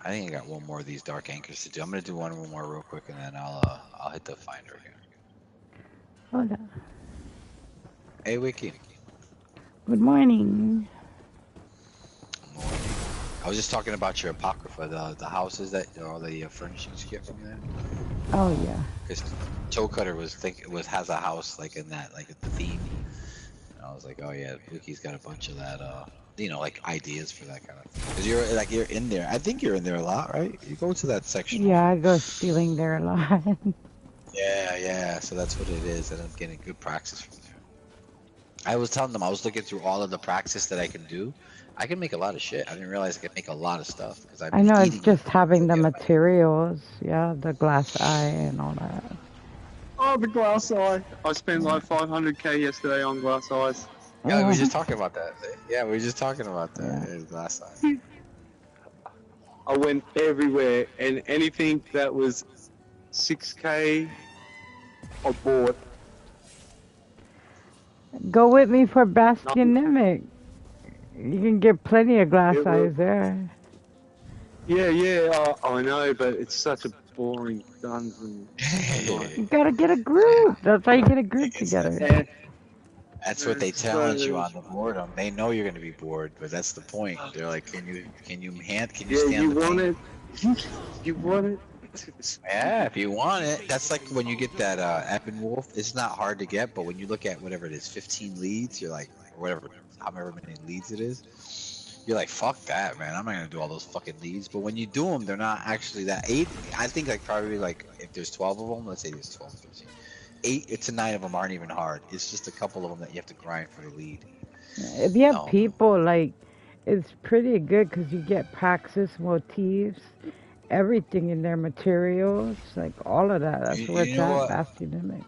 I think I got one more of these dark anchors to do. I'm gonna do one more real quick, and then I'll hit the finder here. Hold on. Hey, Wiki. Good morning. Morning. I was just talking about your apocrypha, the houses that all the furnishings you get from there. Oh yeah. Because Toe Cutter has a house like in that like the theme. And I was like, oh yeah, Wiki's got a bunch of that like ideas for that kind of thing. Because you're in there. I think you're in there a lot, right? You go to that section Yeah, often. I go stealing there a lot. Yeah. So that's what it is, and I'm getting good praxis from there. I was telling them I was looking through all of the praxis that I can do. I can make a lot of shit. I didn't realize I could make a lot of stuff because I've I been know it's eating them. just having the materials. Yeah, the glass eye and all that. Oh, the glass eye. I spent like 500k yesterday on glass eyes. Yeah, we were just talking about that. Yeah, we were just talking about that Yeah. last time. I went everywhere, and anything that was 6k, I bought. Go with me for Nothing. Bastionimic. You can get plenty of glass It was, eyes there. yeah. I know, but it's such a boring dungeon. You gotta get a group. That's how you get a group together. And That's what they challenge you on the boredom. They know you're going to be bored, but that's the point. They're like, can you stand the pain? You want it? Yeah, if you want it. That's like when you get that Eppin Wolf. It's not hard to get, but when you look at whatever it is, 15 leads, you're like, or whatever, however many leads it is, you're like, fuck that, man. I'm not gonna do all those fucking leads. But when you do them, they're not actually that. I think like probably like if there's 12 of them, let's say there's 12, 13. 8 to 9 of them aren't even hard. It's just a couple of them that you have to grind for the lead. If you have people, like, it's pretty good because you get praxis, motifs, everything in their materials, like all of that. That's where it's at, Bastionimic.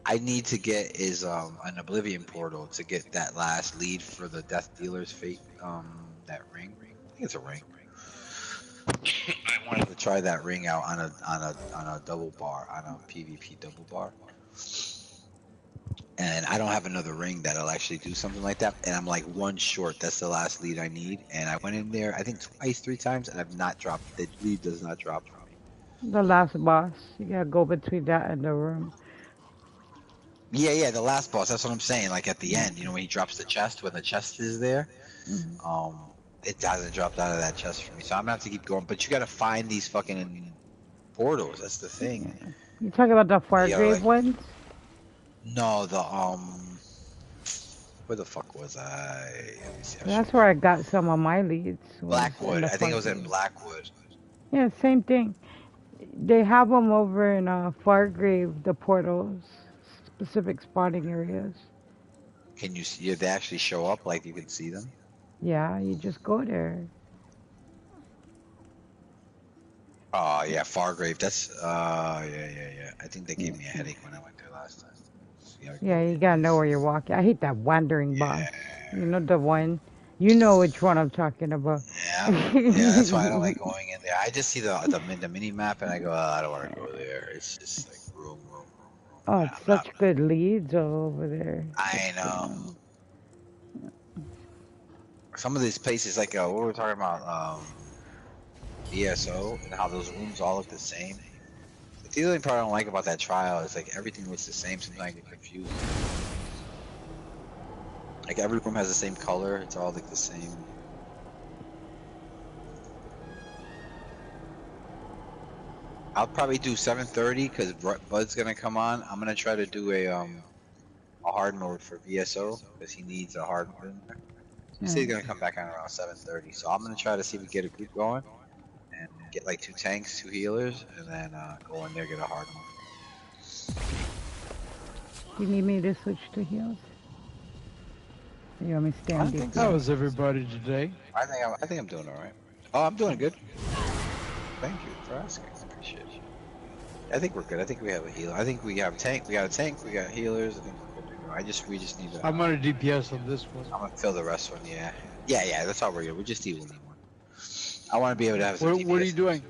I need to get is an Oblivion portal to get that last lead for the Death Dealer's Fate. That ring. I think it's a ring. I wanted to try that ring out on a double bar, on a PvP double bar. And I don't have another ring that'll actually do something like that. And I'm like one short. That's the last lead I need. And I went in there, I think twice, 3 times, and I've not dropped. The lead does not drop for me. The last boss. You gotta go between that and the room. Yeah, the last boss. That's what I'm saying. Like at the end, when he drops the chest, when the chest is there, it hasn't dropped out of that chest for me. So I'm gonna have to keep going. But you gotta find these fucking portals. That's the thing. Yeah. You talking about the Fargrave ones? No, the where the fuck was I? Let me see. That's where I got some of my leads. Blackwood. I think it was in Blackwood. Yeah, same thing. They have them over in Fargrave, the portals, specific spawning areas. Can you see if they actually show up? Like you can see them? Yeah, you just go there. Oh yeah, Fargrave. That's yeah. I think they gave me a headache when I went there last time. Yeah, you gotta know where you're walking. I hate that wandering boss. You know the one. You know which one I'm talking about. Yeah, that's why I don't like going in there. I just see the mini map and I go, I don't want to go there. It's just like room. Oh, it's such good leads over there. I know. Some of these places, like what we were talking about, ESO, and how those rooms all look the same. The only part I don't like about that trial is like everything looks the same. Sometimes I get confused. Like every room has the same color. It's all like the same. I'll probably do 7:30 because Bud's gonna come on. I'm gonna try to do a hard mode for VSO because he needs a hard mode in there. He said he's gonna come back on around 7:30, so I'm gonna try to see if we get a group going and get like 2 tanks, 2 healers, and then go in there get a hard mode. You need me to switch to heals? You want me to stand deep? How is everybody today? I think I'm doing all right. Oh, I'm doing good. Thank you for asking. I appreciate it. I think we're good. I think we have a healer. I think we have a tank. We got a tank. We got healers. I think we're good to go. We just need to. I'm on a DPS on this one. I'm gonna fill the rest one. Yeah. That's all we're good. We just need one. I want to be able to have some DPS. What are you doing?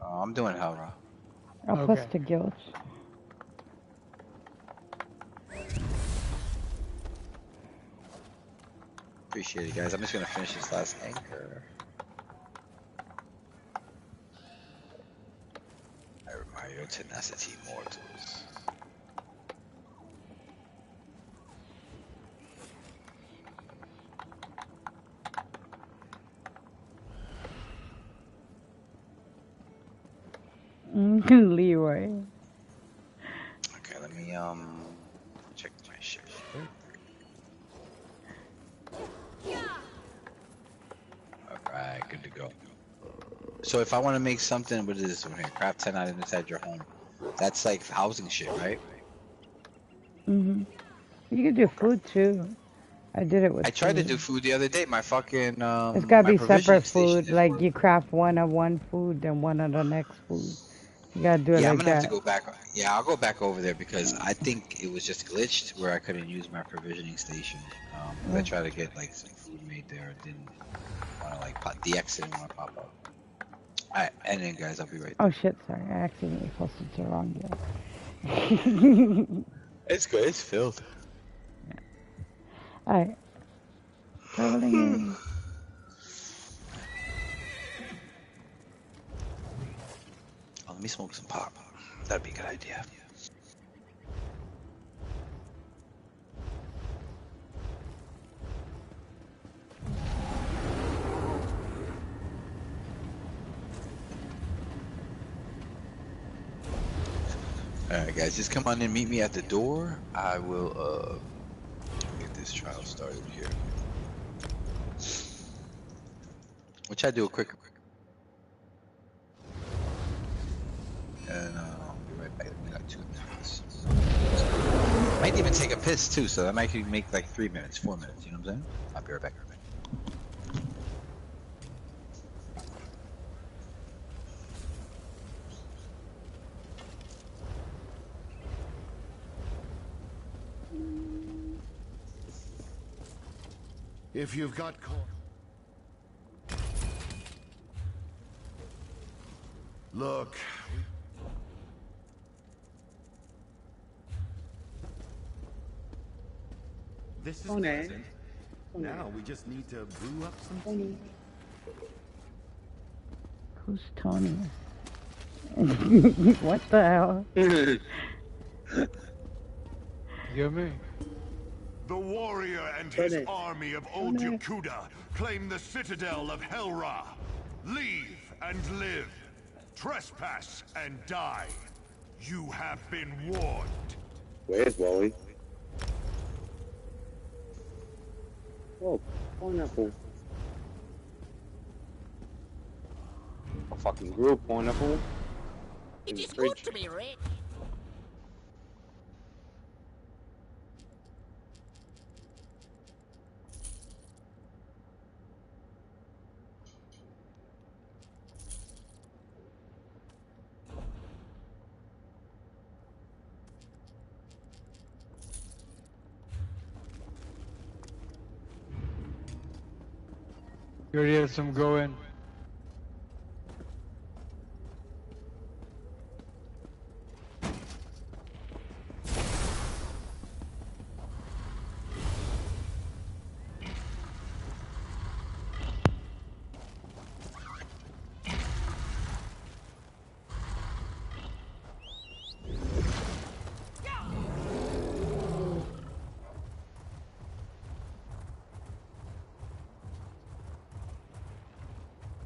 I'm doing Hellra. I'll plus the guild. Appreciate it, guys. I'm just gonna finish this last anchor. tenacity mortals. Leroy. Okay, let me check my shit. Alright, good to go. So if I want to make something, what is this one here? Craft 10 items inside your home. That's like housing shit, right? You can do food too. I did it with I tried to food. do food the other day. My fucking It's gotta my be provisioning separate station food. didn't Like work. you craft one of one food, then one of the next food. You gotta do it Yeah, I'm like gonna have to that. go back. Yeah, I'll go back over there because I think it was just glitched where I couldn't use my provisioning station. Because I tried to get like some food made there, it didn't want to like pop, the X didn't want to pop up. Alright, and then guys, I'll be right Oh there. shit, sorry. I accidentally posted to the wrong deal. It's good. It's filled. Alright. Traveling in. Oh, let me smoke some pop. That'd be a good idea. Alright guys, just come on in, meet me at the door. I will get this trial started here. Which I do a quick and I'll be right back. We got 2 minutes. Might even take a piss too, so that might even make like 3 minutes, 4 minutes, you know what I'm saying? I'll be right back. If you've got look. This is pleasant. Now we just need to brew up some tea. Who's Tony? What the hell? You me? The warrior and his army of old Yakuda claim the citadel of Helra. Leave and live. Trespass and die. You have been warned. Where's Wally? Oh, pineapple. A fucking grill pineapple. It is good to be rich. You already had some go in.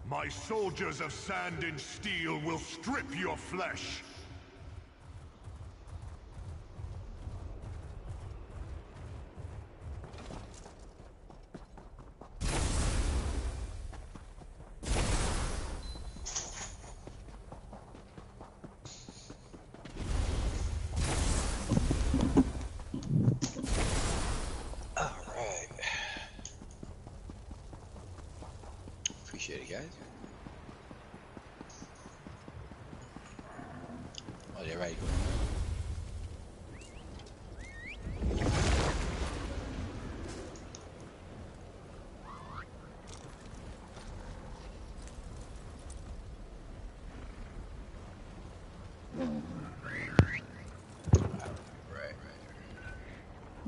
My soldiers of sand and steel will strip your flesh. Alright. Appreciate it, guys. Oh, yeah, right.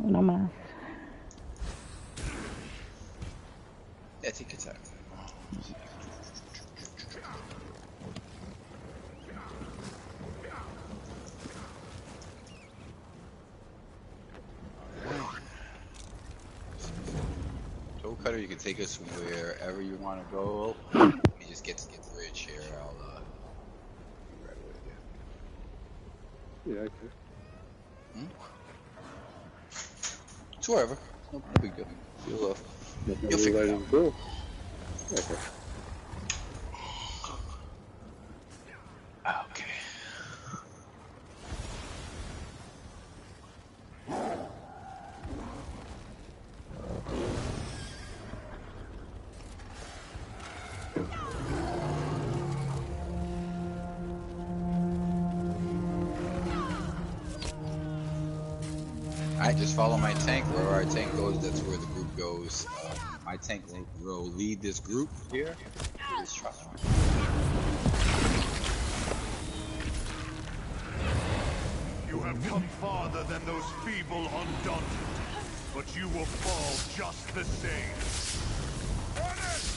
Uno más. Yeah, take your time. shortcut, or you can take us wherever you want to go. Let me just get to the bridge here. I'll be right with Yeah, okay. you. It's wherever. No big deal. You'll figure it out. Reloading the door. Okay. Okay. Alright, just follow my tank. Wherever our tank goes, that's where the group goes. My tank will lead this group here to this trust line. You have come farther than those feeble undaunted, but you will fall just the same. On it!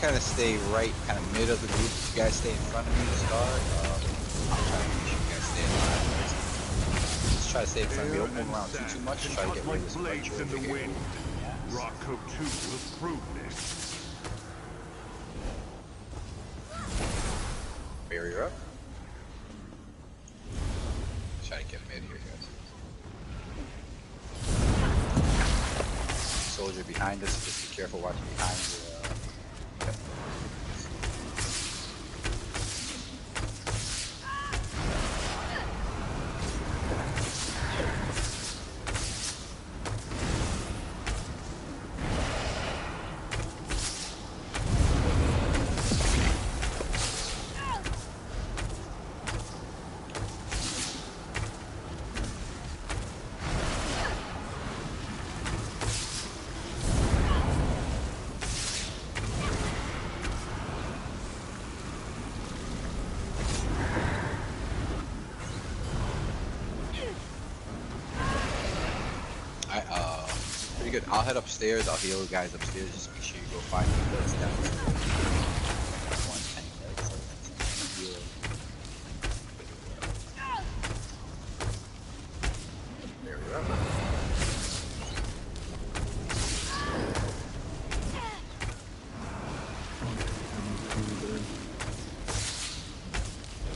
Kind of stay right, kind of mid of the group. You guys stay in front of me to start. I'm trying to make sure you guys stay in line. Just try to stay in front of me. Don't move around too much. Try to get rid of this blades in the wind. Rocco 2 will prove this. Barrier up. Try to get mid here, guys. Soldier behind us. Just be careful watching behind you. Pretty good. I'll head upstairs. I'll heal the guys upstairs. Just make sure you go find me that's downstairs. One tank, right? So that's heal. There we go.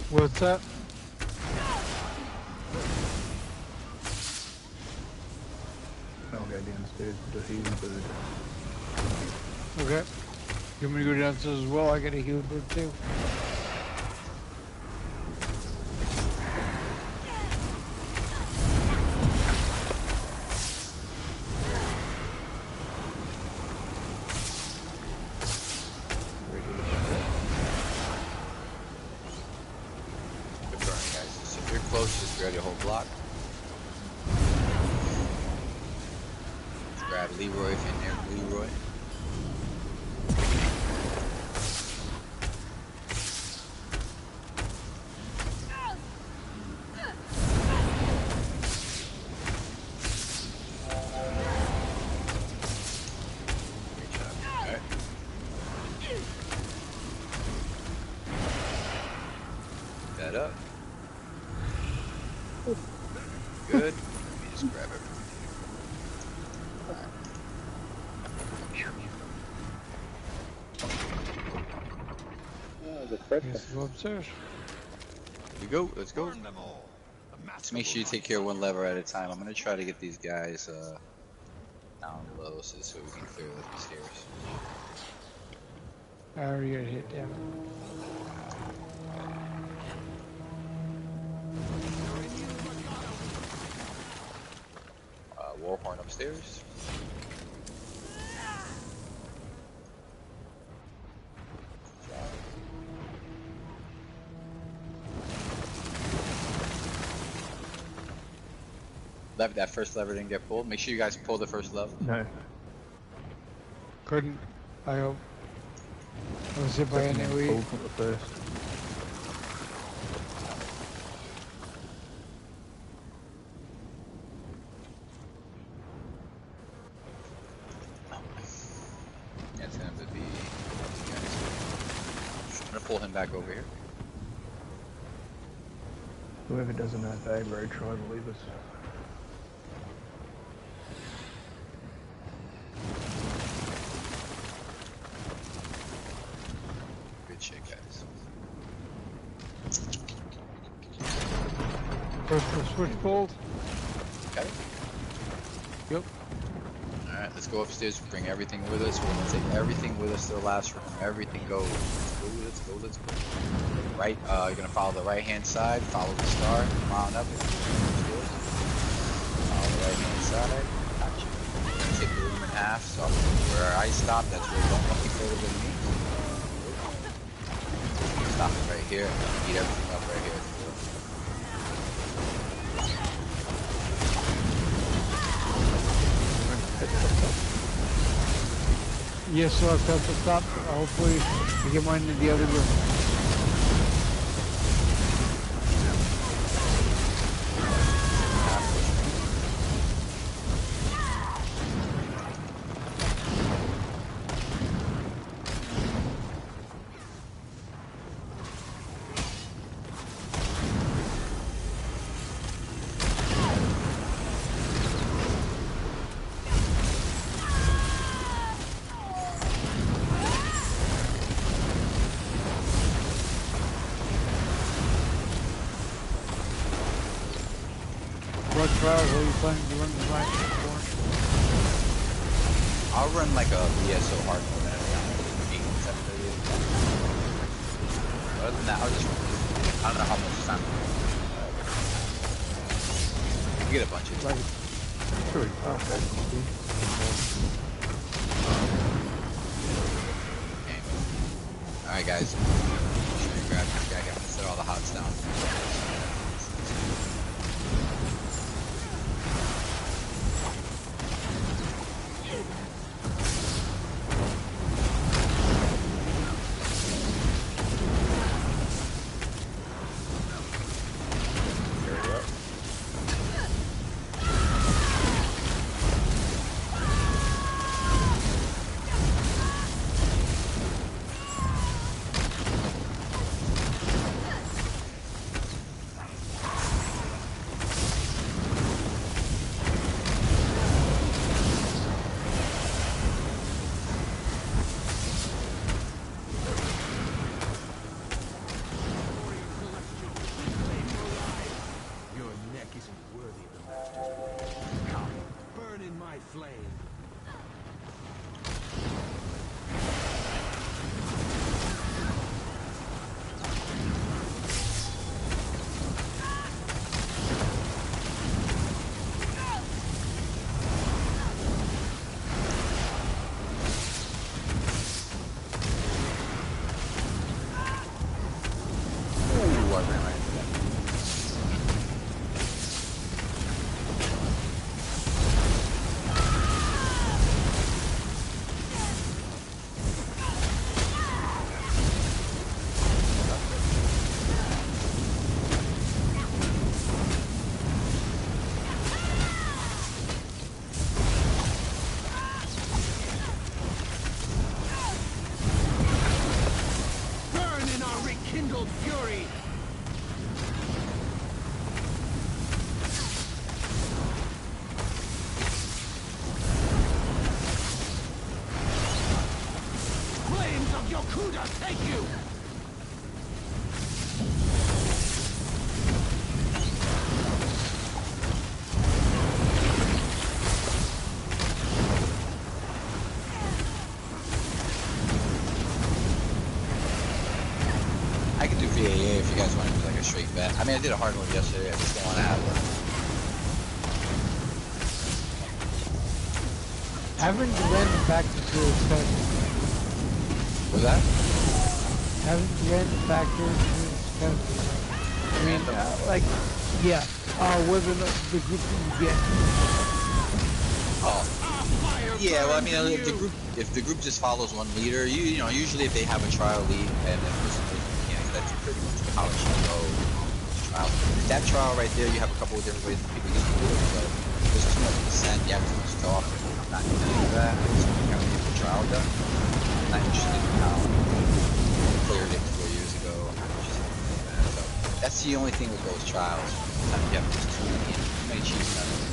What's up? Downstairs with the healing bird. Okay. You want me to go downstairs as well? I got a heal bird too. Good burn, guys. So if you're close, just grab your whole block. Grab Leroy if you're near Leroy. Let's go upstairs. Here we go. Let's go. Let's make sure you take care of one lever at a time. I'm gonna try to get these guys down low so we can clear the stairs. I already got hit, damn it. Warhorn upstairs. That first lever didn't get pulled. Make sure you guys pull the first lever. No. Couldn't. I hope. I was hit by an AoE. Pulled from the first. That's gonna be. I'm gonna pull him back over here. Whoever doesn't have aggro, try to leave us. Good shit, guys. First switch pulled. Got it? Yep. Alright, let's go upstairs. Bring everything with us. We're gonna take everything with us to the last room. Everything goes. Let's go, let's go. Right, you're gonna follow the right hand side, follow the star, come on up. Follow the right hand side. Gotcha. We're gonna take the room in half, so where I stop, that's where you don't want to be further than me. Stop it right here, eat everything up right here. Yes, so I've got the top. Hopefully, we get mine in the other room. What trials are you planning to run the night for? I'll run like a ESO hard mode at around 8, 7:30. Other than that, I'll just I don't know how much time. We get a bunch of time. Alright guys. Make sure you grab this guy. I'm gonna set all the hots down. Yeah, if you guys want to do like a straight bet. I mean, I did a hard one yesterday. I just don't want to have one. Haven't random factors really expensive. Was that? Haven't random factors really expensive. I mean, like, yeah, whether or not the group that you get. Oh. Yeah, well, I mean, if the group just follows one leader, you know, usually if they have a trial lead and the person knows the mechanics, that's pretty much how it should go. Trial. That trial right there, you have a couple of different ways that people used to do it. So if there's too much percent, you have too much talk. I'm not into any of that. I just want to kind of get the trial done. I'm not interested in how we cleared it 4 years ago. I'm not interested in that. So that's the only thing with those trials. Sometimes you have just too many cheese nuts.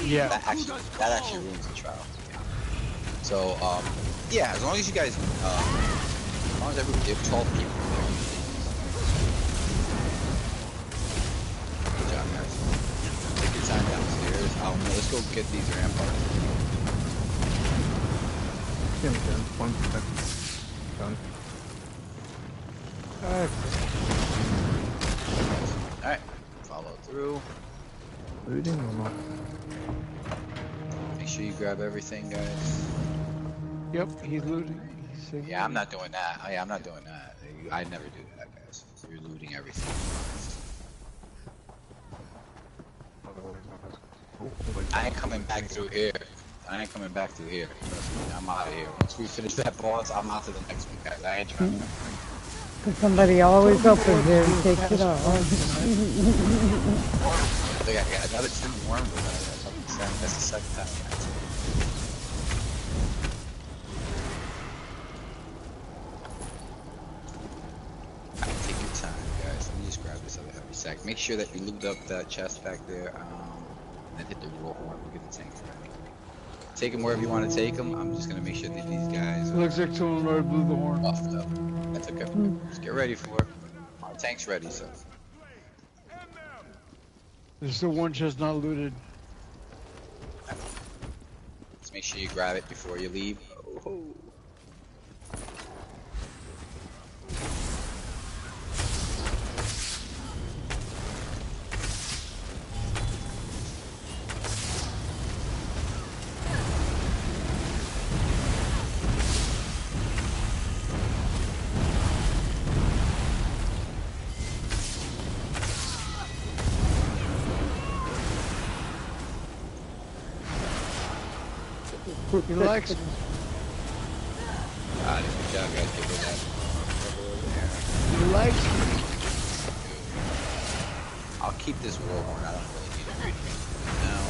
Yeah. That actually ruins the trial. So, yeah, as long as you guys, as long as everybody, if 12 people there, good job, guys. Take your time downstairs. Let's go get these ramparts. Yeah, we're done. 1 second. Done. Alright, follow through. Looting or not? Make sure you grab everything, guys. Yep, he's looting. Yeah, I'm not doing that. Oh, yeah, I'm not doing that. I never do that, guys. You're looting everything. I ain't coming back through here. I ain't coming back through here. Trust me, I'm out of here. Once we finish that boss, I'm out to the next one, guys. I ain't trying to. Because somebody always opens there and takes it off. I think I got another 2 worms. That's the second time. Alright, take your time, guys. Let me just grab this other heavy sack. Make sure that you loot up that chest back there. And then hit the war horn. We'll get the tanks ready. Take them wherever you want to take them. I'm just gonna make sure that these guys looks like someone already blew the horn. buffed up. That's okay. Just get ready for it. Our tank's ready, so. There's still one chest not looted. Just make sure you grab it before you leave. Oh. Relax. Good job, guys. Get rid of that. Relax. I'll keep this war horn. I don't really need it right now.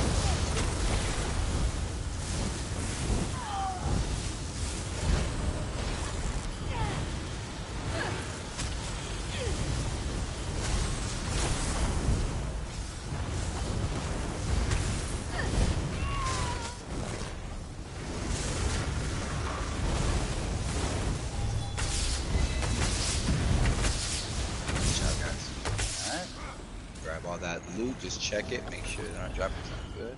All that loot, just check it, make sure they're not dropping something good.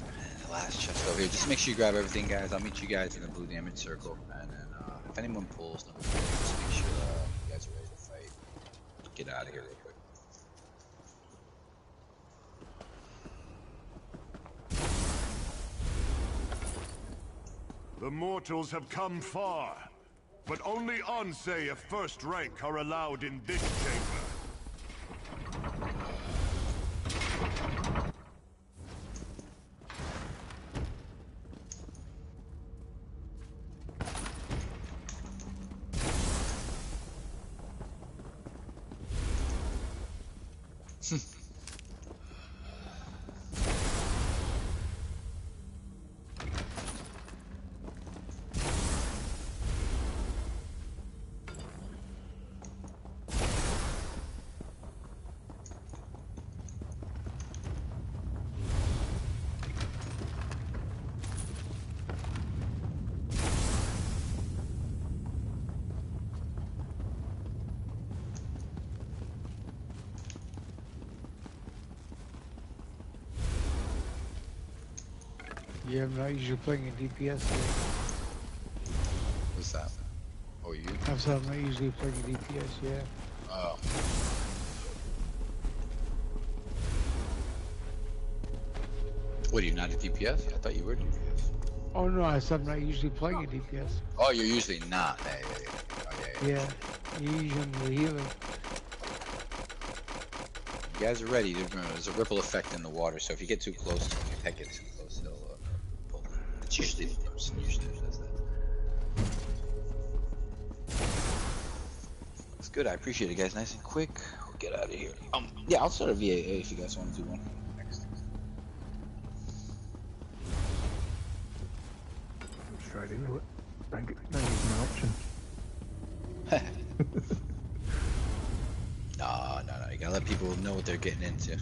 And the last chest over here, just make sure you grab everything, guys. I'll meet you guys in the blue damage circle, and then if anyone pulls, just make sure you guys are ready to fight. Get out of here real quick. The mortals have come far. But only Ansei of first rank are allowed in this chamber. Yeah, I'm not usually playing in DPS here. What's that? Oh, you? That's how I usually play DPS, yeah. Oh. What, are you not a DPS? I thought you were DPS. Oh no, I said I'm not usually playing a DPS. Oh, you're usually not. Yeah, yeah, yeah. Oh, yeah, yeah. Yeah, you usually the healer. You guys are ready. There's a ripple effect in the water, so if you get too close to him, if your pet gets too close, he'll pull it. It's usually the person usually does that. It's good. I appreciate it, guys. Nice and quick. We'll get out of here. Yeah, I'll start a VAA if you guys want to do one next. Straight into it. Don't give me an option. No. You gotta let people know what they're getting into.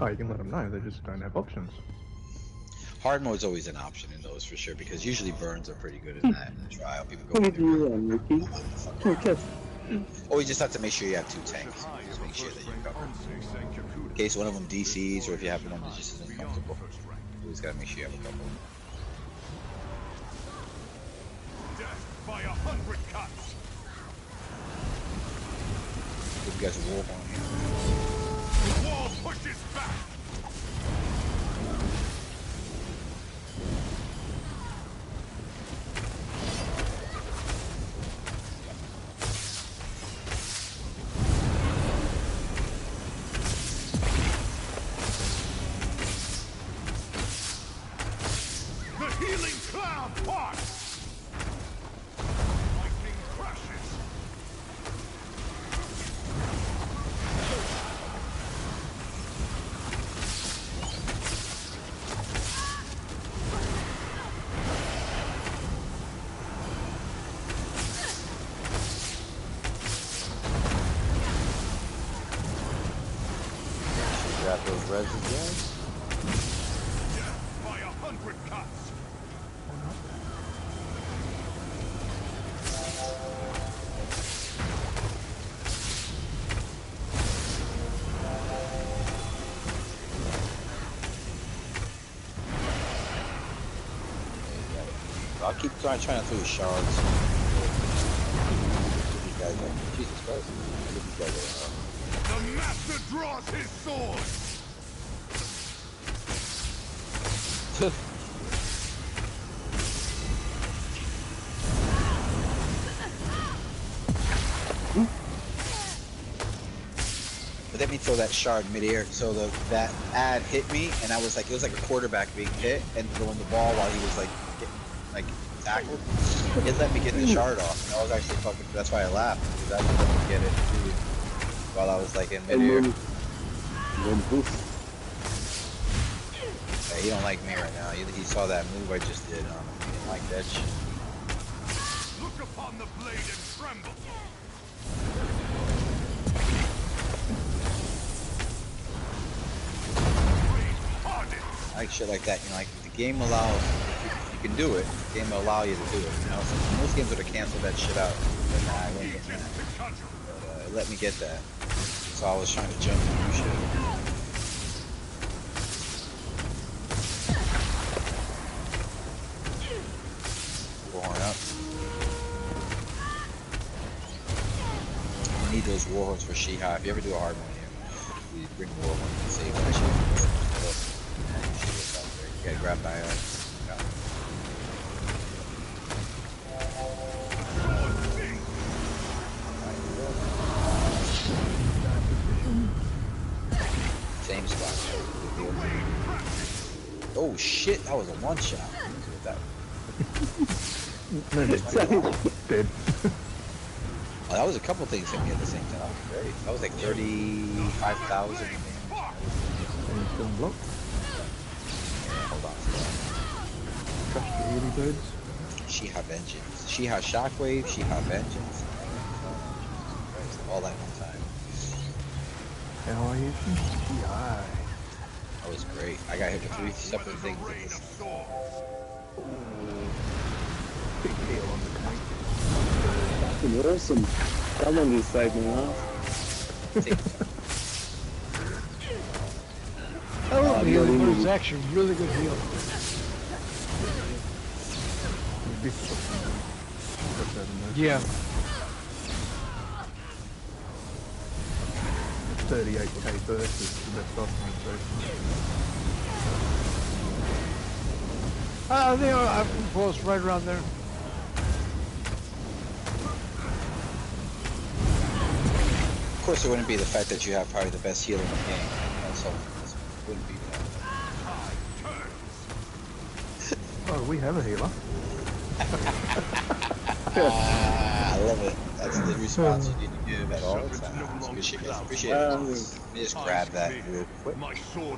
Oh, you can let them know. They just don't have options. Hard mode's always an option in those for sure, because usually burns are pretty good in that in the trial. People go. Oh, you just have to make sure you have 2 tanks. Just make sure that you're covered. In case one of them DCs, or if you have one that just isn't comfortable, you always gotta make sure you have a couple. Death by 100 cuts. Give you guys a war horn here. The wall pushes back. The healing cloud parts. Lightning crashes. Grab those reds again. Death by 100 cuts. I'll keep trying to throw shards. These guys are, Jesus Christ. These guys The master draws his sword. But let me throw that shard midair. So that ad hit me, and I was like, it was like a quarterback being hit and throwing the ball while he was like getting tackled. It let me get the shard off. And I was actually fucking. That's why I laughed, because I was let me get it too while I was like in midair. Yeah, he don't like me right now. He saw that move I just did. He didn't like that shit. Look upon the blade and tremble. I like shit like that. You know, like the game allows, if you can do it, the game will allow you to do it. You know, so most games would have canceled that shit out. But nah, I wouldn't get that. But it let me get that. So I was trying to jump and do shit. Warhorn up. You need those warhorns for Shiha. If you ever do a hard one here, you bring warhorn and save that shit. You gotta grab my same spot. Oh shit, that was a one shot. That Dead. Oh, that was a couple things hit me at the same time. That was great. That was like 35,000. Still blocked. Hold on. Crush the early birds. Shiha Vengeance. Shiha Shockwave, Shiha Vengeance. All that one time. How are you? Yeah. That was great. I got hit with 3 separate things. Big deal on the tank. Fucking awesome. Someone just saved my ass. Oh, the healing was actually really good heal. Yeah. Yeah. 38k burst is the best offering, so. They are. I'm close, right around there. Of course, it wouldn't be the fact that you have probably the best healer in the game. So it wouldn't be that. Oh, we have a healer. I love it. That's the response you need to give at all times. Good shit, guys. Appreciate it. Let me just grab that real quick. I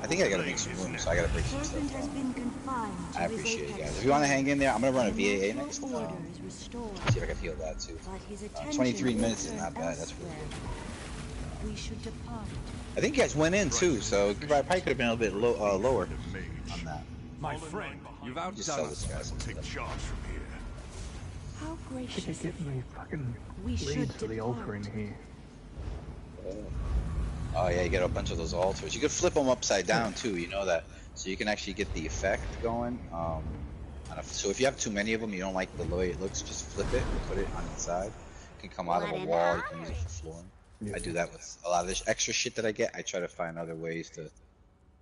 think I gotta make some room, so I gotta break some stuff down. I appreciate it, guys. If you want to hang in there, I'm gonna run a VAA next. See if I can heal that too. 23 minutes is not bad. That's really good. I think you guys went in too, so I probably could have been a little bit lower on that. My friend, you've outdone us. Take charge from here. I think I get me fucking leads for the altar in here. Oh yeah, you get a bunch of those altars. You could flip them upside down too. You know that, so you can actually get the effect going. So if you have too many of them, you don't like the way it looks, just flip it and put it on the side. It can come out of a wall. You can use it for flooring. Yeah. I do that with a lot of this extra shit that I get. I try to find other ways to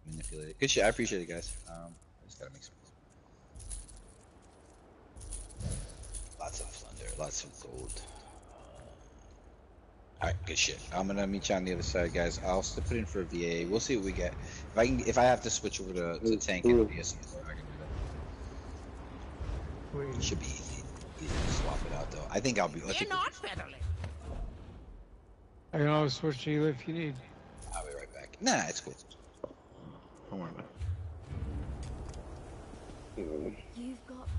manipulate it. Good shit. I appreciate it, guys. I just gotta make some. Lots of plunder, lots of gold. All right, good shit. I'm gonna meet you on the other side, guys. I'll still put in for a VA. We'll see what we get. If I have to switch over to tank and ESO Grind, I can do that. It should be easy to swap it out, though. I think I'll be. You're not featherly. I can always switch to you if you need. I'll be right back. Nah, it's cool. Don't worry about it. You've got.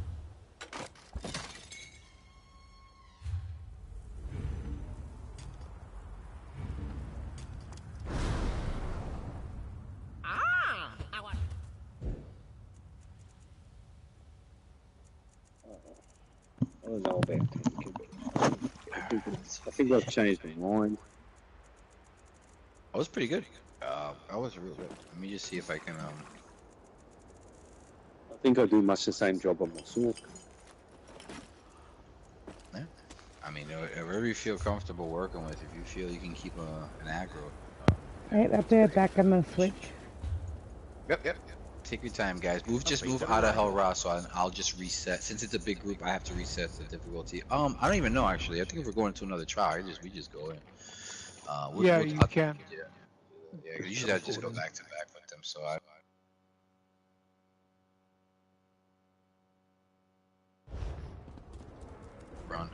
I don't know about tanking. I think I've changed my mind. That was pretty good. That was real good. Let me just see if I can. I think I do much the same job on my sword. Yeah. I mean, wherever you feel comfortable working with, if you feel you can keep an aggro. Right up there, back on the switch. Yep. Take your time, guys. Just move out of Hell Ra, so I'll just reset. Since it's a big group, I have to reset the difficulty. I don't even know actually. I think if we're going to another trial, we just go in. Yeah, you can. Yeah. Usually I just go back to back with them. So I. Run.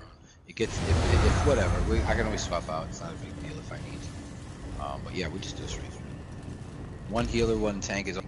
It gets if whatever. I can always swap out. It's not a big deal if I need to. But yeah, we just do straight. One healer, one tank is.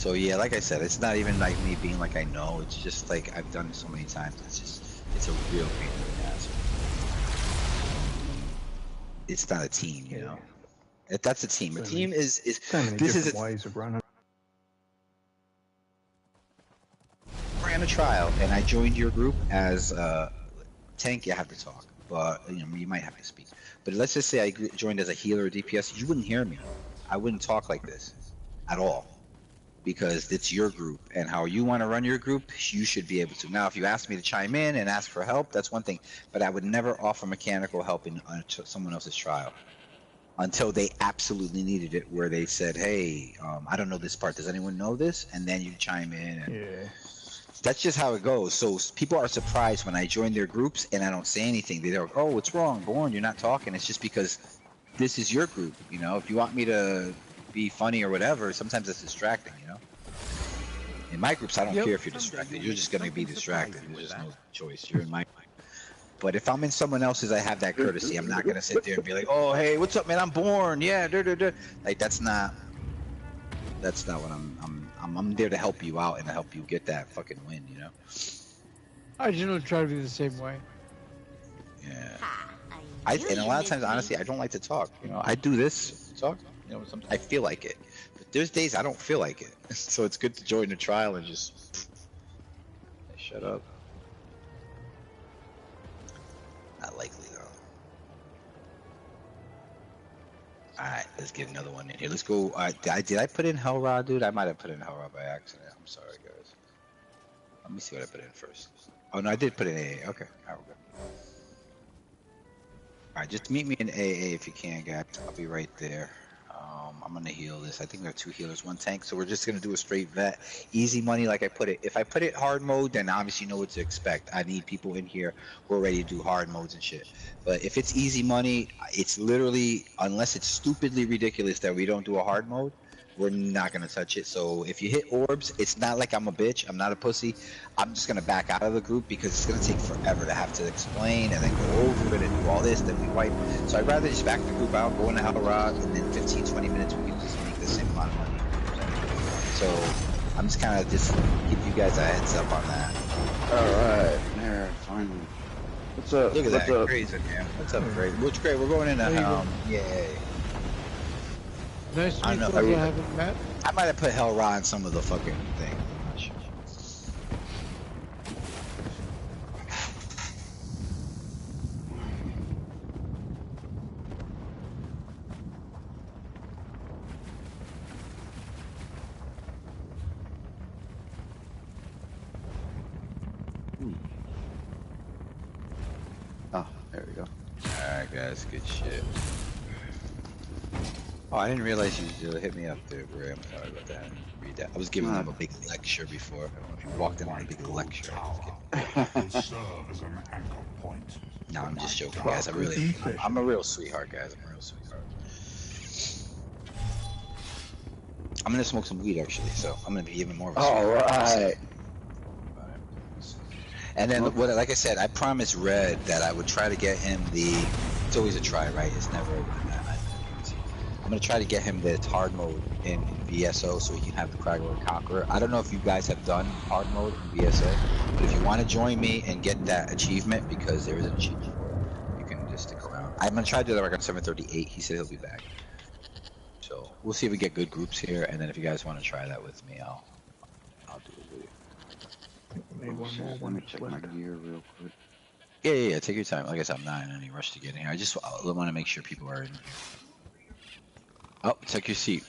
So yeah, like I said, it's not even like me being like I know. It's just like I've done it so many times. It's a real pain in the ass. It's not a team, you know. If that's a team, a team is this is ways of running. Ran a trial, and I joined your group as tank. You have to talk, but you know you might have to speak. But let's just say I joined as a healer or DPS. You wouldn't hear me. I wouldn't talk like this at all. Because it's your group, and how you want to run your group, you should be able to. Now, if you ask me to chime in and ask for help, that's one thing, but I would never offer mechanical help in someone else's trial until they absolutely needed it, where they said, hey, I don't know this part, does anyone know this? And then you chime in. And that's just how it goes. So people are surprised when I join their groups and I don't say anything. They're like, oh, what's wrong, Born? You're not talking. It's just because this is your group. You know, if you want me to be funny or whatever, sometimes it's distracting, you know. In my groups, I don't care if you're distracted. You're just gonna be distracted. There's just no choice. You're in my. But if I'm in someone else's, I have that courtesy. I'm not gonna sit there and be like, "Oh, hey, what's up, man? I'm Born. Yeah, like that's not what I'm there to help you out and to help you get that fucking win, you know. I just don't try to be the same way. Yeah. And a lot of times, honestly, I don't like to talk. You know, I do this talk. You know, sometimes I feel like it, but there's days I don't feel like it. So it's good to join the trial and just shut up. Not likely though. All right, let's get another one in here. Let's go. Did I put in Hellrod, dude? I might have put in Hellrod by accident. I'm sorry, guys. Let me see what I put in first. Oh no, I did put in AA. Okay, all right, we're good. All right, just meet me in AA if you can, guys. I'll be right there. I'm gonna heal this. I think we have 2 healers, 1 tank, so we're just gonna do a straight vet, easy money like I put it. If I put it hard mode, then obviously you know what to expect. I need people in here who are ready to do hard modes and shit. But if it's easy money, it's literally, unless it's stupidly ridiculous that we don't do a hard mode, we're not gonna touch it. So if you hit orbs, it's not like I'm a bitch. I'm not a pussy. I'm just gonna back out of the group because it's gonna take forever to have to explain and then go over it and do all this, then we wipe. So I'd rather just back the group out, go into Hellrod, and then 15-20 minutes we can just make the same amount of money. So I'm just kind of just give you guys a heads up on that. Alright, there, finally. What's up? Look at that, crazy man. What's up, Crazy? What's great? We're going into yay. Nice to meet you. I haven't met. I might have put Hellrod in some of the fucking thing. I'm not sure. Oh, there we go. Alright guys, good shit. Oh, I didn't realize you hit me up there, Graham. Sorry about that. I didn't read that. I was giving them a big lecture before. I don't know if you walked in on a big lecture. No, I'm just joking, guys. I'm a real sweetheart, guys. I'm a real sweetheart. I'm gonna smoke some weed actually, so I'm gonna be even more of a sweetheart. Alright. And then, like I said, I promised Red that I would try to get him it's always a try, right? It's never I'm gonna try to get him this hard mode in VSO so he can have the Craggler and Conqueror. I don't know if you guys have done hard mode in VSO, but if you want to join me and get that achievement, because there is an achievement for it, you can just stick around. I'm gonna try to do that like on 738. He said he'll be back. So we'll see if we get good groups here, and then if you guys want to try that with me, I'll do it with you. Let me check my gear real quick. Yeah. Take your time. Like I said, I'm not in any rush to get in here. I want to make sure people are in here. Oh, take your seat.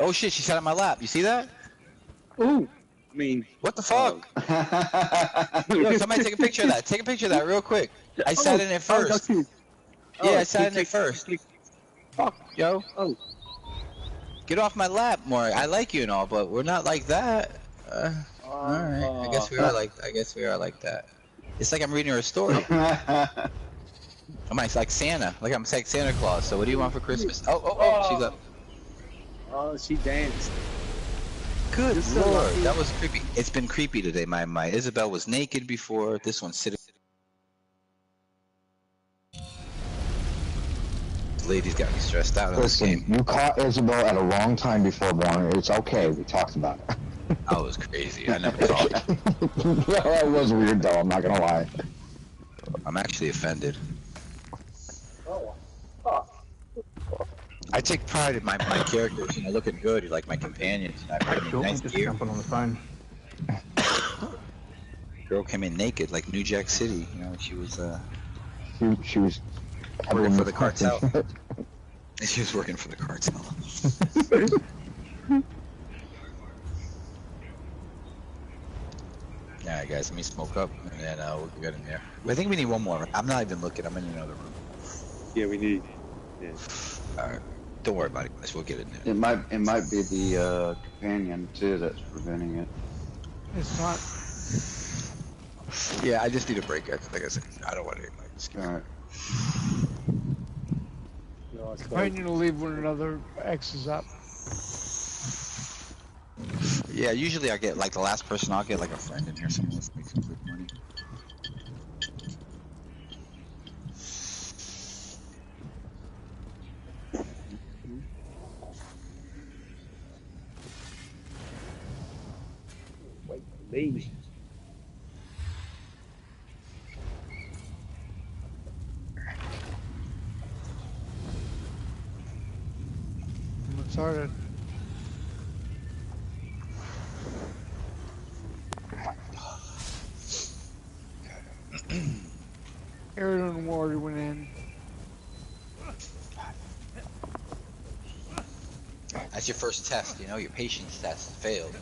Oh shit, she sat on my lap. You see that? Ooh. I mean, what the fuck? Yo, somebody take a picture of that. Take a picture of that real quick. I sat in it first. Yeah, I sat in it first. Fuck, yo. Oh. Get off my lap, more. I like you and all, but we're not like that. Alright. I guess we are like that. It's like I'm reading her a story. I'm like Santa. Like I'm like Santa Claus. So what do you want for Christmas? Oh, she's up. Oh, she danced. Good lord, that was creepy. It's been creepy today. My Isabel was naked before. This one's sitting. The lady's got me stressed out on this game. You caught Isabel at a wrong time before Born. It's okay. We talked about it. That was crazy. I never saw it. That was weird though, I'm not gonna lie. I'm actually offended. I take pride in my characters, looking good, like my companions. I bring in nice just gear. jumping on the phone. Girl came in naked, like New Jack City. She was She was working for the cartel. She was working for the cartel. Alright, guys, let me smoke up, and then we'll get in there. I think we need one more. I'm not even looking. I'm in another room. Yeah, we need. Yeah. Alright. Don't worry about it, guys. We'll get in there. It might be the companion too that's preventing it. It's not. Yeah, I just need a break, guys. Like I said, I don't want to. Alright. Companion will leave when another X is up. Yeah, usually I get like the last person. I'll get like a friend in here. Someone wants to make some quick money. Me. I'm started. Aaron Ward went in. That's your first test, your patience test failed.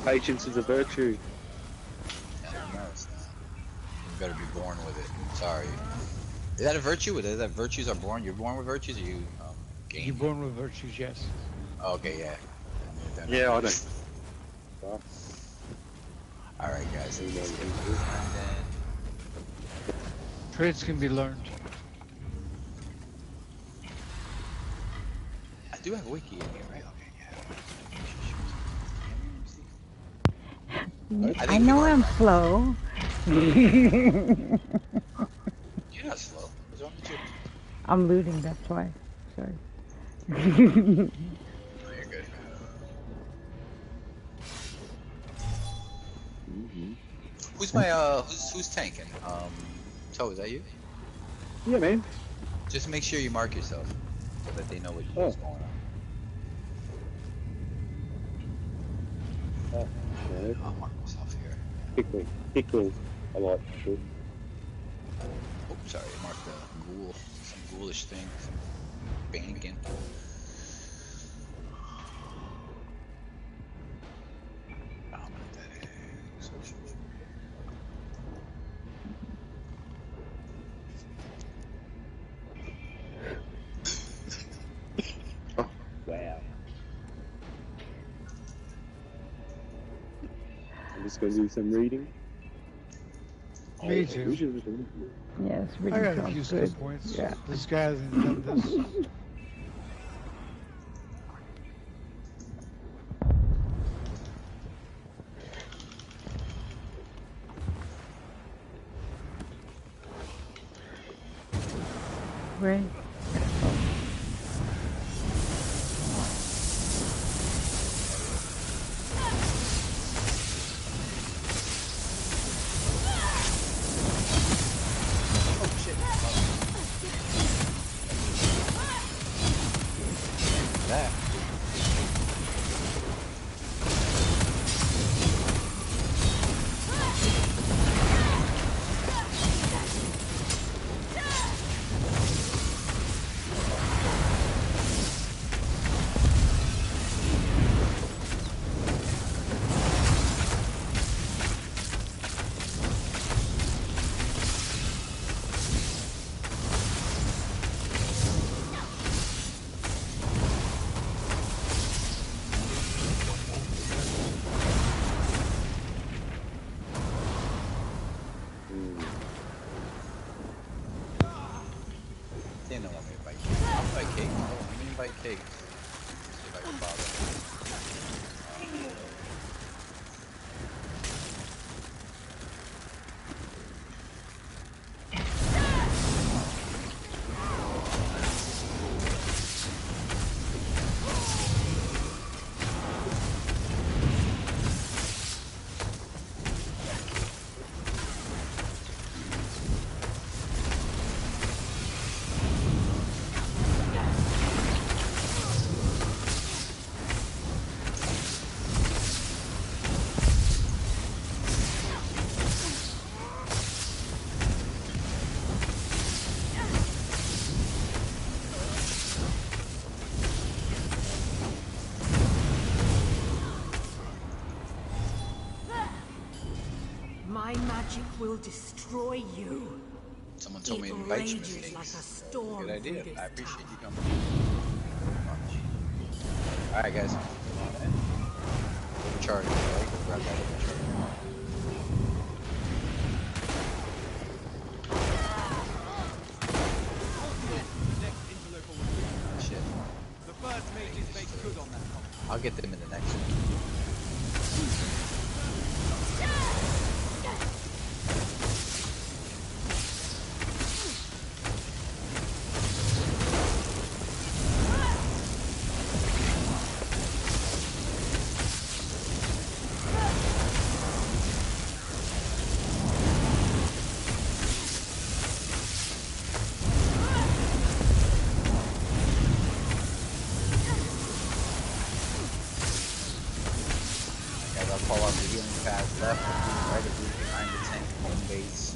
Patience is a virtue. Yeah, no, it's not. You better be born with it. Sorry. Is that a virtue? Is that virtues are born? You're born with virtues, or you gain? You're born with virtues, yes. Oh, okay, yeah. Yeah, I don't. Alright, guys. Traits can be learned. I do have a wiki in here, right? Okay, yeah. I know I'm slow. You're not slow. What's wrong with you? I'm looting, that's why. Sorry. No, you're good. Who's my who's tanking? Toe, is that you? Yeah, man. Just make sure you mark yourself so that they know what's going on. No. I'll mark myself here. Pickle. I like pickle. Oh, sorry, I marked the ghoul. Some ghoulish thing. Some bannigan. Wow. I'm just going to do some reading. Me too. Yes, I really got a sounds few good. skill points. Yeah. This guy hasn't done this. Right. They know I'm invite cake. I'll invite cake. Oh, let me invite cake. See if I can bother. magic will destroy you. Someone told me to It invite you. rages like a storm. Good idea. through this I appreciate tower. you coming. Alright, guys. Come on in. Overcharge. Right? Go grab that overcharge. Shit. I'll get them in the next one. Fall off the healing path left, right of you behind the tank, home base.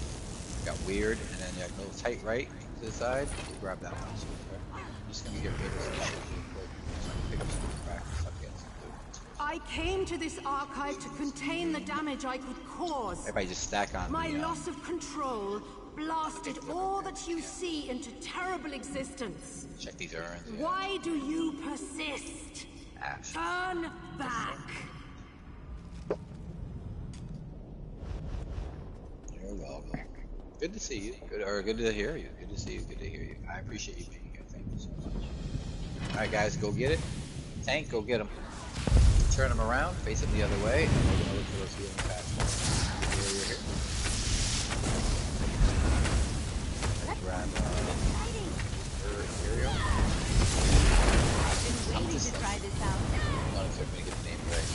Got weird, and then you go tight right to the side. Grab that one. So, okay. I'm just gonna get rid of some shit real quick. So I can pick up some practice. Stop getting some food. I came to this archive to contain the damage I could cause. Everybody just stack on My the, loss of control blasted all that you see into terrible existence. check these urns. Yeah. Why do you persist? Turn back. You're welcome. Good to see you. Good to hear you. Good to see you. Good to hear you. I appreciate you being here. Thank you so much. Alright guys, go get it. Tank, go get him. Turn him around, face him the other way, and we're gonna look for those healing paths. Here. Let's grab Imperial. I'm just try this out. not expecting to get the name right.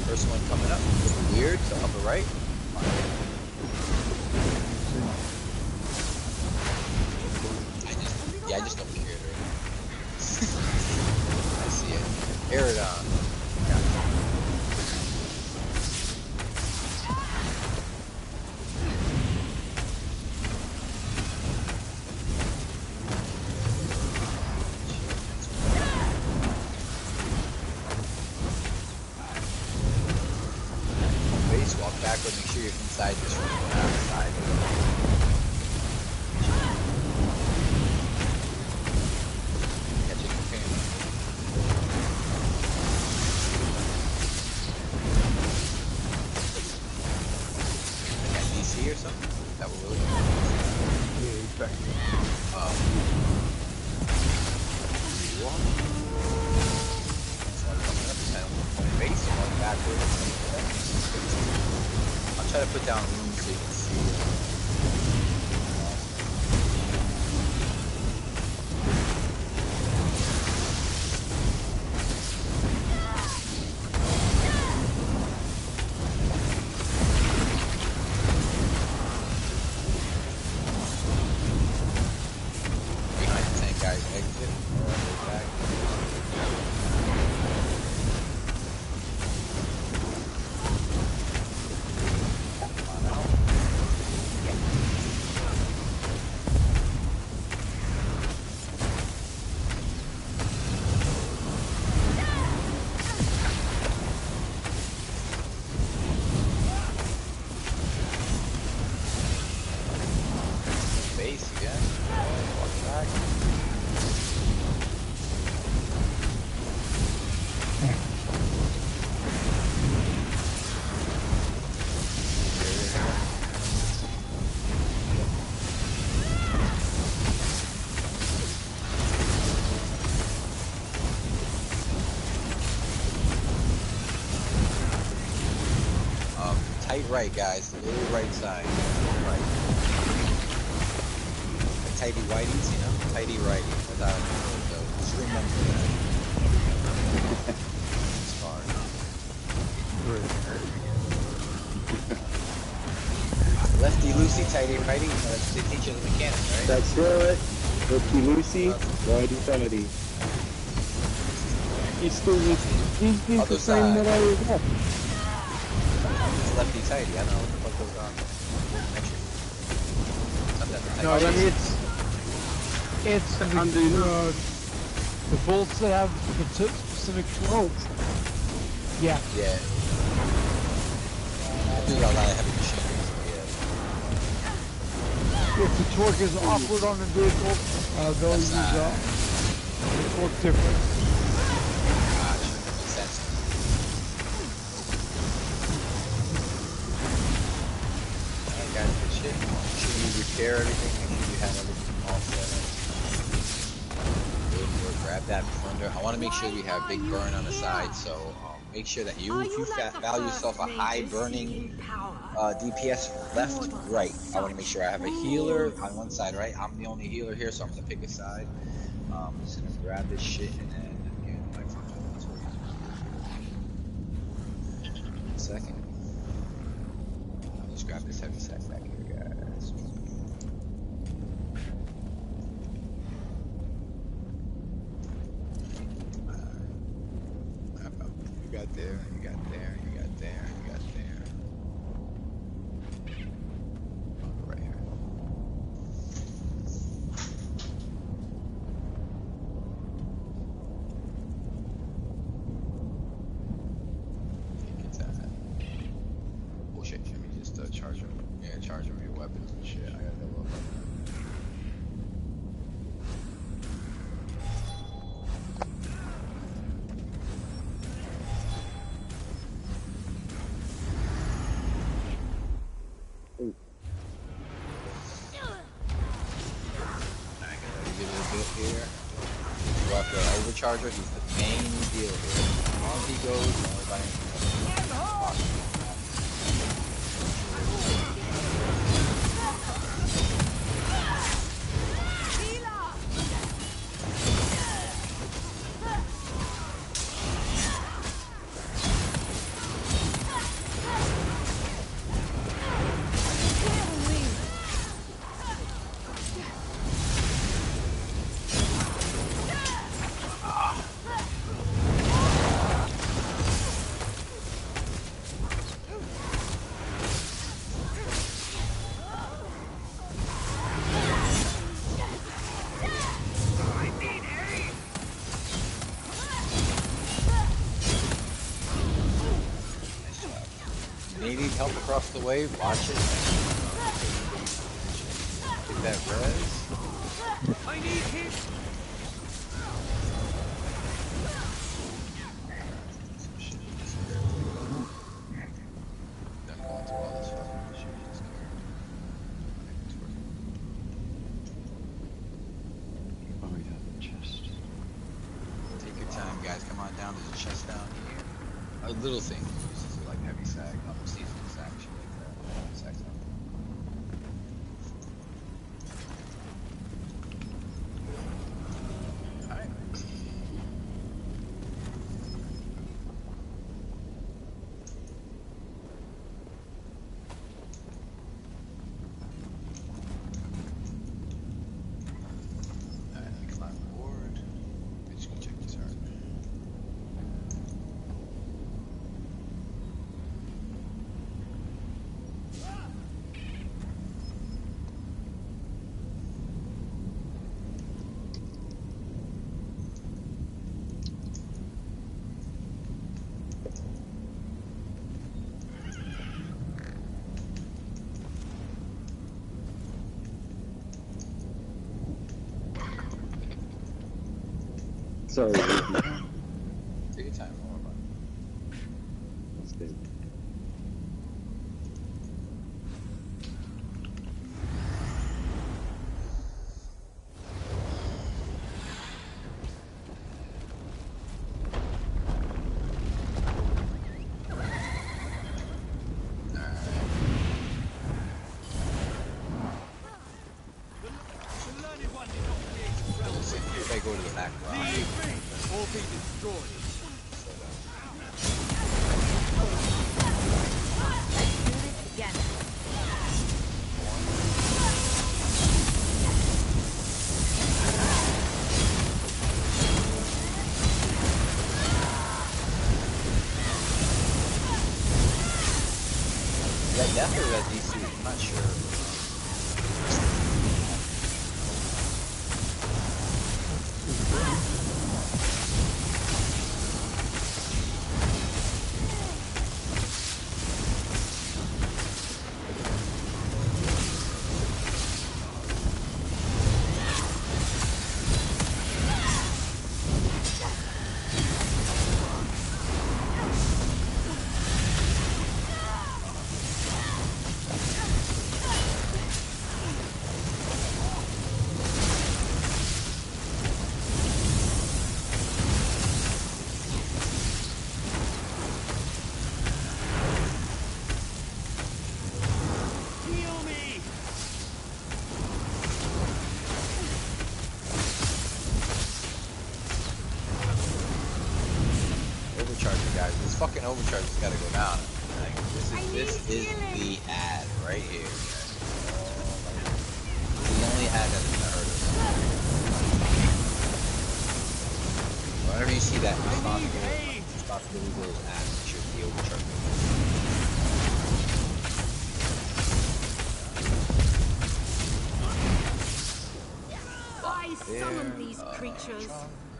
First one coming up, weird, so upper right. I just don't care. I see it. Aerodon. Base, walk backward, make sure you're inside this room, not outside. Or something? That will really Yeah, he's back here. Base, one backwards. I'll try to put down rooms so you can see. Right, guys, the little right side. Right. The tighty whities, you know? Tighty righty. Without so just remember that. It's hard. Lefty loosey, tighty righty. That's the teacher of the mechanics, right? That's right. Lefty loosey, righty tighty. He's still he's the same that I was at. Lefty tighty. I don't know what the fuck goes on. No, I mean it's the bolts that have specific bolts. Yeah. Yeah. I do got a lot of heavy machinery. So yeah. if the torque is awkward on the vehicle, they'll use the torque difference. Gotcha. Makes sense. Alright guys, good shit. Make sure you repair everything, make sure you have everything all set up. Good, grab that plunder. I want to make sure we have big burn on the side, so make sure that if you value yourself a high burning DPS left, right. I want to make sure I have a healer on one side, right? I'm the only healer here, so I'm going to pick a side. I'm just going to grab this shit and then get into my fucking inventory. 1 second. I'll just grab this heavy sack back here, guys. You got there, you got there, you got there, you got there. Right here. Take your time. Oh shit, let me just charge up. Yeah, charge up your weapons and shit. I gotta double up. Overcharger, he's the main deal here. As he goes, everybody help across the way, watch it. Get that res. I need him. Take your time, guys. Come on down. There's a chest down here. A little thing. Like heavy sack, seasonal sack, shit like that. Sack's not. Alright. Alright, let me climb board. I'm just gonna check this out. Sorry. Take your time, don't worry about it. That's good. If I go to the back rock. All be destroyed. That definitely got DC, I'm not sure. fucking overcharges gotta go down. Like, this is the ad right here. The only ad that is gonna hurt us. Whenever you see that responsibility goes ad, it should be overcharged. I summon these creatures.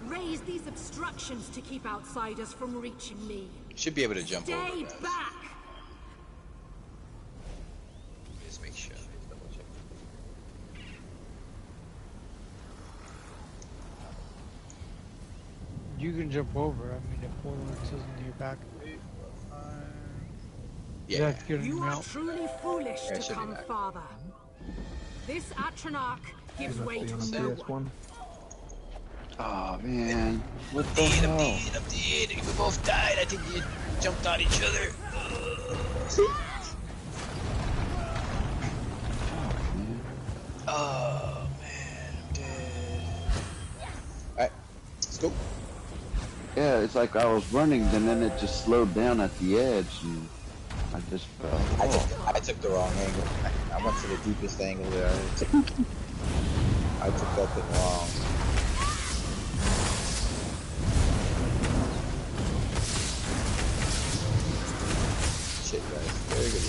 Raise these obstructions to keep outsiders from reaching me. Should be able to jump over. Stay back. Just make sure. Double check. You can jump over. I mean, if Warlord says in your back. Yeah. You are truly foolish to come farther. This Atronach gives way to no one. Oh man, what the hell? I'm dead. We both died. I think you jumped on each other. Oh man, I'm dead. Alright, let's go. Yeah, it's like I was running, and then it just slowed down at the edge, and I just fell. I took the wrong angle. I went to the deepest angle there. I took that thing wrong. Shit, guys. Very good.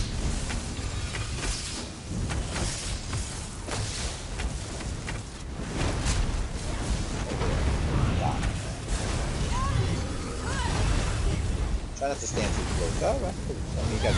Try not to stand too close. Oh, well, I mean, you got it.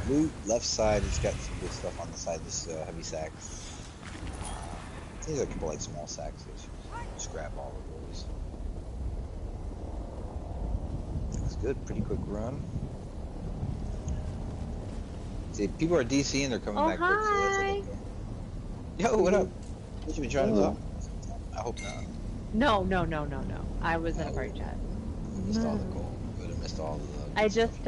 Loot, left side, it's got some good stuff on the side, this heavy sack. These are a couple like small sacks, so just grab all of those. Looks good, pretty quick run. See, people are DC and they're coming back quick, so that's okay. Yo, what up? What you been trying to talk? I hope not. No. I was in a party chat. You missed all the gold. You would have missed all of the... I just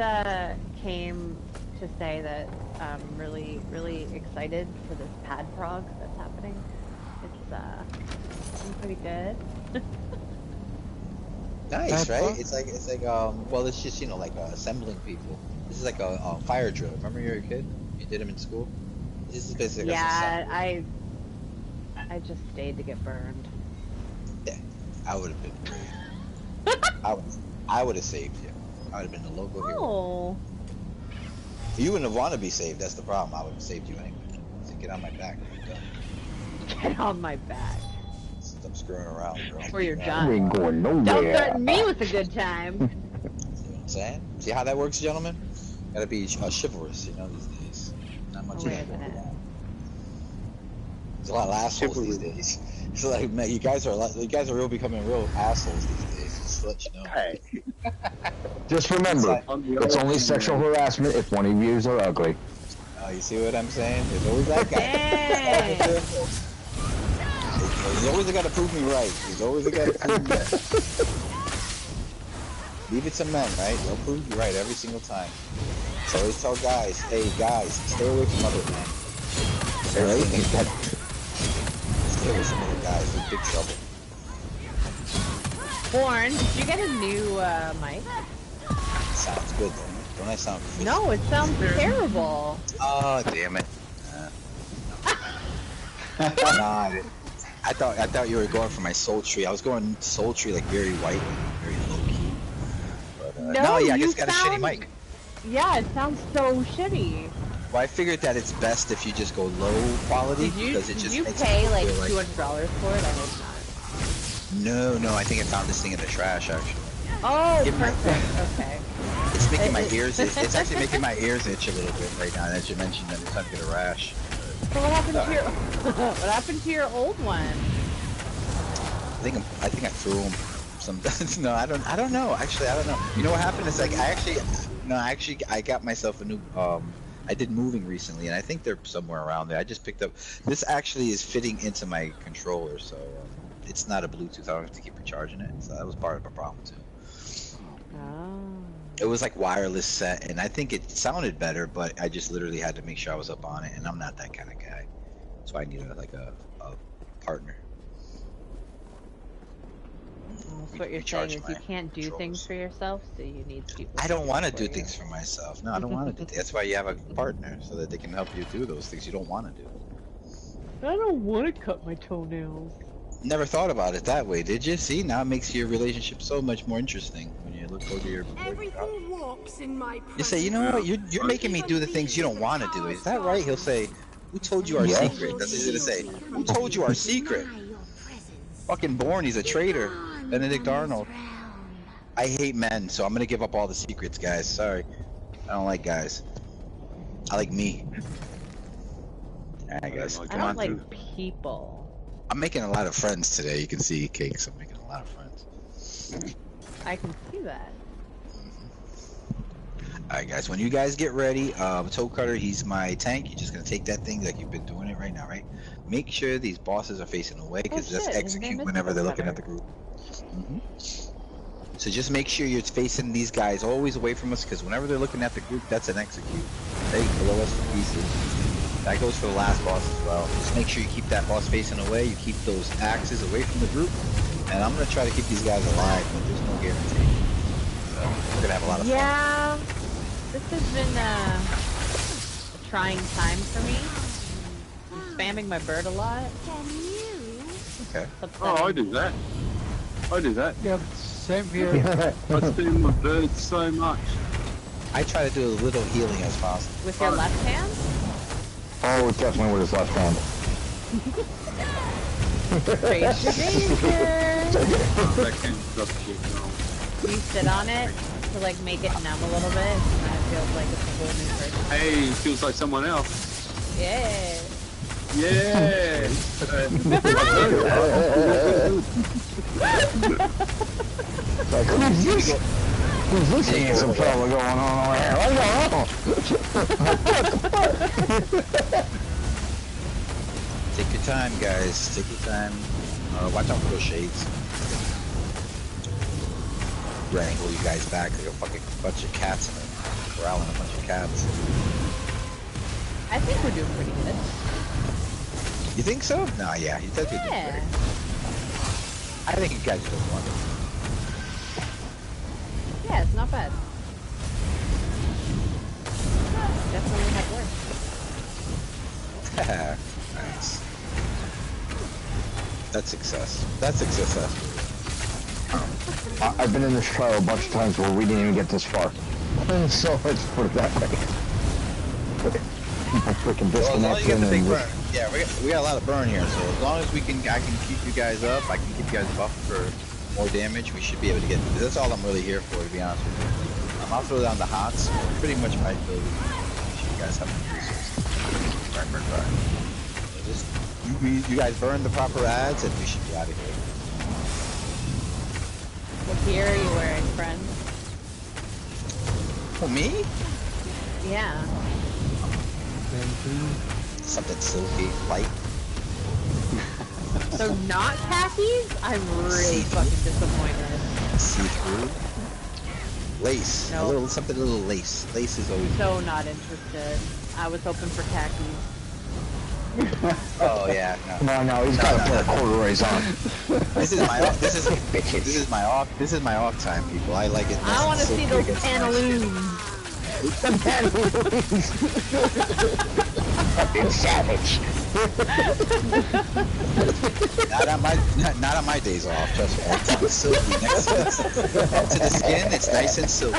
came to say that I'm really, really excited for this pad prog that's happening. It's pretty good. Nice, right? It's like well, it's just, you know, like assembling people. This is like a fire drill. Remember you were a kid? You did them in school? This is basically I just stayed to get burned. Yeah, I would have been great. I would have saved you. I would have been the local hero. Oh. You wouldn't have wanted to be saved. That's the problem. I would have saved you anyway. So get on my back. Get on my back. Stop screwing around, bro. Or you're done. We ain't going nowhere. Don't threaten me with a good time. See what I'm saying? See how that works, gentlemen? Gotta be chivalrous, you know, these days. Not much of that going on. There's a lot of assholes these days. It's like, man, you guys are real becoming real assholes these days. Just to let you know. Hey. Just remember, it's only sexual harassment if one of yous are ugly. You see what I'm saying? There's always that guy. He's always got to prove me right. He's always got to prove me right. Leave it to men, right? They'll prove you right every single time. So I always tell guys, hey guys, stay away from other men. Stay away from other guys. They're in big trouble. Born, did you get a new mic? Sounds good though. Don't I sound fishy? No, it sounds terrible. Oh damn it. Nah, I thought you were going for my sultry. I was going sultry, like very white, very low key. But, no, yeah, I just got a shitty mic. Yeah, it sounds so shitty. Well, I figured that it's best if you just go low quality because it just makes pay like $200 for it? I hope not. No, I think I found this thing in the trash actually. Oh, perfect. Okay. It's making my ears. It's actually making my ears itch a little bit right now. As you mentioned, every time I get a rash. So what happened to your what happened to your old one? I think I threw them. No, I don't know. Actually, I don't know. You know what happened? It's like I got myself a new. I did moving recently, and I think they're somewhere around there. I just picked up. This actually is fitting into my controller, so it's not a Bluetooth. I don't have to keep recharging it. So that was part of the problem too. Oh. It was like wireless set, and I think it sounded better, but I just literally had to make sure I was up on it, and I'm not that kind of guy. So I need a partner. So what you're saying is you can't do things for yourself, so you need people. I don't want to do things for myself. No, I don't want to do. That's why you have a partner, so that they can help you do those things you don't want to do. I don't want to cut my toenails. Never thought about it that way, did you? See, now it makes your relationship so much more interesting when you look over your. Everything walks in my You say, you know what? You're making me do the things you don't want to do. Is that right? He'll say, "Who told you our secret?" That's what he's gonna say. Who told you our secret? Fucking Bourne, he's a traitor. Benedict Arnold. I hate men, so I'm gonna give up all the secrets, guys. Sorry, I don't like guys. I like me. Alright, guys, come on. I don't like people. I'm making a lot of friends today. You can see Cakes. I'm making a lot of friends. I can see that. Alright guys, when you guys get ready, Toe Cutter, he's my tank. You're just gonna take that thing like you've been doing it right now, right? Make sure these bosses are facing away, because just execute whenever they're looking at the group. So just make sure you're facing these guys always away from us, because whenever they're looking at the group, that's an execute. They blow us to pieces. That goes for the last boss as well. Just make sure you keep that boss facing away, you keep those axes away from the group, and I'm gonna try to keep these guys alive, but there's no guarantee. So we're gonna have a lot of fun. Yeah, this has been a trying time for me. I'm spamming my bird a lot. Okay. Oh, I do that. Yep, same here. I spam my bird so much. I try to do as little healing as possible. With your left hand? Oh, definitely with his left hand. Praise your danger. That can't stop shit, no. You sit on it to like make it numb a little bit, and then it feels like it's a whole new person. Hey, it feels like someone else. Yeah. Yeah. Like, who's this? Who's this handsome fella going on over here? What's going on? Take your time, guys. Take your time. Watch out for those shades. Wrangle you guys back like a fucking bunch of cats and corralling a bunch of cats. I think we're doing pretty good. You think so? No, yeah, you definitely doing great. I think you guys are doing wonderful. Yeah, it's not bad. Definitely had work. Nice. That's success. That's success. I've been in this trial a bunch of times where we didn't even get this far. So let's put it that way. People freaking disconnecting and yeah, we got a lot of burn here. So as long as I can keep you guys up, I can keep you guys buffed for more damage. We should be able to get. That's all I'm really here for, to be honest with you. I'll throw down the hots. Pretty much my build. You guys have the resources. Burn. So just you guys burn the proper ads, and we should be out of here. What gear are you wearing, friend? For me? Yeah. Something silky, light. So not khakis? I'm really fucking disappointed. See-through. Lace. Nope. Something a little lace. Lace is always. So not interested. I was hoping for khakis. Oh yeah. No. Come on now, he's got to put corduroys on. This is my off time, people. I like it. I want to see those pantaloons. The pantaloons. Fucking savage. Not on my days off. Trust me. It's silky next to the skin. It's nice and silky.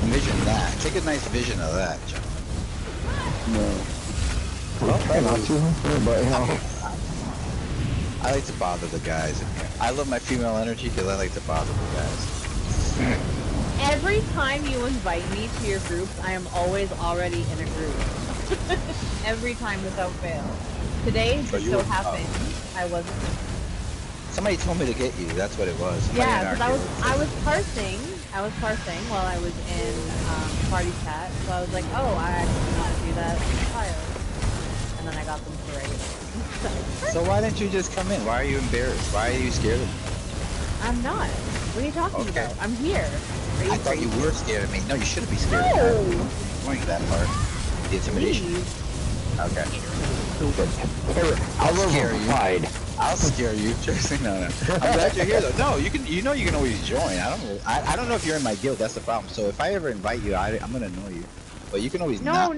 Envision that. Take a nice vision of that, John. No. Well, try not to, but you know. I like to bother the guys in here. I love my female energy because I like to bother the guys. Every time you invite me to your groups, I am always already in a group. Every time without fail. Today, just so happened, I wasn't. Somebody told me to get you. That's what it was. Yeah, because I was parsing while I was in party chat. So I was like, oh, I actually do not do that in trials. And then I got them for regular. So why didn't you just come in? Why are you embarrassed? Why are you scared of me? I'm not. What are you talking about? I'm here. I thought you were scared of me. No, you shouldn't be scared of me. I'm ignoring that part. The intimidation. Okay. I'll scare you. I'll scare you. No. I'm glad you're here though. No, you can always join. I don't know if you're in my guild. That's the problem. So if I ever invite you, I'm gonna annoy you. But you can always No.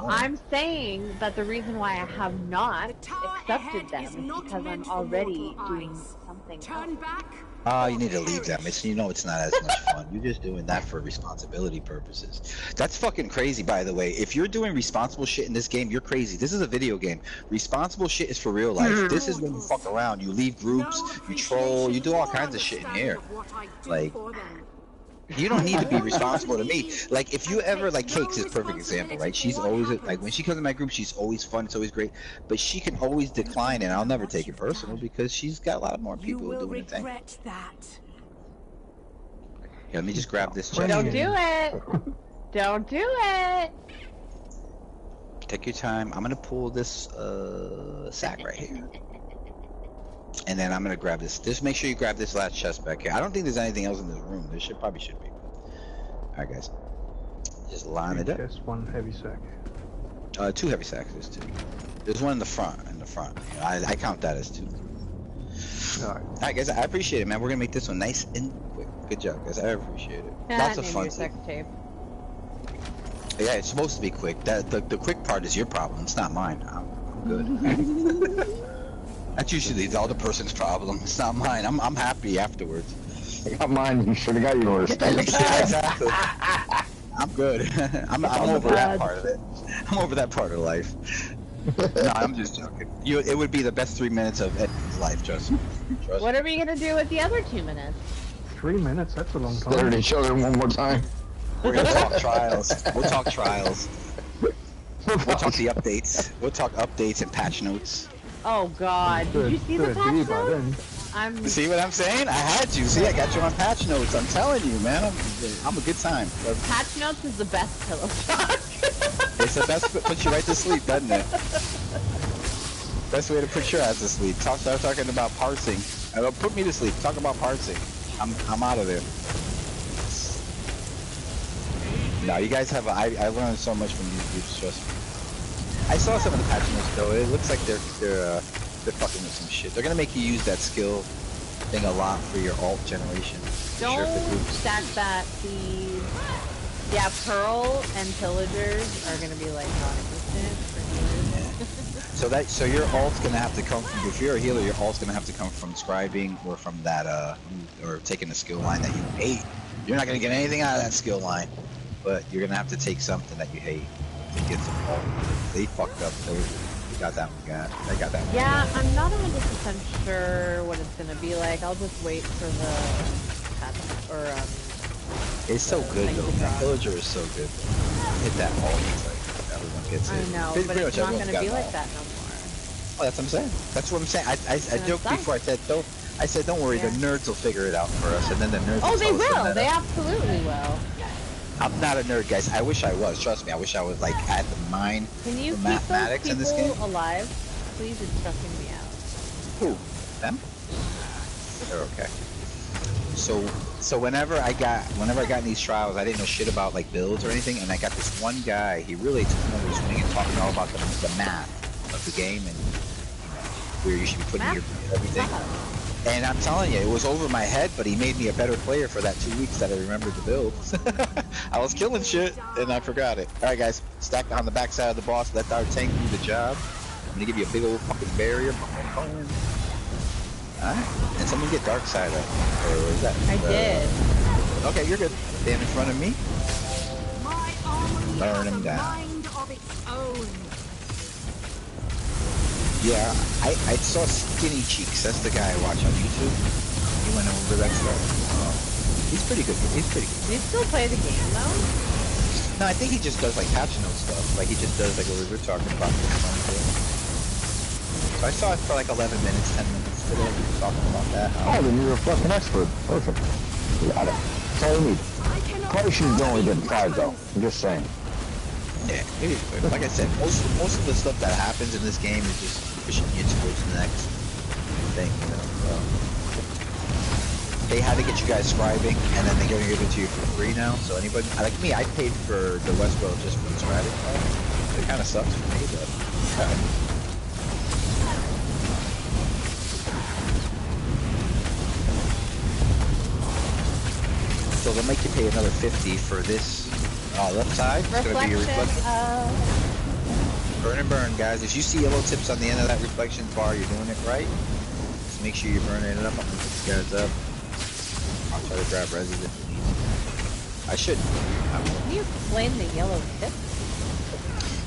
I'm saying that the reason why I have not accepted them is because I'm already doing something else. You need to leave that, Mitch. You know it's not as much fun. You're just doing that for responsibility purposes. That's fucking crazy, by the way. If you're doing responsible shit in this game, you're crazy. This is a video game. Responsible shit is for real life. This is when you fuck around. You leave groups, you troll, you do all kinds of shit in here. Like, you don't need to be responsible to me. Like, if you ever, like, Cakes is a perfect example, right? She's always, like, when she comes in my group, she's always fun, it's always great. But she can always decline, and I'll never take it personal because she's got a lot more people doing the thing. Here, let me just grab this chest. Don't do it! Don't do it! Take your time. I'm gonna pull this, sack right here. And then I'm gonna grab this. Just make sure you grab this last chest back here. I don't think there's anything else in this room. There probably should be. Alright, guys. Just line it up. Just one heavy sack. 2 heavy sacks. There's 2. There's one in the front. You know, I count that as 2. Alright, guys. I appreciate it, man. We're gonna make this one nice and quick. Good job, guys. I appreciate it. Lots of fun. Yeah, it's supposed to be quick. The quick part is your problem. It's not mine. I'm good. That's usually the other person's problem. It's not mine. I'm happy afterwards. I got mine. You should have got yours. Exactly. I'm good. I'm over that part of it. I'm over that part of life. No, I'm just joking. It would be the best 3 minutes of Ed's life, trust me. What are we gonna do with the other 2 minutes? 3 minutes? That's a long time. Stare at each other one more time. We're gonna talk trials. We'll talk trials. We'll talk the updates. We'll talk updates and patch notes. Oh god, did you see the patch notes? See what I'm saying? I had you. See, I got you on patch notes. I'm telling you, man. I'm a good time. Patch notes is the best pillow talk. It's the best. Puts you right to sleep, doesn't it? Best way to put your ass to sleep. Start talking about parsing. Put me to sleep. Talk about parsing. I'm out of there. No, you guys have. I learned so much from these groups. Trust me. I saw some of the patch notes though. It looks like they're fucking with some shit. They're gonna make you use that skill thing a lot for your alt generation. Don't stack that. Yeah, Pearl and Pillagers are gonna be like non-existent for years. So your ult's gonna have to come from, if you're a healer, your ult's gonna have to come from scribing or from that or taking a skill line that you hate. You're not gonna get anything out of that skill line, but you're gonna have to take something that you hate to get some ult. They fucked up. They got that one. They got that one. Yeah, I'm not 100% sure what it's gonna be like. I'll just wait for the patch or It's so good though. Man. Villager is so good. Hit that ult. It's like everyone gets it. I know, but it's not gonna be like that no more. Oh, that's what I'm saying. That's what I'm saying. I joked before. I said don't worry, the nerds will figure it out for us, and then the nerds. Oh, they will. They absolutely will. I'm not a nerd, guys. I wish I was. Trust me. I wish I was like at the mind. Can you the keep mathematics those in this game. people alive? Please, it's stressing me out. Who? Them? They're okay. So whenever I got in these trials, I didn't know shit about like builds or anything, and I got this one guy. He really took me under his wing and taught me all about the math of the game and where you should be putting your everything. And I'm telling you, it was over my head, but he made me a better player for that 2 weeks that I remembered the build. I was killing shit, and I forgot it. Alright guys, stack on the backside of the boss, let our tank do the job. I'm gonna give you a big old fucking barrier. Alright, and someone get dark side up. Or is that? I did. Okay, you're good. Stand in front of me. Burn him down. Yeah, I saw Skinny Cheeks. That's the guy I watch on YouTube. He went over that stuff. He's pretty good. He's pretty good. Do you still play the game though? No, I think he just does like patch note stuff. Like he just does like what we were talking about. So I saw it for like 11 minutes, 10 minutes today. We were talking about that. Oh, then you're a fucking expert. Perfect. You got it. That's all you need. Probably should have only been 5 though. I'm just saying. Yeah, like I said, most of the stuff that happens in this game is just pushing you towards the next thing, you know. They had to get you guys scribing, and then they're gonna give it to you for free now. So anybody, like me, I paid for the Westworld just for the scribing part. It kind of sucks for me, but. So they'll make you pay another 50 for this. Left side, it's going to be your reflection. Burn and burn, guys. If you see yellow tips on the end of that reflection bar, you're doing it right. Just make sure you're burning it up. I'm going to put these guys up. I'll try to grab resin if you need. I should. Can you explain the yellow tips?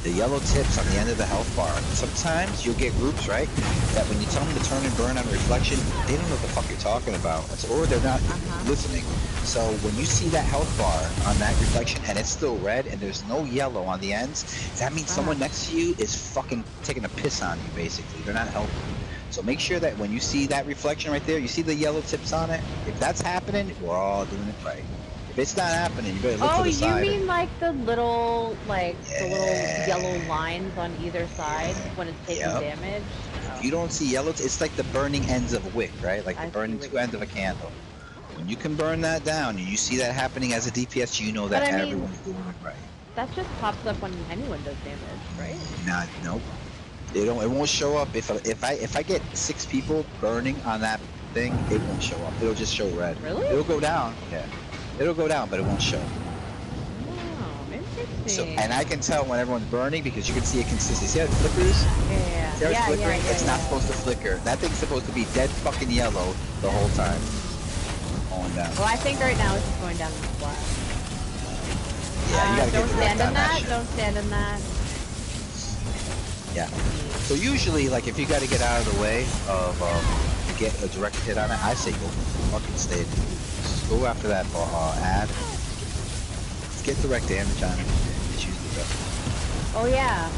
The yellow tips on the end of the health bar. Sometimes you'll get groups, right, that when you tell them to turn and burn on reflection, they don't know what the fuck you're talking about. Or they're not listening. So when you see that health bar on that reflection and it's still red and there's no yellow on the ends, that means someone next to you is fucking taking a piss on you, basically. They're not helping. So make sure that when you see that reflection right there, you see the yellow tips on it. If that's happening, we're all doing it right. If it's not happening, you better look to the side. Oh, you mean like the little, the little yellow lines on either side when it's taking damage? If you don't see yellow, it's like the burning ends of a wick, right? Like the burning two ends of a candle. When you can burn that down and you see that happening as a DPS, you know that everyone's doing it right. That just pops up when anyone does damage, right? Nope. It won't show up if I get 6 people burning on that thing. It won't show up. It'll just show red. Really? It'll go down. Yeah. It'll go down, but it won't show. Oh, interesting. So, and I can tell when everyone's burning because you can see it consistently. See how it flickers? Yeah. See how it's flickering? It's not supposed to flicker. That thing's supposed to be dead fucking yellow the whole time. Going down. Well, I think right now it's just going down in the flat. Yeah, you gotta don't get stand in that. shit. Don't stand in that. Yeah. So usually, like, if you got to get out of the way of to get a direct hit on it, I say go fucking stay. Just go after that ad. Let's get direct damage on it. It's usually the best. Oh yeah.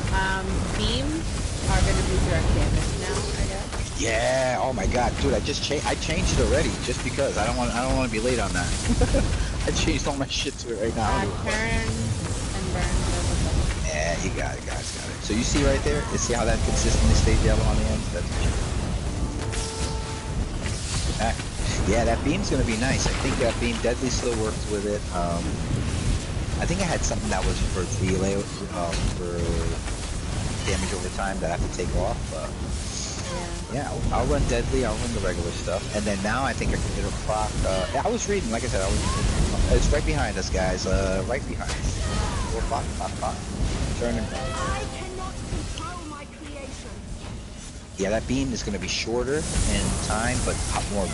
Beams are gonna do direct damage now, I guess. Yeah. Oh my god, dude! I changed it already just because I don't want to be late on that. I changed all my shit to it right now. Turn and burn. Yeah, you got it, guys. Got it. So you see right there? You see how that consistently stays yellow on the end? That's okay. Yeah, that beam's gonna be nice. I think that beam deadly still works with it. I think I had something that was for delay, for damage over time that I have to take off. Yeah, I'll run deadly. I'll run the regular stuff, and then now I think it'll proc. I was reading, like I said, it's right behind us, guys. Right behind. We'll pop. Turn and burn. Yeah, that beam is gonna be shorter in time, but more.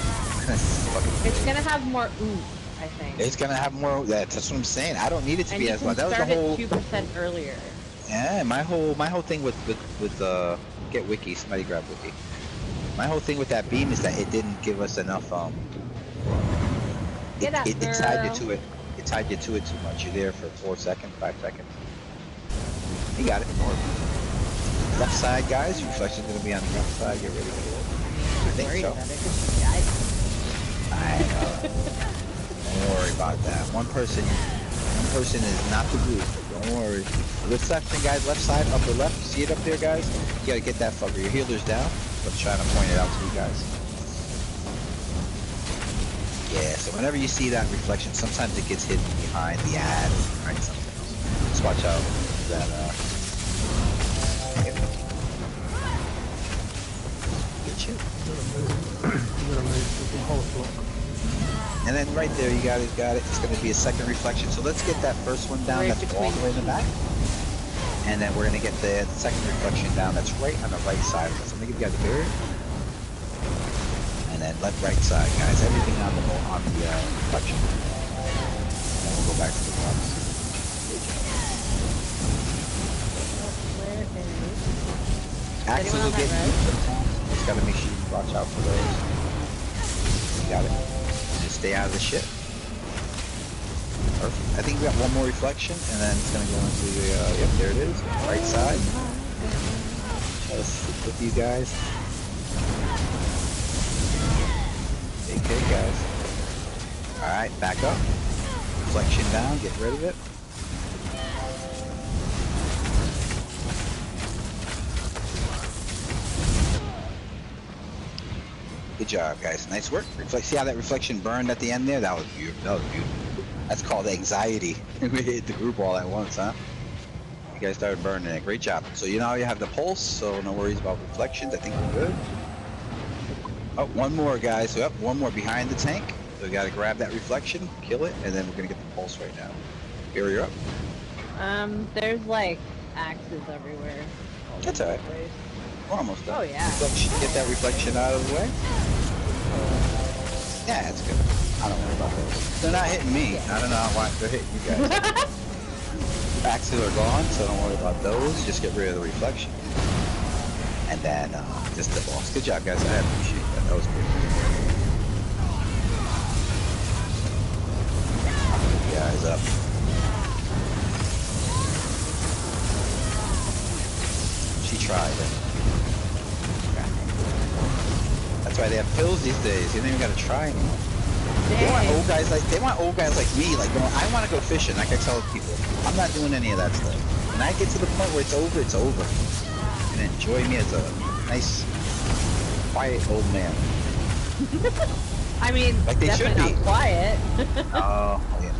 It's gonna have more oomph, I think. It's gonna have more. That's what I'm saying. I don't need it to be as loud. That was the whole. 2% earlier. Yeah, my whole thing with get wiki. Somebody grab wiki. My whole thing with that beam is that it didn't give us enough. It tied you to it. It tied you to it too much. You're there for 4 seconds, 5 seconds. You got it. Left side, guys. Reflection's gonna be on the left side. Get ready for it. I think so. I know. Don't worry about that. One person is not the group. Don't worry. Reflection, guys. Left side, upper left. You see it up there, guys? You gotta get that fucker. Your healer's down. I'm trying to point it out to you guys. Yeah. So whenever you see that reflection, sometimes it gets hidden behind the ad, right? Something else. Just watch out for that. And then right there, you got it. It's going to be a second reflection. So let's get that first one down. That's all the way in the back. And then we're going to get the second reflection down. That's right on the right side. So I'm going to give you guys a barrier. And then left, right side, guys. Everything on the reflection. And then we'll go back to the box. Axes will get just gotta make sure you watch out for those. You got it. Just stay out of the shit. Perfect. I think we got one more reflection, and then it's gonna go into the, yep, there it is. Right side. Try to stick with you guys. Okay, guys. Alright, back up. Reflection down, get rid of it. Good job, guys. Nice work. See how that reflection burned at the end there? That was beautiful. That was beautiful. That's called anxiety. We hit the group all at once, huh? You guys started burning it. Great job. So you know you have the pulse, so no worries about reflections. I think we're good. Oh, one more, guys. Yep, one more behind the tank. So we gotta grab that reflection, kill it, and then we're gonna get the pulse right now. Here, you're up. There's like axes everywhere. That's alright. We're almost done. Oh yeah. Reflection, get that reflection out of the way. Yeah, that's good. I don't worry about those. They're not hitting me. I don't know why they're hitting you guys. Axes are gone, so don't worry about those. Just get rid of the reflection. And then just the boss. Good job, guys. I appreciate that. That was good. Guys up. She tried it. That's why they have pills these days. You don't even gotta try anymore. They want old guys like me. Like, I want to go fishing. Like I tell people, I'm not doing any of that stuff. When I get to the point where it's over, it's over. And enjoy me as a nice, quiet old man. I mean, like they definitely should be. Not quiet. Oh yeah.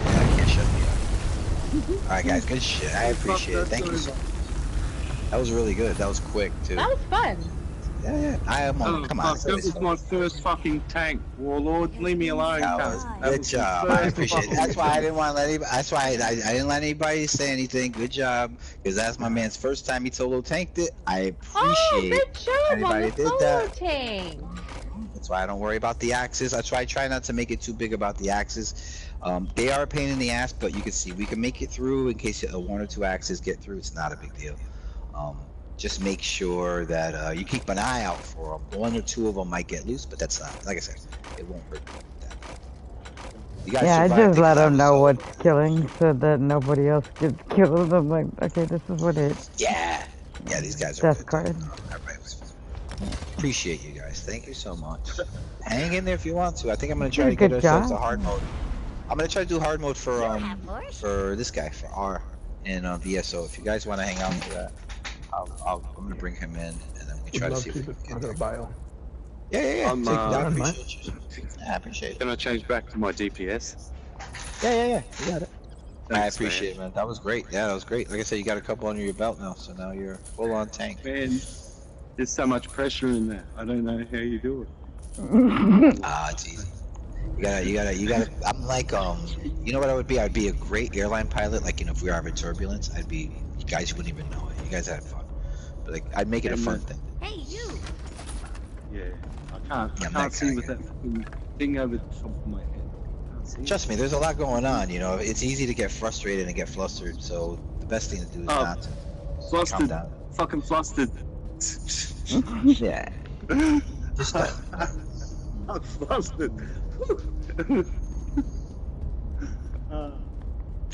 I can't shut me up. All right, guys. Good shit. I appreciate it. Thank you so much. That was really good. That was quick too. That was fun. Yeah, yeah. I am on. Come on. That was my first fucking tank, Warlord. Leave me alone. Good job. I appreciate it. That's why I didn't want to let anybody. That's why I didn't let anybody say anything. Good job, because that's my man's first time he solo tanked it. I appreciate good job anybody on the did solo that. tank. That's why I don't worry about the axes. That's why I try not to make it too big about the axes. They are a pain in the ass, but you can see we can make it through in case one or two axes get through. It's not a big deal. Just make sure that you keep an eye out for them. One or two of them might get loose, but that's not, like I said, it won't hurt you. Yeah, I just let them know what's killing so that nobody else gets killed. I'm like, okay, this is what it is. Yeah. Yeah, these guys are Death card. Appreciate you guys. Thank you so much. Hang in there if you want to. I think I'm going to try to get ourselves a hard mode. I'm going to try to do hard mode for this guy, for R in VSO. If you guys want to hang out for that. I'm gonna bring him in, and then we can try to see if we can get bio. Yeah. I appreciate it. Can I change back to my DPS? Yeah. You got it. I appreciate it, man. That was great. Yeah, that was great. Like I said, you got a couple under your belt now, so now you're full on tank. Man, there's so much pressure in there. I don't know how you do it. It's easy. You gotta. I'm like, you know what I would be? I'd be a great airline pilot. Like, if we were having turbulence, I'd be. You guys wouldn't even know it. You guys had fun. But like, I'd make it a fun thing. Hey, Hey, you. Yeah, I can't see with that fucking thing over the top of my head. Trust me, there's a lot going on. You know, it's easy to get frustrated and get flustered. So the best thing to do is not to calm flustered, down. fucking flustered. Yeah. Just I'm flustered.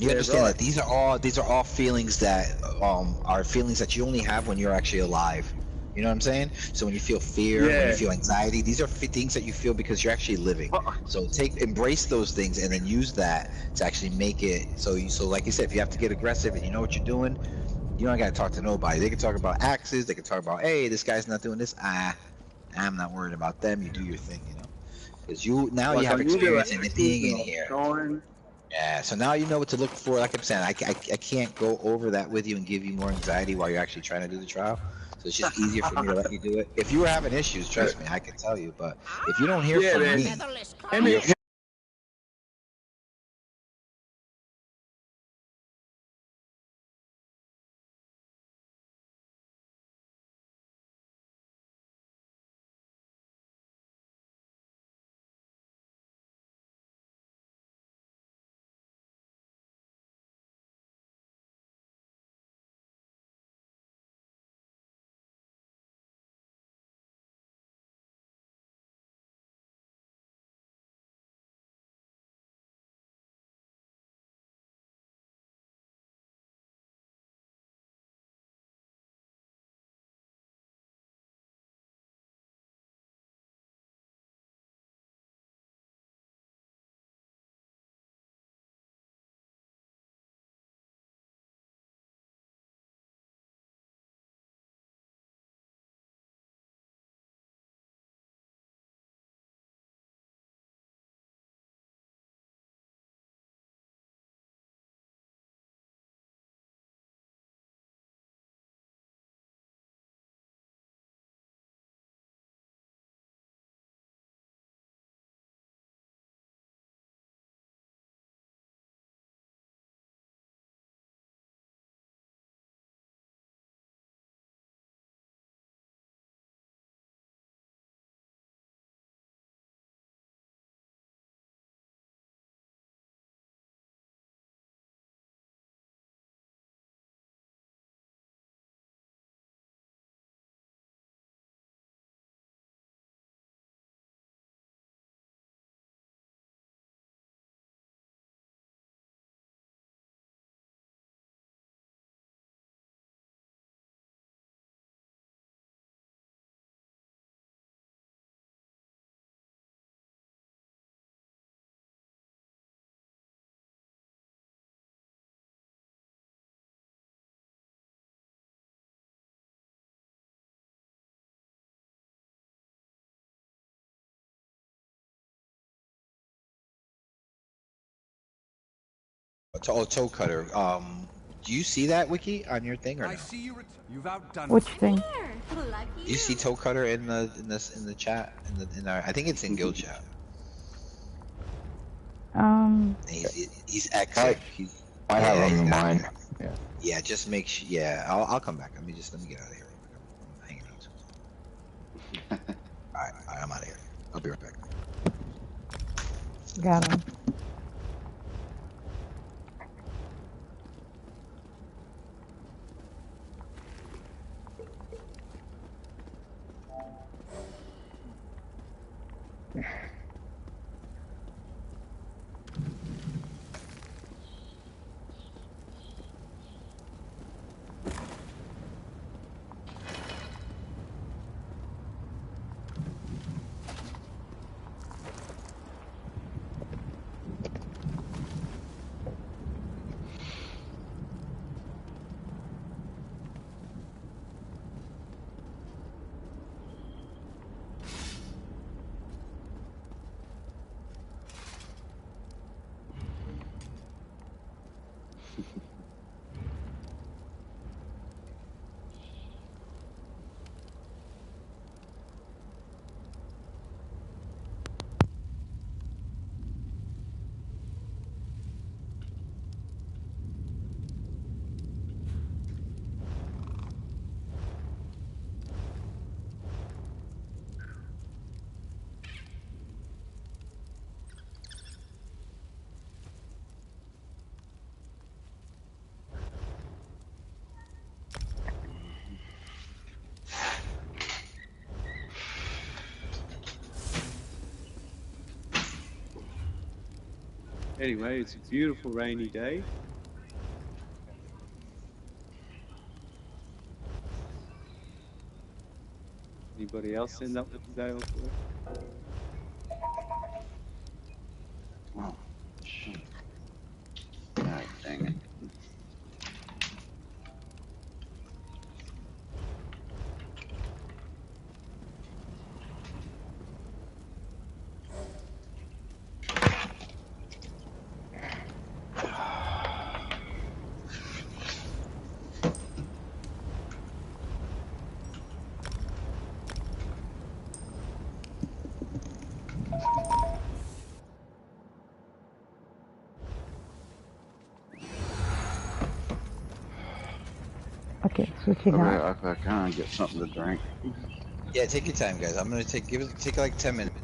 You understand that these are all feelings that are feelings that you only have when you're actually alive. You know what I'm saying? So when you feel fear, when you feel anxiety, these are things that you feel because you're actually living. So embrace those things and then use that to actually make it so like you said, if you have to get aggressive and you know what you're doing, you don't got to talk to nobody. They can talk about axes. They can talk about, hey, this guy's not doing this. I'm not worried about them. You do your thing, you know, because you have experience in being in here. Yeah, so now you know what to look for. Like I'm saying, I can't go over that with you and give you more anxiety while you're actually trying to do the trial. So it's just easier for me to let you do it. If you were having issues, trust me, I can tell you. But if you don't hear from me, toe cutter. Do you see that wiki on your thing or no? I see you've outdone Which thing? Do you see toe cutter in the chat in our? I think it's in guild chat. He's Xing. I have him in mind. Yeah. Yeah, just make sure. Yeah, I'll come back. Let me get out of here. I'm hanging out too long. All right, I'm out of here. I'll be right back. Got him. Anyway, it's a beautiful rainy day. Anybody else end up with the day off work? Oh, shit. God dang it. Okay, switching out. I kind of get something to drink. Yeah, take your time, guys. I'm gonna take like 10 minutes.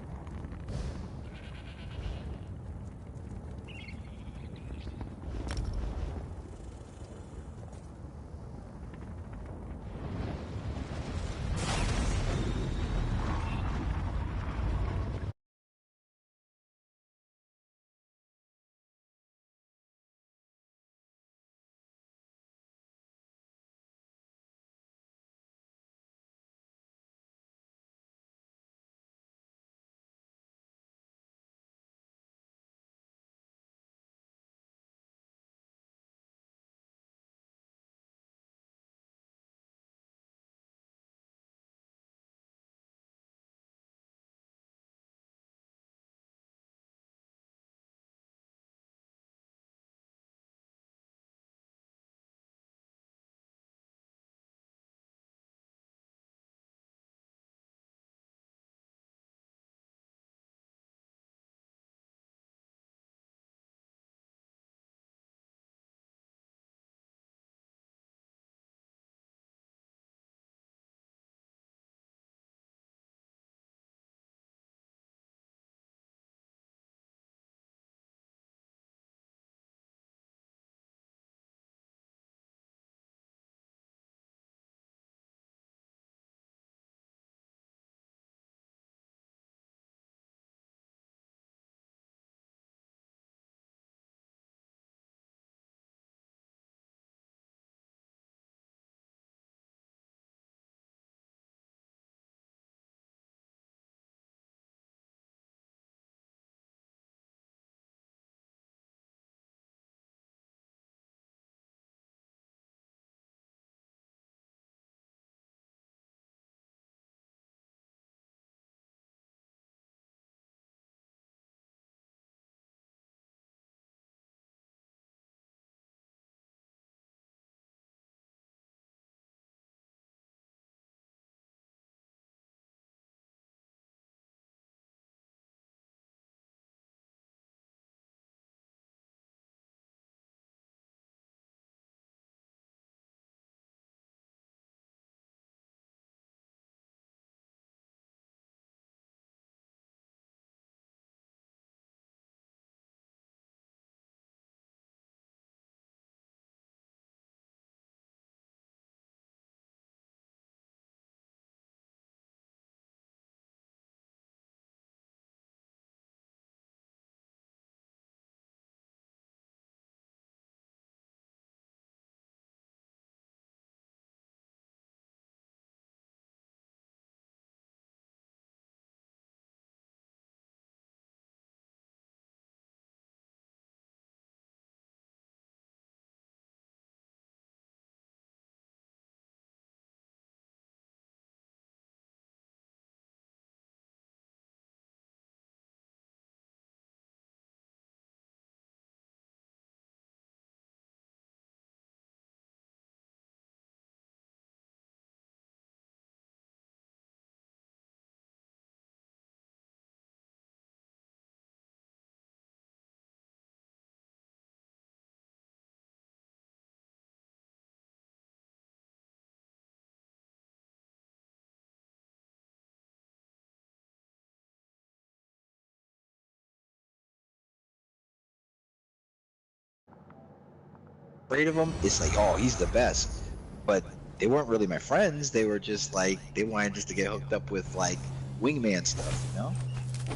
Afraid of him. It's like, oh, he's the best. But they weren't really my friends. They were just like, they wanted just to get hooked up with like wingman stuff, you know?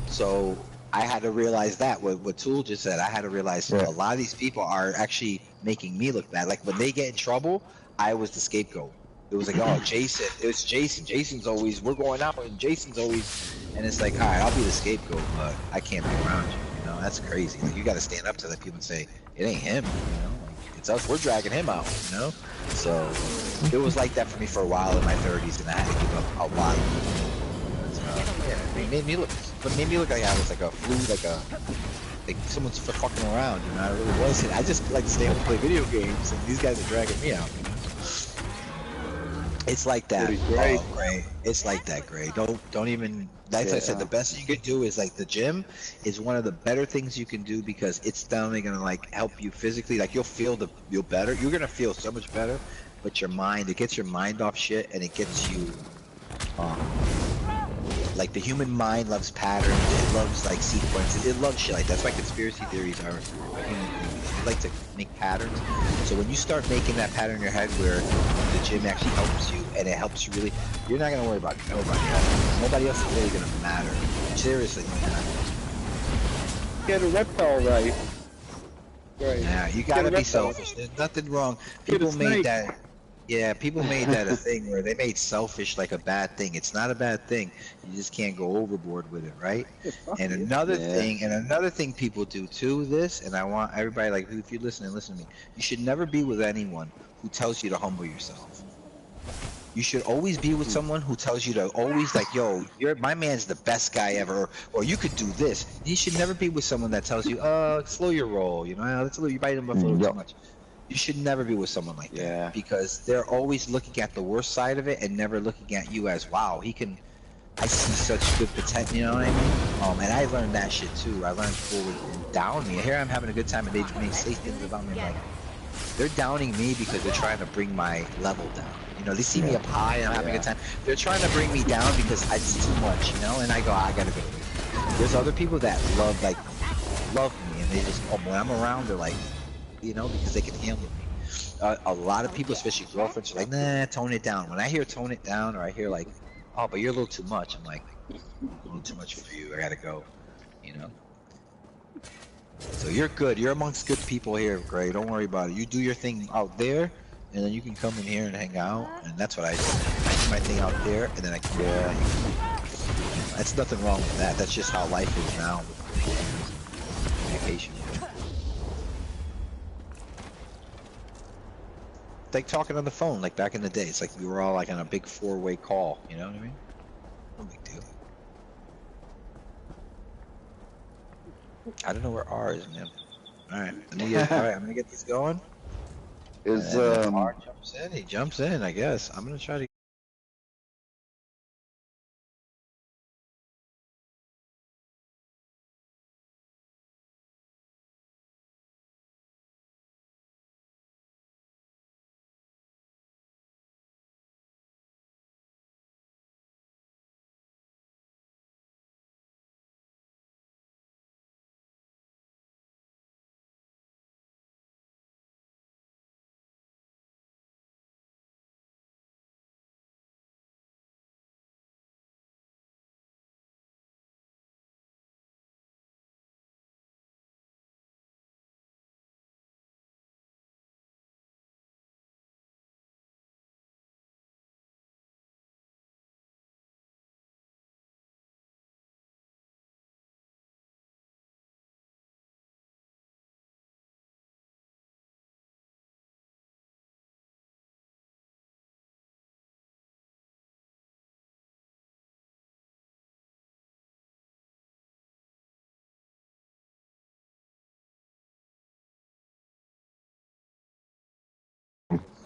So I had to realize that what Tool just said. I had to realize a lot of these people are actually making me look bad. Like when they get in trouble, I was the scapegoat. It was like, oh, Jason. It's Jason. Jason's always, we're going out, and Jason's always, and it's like, all right, I'll be the scapegoat, but I can't be around you. You know, that's crazy. Like you got to stand up to the people and say, it ain't him. You know, like it's us. We're dragging him out. You know, so it was like that for me for a while in my 30s, and I had to give up a lot. Yeah, it made me look. But made me look like I was like a flu, like someone's fucking around. You know, I really wasn't. I just like to stay home and play video games, and these guys are dragging me out. You know? It's like that. Oh, Gray. It's like that, Gray. Don't even. Like I said, the best thing you can do is like the gym is one of the better things you can do because it's not only gonna like help you physically, like you'll better. You're gonna feel so much better, but your mind, it gets your mind off shit, and it gets you. Like the human mind loves patterns, it loves like sequences, it loves shit like that. That's why conspiracy theories are human theories. They like to make patterns. So when you start making that pattern in your head where the gym actually helps you and it helps you really, you're not gonna worry about nobody else. Nobody else is really gonna matter. Seriously, no matter. Get a reptile right. Right. Yeah, you gotta be selfish. There's nothing wrong. People made that. Yeah, people made that a thing where they made selfish like a bad thing. It's not a bad thing. You just can't go overboard with it, right? And another thing people do too, and I want everybody, like, if you're listening, listen to me. You should never be with anyone who tells you to humble yourself. You should always be with someone who tells you to always like, yo, my man's the best guy ever, or you could do this. You should never be with someone that tells you, slow your roll, you know, that's a little, you bite them off a little too much. You should never be with someone like that because they're always looking at the worst side of it and never looking at you as, wow, I see such good potential, you know what I mean? And I learned that shit too. I learned people would down me. Here I'm having a good time and they say things about me like, they're downing me because they're trying to bring my level down. You know, they see me up high and I'm having a good time. They're trying to bring me down because it's too much, you know? And I go, I gotta go. There's other people that love me and they just, when I'm around, they're like, you know, because they can handle me. A lot of people, especially girlfriends, are like, nah, tone it down. When I hear tone it down, or I hear like, oh, but you're a little too much, I'm like, a little too much for you. I gotta go, you know. So you're good. You're amongst good people here, Gray. Don't worry about it. You do your thing out there, and then you can come in here and hang out. And that's what I do. I do my thing out there, and then I come here. That's nothing wrong with that. That's just how life is now with communication. It's like talking on the phone, like back in the day. It's like we were all like on a big four-way call. You know what I mean? No big deal. I don't know where R is, man. All right, all right, I'm gonna get this going. R jumps in. He jumps in, I guess. I'm gonna try to.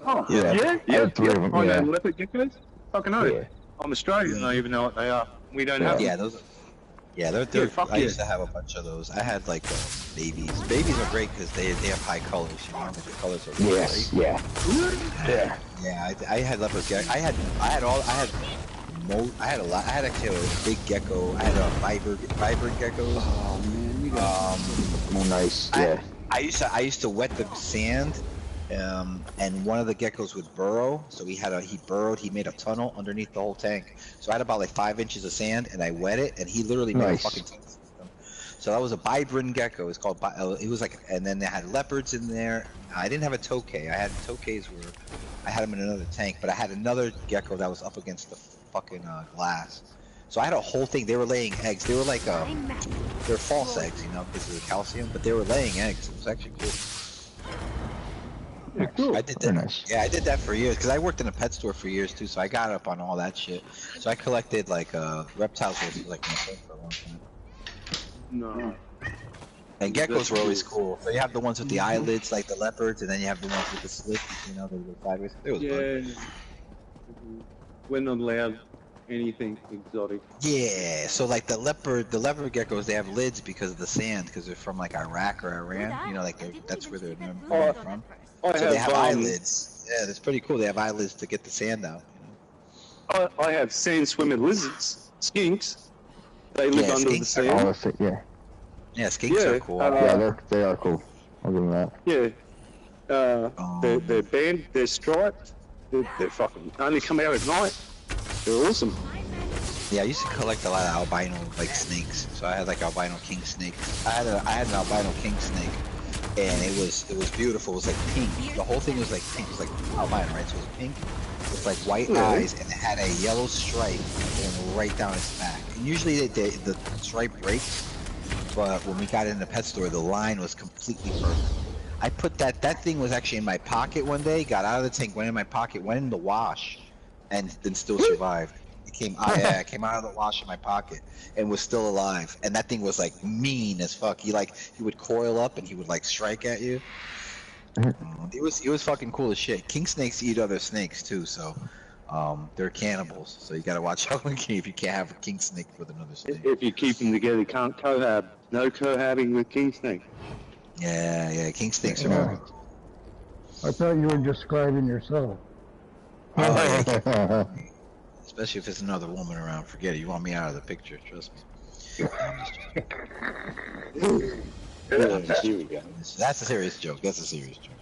Oh, Yeah. Oh, no, leopard geckos? Fucking oath. I'm Australian, I don't even know what they are. We don't have them. Yeah, those. Yeah, they're. I used to have a bunch of those. I had like babies. Babies are great because they have high colors. You know, like the colors are really great. Yeah, I had leopard gecko. I had a lot. I had actually a big gecko. I had a fiber geckos. Oh man, you got. Nice. Yeah. I used to wet the sand. And one of the geckos would burrow, so he burrowed, he made a tunnel underneath the whole tank. So I had about like 5 inches of sand, and I wet it, and he literally made a fucking tunnel system. So that was a Bibrin gecko. It's called. It was like, and then they had leopards in there. I didn't have a tokay. I had tokays where I had them in another tank, but I had another gecko that was up against the fucking glass. So I had a whole thing. They were laying eggs. They were like they're false eggs, you know, because of the calcium. But they were laying eggs. It was actually cool. Yeah, cool. I did that. Very nice. Yeah, I did that for years because I worked in a pet store for years too. So I got up on all that shit. So I collected like reptiles was like my thing for a long time. No. And geckos were always cool. So you have the ones with the eyelids, like the leopards, and then you have the ones with the slits. You know, they go sideways. It was fun. We're not allowed anything exotic. Yeah. So like the leopard geckos, they have lids because of the sand, because they're from like Iraq or Iran. You know, like that's where they're normally from. So they have eyelids. Yeah, that's pretty cool. They have eyelids to get the sand out. You know. I have sand swimming lizards, skinks. They live under the sand. Oh, yeah. Yeah, skinks are cool. Yeah, they are cool. I'll give them that. Yeah. They're band, they're striped. They're fucking only come out at night. They're awesome. Yeah, I used to collect a lot of albino like snakes. So I had like albino king snake. I had an albino king snake, and it was beautiful. It was like pink. The whole thing was like pink. It was like albino, right? So it was pink with like white eyes, and it had a yellow stripe going right down its back. And usually the stripe breaks, but when we got it in the pet store, the line was completely perfect. I put that thing was actually in my pocket one day. Got out of the tank, went in my pocket, went in the wash, and then still survived. It came out of the wash in my pocket and was still alive. And that thing was like mean as fuck. He would coil up and he would like strike at you. It was fucking cool as shit. King snakes eat other snakes too, so they're cannibals. So you gotta watch out if you can't have a king snake with another snake. If you keep them together, you can't cohab. No cohabbing with king snake. Yeah, king snakes are very cool. I thought you were describing yourself. Oh, yeah. Especially if it's another woman around, forget it. You want me out of the picture, trust me. Here we go. That's a serious joke. That's a serious joke.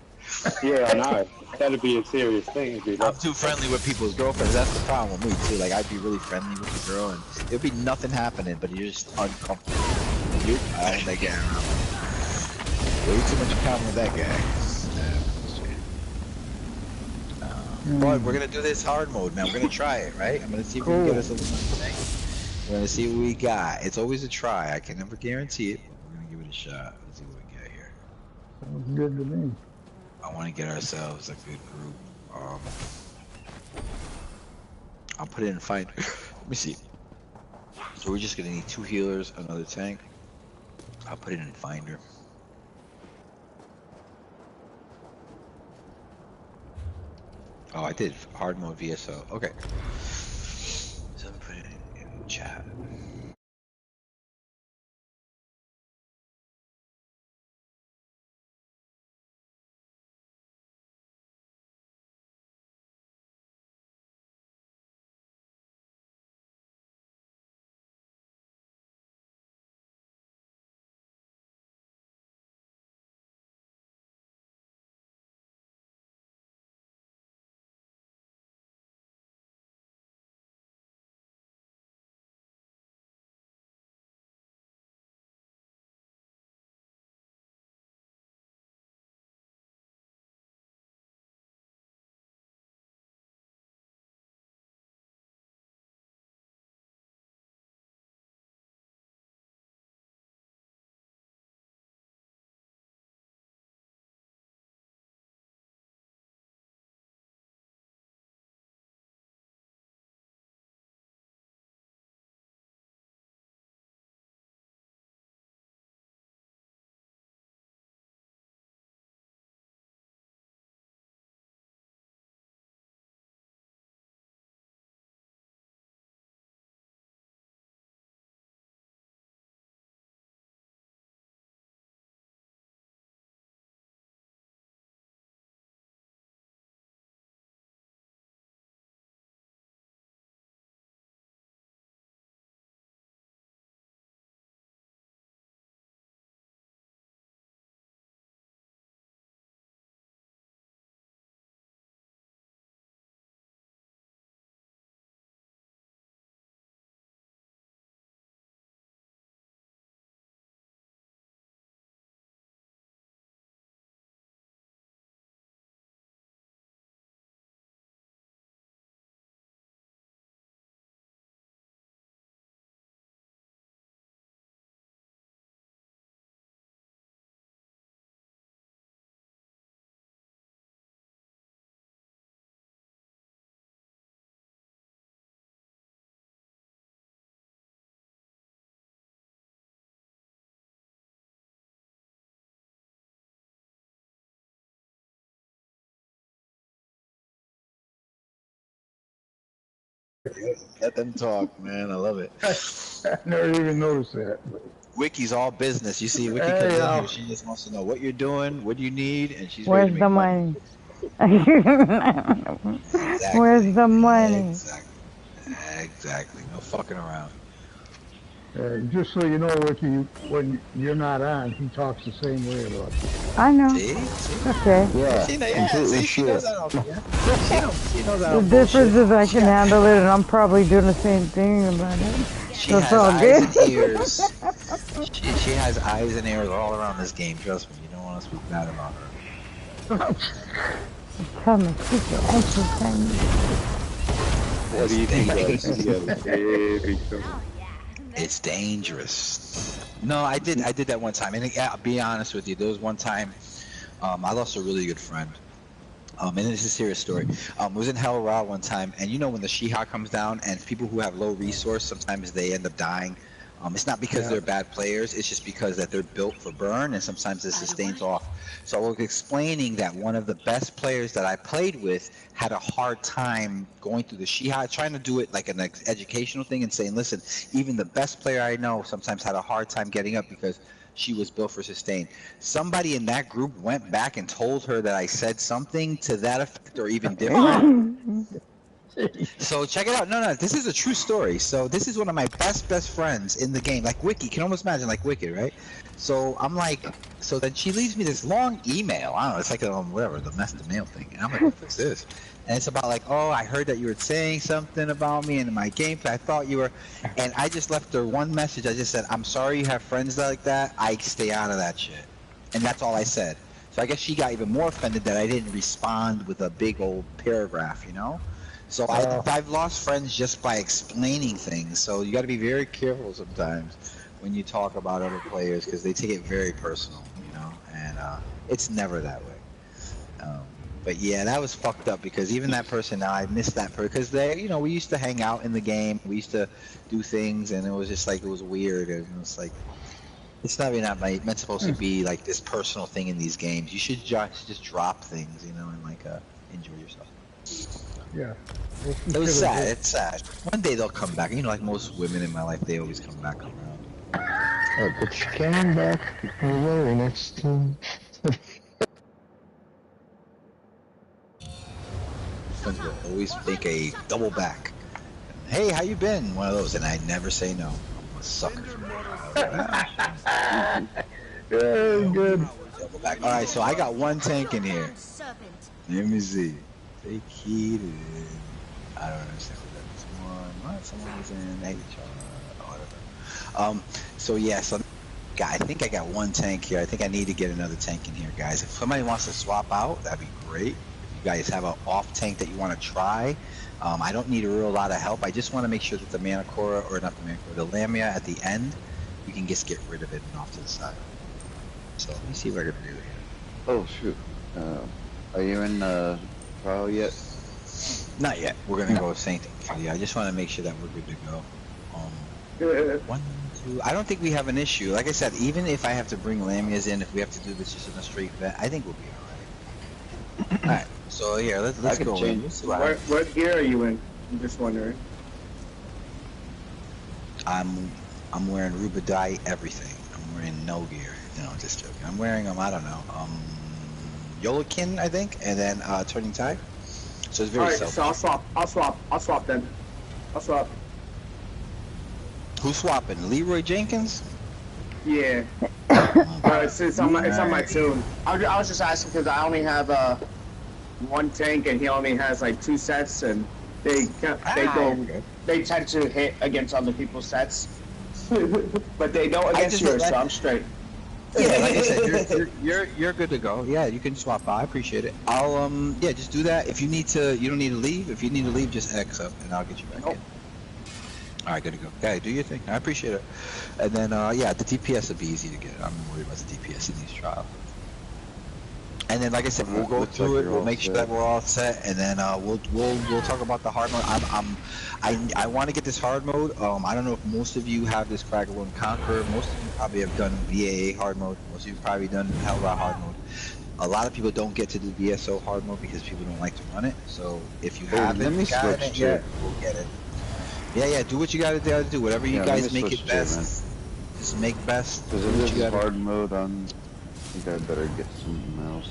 Yeah, I know. That'd be a serious thing. I'm too friendly with people's girlfriends. That's the problem with me too. Like I'd be really friendly with the girl, and there'd be nothing happening, but you're just uncomfortable. I don't like getting around. Way too much in common with that guy. But we're gonna do this hard mode, man. We're gonna try it, right? I'm gonna see if we can get us a little thing. We're gonna see what we got. It's always a try. I can never guarantee it, but we're gonna give it a shot. Let's see what we get here. Sounds good to me. I want to get ourselves a good group. I'll put it in find. Let me see. So we're just gonna need 2 healers, another tank. I'll put it in finder. Oh, I did hard mode VSO. Okay. So put it in chat. Let them talk, man. I love it. I never even noticed that. Wiki's all business. You see, Wiki comes in here. She just wants to know what you're doing, what do you need, and she's ready to Where's make the money. money? Exactly. Where's the money? Exactly. No fucking around. Just so you know, Ricky, when you're not on, he talks the same way about you. I know. See? Okay. Yeah, completely She knows I don't. Yeah. She knows I The don't difference bullshit. is I can handle it, and I'm probably doing the same thing about it. She So it's has all eyes good. and ears. She has eyes and ears all around this game. Trust me. You don't want to speak bad about her. Tell me, keep your entertainment. What do you think, guys? It's dangerous. No, I did that one time, and I'll be honest with you. There was one time, I lost a really good friend. And this is a serious story. I was in Hell Ra one time, and you know when the Shiha comes down, and people who have low resource, sometimes they end up dying. It's not because they're bad players, it's just because that they're built for burn, and sometimes it sustains off. So I was explaining that one of the best players that I played with had a hard time going through the Shiha, trying to do it like an educational thing and saying, listen, even the best player I know sometimes had a hard time getting up because she was built for sustain. Somebody in that group went back and told her that I said something to that effect or even different. So check it out. No, this is a true story. So this is one of my best friends in the game. Like Wiki, can almost imagine like Wiki, right? So I'm like, so then she leaves me this long email. I don't know, it's like whatever, the mail thing. And I'm like, what's this? And it's about like, oh, I heard that you were saying something about me in my gameplay. I thought you were, and I just left her one message. I just said, I'm sorry you have friends like that. I stay out of that shit. And that's all I said. So I guess she got even more offended that I didn't respond with a big old paragraph, you know? So I've lost friends just by explaining things. So you got to be very careful sometimes when you talk about other players because they take it very personal, you know. And it's never that way. But yeah, that was fucked up because even that person now, I miss that person because they, you know, we used to hang out in the game, we used to do things, and it was just like it was weird. And it was like it's not meant supposed to be like this personal thing in these games. You should just drop things, you know, and like enjoy yourself. Yeah. It was sad. It's sad. One day they'll come back. You know, like most women in my life, they always come back around. But you came back the very next time. Friends will always make a double back. Hey, how you been? One of those, and I never say no. I'm a sucker for that. Good. Double back. All right, so I got one tank in here. Let me see. Take heat. I don't understand what that is. What? Someone was in HR or whatever. So yeah, so I think I got one tank here. I think I need to get another tank in here, guys. If somebody wants to swap out, that'd be great. If you guys have an off tank that you want to try, I don't need a real lot of help. I just want to make sure that the Manacora, or not the Manacora, the Lamia at the end, you can just get rid of it and off to the side. So let me see what I can do here. Oh shoot. Are you in trial yet? Not yet. We're gonna go with Saint. Yeah, I just want to make sure that we're good to go. 1, 2. I don't think we have an issue. Like I said, even if I have to bring Lamias in, if we have to do this just in a straight vet, I think we'll be all right. All right. So here, let's go. What gear are you in? I'm just wondering. I'm wearing Rubadai everything. I'm wearing no gear. No, just joking. I'm wearing I don't know, Yolakin, I think, and then Turning Tide. So it's very Alright, so I'll swap then. I'll swap. Who's swapping? Leroy Jenkins? Yeah. It's on my tune. I was just asking because I only have one tank and he only has like 2 sets, and they tend to hit against other people's sets, but they don't against yours, so I'm straight. Yeah, like I said, you're good to go. Yeah, you can swap out. I appreciate it. I'll yeah, just do that. If you need to, you don't need to leave. If you need to leave, just X up and I'll get you back in. All right, good to go. Yeah, do your thing. I appreciate it. And then yeah, the DPS will be easy to get. I'm worried about the DPS in these trials. And then, like I said, we'll go through it. We'll make sure that we're all set, and then we'll talk about the hard mode. I want to get this hard mode. I don't know if most of you have this Crackle and Conquer. Most of you probably have done VAA hard mode. Most of you probably done Hellra hard mode. A lot of people don't get to do ESO hard mode because people don't like to run it. So if you haven't gotten it yet, we'll get it. Yeah, do what you gotta do. Whatever you guys make it best. Man. Just make best. Because if this is hard mode, I think I better get something else.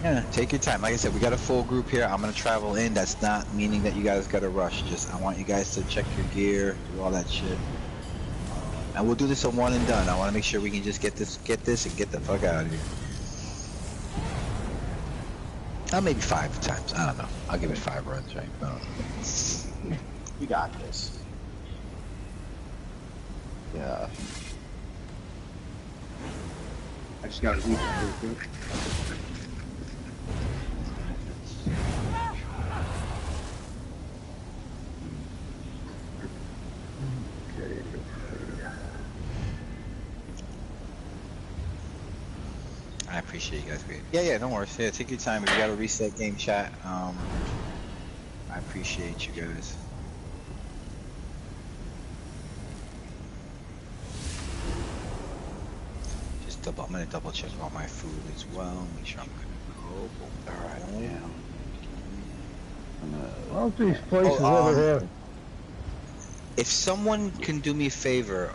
Yeah, take your time. Like I said, we got a full group here. I'm gonna travel in. That's not meaning that you guys gotta rush. Just I want you guys to check your gear, do all that shit. And we'll do this a one and done. I want to make sure we can just get this, and get the fuck out of here. Maybe 5 times. I don't know. I'll give it 5 runs, right? I don't know. We got this. Yeah. I just gotta read it. I appreciate you guys. Yeah, no worries. Yeah, take your time. If you gotta reset game chat, I appreciate you guys. I'm gonna double check all my food as well. Make sure I'm good to go. Alright, yeah. All these places ever have. If someone can do me a favor,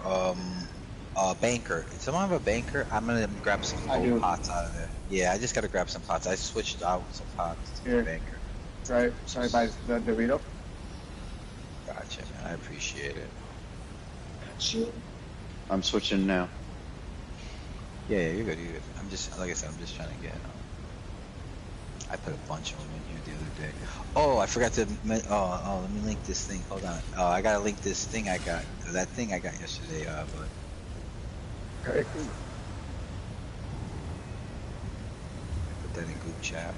banker. If someone have a banker, I'm gonna grab some gold pots out of there. Yeah, I just gotta grab some pots. I switched out some pots to the banker. Sorry, by the Dorito. Gotcha, man. I appreciate it. Sure. I'm switching now. Yeah, you're good. I'm just, like I said, I'm just trying to get. I put a bunch of them in here the other day. Oh, I forgot to. Oh, let me link this thing. Hold on. Oh, I gotta link this thing I got. That thing I got yesterday. But. Okay. Put that in group chat.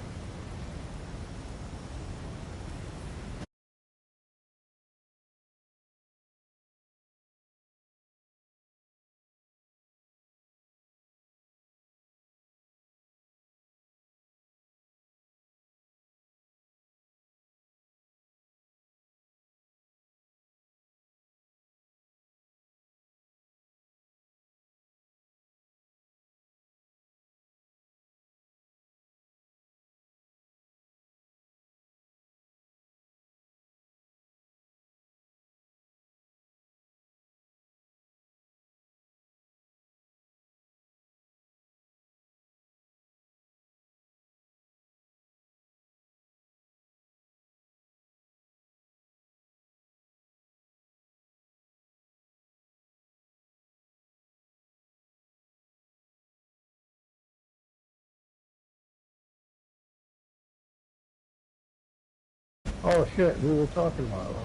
Oh shit, we were talking about it.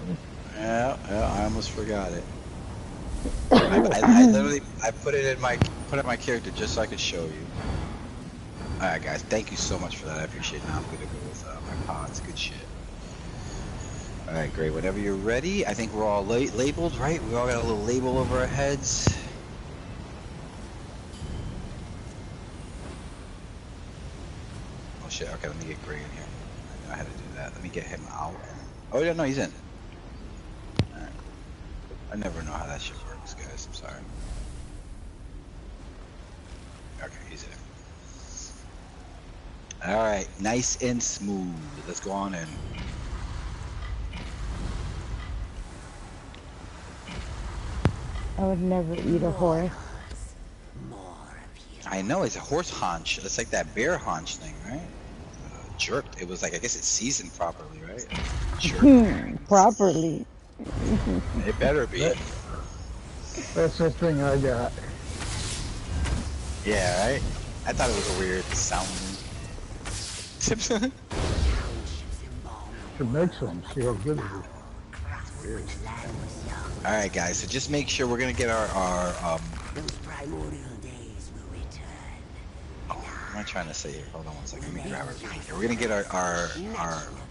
Yeah, I almost forgot it. I literally put it in my my character just so I could show you. All right, guys, thank you so much for that. I appreciate it. Now I'm gonna go with my pods. Good shit. All right, great. Whenever you're ready, I think we're all labeled, right? We all got a little label over our heads. Oh shit. Okay, let me get Greg in here. I know how to do that. Let me get him out. Oh yeah, no, he's in. All right. I never know how that shit works, guys. I'm sorry. Okay, he's in. Alright, nice and smooth. Let's go on in. I would never eat a horse. I know, it's a horse haunch. It's like that bear haunch thing, right? Jerked. It was like, I guess it's seasoned properly, right? Jerked. Properly. It better be. That's the thing I got. Yeah, right? I thought it was a weird sounding. Should make some, see how good it is. Weird. Alright guys, so just make sure we're gonna get our Those primordial days will return. what am I trying to say here? Hold on one second, let me grab everything here. We're gonna get our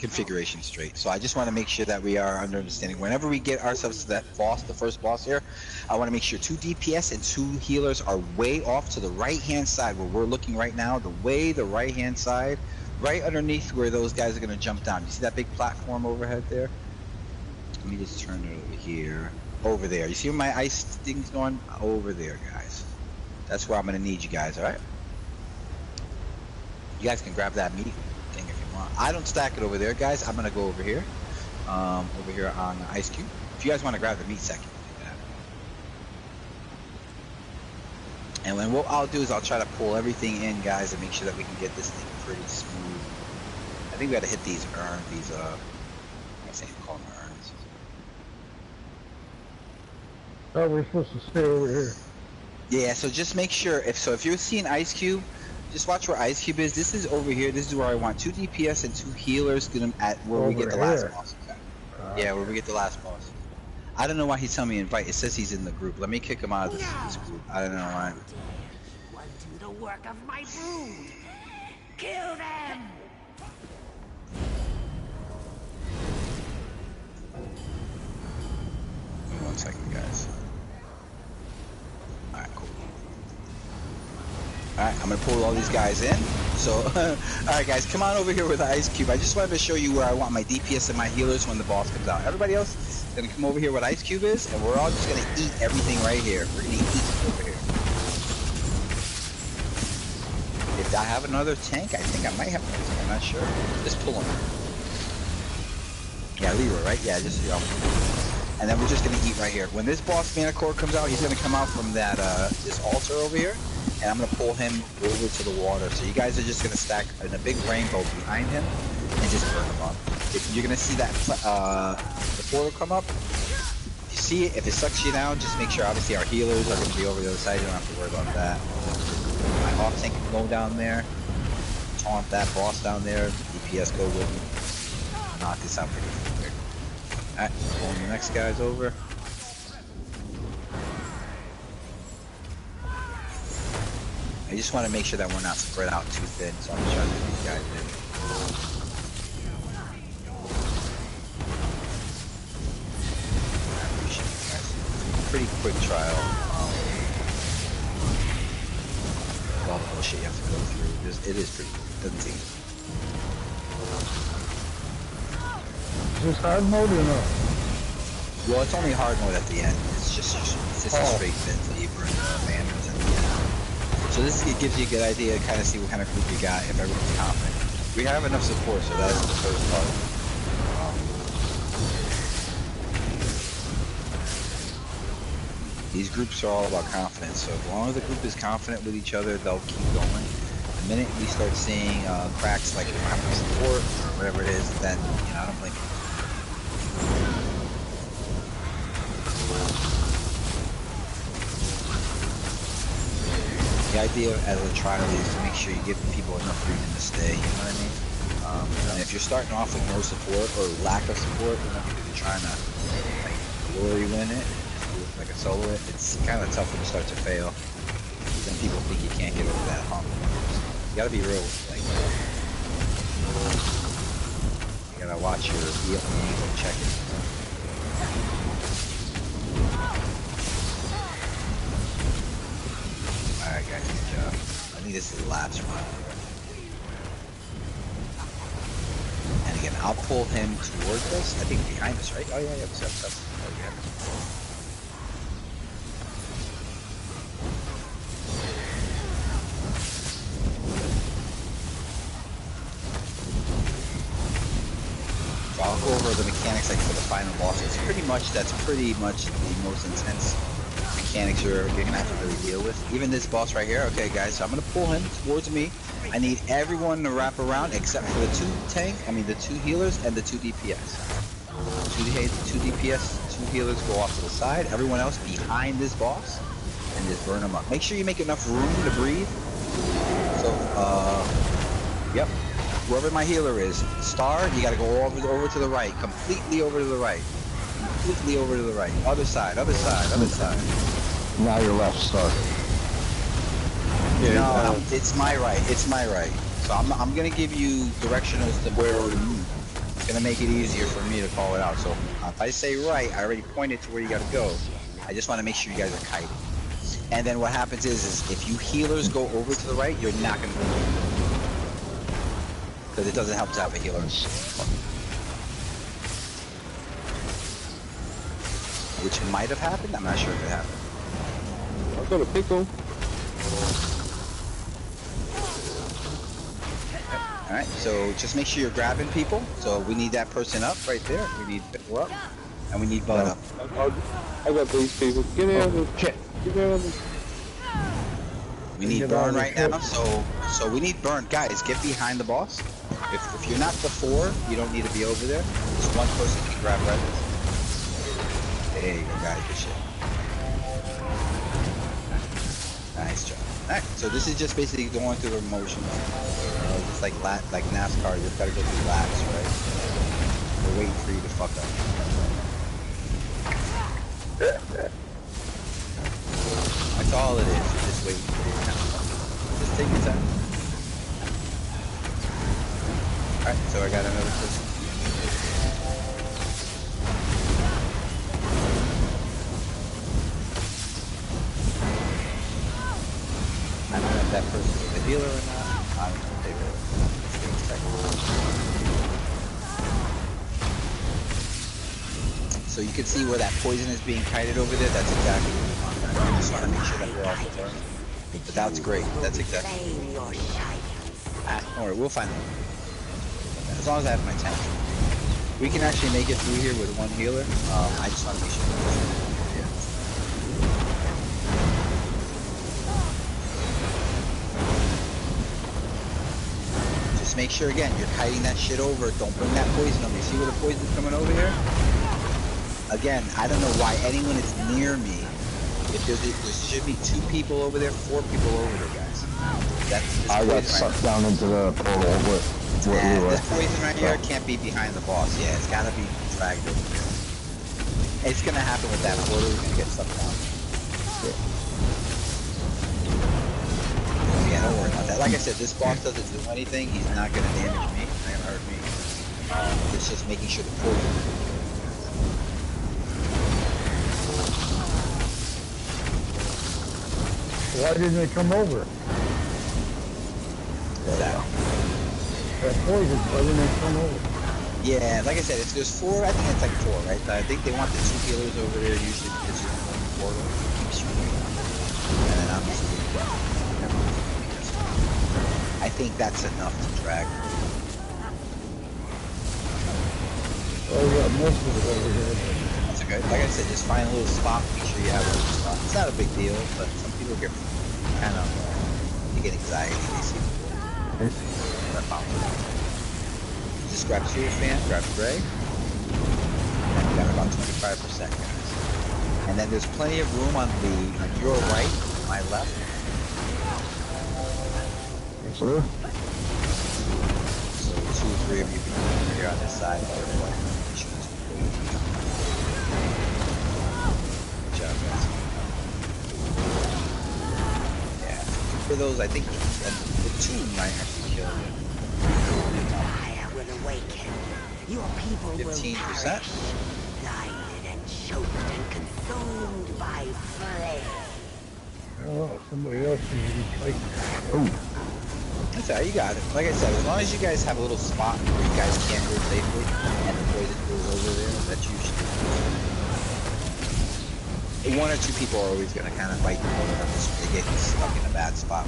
configuration straight. So I just want to make sure that we are under understanding. Whenever we get ourselves to that boss, the first boss here, I want to make sure 2 DPS and 2 healers are way off to the right hand side where we're looking right now. The right hand side, right underneath where those guys are gonna jump down. You see that big platform overhead there? Let me just turn it over here. Over there. You see where my ice thing's going? Over there, guys. That's where I'm gonna need you guys, alright? You guys can grab that meat thing if you want. I don't stack it over there, guys. I'm gonna go over here. over here on Ice Cube. If you guys want to grab the meat second, do that. And then what I'll do is I'll try to pull everything in, guys, and make sure that we can get this thing pretty smooth. I think we got to hit these urns, these I can't call them urns. Oh, we're supposed to stay over here. Yeah, so just make sure if you're seeing Ice Cube, just watch where Ice Cube is. This is over here. This is where I want 2 DPS and 2 healers. At where we get the last boss. Okay. Yeah, where we get the last boss. I don't know why he's telling me invite. It says he's in the group. Let me kick him out of this group. I don't know why. Undo the work of my brood. Kill them. Give me 1 second, guys. Alright, cool. Alright, I'm gonna pull all these guys in. So, alright guys, come on over here with the Ice Cube. I just wanted to show you where I want my DPS and my healers when the boss comes out. Everybody else is gonna come over here where Ice Cube is, and we're all just gonna eat everything right here. We're gonna eat over here. If I have another tank, I think I might have another tank, I'm not sure. Just pull him. Yeah, Leroy, right? Yeah, just, and then we're just gonna eat right here. When this boss mana core comes out, he's gonna come out from that, this altar over here. And I'm gonna pull him over to the water. So you guys are just gonna stack in a big rainbow behind him and just burn him up. If you're gonna see that the portal come up, if you see it, if it sucks you down, just make sure obviously our healers are gonna be over the other side. You don't have to worry about that. My off tank can go down there, taunt that boss down there, DPS go with me. Knock this out pretty quick. Alright, pulling the next guys over. I just want to make sure that we're not spread out too thin, so I'm trying to get these guys in. I appreciate you guys. It's a pretty quick trial. All the bullshit you have to go through. It is pretty quick. It doesn't take. Is this hard mode or no? Well, it's only hard mode at the end. It's just a straight fit so you burn the banners at the end. So this gives you a good idea to kind of see what kind of group you got if everyone's confident. We have enough support, so that is the first part. These groups are all about confidence, so as long as the group is confident with each other, they'll keep going. The minute we start seeing cracks like we don't have enough support or whatever it is, then, you know, I don't blink. The idea as a trial is to make sure you give people enough freedom to stay, you know what I mean? And if you're starting off with no support or lack of support, you know, because you're trying to like glory win it, like a solo it, it's kind of tough when you start to fail. Then people think you can't get over that hump. You gotta be real, like, you gotta watch your ego, check it. Alright guys, good job. I think this is the last one. And again, I'll pull him towards us. I think behind us, right? Oh yeah, yeah, what's up? Oh yeah. So I'll go over the mechanics like for the final boss. That's pretty much the most intense mechanics you're gonna have to really deal with. Even this boss right here. Okay guys, so I'm gonna pull him towards me. I need everyone to wrap around except for the the 2 healers and the 2 DPS. 2 DPS, 2 healers go off to the side. Everyone else behind this boss and just burn them up. Make sure you make enough room to breathe. So, yep. Whoever my healer is, Star, you gotta go over to the right. Completely over to the right. Completely over to the right. Other side, other side, other side. Now you're left, Star. Yeah, no, it's my right. It's my right. So I'm gonna give you direction as to where to move. It's gonna make it easier for me to call it out. So if I say right, I already pointed to where you gotta go. I just want to make sure you guys are kiting. And then what happens is if you healers go over to the right, you're not gonna move. Because it doesn't help to have a healer. Which might have happened. I'm not sure if it happened. I'm gonna pick him. Alright, so just make sure you're grabbing people. So we need that person up right there. We need Bill up. And we need Bud up. I got these people. Get out of shit. Get out of We need Burn right now. So we need Burn. Guys, get behind the boss. If you're not the 4, you don't need to be over there. Just one person can grab weapons. There you go, guys. Good shit. Nice job. Alright, so this is just basically going through the motions. Just like NASCAR, you just gotta go through laps, right? We're waiting for you to fuck up. That's all it is. You're just waiting for you to kind of fuck up. Just take your time. Alright, so I got another person. I don't know if that person is a healer or not. I don't know if they were. So you can see where that poison is being kited over there. That's exactly what we want. I just want to make sure that we're off the turn. But that's great. That's exactly what we want. Don't worry, we'll find it. As long as I have my tank. We can actually make it through here with one healer. I just want to make sure that make sure again, you're kiting that shit over. Don't bring that poison on me. See where the poison's coming over here? Again, I don't know why anyone is near me. If there should be 2 people over there, 4 people over there, guys. I got sucked down into the portal with this poison right here can't be behind the boss. Yeah, it's gotta be dragged over there. It's gonna happen with that portal. We're gonna get sucked down. Yeah, don't worry about that. Like I said, this boss doesn't do anything. He's not gonna damage me. He's not gonna hurt me. It's just making sure the poison. Why didn't they come over? That poison, why didn't they come over? Yeah, like I said, if there's 4, I think it's like 4, right? I think they want the 2 healers over there usually because you're in the portal. And then I'm just doing well. I think that's enough to drag. Oh yeah, most of it over here. That's okay. Like I said, just find a little spot, make sure you have a little spot. It's not a big deal, but some people get kind of, they get anxiety, they see the just grab Super Fan, grab Gray, and we got about 25%, guys. And then there's plenty of room on your right, my left. So 2 or 3 of you can come over here on this side. Good job, guys. Yeah, for those, I think the 2 might actually kill you. Fire will awaken. Your people 15%. Will perish, blinded and choked and consumed by flame. Oh, somebody else needs to be fighting. Oh. That's alright, you got it. Like I said, as long as you guys have a little spot where you guys can go safely, and the poison goes over there, that's usually 1 or 2 people are always going to kind of fight the poison unless they get stuck in a bad spot.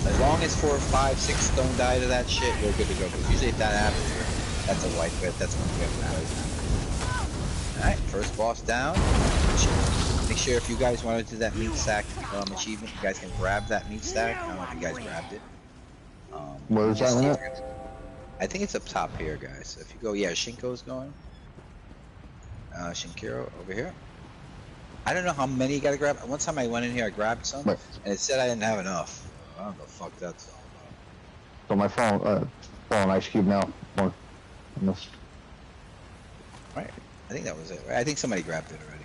As long as 4, 5, 6 don't die to that shit, we're good to go. Because usually if that happens, that's a wipe. That's when we have to poison. Alright, first boss down. Make sure if you guys want to do that meat stack achievement, you guys can grab that meat stack. I don't know if you guys grabbed it. Where is that one? I think it's up top here, guys. If you go, yeah, Shinko's going. Shinkiro over here. I don't know how many you gotta grab. One time I went in here, I grabbed some, and it said I didn't have enough. I don't know the fuck that's all about. So my phone, ice cube now. More. Right. I think that was it. Right? I think somebody grabbed it already.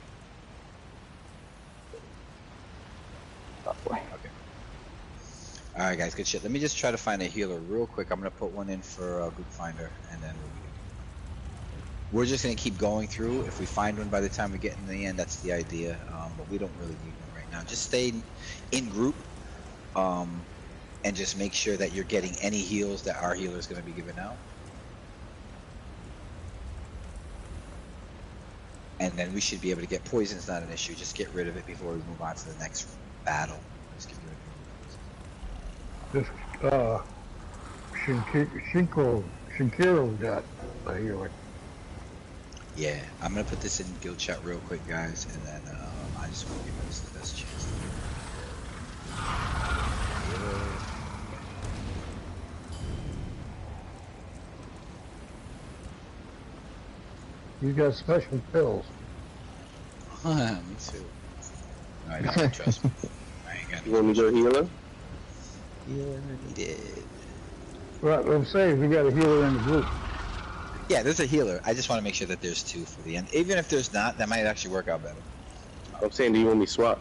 Okay. Alright guys, good shit. Let me just try to find a healer real quick. I'm gonna put one in for Group Finder, and then we're just gonna keep going through. If we find one by the time we get in the end, that's the idea. But we don't really need one right now. Just stay in group, and just make sure that you're getting any heals that our healer is gonna be giving out. And then we should be able to get poison's not an issue. Just get rid of it before we move on to the next room. battle. This, Shinkiro's got a healer. Yeah, I'm gonna put this in guild chat real quick, guys, and then I just want to give us the best chance. You got special pills. Me too. No, I don't, trust me. I ain't got You want me to go healer? Healer needed. Right, I'm saying we got a healer in the group. Yeah, there's a healer. I just want to make sure that there's two for the end. Even if there's not, that might actually work out better. I'm saying, do you want me to swap?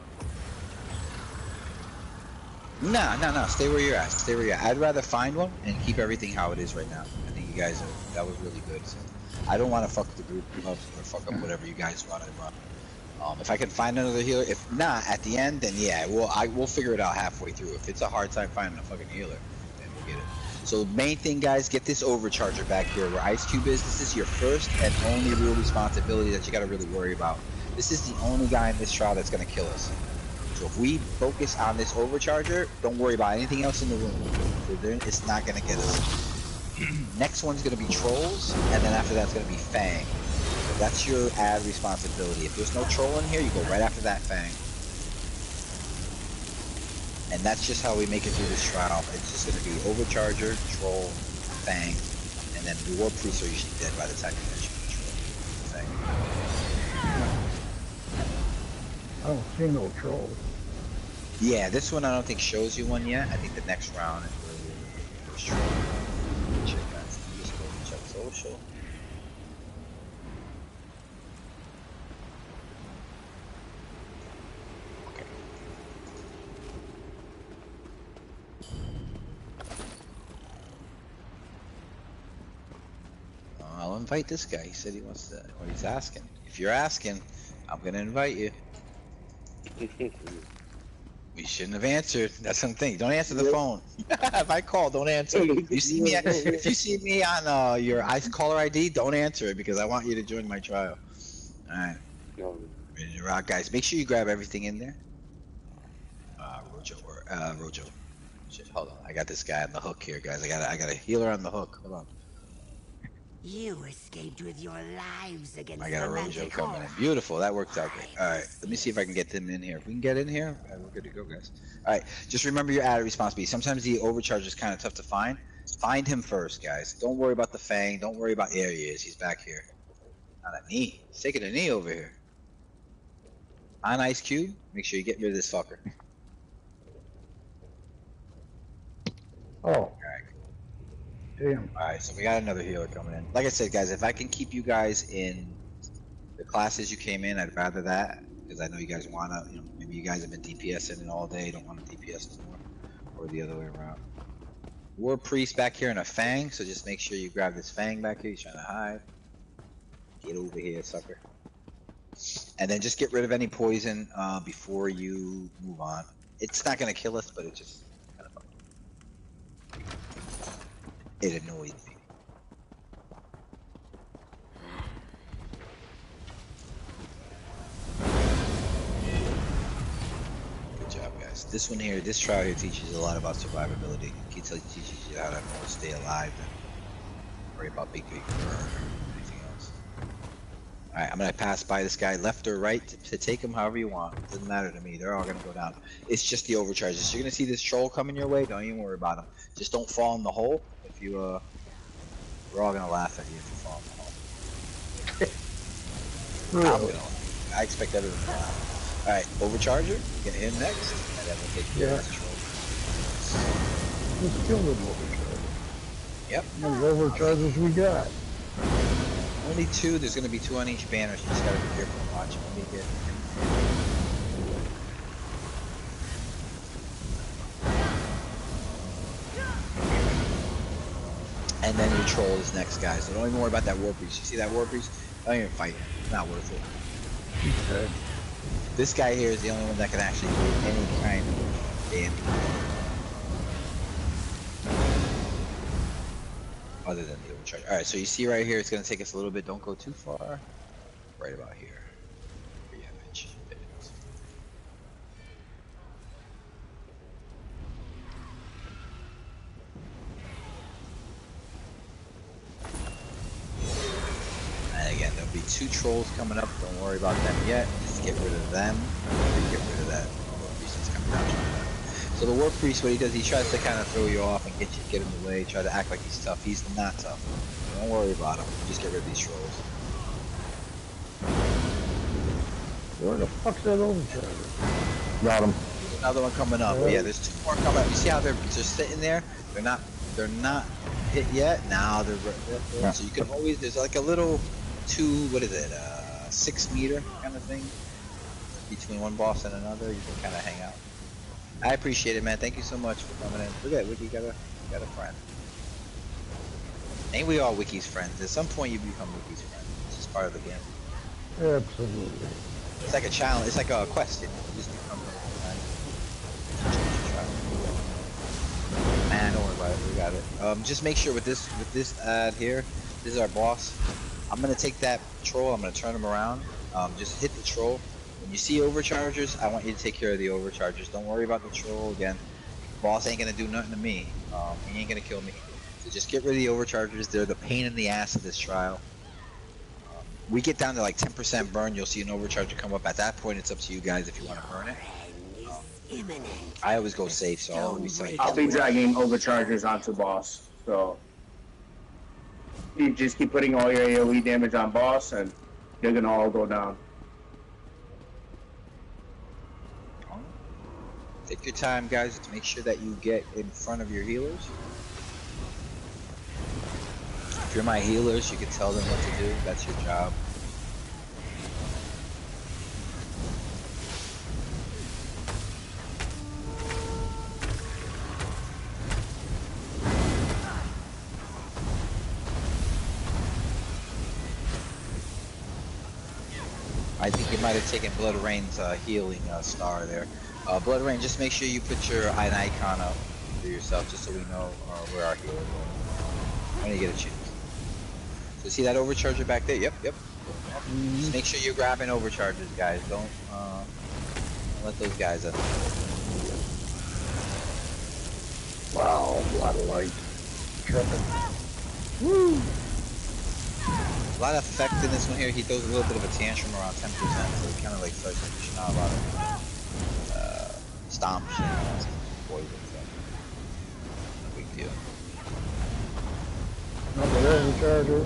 No. Stay where you're at. Stay where you're at. I'd rather find one and keep everything how it is right now. I think you guys that was really good. So I don't want to fuck the group up or fuck up whatever you guys want to run. If I can find another healer, if not at the end, then yeah, we'll figure it out halfway through. If it's a hard time finding a fucking healer, then we'll get it. So main thing, guys, get this overcharger back here where Ice Cube is. This is your first and only real responsibility that you got to really worry about. This is the only guy in this trial that's going to kill us. So if we focus on this overcharger, don't worry about anything else in the room. It's not going to get us. Next one's going to be trolls, and then after that's going to be Fang. So that's your add responsibility. If there's no troll in here, you go right after that Fang. And that's just how we make it through this trial. It's just going to be overcharger, troll, Fang, and then the war priests are usually dead by the time you finish with the troll. Fang. I don't see no trolls. Yeah, this one I don't think shows you one yet. I think the next round is where we're first troll. Check that. Just go check social. I'll invite this guy. He said he wants to, or he's asking. If you're asking, I'm gonna invite you. We shouldn't have answered. That's something. Don't answer the phone. If I call, don't answer. If you see me on your caller ID, don't answer it because I want you to join my trial. All right. Ready to rock, guys. Make sure you grab everything in there. Rojo. Shit, hold on. I got this guy on the hook here, guys. I got a healer on the hook. Hold on. You escaped with your lives against I got a Rojo coming in. Beautiful. That worked out great. All right. Let me see if I can get them in here. If we can get in here, we're good to go, guys. All right. Just remember your added responsibility. Sometimes the overcharge is kind of tough to find. Find him first, guys. Don't worry about the Fang. Don't worry about there he is. He's back here. On a knee. He's taking a knee over here. On Ice Cube. Make sure you get rid of this fucker. Oh. All right. Damn. Alright, so we got another healer coming in. Like I said, guys, if I can keep you guys in the classes you came in, I'd rather that. Because I know you guys want to, maybe you guys have been DPSing it all day, don't want to DPS no more. Or the other way around. War Priest back here in a Fang, so just make sure you grab this Fang back here. He's trying to hide. Get over here, sucker. And then just get rid of any poison before you move on. It's not going to kill us, but it just kind of it annoys me. Good job, guys. This one here, this trial here teaches you a lot about survivability. It teaches you how to more stay alive than worry about big or anything else. Alright, I'm going to pass by this guy left or right to take him however you want. Doesn't matter to me. They're all going to go down. It's just the overcharges. You're going to see this troll coming your way. Don't even worry about him. Just don't fall in the hole. If you, we're all going to laugh at you if you fall in the hole. I'm gonna laugh. I expect everyone to laugh. Alright, overcharger. Get him next. And then we'll take care of this troll. Let's kill them overchargers. Yep. How many overchargers we got? Only 2. There's going to be 2 on each banner, so you just got to be careful and watch when we get. And then your troll is next, guys. So don't even worry about that war priest. You see that war priest? Don't even fight him. It's not worth it. Okay. This guy here is the only one that can actually do any kind of damage. Other than the overcharge. Alright, so you see right here, it's going to take us a little bit. Don't go too far. Right about here. 2 trolls coming up. Don't worry about them yet. Just get rid of them. Get rid of that. War priest is coming down. So the war priest, what he does, he tries to kind of throw you off and get in the way. Try to act like he's tough. He's not tough. Don't worry about him. Just get rid of these trolls. Where the fuck's that overcharger? Got him. There's another one coming up. Yeah, there's 2 more coming up. You see how they're just sitting there? They're not hit yet. Now they're yeah. So you can always, there's like a little 6 meter kind of thing between one boss and another. You can kind of hang out. I appreciate it, man. Thank you so much for coming in. Look at it, Wiki got a friend. Ain't we all Wiki's friends? At some point you become Wiki's friend. It's just part of the game. Absolutely. It's like a challenge. It's like a quest. You just become man, don't worry about it. We got it. Just make sure with this ad here, this is our boss. I'm gonna take that troll. I'm gonna turn him around. Just hit the troll. When you see overchargers, I want you to take care of the overchargers. Don't worry about the troll again. Boss ain't gonna do nothing to me. He ain't gonna kill me. So just get rid of the overchargers. They're the pain in the ass of this trial. We get down to like 10% burn, you'll see an overcharger come up. At that point, it's up to you guys if you want to burn it. I always go safe, so I'll always say. I'll be dragging overchargers onto boss, so you just keep putting all your AoE damage on boss, and they're gonna all go down. Take your time, guys, to make sure that you get in front of your healers. If you're my healers, you can tell them what to do. That's your job. I think you might have taken Blood Rain's healing star there. Blood Rain, just make sure you put an icon up for yourself, just so we know where our healers are. When you get a chance. So see that overcharger back there? Yep. Just make sure you're grabbing overchargers, guys. Don't let those guys up. Wow, a lot of light. Woo! A lot of effect in this one here. He throws a little bit of a tantrum around 10%, so he kind of like starts pushing out a lot of stomps and poison stuff. No big deal. Another overcharger.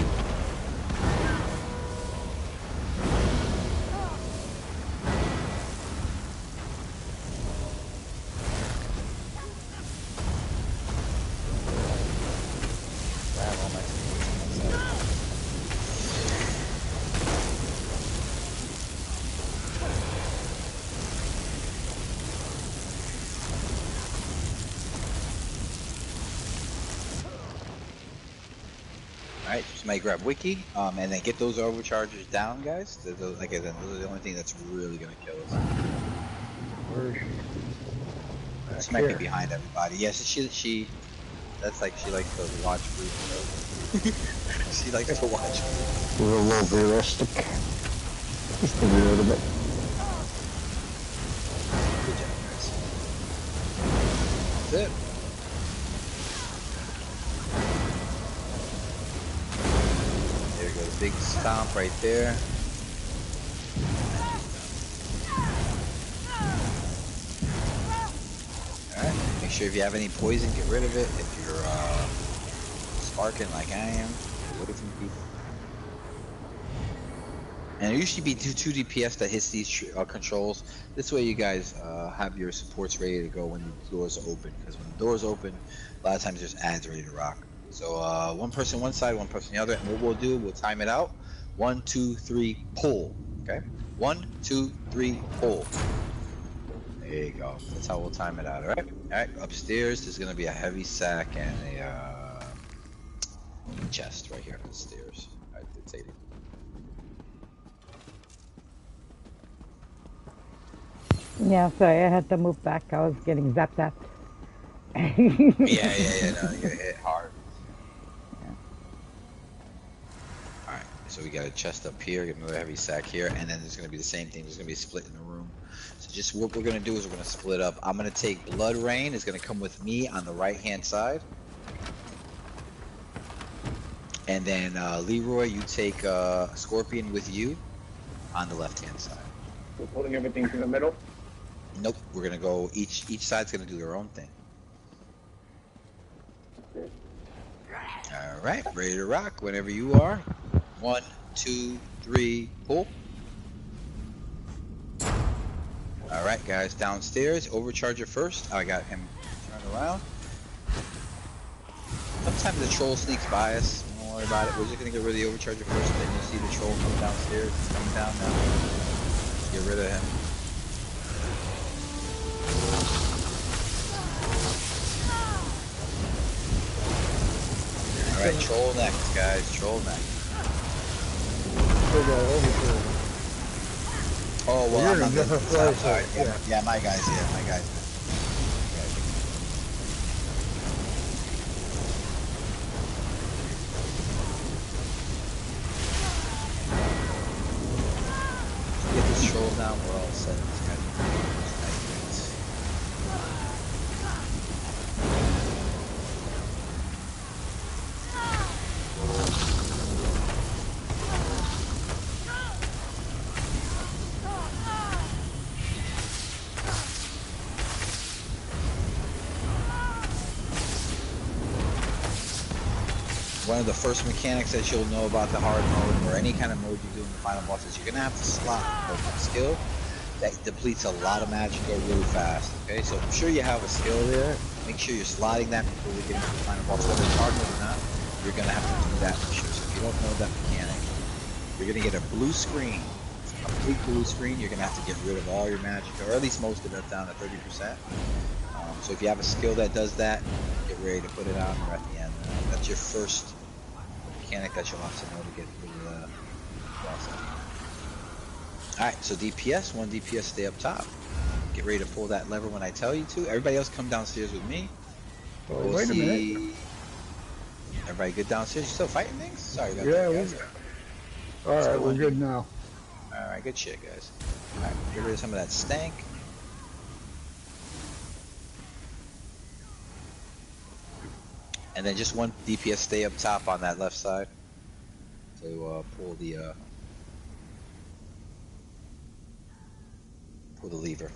Alright, just might grab Wiki, and then get those overchargers down, guys. Like I said, those are the only thing that's really gonna kill us. She might be behind everybody. Yes, she that's like she likes to watch group. She likes to watch. We're a little realistic. Just a little bit. Good job, guys. That's it. Big stomp right there. Alright, make sure if you have any poison, get rid of it. If you're sparking like I am, get away from people. And there usually be 2 DPS that hits these controls. This way you guys have your supports ready to go when the doors open. Because when the doors open, a lot of times there's ads ready to rock. So one person one side, one person the other, and what we'll do, we'll time it out. 1, 2, 3, pull. Okay? 1, 2, 3, pull. There you go. That's how we'll time it out. All right. Upstairs, there's gonna be a heavy sack and a chest right here on the stairs. All right, take it. Yeah, sorry, I had to move back. I was getting zapped. Yeah. No, you get hit hard. So we got a chest up here, get another heavy sack here, and then there's going to be the same thing. There's going to be a split in the room. So just what we're going to do is we're going to split up. I'm going to take Blood Rain. It's going to come with me on the right-hand side. And then Leroy, you take Scorpion with you on the left-hand side. We're putting everything to the middle? Nope, we're gonna go, each side's gonna do their own thing. All right, ready to rock whenever you are. 1, 2, 3, pull. All right, guys, downstairs, overcharger first. I got him turned around. Sometimes the troll sneaks by us. Don't worry about it. We're just gonna get rid of the overcharger first, then you'll see the troll coming downstairs. It's coming down now. Get rid of him. All right, troll next, guys. Troll next. Oh well, I'm not gonna. Sorry. Yeah, my guys. Yeah, my guys. Get this troll down. We're all set. One of the first mechanics that you'll know about the hard mode or any kind of mode you do in the final boss is you're gonna have to slot a skill that depletes a lot of magicka really fast. Okay, so I'm sure you have a skill there. Make sure you're slotting that before we get into the final boss. Whether it's hard mode or not, you're gonna have to do that for sure. So if you don't know that mechanic, you're gonna get a blue screen. It's a complete blue screen. You're gonna have to get rid of all your magicka, or at least most of it down to 30%. So if you have a skill that does that, get ready to put it on or at the end. That's your first mechanic that you'll have to know to get rid of the boss. Alright, so DPS, 1 DPS stay up top. Get ready to pull that lever when I tell you to. Everybody else come downstairs with me. Oh, wait a minute. Everybody good downstairs? You still fighting things? Sorry about that, guys. Alright, we're good now. Alright, good shit, guys. Alright, get rid of some of that stank. And then just 1 DPS stay up top on that left side to pull the lever.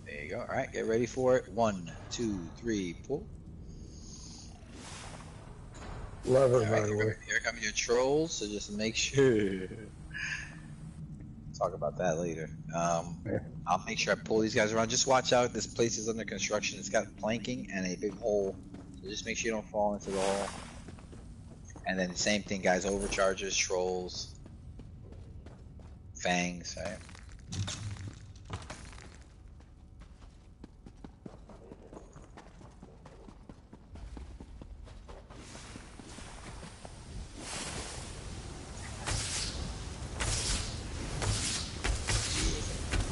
There you go. All right, get ready for it. 1, 2, 3, pull. Lever, right, by the way. Here come your trolls. So just make sure. Talk about that later. I'll make sure I pull these guys around. Just watch out. This place is under construction. It's got planking and a big hole. So just make sure you don't fall into the hole. And then the same thing, guys. Overchargers, trolls, fangs, right?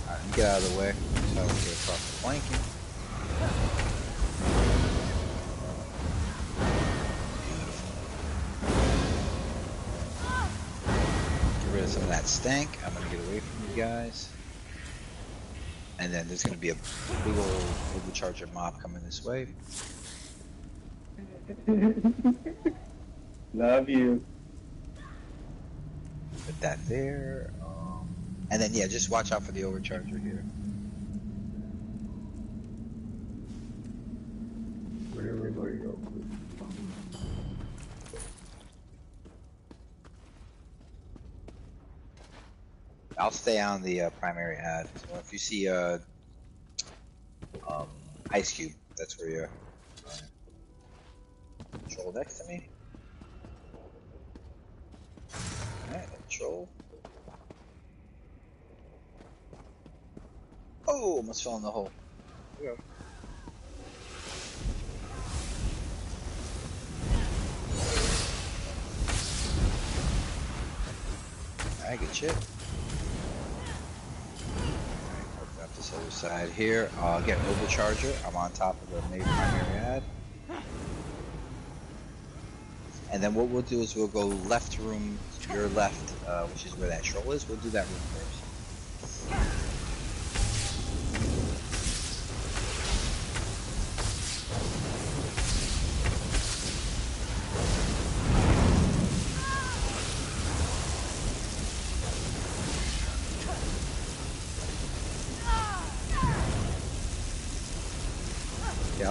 Alright, get out of the way. So I don't get across the planking. Some of that stank. I'm gonna get away from you guys. And then there's gonna be a big old overcharger mob coming this way. Love you. Put that there. And then yeah, just watch out for the overcharger here. Where'd everybody go? I'll stay on the primary ad. So if you see Ice Cube, that's where you're. Troll next to me. Alright, troll. Oh, almost fell in the hole. Here we go. Alright, good shit. This other side here. I'll get an overcharger. I'm on top of the main primary ad. And then what we'll do is we'll go left room, your left, which is where that troll is. We'll do that room first.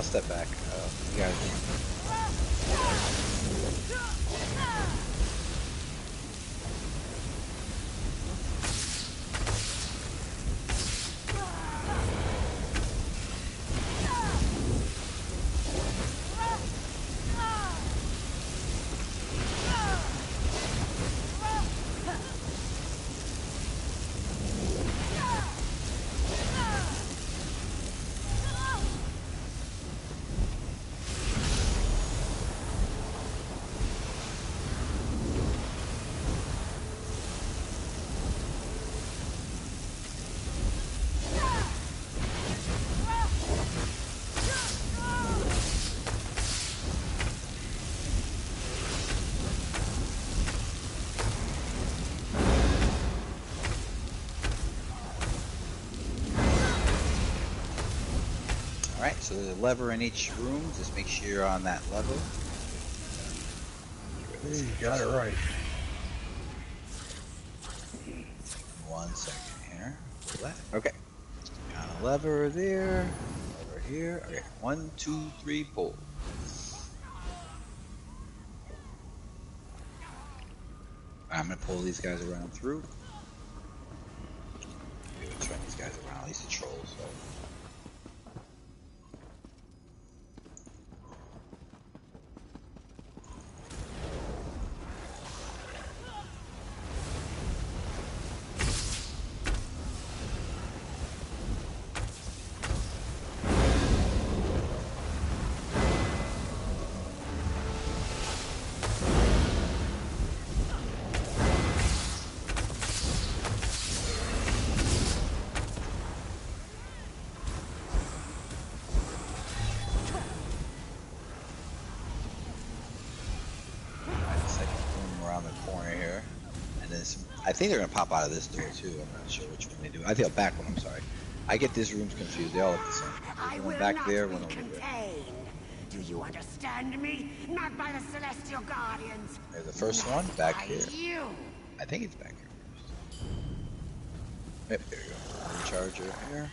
I'll step back. You guys. Alright, so there's a lever in each room. Just make sure you're on that lever. You got it right. 1 second here. Okay. Got a lever there. Lever here. Okay. 1, 2, 3, pull. I'm gonna pull these guys around through. Turn these guys around. These are trolls, so. I think they're gonna pop out of this door too. I'm not sure which one they do. I think the back one. I'm sorry. I get these rooms confused. They all look the same. There's one back there, one over there. Do you understand me? Not by the celestial guardians. There's the first one back here. I think it's back here. Yep, there you go. Overcharger here,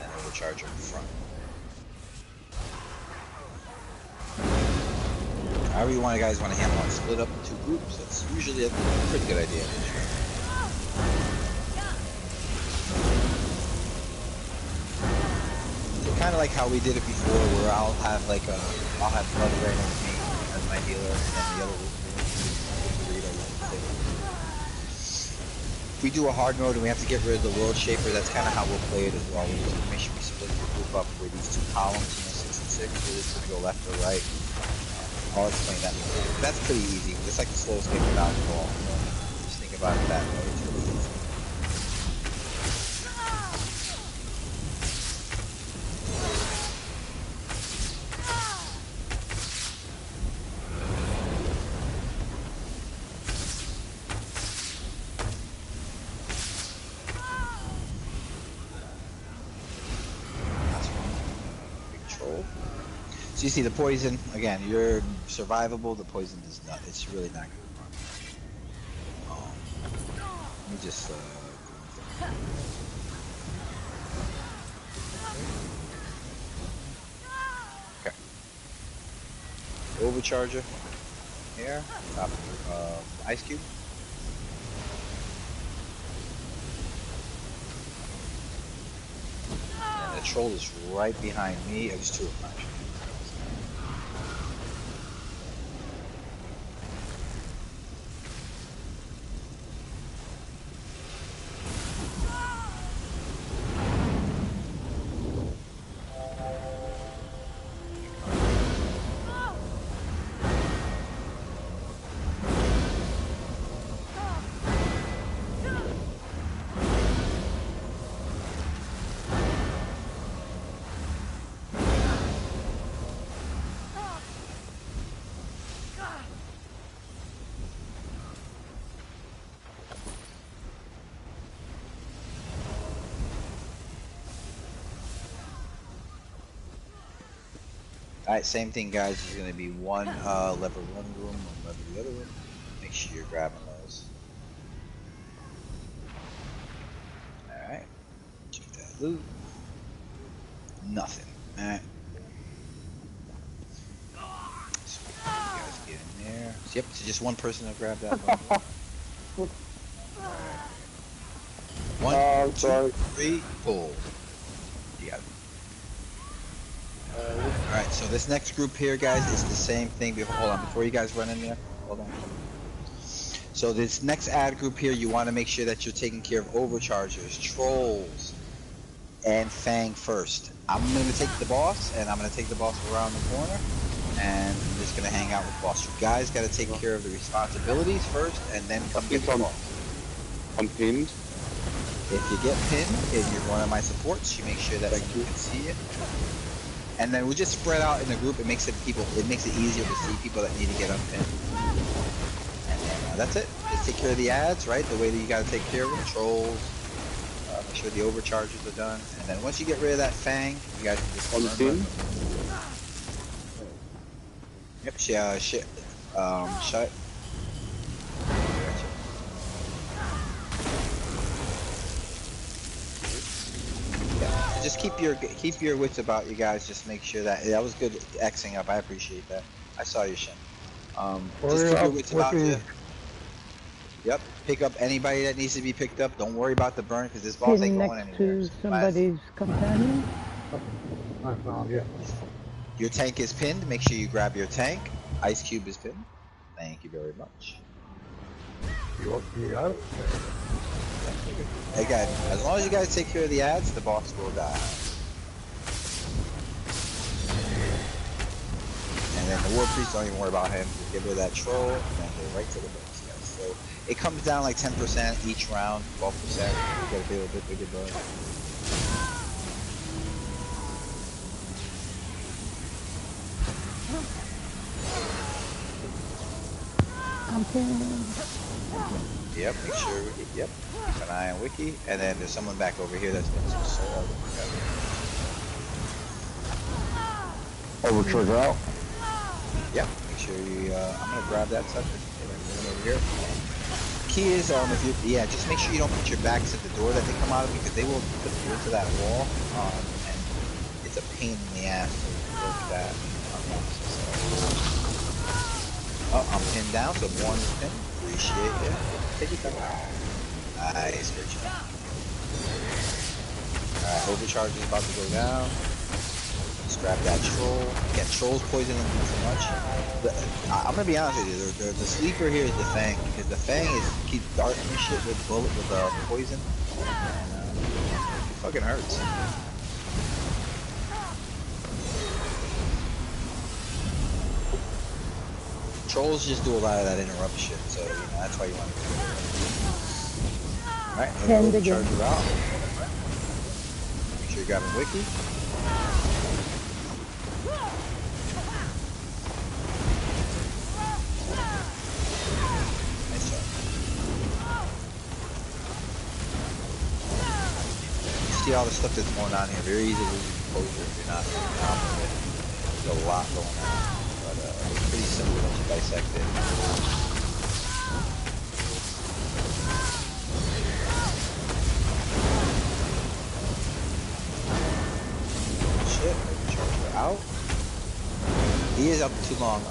and overcharger in front. However you guys want to handle it. Split up in 2 groups. That's usually a pretty good idea. So kind of like how we did it before, where I'll have like I'll have Blood Rain with me as my healer, and then the other if we do a hard mode and we have to get rid of the World Shaper, that's kind of how we'll play it as well. We just make sure we split the group up with these 2 columns, 6 and 6. So this is go left or right. I'll explain that. That's pretty easy. It's like the slowest game without the ball. Just think about it that way. It's really easy. That's one. Big troll. So you see the poison, again, you're survivable, the poison does not, it's really not good. Let me just, okay. Overcharger, here, top of ice cube. And the troll is right behind me, there's 2 of them actually. Alright, same thing guys, there's going to be one lever 1 room, 1 lever the other room. Make sure you're grabbing those. Alright, check that loot. Nothing. Alright. so just one person to grab that one. One, two, three, pull. You got it. Alright, so this next group here, guys, is the same thing. Hold on, before you guys run in there, hold on. So this next ad group here, you want to make sure that you're taking care of overchargers, trolls, and Fang first. I'm going to take the boss, and I'm going to take the boss around the corner, and I'm just going to hang out with the boss. You guys got to take care of the responsibilities first, and then come get the boss. I'm pinned. If you get pinned, and you're one of my supports, you make sure that you can see it. And then we just spread out in the group. It makes it easier to see people that need to get unpinned. And then that's it. Just take care of the ads, right? The way that you got to take care of them. Trolls. Make sure the overcharges are done. And then once you get rid of that Fang, you guys can just run. Yep. Shut. Yeah. Just keep your wits about you guys. Just make sure that was good Xing up. I appreciate that. I saw your Shin. Just keep your wits about you. Yep. Pick up anybody that needs to be picked up. Don't worry about the burn because this boss ain't going anywhere. To somebody's companion. I found it. Your tank is pinned. Make sure you grab your tank. Ice Cube is pinned. Thank you very much. You got it? Hey guys, as long as you guys take care of the ads, the boss will die. And then the War Priest, don't even worry about him. Just get rid of that troll, and then go right to the boss, guys. So it comes down like 10% each round, 12%. You gotta be a little bit bigger burn. I'm pinned. Yep, make sure, yep, keep an eye on Wiki, and then there's someone back over here that's doing some soul. Overcharge out. Yep, make sure you, I'm gonna grab that sucker, over here. Key is, if you, just make sure you don't put your backs at the door that they come out of, because they will put you into that wall, and it's a pain in the ass to work that. Oh, I'm pinned down, so one is pinned. Appreciate it. Take it down. Nice, good job. Alright, overcharge is about to go down. Just grab that troll. Again, trolls poison them too much. I'm gonna be honest with you, the sleeper here is the Fang, because the Fang keeps darting shit with poison. And, it fucking hurts. Trolls just do a lot of that interrupt shit, so that's why you want to do it. Alright, let's charge you out. Make sure you're grabbing Wiki. Nice job. You see all the stuff that's going on here. Very easy to lose composure if you're not with it. There's a lot going on. It's pretty simple once you dissect it. Shit, charger out. He is up too long.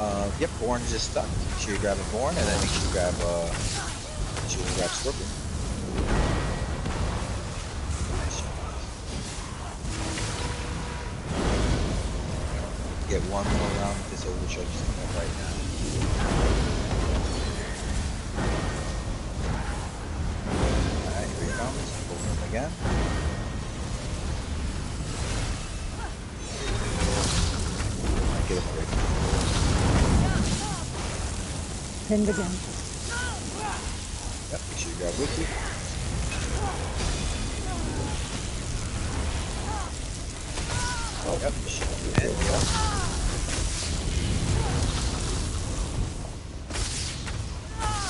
Yep, Born is just stuck. Make sure you grab a Born, and then make sure you grab Scorpion. Get one more round with this overcharge coming up right now. Alright, here he comes. Open him again. Get him away. Pinned again. Yep, make sure you grab Wiki. Oh, yep, and yep.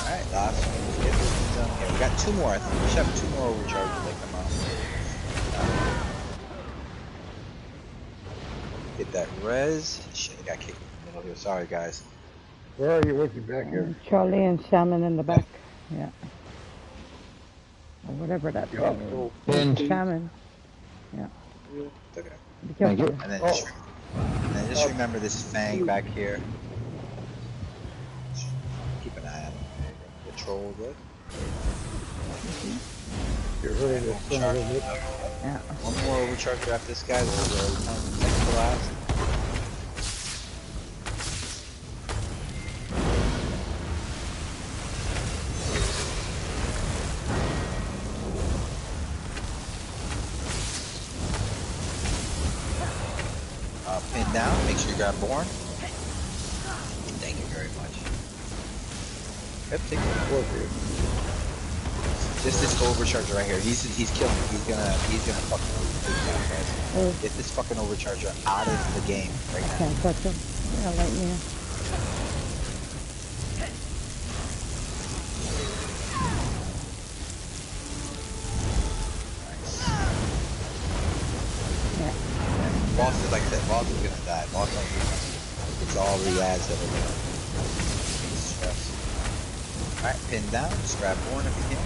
Alright, last one. Let's get this one done. Yeah, we got two more. I think we should have two more overcharges that come out. Get that res. Shit, I got kicked in the middle here. Sorry, guys. Where are you with you back here? Charlie and Shaman in the back. Yeah. Or whatever that is. Shaman. Yeah. Okay. Be careful. And then just remember this Fang back here. gonna add the troll good. Get ready to send it. Yeah. One more overcharger after this guy. This is the second to last. Pin down. Make sure you grab Born. Thank you very much. Yep, take the floor for you. Just this overcharger right here. He's killing me. He's gonna fucking get this fucking overcharger out of the game right now. Can't touch him. Yeah, let me. Boss is like I said, boss is gonna die. Boss don't do nothing. It's all the ads that are gonna stress. Alright, pin down, just grab Born if you can.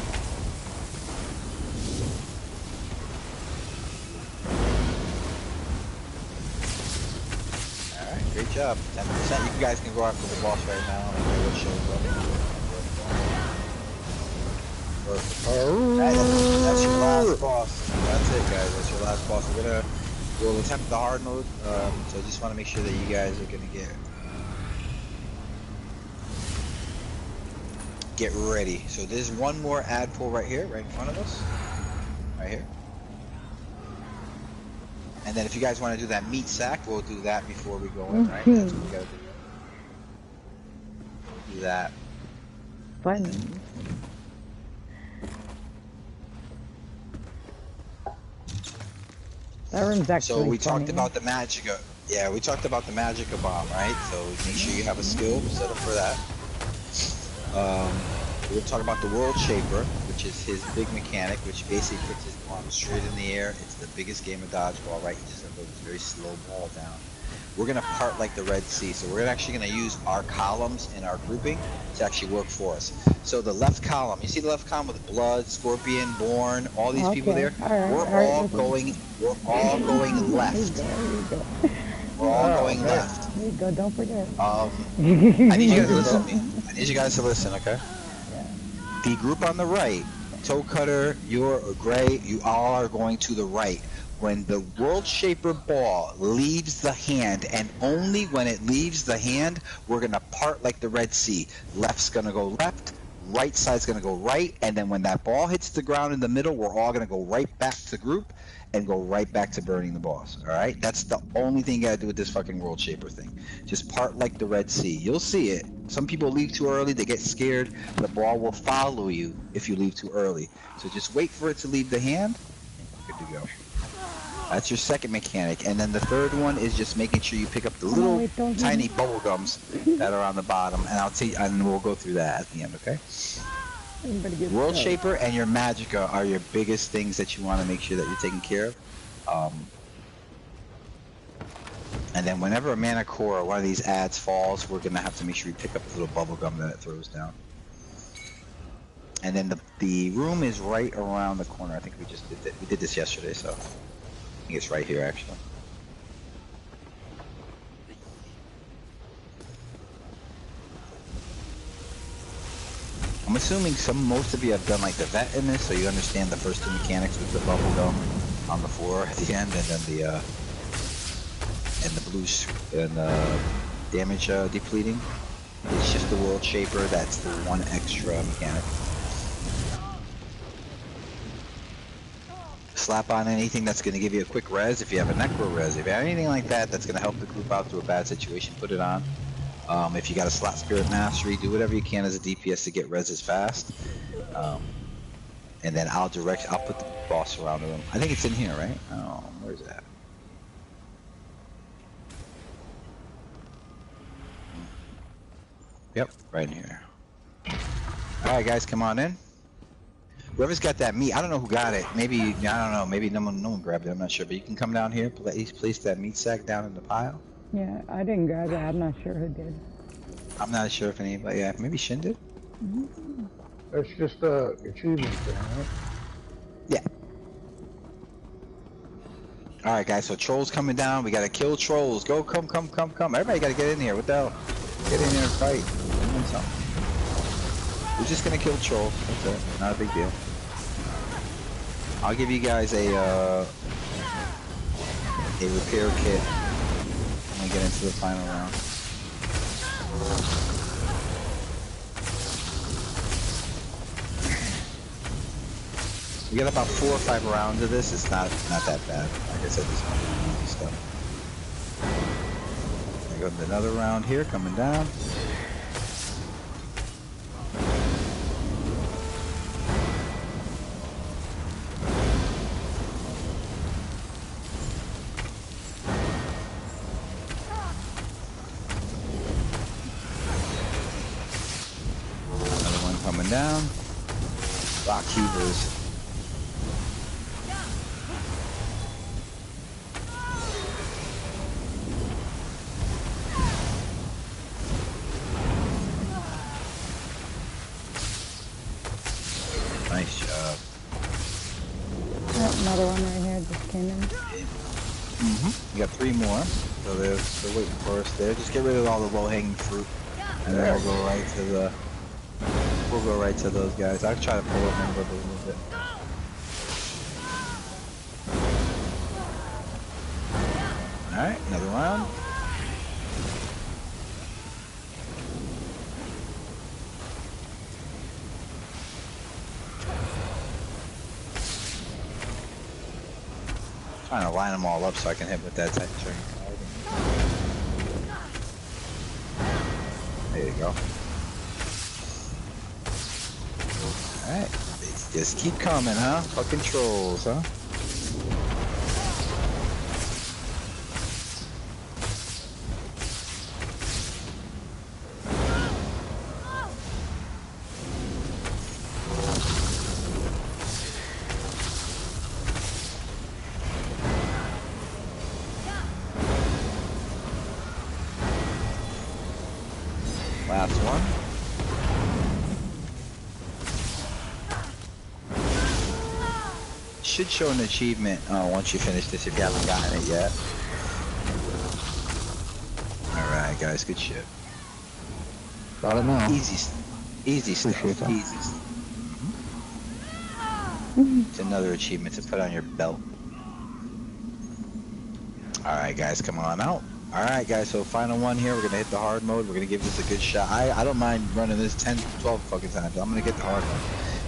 Alright, great job. 10%. You guys can go after the boss right now. We'll show you that's your last boss. That's it, guys. That's your last boss. We'll attempt the hard mode. So I just want to make sure that you guys are gonna get ready. So there's one more ad pull right here, right in front of us, right here. And then if you guys want to do that meat sack, we'll do that before we go in, right? That's what we gotta do. We'll do that. Fun. That room's actually So we funny. talked about the Magica. Yeah, we talked about the Magica bomb, right? So make sure you have a skill set up for that. We're gonna talk about the World Shaper, which is his big mechanic, which basically puts his arm straight in the air. It's the biggest game of dodgeball, right? You just have to put this very slow ball down. We're gonna part like the Red Sea, so we're actually gonna use our columns and our grouping to actually work for us. So the left column, you see the left column with Blood, Scorpion, Born, all these people there. We're all going left. We're all going left. There you go. Don't forget. I need you guys to listen to me. I need you guys to listen, okay? The group on the right, Toe Cutter, you're Gray, you all are going to the right. When the World Shaper ball leaves the hand, and only when it leaves the hand, we're going to part like the Red Sea. Left's going to go left, right side's going to go right, and then when that ball hits the ground in the middle, we're all going to go right back to group and go right back to burning the boss, alright? That's the only thing you got to do with this fucking World Shaper thing. Just part like the Red Sea. You'll see it. Some people leave too early, they get scared. The ball will follow you if you leave too early. So just wait for it to leave the hand, and you're good to go. That's your second mechanic, and then the third one is just making sure you pick up the little tiny bubble gums that are on the bottom, and and we'll go through that at the end, okay? World Shaper and your Magica are your biggest things that you want to make sure that you're taking care of. And then whenever a Mana Core or one of these ads falls, we're gonna have to make sure we pick up the little bubble gum that it throws down. And then the room is right around the corner. I think we just did we did this yesterday, so. I think it's right here, actually. I'm assuming most of you have done like the vet in this, so you understand the first two mechanics with the bubble gum on the floor at the end, and then the blue and damage depleting. It's just the World Shaper. That's the one extra mechanic. Slap on anything that's going to give you a quick res. If you have a necro res, if you have anything like that that's going to help the group out through a bad situation, put it on. If you got a slot spirit mastery, do whatever you can as a DPS to get reses fast. And then I'll put the boss around the room. I think it's in here, right? Oh, where's that? Yep, right in here. Alright guys, come on in. Whoever's got that meat, I don't know who got it. Maybe, I don't know, maybe no one grabbed it, I'm not sure. But you can come down here, please place that meat sack down in the pile. Yeah, I didn't grab it, I'm not sure who did. I'm not sure if anybody, yeah, maybe Shin did? That's just a achievement thing, right? Yeah. Alright guys, so trolls coming down, we gotta kill trolls. Go, come. Everybody gotta get in here, what the hell? Get in here and fight. Something. We're just gonna kill trolls. That's it. Not a big deal. I'll give you guys a repair kit when we get into the final round. We got about 4 or 5 rounds of this. It's not that bad. Like I said, this is easy stuff. I got another round here coming down. Another one coming down. Rock heavers. Nice job. Oh, another one right here just came in. We got 3 more. So they're waiting for us there. Just get rid of all the low-hanging fruit, and then we'll go right to the. We'll go right to those guys. I'll try to pull them in a little bit. All right, another round. Trying to line them all up so I can hit with that tight string. There you go. Alright. Just keep coming, huh? Fucking trolls, huh? Last one. Should show an achievement once you finish this if you haven't gotten it yet. Alright guys, good shit. Got it now. Easy stuff. Easy. It's another achievement to put on your belt. Alright guys, come on out. Alright guys, so final one here. We're gonna hit the hard mode. We're gonna give this a good shot. I don't mind running this 10, 12 fucking times. I'm gonna get the hard mode.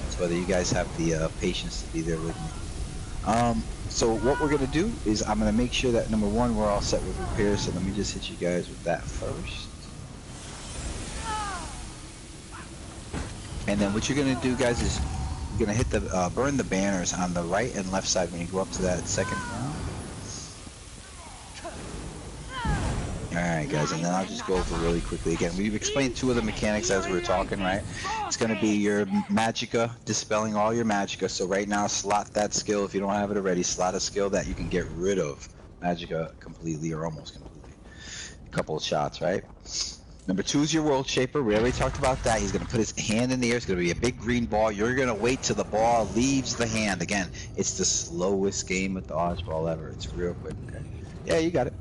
So whether you guys have the patience to be there with me. So what we're gonna do is I'm gonna make sure that number 1 we're all set with repairs. So let me just hit you guys with that first. And then what you're gonna do guys is you're gonna hit the burn the banners on the right and left side when you go up to that second round. Alright guys, and then I'll just go over really quickly again. We've explained 2 of the mechanics as we were talking, right? It's going to be your Magicka, dispelling all your Magicka. So right now, slot that skill, if you don't have it already, slot a skill that you can get rid of Magicka completely or almost completely. A couple of shots, right? Number 2 is your World Shaper. We already talked about that. He's going to put his hand in the air. It's going to be a big green ball. You're going to wait till the ball leaves the hand. Again, it's the slowest game with the dodgeball ever. It's real quick, okay? Yeah, you got it.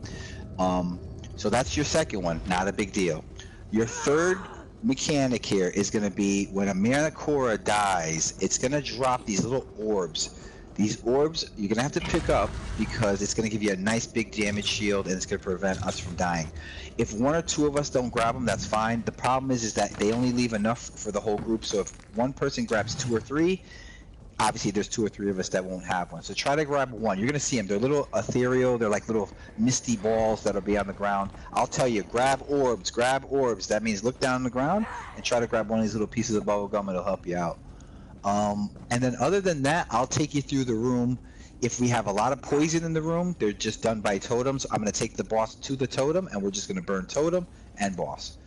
So that's your second one, not a big deal. Your third mechanic here is going to be when a Manacora dies, it's going to drop these little orbs. These orbs you're going to have to pick up because it's going to give you a nice big damage shield and it's going to prevent us from dying. If 1 or 2 of us don't grab them, that's fine. The problem is that they only leave enough for the whole group. So if one person grabs 2 or 3, obviously there's 2 or 3 of us that won't have one. So try to grab one. You're going to see them. They're little ethereal. They're like little misty balls that'll be on the ground. I'll tell you, grab orbs. Grab orbs. That means look down on the ground and try to grab one of these little pieces of bubble gum. It'll help you out. And then other than that, I'll take you through the room. If we have a lot of poison in the room, they're just done by totems. I'm going to take the boss to the totem, and we're just going to burn totem and boss.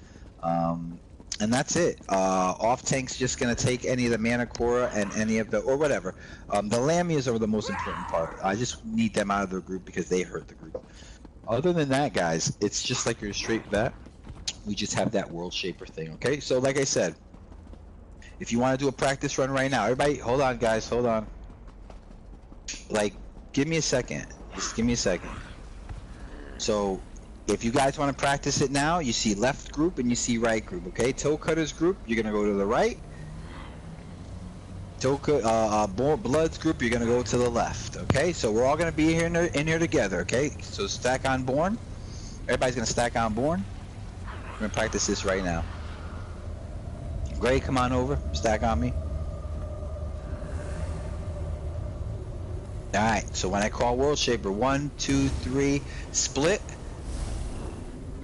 And that's it. Off tank's just gonna take any of the Manacora and any of the or whatever. The Lamias are the most important part. I just need them out of the group because they hurt the group. Other than that, guys, it's just like your straight vet. We just have that World Shaper thing. Okay. So like I said, if you want to do a practice run right now, everybody, hold on, guys, hold on. Like, give me a second. Just give me a second. So. If you guys want to practice it now, you see left group and you see right group, okay? Toe cutters group, you're going to go to the right. Bloods group, you're gonna go to the left. Okay, so we're all gonna be here in here together. Okay, so stack on Born. Everybody's gonna stack on Born. We're gonna practice this right now. Gray, come on over. Stack on me. All right. So when I call World Shaper, 1, 2, 3, split.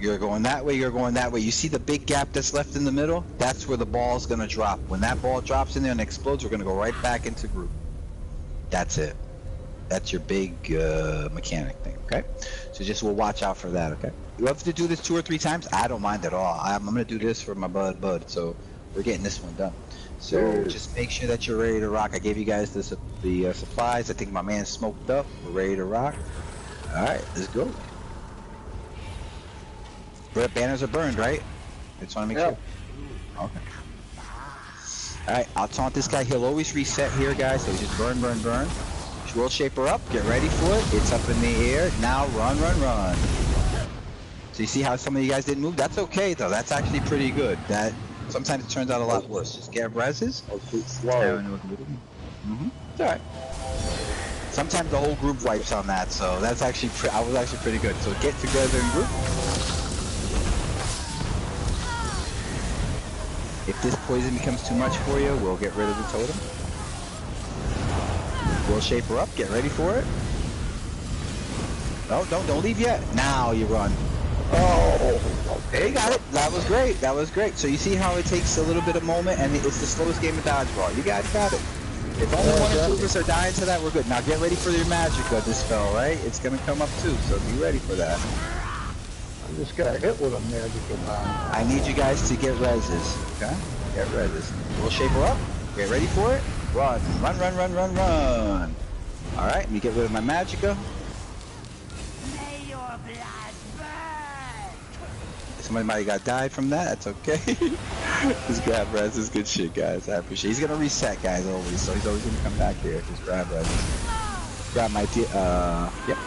You're going that way, you're going that way. You see the big gap that's left in the middle? That's where the ball's gonna drop. When that ball drops in there and explodes, we're gonna go right back into group. That's it. That's your big mechanic thing, okay? So just we'll watch out for that, okay? You have to do this 2 or 3 times? I don't mind at all. I'm gonna do this for my bud. So we're getting this one done. So just make sure that you're ready to rock. I gave you guys the supplies. I think my man smoked up. We're ready to rock. All right, let's go. Banners are burned, right? I just want to make sure. Okay. Alright, I'll taunt this guy. He'll always reset here, guys. So just burn. World Shaper up. Get ready for it. It's up in the air. Now run. So you see how some of you guys didn't move? That's okay, though. That's actually pretty good. That sometimes it turns out a lot worse. Just get reses. It's alright. Sometimes the whole group wipes on that, so that's actually I was actually pretty good. So get together in group. If this poison becomes too much for you, we'll get rid of the totem. We'll Shaper up, get ready for it. No, don't leave yet. Now you run. Oh, okay, you got it. That was great. So you see how it takes a little bit of moment, and it's the slowest game of dodgeball. You guys got it. If only 1 or 2 of us are dying to that, we're good. Now get ready for your magic of this spell, right? It's gonna come up too, so be ready for that. I just got hit with a magical bomb. I need you guys to get reses, okay? Get reses. We'll Shaper up. Get ready for it. Run. Alright, let me get rid of my Magicka. May your blood burn. Somebody might have got died from that. That's okay. Just grab res is good shit, guys. I appreciate it. He's gonna reset, guys, always. So he's always gonna come back here. Just grab res. Grab my yep.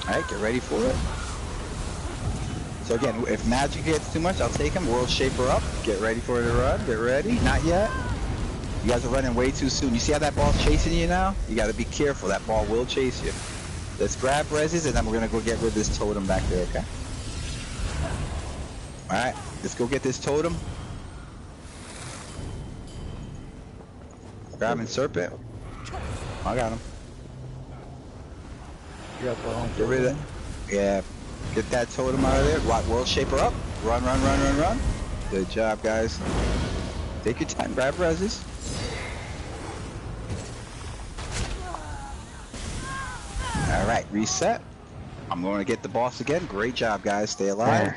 Alright, get ready for it. So again, if magic gets too much, I'll take him. World Shaper up. Get ready for it to run. Get ready. Not yet. You guys are running way too soon. You see how that ball's chasing you now? You gotta be careful. That ball will chase you. Let's grab reses and then we're gonna go get rid of this totem back there, okay? Alright, let's go get this totem. Grab and serpent. I got him. Get rid of that. Yeah. Get that totem out of there. World Shaper up. Run. Good job, guys. Take your time. Grab reses. Alright, reset. I'm going to get the boss again. Great job, guys. Stay alive.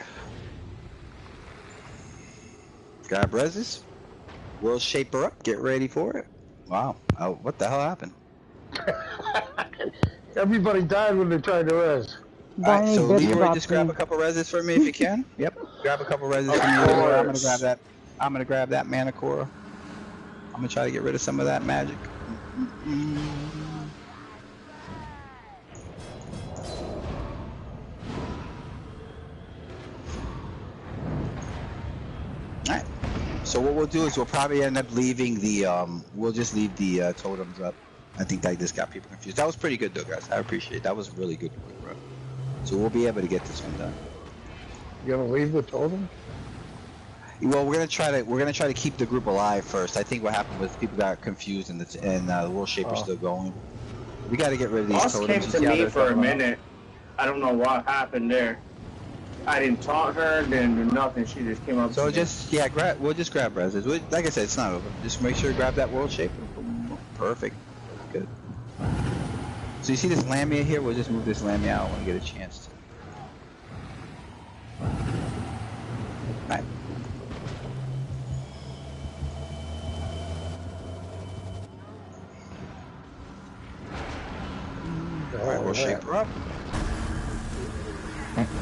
Grab reses. World Shaper up. Get ready for it. Wow. Oh, what the hell happened? Everybody died when they tried to res. Alright, so Leroy, just grab a couple reses for me if you can. Yep, grab a couple reses for me. I'm gonna grab that. I'm gonna grab that Manacora. I'm gonna try to get rid of some of that magic. Alright. So what we'll do is we'll probably end up leaving the we'll just leave the totems up. I think that just got people confused. That was pretty good though, guys. I appreciate it. That was really good, bro. So we'll be able to get this one done. You gonna leave the totem? Well, we're gonna try to keep the group alive first. I think what happened was people got confused and the World Shaper's still going. We got to get rid of these totems. Boss came to me for a minute. I don't know what happened there. I didn't taunt her, didn't do nothing. She just came up. So just we'll just grab reses. Like I said, it's not over. Just make sure to grab that World Shaper. Perfect. Good. So you see this Lamia here? We'll just move this Lamia out when we get a chance to. Alright. Alright, we'll shape her up.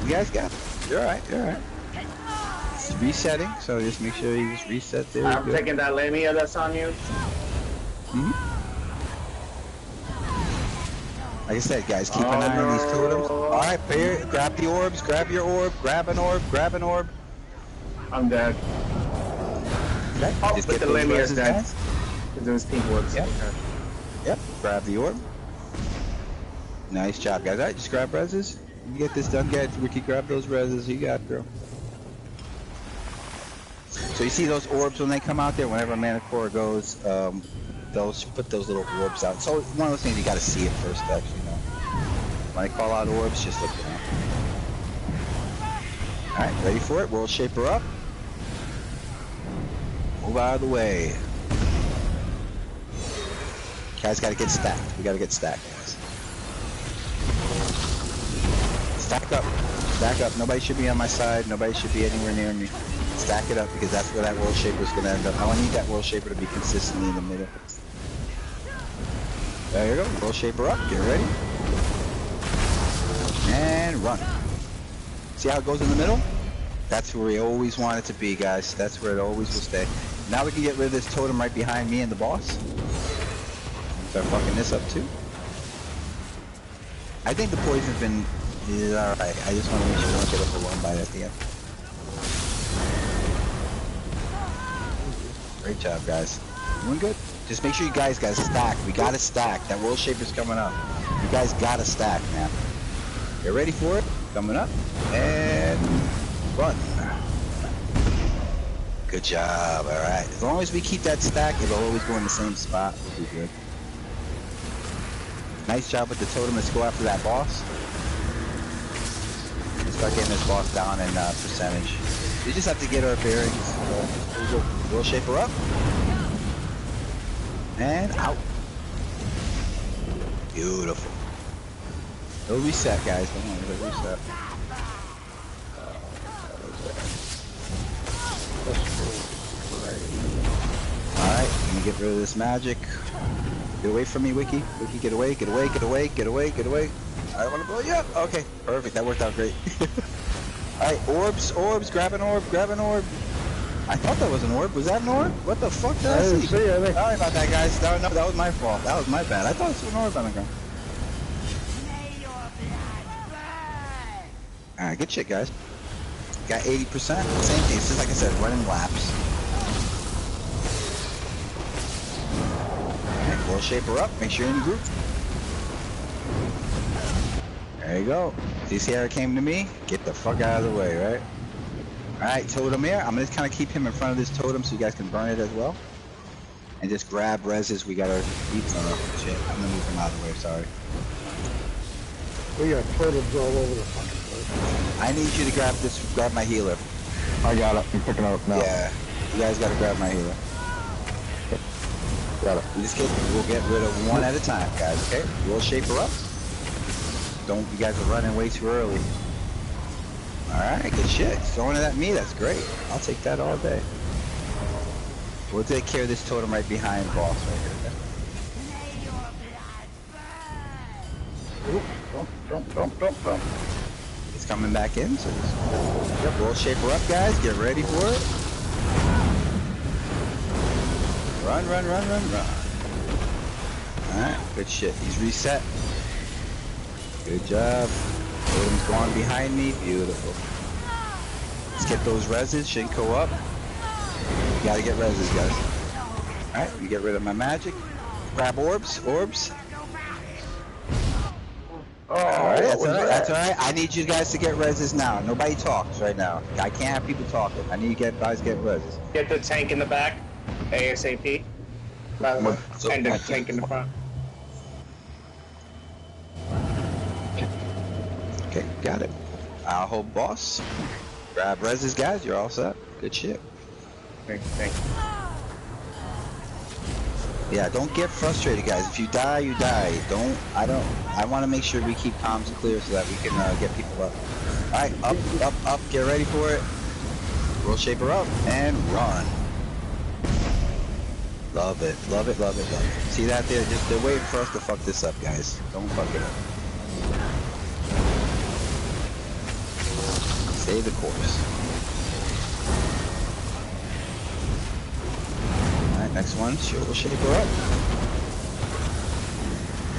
You guys got it. You're alright, It's resetting, so just make sure you just reset there. I'm taking that Lamia that's on you. Like I said, guys, keep an eye on these totems. Alright, here, grab the orbs, grab your orb, grab an orb. I'm dead. Okay. Oh, Just but get the those Lamia's reses, dead. guys. Those pink orbs. Yep. Yep. Grab the orb. Nice job, guys. All right, just grab reses. You get this done, guys. Ricky, grab those reses. You got it, girl. So you see those orbs when they come out there, whenever a mana core goes, those put those little orbs out. So one of those things you got to see it first, actually. You know, when I call out orbs, just look around. All right, ready for it? World Shaper up. Move out of the way. Guys, got to get stacked. We got to get stacked, guys. Stack up. Stack up. Nobody should be on my side. Nobody should be anywhere near me. Stack it up because that's where that World Shaper is going to end up. I need that World Shaper to be consistently in the middle. There you go. World Shaper up. Get ready. And run. See how it goes in the middle? That's where we always want it to be, guys. That's where it always will stay. Now we can get rid of this totem right behind me and the boss. Start fucking this up too. I think the poison's been alright. I just want to make sure we don't get overwhelmed by it at the end. Great job, guys. Doing good. Just make sure you guys got to stack. We got to stack. That World Shaper's coming up. You guys got to stack, man. Get ready for it. Coming up. And run. Good job. Alright. As long as we keep that stack, it'll always go in the same spot. We'll be good. Nice job with the totem. Let's go after that boss. Start getting this boss down in percentage. We just have to get our bearings. We'll shape her up. And out. Beautiful. It'll reset, guys. Don't worry, it'll reset. Alright, let me get rid of this magic. Get away from me, Wiki. Wiki, get away, get away, get away, get away, get away. I want to blow you up. Okay, perfect. That worked out great. Alright, orbs, orbs, grab an orb, grab an orb. I thought that was an orb. Was that an orb? What the fuck did I see? Sorry about that, guys. No, that was my fault. That was my bad. I thought it was an orb on the ground. Alright, good shit, guys. Got 80%. Same thing. It's just like I said, running laps. Alright, we'll shape her up. Make sure you're in the group. There you go. See how it came to me? Get the fuck out of the way, right? Alright, totem here. I'm gonna kind of keep him in front of this totem so you guys can burn it as well. And just grab reses. We gotta beat shit. I'm gonna move him out of the way, sorry. We got totems all over the fucking place. I need you to grab my healer. I got it. I'm picking it up now. Yeah. You guys gotta grab my healer. Got it. We'll get rid of one at a time, guys, okay? We'll shape her up. Don't, you guys are running way too early. Alright, good shit. Throwing it at me, that's great. I'll take that all day. We'll take care of this totem right behind the boss right here. Jump. It's coming back in, so just, we'll shape her up, guys. Get ready for it. Run. Alright, good shit. He's reset. Good job. Totem's going behind me. Beautiful. Let's get those reses. Shouldn't go up. You gotta get reses, guys. Alright, we get rid of my magic. Grab orbs. Alright, that's alright. I need you guys to get reses now. Nobody talks right now. I can't have people talking. I need you guys to get reses. Get the tank in the back. ASAP. And the tank in the front. Okay, got it. I'll hold boss. Grab reses, guys. You're all set. Good shit. Thank you. Yeah, don't get frustrated, guys. If you die, you die. I want to make sure we keep comms clear so that we can get people up. Alright, up. Get ready for it. We'll shape her up and run. Love it. See that there? They're waiting for us to fuck this up, guys. Don't fuck it up. Stay the course. Alright, next one. We'll shape her up.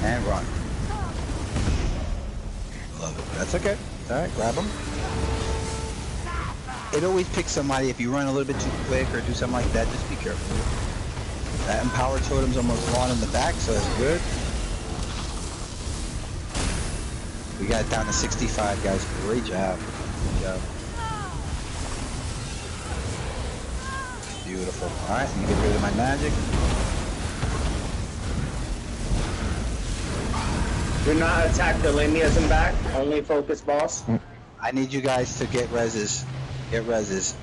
And run. Love it. That's okay. Alright, grab them. it always picks somebody. If you run a little bit too quick or do something like that, just be careful. That empower totem's almost gone in the back, so that's good. We got it down to 65, guys. Great job. Good job. Beautiful. Alright, let me get rid of my magic. Do not attack the Limias in back. Only focus boss. I need you guys to get reses. Get reses.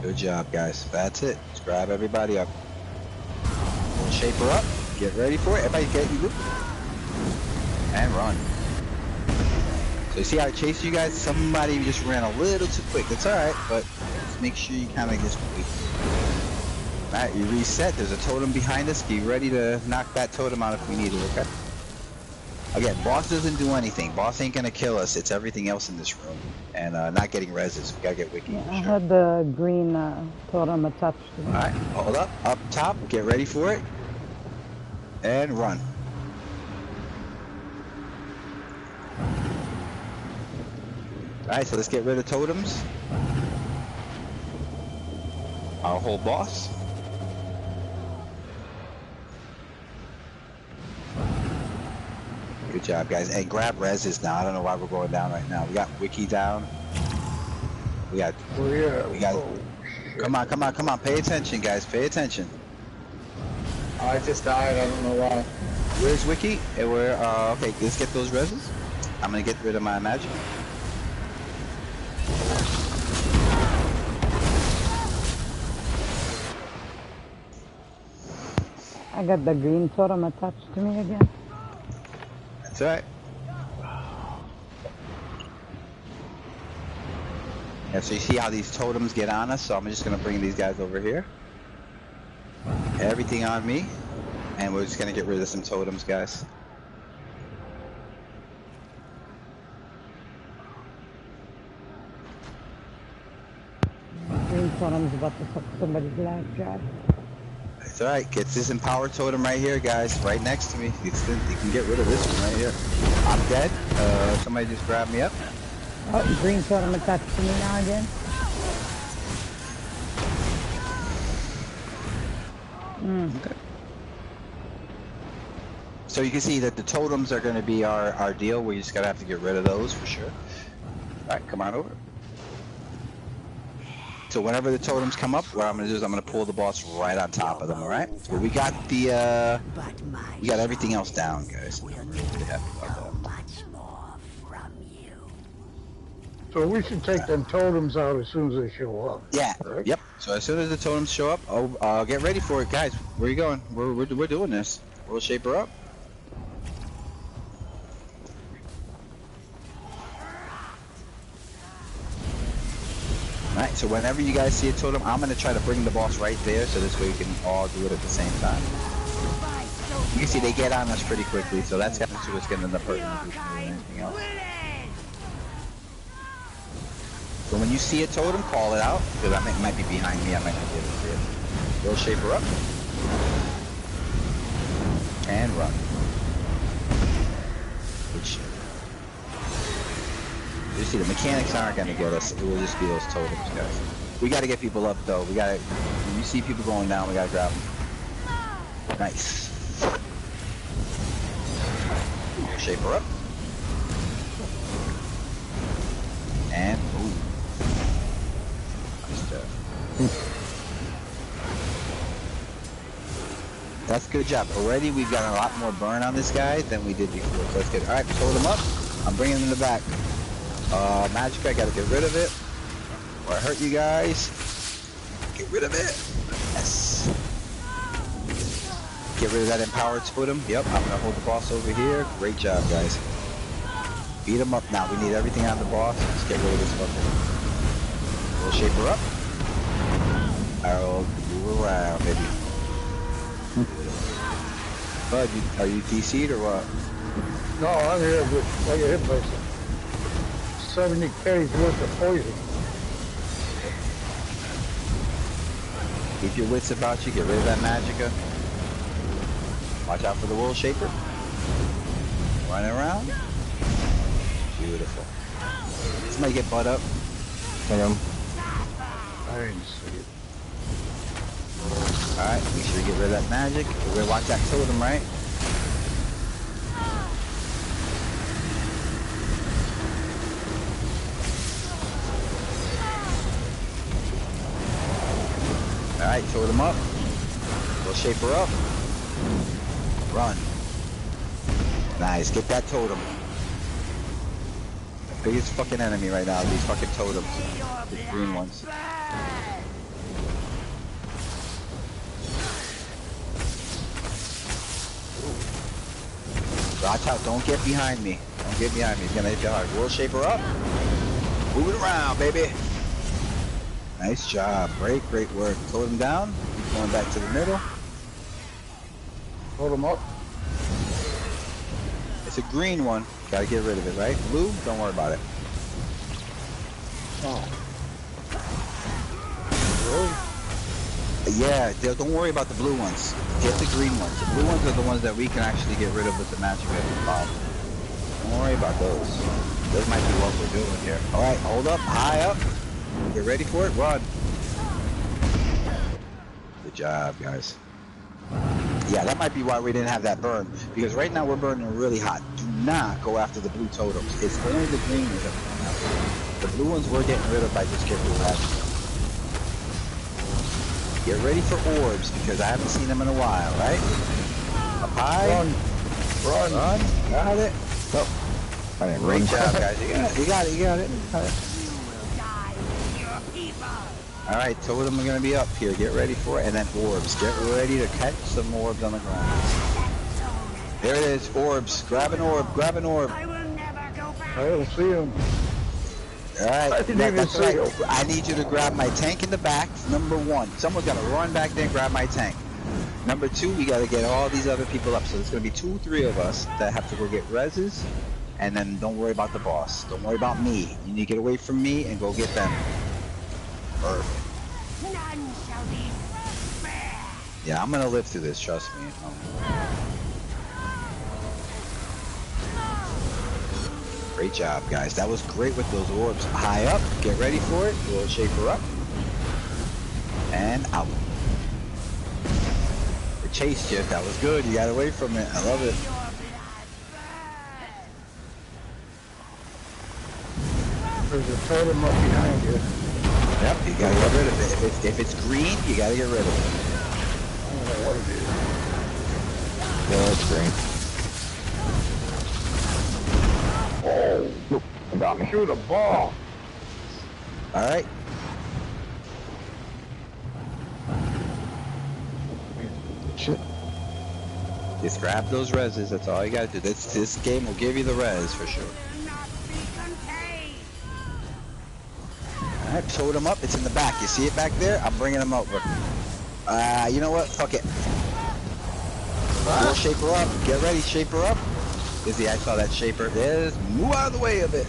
Good job, guys. That's it. Just grab everybody up. We'll shape her up. Get ready for it. Everybody get you. And run. So you see how I chased you guys? Somebody just ran a little too quick. That's alright, but just make sure you kind of just wait. Alright, you reset. There's a totem behind us. Be ready to knock that totem out if we need it, okay? Again, boss doesn't do anything. Boss ain't gonna kill us. It's everything else in this room. And not getting reses. We gotta get wiki. Yeah, I had the green totem attached to me. Alright, hold up. Up top. Get ready for it. And run. Alright, so let's get rid of totems. Our whole boss. Good job, guys. And grab reses now. I don't know why we're going down right now. We got wiki down. We got. Come on, come on, come on. Pay attention, guys. Pay attention. I just died. I don't know why. Where's wiki? And we're okay. Let's get those reses. I'm gonna get rid of my magic. I got the green totem attached to me again. That's alright. Yeah, so you see how these totems get on us? So I'm just gonna bring these guys over here. Everything on me. And we're just gonna get rid of some totems, guys. Green totem's about to suck somebody's life dry. It's alright, get this empowered totem right here, guys, right next to me. You can get rid of this one right here. I'm dead. Somebody just grab me up. Oh, green totem attached to me now again. Okay. So you can see that the totems are going to be our deal. We just gotta have to get rid of those for sure. Alright, come on over. So whenever the totems come up, what I'm gonna do is I'm gonna pull the boss right on top of them. All right. So we got the we got everything else down, guys. Yeah. So we should take them totems out as soon as they show up. Yeah. Right? Yep. So as soon as the totems show up, get ready for it, guys. Where are you going? We're doing this. We'll shape her up. Alright, so whenever you guys see a totem, I'm going to try to bring the boss right there, so this way we can all do it at the same time. You can see they get on us pretty quickly, so that's kind of what's going to end up hurting us than anything else. So when you see a totem, call it out, because it might be behind me, I might not be able to see it. We'll shape her up. And run. Good shit. You see, the mechanics aren't going to get us. It will just be those totems, guys. We got to get people up, though. We got to. When you see people going down, we got to grab them. Nice. Shape her up. And ooh. Nice job. That's a good job. Already, we've got a lot more burn on this guy than we did before. So that's good. All right, totem up. I'm bringing him in the back. Magic, I gotta get rid of it. Or I hurt you guys. Get rid of it. Yes. Get rid of that empowered totem. Yep, I'm gonna hold the boss over here. Great job, guys. Beat him up now. We need everything on the boss. Let's get rid of this fucker. We'll shape her up. I'll move around, baby. Bud, are you DC'd or what? No, I'm here, but I get hit by 70 K's worth of poison. Keep your wits about you, get rid of that magicka. Watch out for the wool shaper. Running around. Beautiful. Somebody get butt up. Hit him. I didn't see it. Alright, make sure you get rid of that magic. We're gonna watch that totem, right? Alright, totem up. We'll shape her up. Run. Nice, get that totem. The biggest fucking enemy right now, these fucking totems. These green ones. Watch out, don't get behind me. Don't get behind me, he's gonna hit you hard. We'll shape her up. Move it around, baby. Nice job, great work. Totem down, keep going back to the middle. Hold him up. It's a green one. Gotta get rid of it, right? Blue, don't worry about it. Oh. Really? Yeah, don't worry about the blue ones. Get the green ones. The blue ones are the ones that we can actually get rid of with the magic bomb. Don't worry about those. Those might be what we're doing here. Alright, hold up, high up. Get ready for it, run. Good job, guys. Yeah, that might be why we didn't have that burn. Because right now we're burning really hot. Do not go after the blue totems. It's only the green ones that we're going after. The blue ones we're getting rid of by just getting rid of that. Get ready for orbs, because I haven't seen them in a while, right? Up high. Run. Run. Got it. Oh. I didn't Great run. job, guys. You got it. Alright, totem are going to be up here. Get ready for it. And then orbs. Get ready to catch some orbs on the ground. There it is. Orbs. Grab an orb. Grab an orb. I don't see him. Alright. That's right. him. I need you to grab my tank in the back. Number 1. Someone's got to run back there and grab my tank. Number 2, we got to get all these other people up. So there's going to be 2, 3 of us that have to go get reses. And then don't worry about the boss. Don't worry about me. You need to get away from me and go get them. Perfect. None shall be spared. Yeah, I'm gonna live through this, trust me. Great job, guys. That was great with those orbs. High up, get ready for it. We'll shape her up. And out. The chase chip, that was good. You got away from it. I love it. There's a totem up behind you. Yep, you gotta get rid of it. If it's green, you gotta get rid of it. I don't know what it is. Yeah, it's green. Oh, look, I got me. Shoot a ball. Alright. Shit. Just grab those reses, that's all you gotta do. This game will give you the res for sure. Alright, totem up, it's in the back. You see it back there? I'm bringing them over. You know what? Fuck it. We'll shape her up. Get ready, shape her up. Izzy, I saw that shaper. There's move out of the way of it.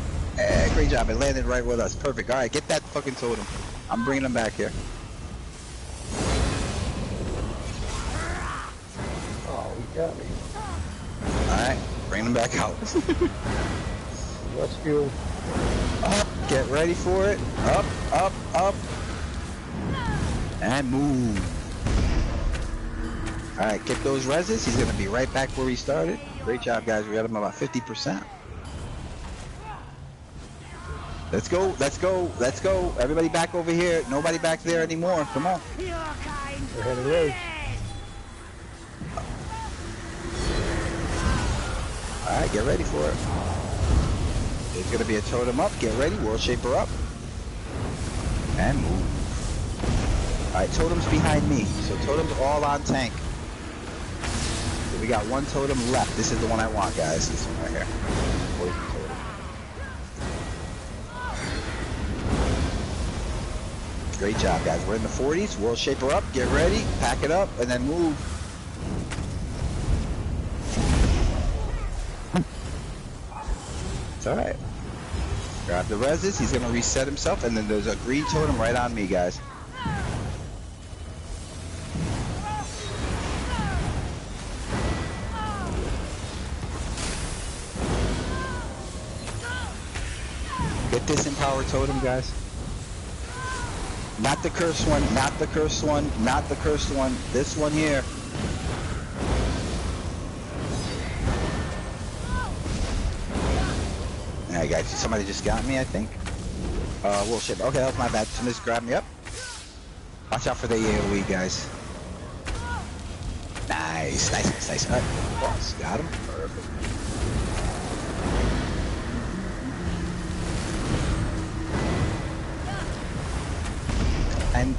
Great job, it landed right with us. Perfect. Alright, get that fucking totem. I'm bringing them back here. Oh, he got me. Alright, bring them back out. Let's go. Up, get ready for it. Up, up, up. And move. Alright, get those reses. He's going to be right back where he started. Great job, guys. We got him about 50%. Let's go, let's go, let's go. Everybody back over here. Nobody back there anymore. Come on. Ahead of race. Alright, get ready for it. There's going to be a totem up. Get ready. World Shaper up. And move. Alright, totem's behind me. So totem's all on tank. So we got one totem left. This is the one I want, guys. This one right here. Poison totem. Great job, guys. We're in the 40s. World Shaper up. Get ready. Pack it up. And then move. It's alright. Grab the reses. He's going to reset himself. And then there's a green totem right on me, guys. Get this empowered totem, guys. Not the cursed one, not the cursed one, not the cursed one. This one here. Alright guys, somebody just got me, I think. Well shit, okay, that was my bad. Somebody just grabbed me up. Watch out for the AoE, guys. Nice, nice, nice. Alright, boss, got him. Perfect. And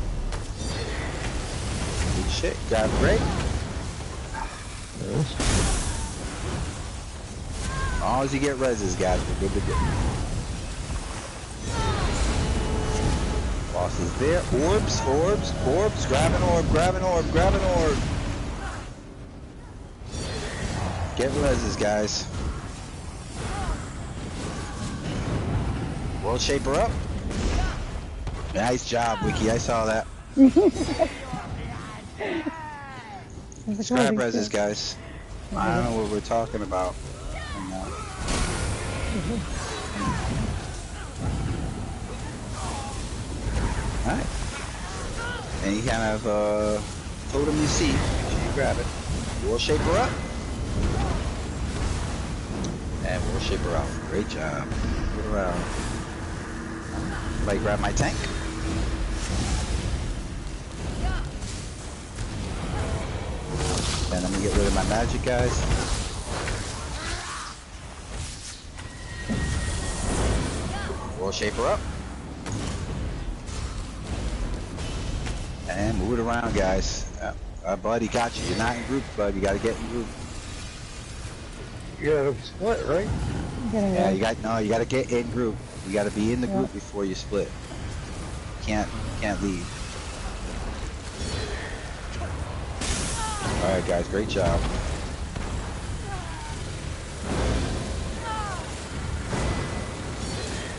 good shit, got great. As long as you get reses, guys, we're good to go. Boss is there. Orbs, orbs, orbs. Grab an orb, grab an orb, grab an orb. Get reses, guys. World Shaper up. Nice job, Wiki. I saw that. Let's grab reses, guys. I don't know what we're talking about. Alright. Any kind of totem you see, make sure you grab it. World Shaper up. And World Shaper out. Great job. Get around. Somebody grab my tank. Then I'm gonna get rid of my magic, guys. World Shaper up. And move it around, guys. Buddy got you. You're not in group, bud. You gotta get in group. You gotta split, right? Yeah, you gotta get in group. You gotta be in the group before you split. Can't leave. Alright guys, great job.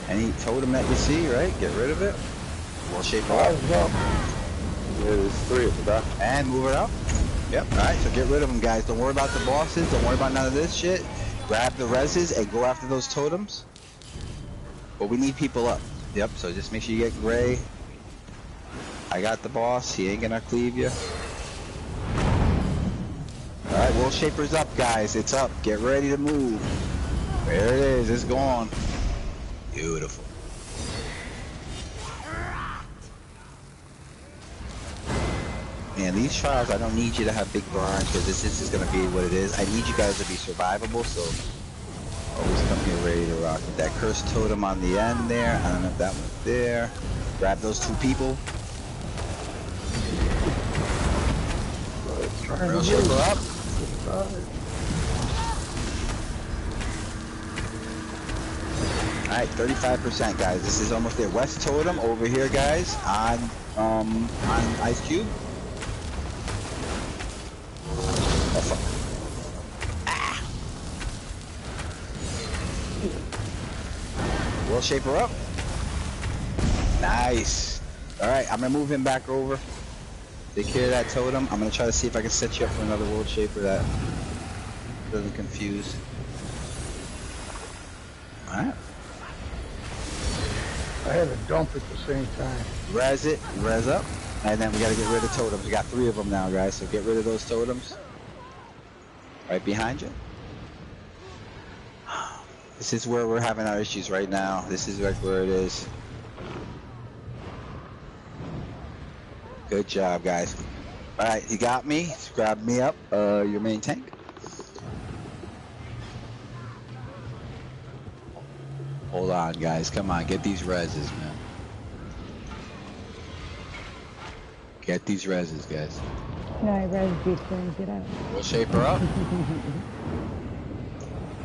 Any totem that you see, right? Get rid of it. We'll shape it up. Yeah, there's 3 at the back. And move it up. Yep, alright, so get rid of them, guys. Don't worry about the bosses. Don't worry about none of this shit. Grab the reses and go after those totems. But we need people up. Yep, so just make sure you get Gray. I got the boss. He ain't gonna cleave you. Alright, World Shaper's up, guys. It's up. Get ready to move. There it is. It's gone. Beautiful. Man, these trials, I don't need you to have big burns because this is going to be what it is. I need you guys to be survivable, so always come here ready to rock. With that cursed totem on the end there. I don't know if that one's there. Grab those 2 people. Real Shaper up. Alright, 35%, guys. This is almost there. West Totem over here, guys, on Ice Cube. Oh, fuck. Ah. World Shaper up. Nice. Alright, I'm gonna move him back over. Take care of that totem. I'm gonna try to see if I can set you up for another World Shaper that doesn't confuse. Alright. I had a dump at the same time. Res it, res up, and then we gotta get rid of totems. We got 3 of them now, guys, so get rid of those totems. Right behind you. This is where we're having our issues right now. This is like where it is. Good job, guys. Alright, you got me. Just grab me up, your main tank. Hold on, guys. Come on, get these reses, man. Get these reses, guys. No, I res G-Twin. Get out. We'll shape her up.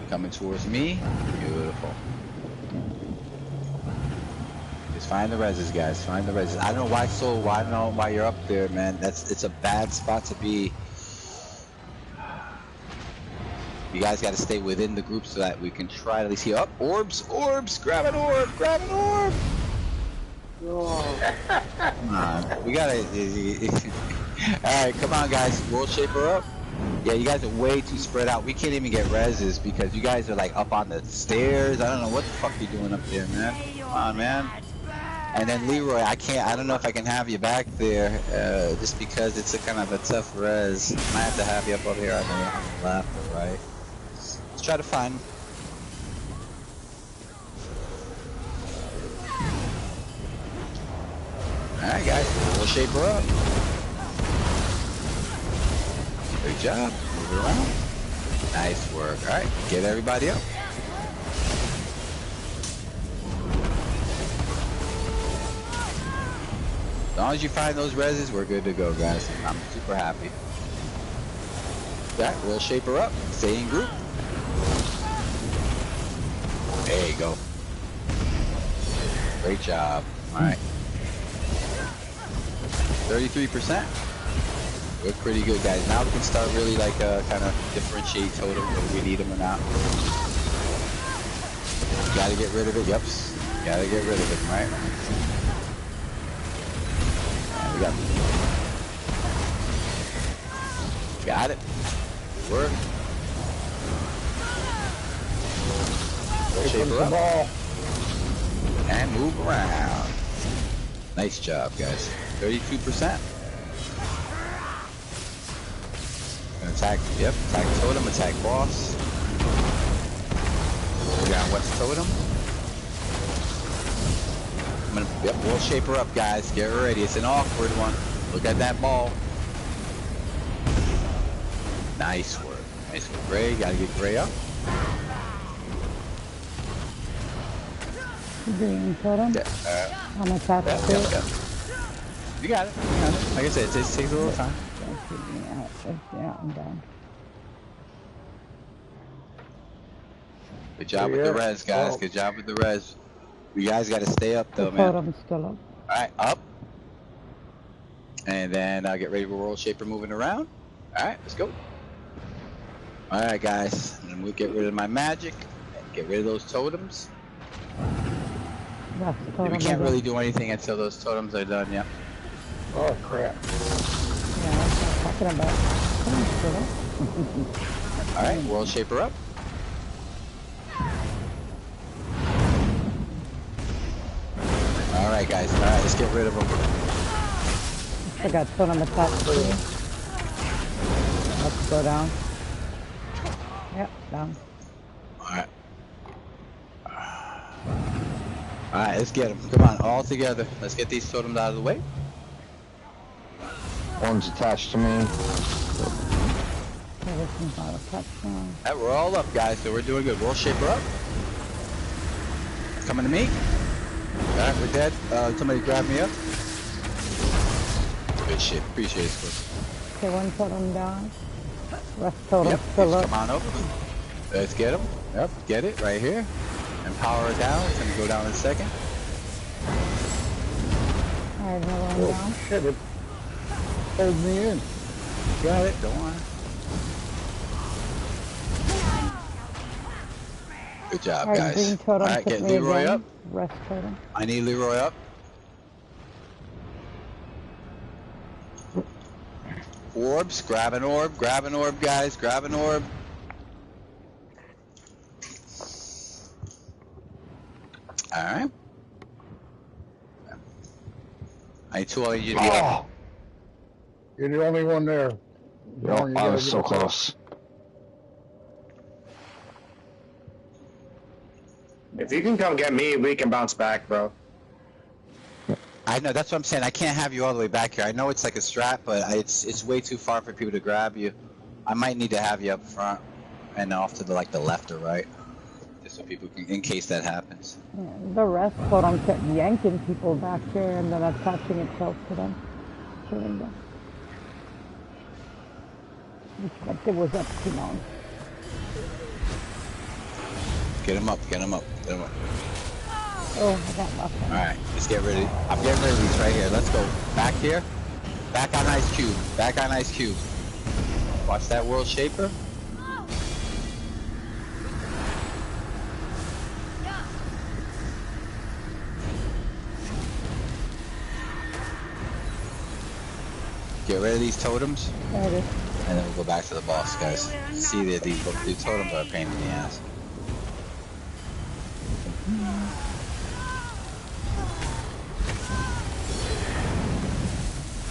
Coming towards me. Beautiful. Just find the reses, guys. Find the reses. I don't know why I don't know why you're up there, man. It's a bad spot to be. You guys got to stay within the group so that we can try to at least see up. Orbs, orbs, grab an orb, grab an orb. Oh. Come on, we gotta. All right, come on, guys. World Shaper up. Yeah, you guys are way too spread out. We can't even get reses because you guys are like up on the stairs. I don't know what the fuck you're doing up there, man. Come on, man. And then Leroy, I don't know if I can have you back there, just because it's a kind of a tough res. I have to have you up over here on the left or right. Let's try to find him. Alright guys, we'll shape her up. Good job. Move it around. Nice work. Alright, get everybody up. As long as you find those reses, we're good to go, guys. I'm super happy. Alright, we'll shape her up. Stay in group. There you go. Great job. Alright. 33%. We're pretty good, guys. Now we can start really like kind of differentiate totem whether we need them or not. Gotta get rid of it. Yep. Gotta get rid of it, right? And we got it. Work. Shape her up. And move around. Nice job, guys. 32%. Attack, yep, attack totem, attack boss. We got what's totem? Yep, we'll shape her up, guys. Get ready. It's an awkward one. Look at that ball. Nice work. Nice work, Gray. Gotta get Gray up. Green totem. I'm attached to it. You got it. You got it. Like I said, it takes a little time. Yeah, I'm down. Good job with the res, guys. Good job with the res. You guys got to stay up, though, man. I'm still up. All right, up. And then get ready for World Shaper moving around. All right, let's go. All right, guys. And we'll get rid of my magic. Get rid of those totems. We can't really do anything until those totems are done, yeah. Oh, crap. Yeah, that's what I'm talking about. Alright, World Shaper up. Alright, guys. Alright, let's get rid of them. I got totem attached to you. Let's go down. Yep, down. Alright. Alright, let's get them. Come on, all together. Let's get these totems out of the way. One's attached to me. Alright, we're all up, guys, so we're doing good. We'll shape her up. Coming to me. Alright, we're dead. Somebody grab me up. Good shit. Appreciate it, Squish. Okay, one totem down. Rest totem still up. Come on over. Let's get him. Yep, get it right here. And power it down. It's gonna go down in a second. Alright, another one down. Shit, it pulled me in. Got it, don't worry. Good job, guys. Alright, get Leroy up. Rest totem. I need Leroy up. Orbs, grab an orb, guys, grab an orb. Alright. I told you to be up. You're the only one there. No, I was so close. If you can come get me, we can bounce back, bro. I know, that's what I'm saying. I can't have you all the way back here. I know it's like a strat, but it's way too far for people to grab you. I might need to have you up front and off to the left or right, just so people can, in case that happens. Yeah, the rest totem kept yanking people back here and then attaching itself to them. Killing them. It was up too long. Get him up, get him up, get him up. Oh, I got nothing. Alright, let's get ready. I'm getting rid of these right here. Let's go. Back here. Back on Ice Cube. Back on Ice Cube. Watch that World Shaper. Get rid of these totems. There it is. And then we'll go back to the boss, guys. See that these totems are a pain in the ass.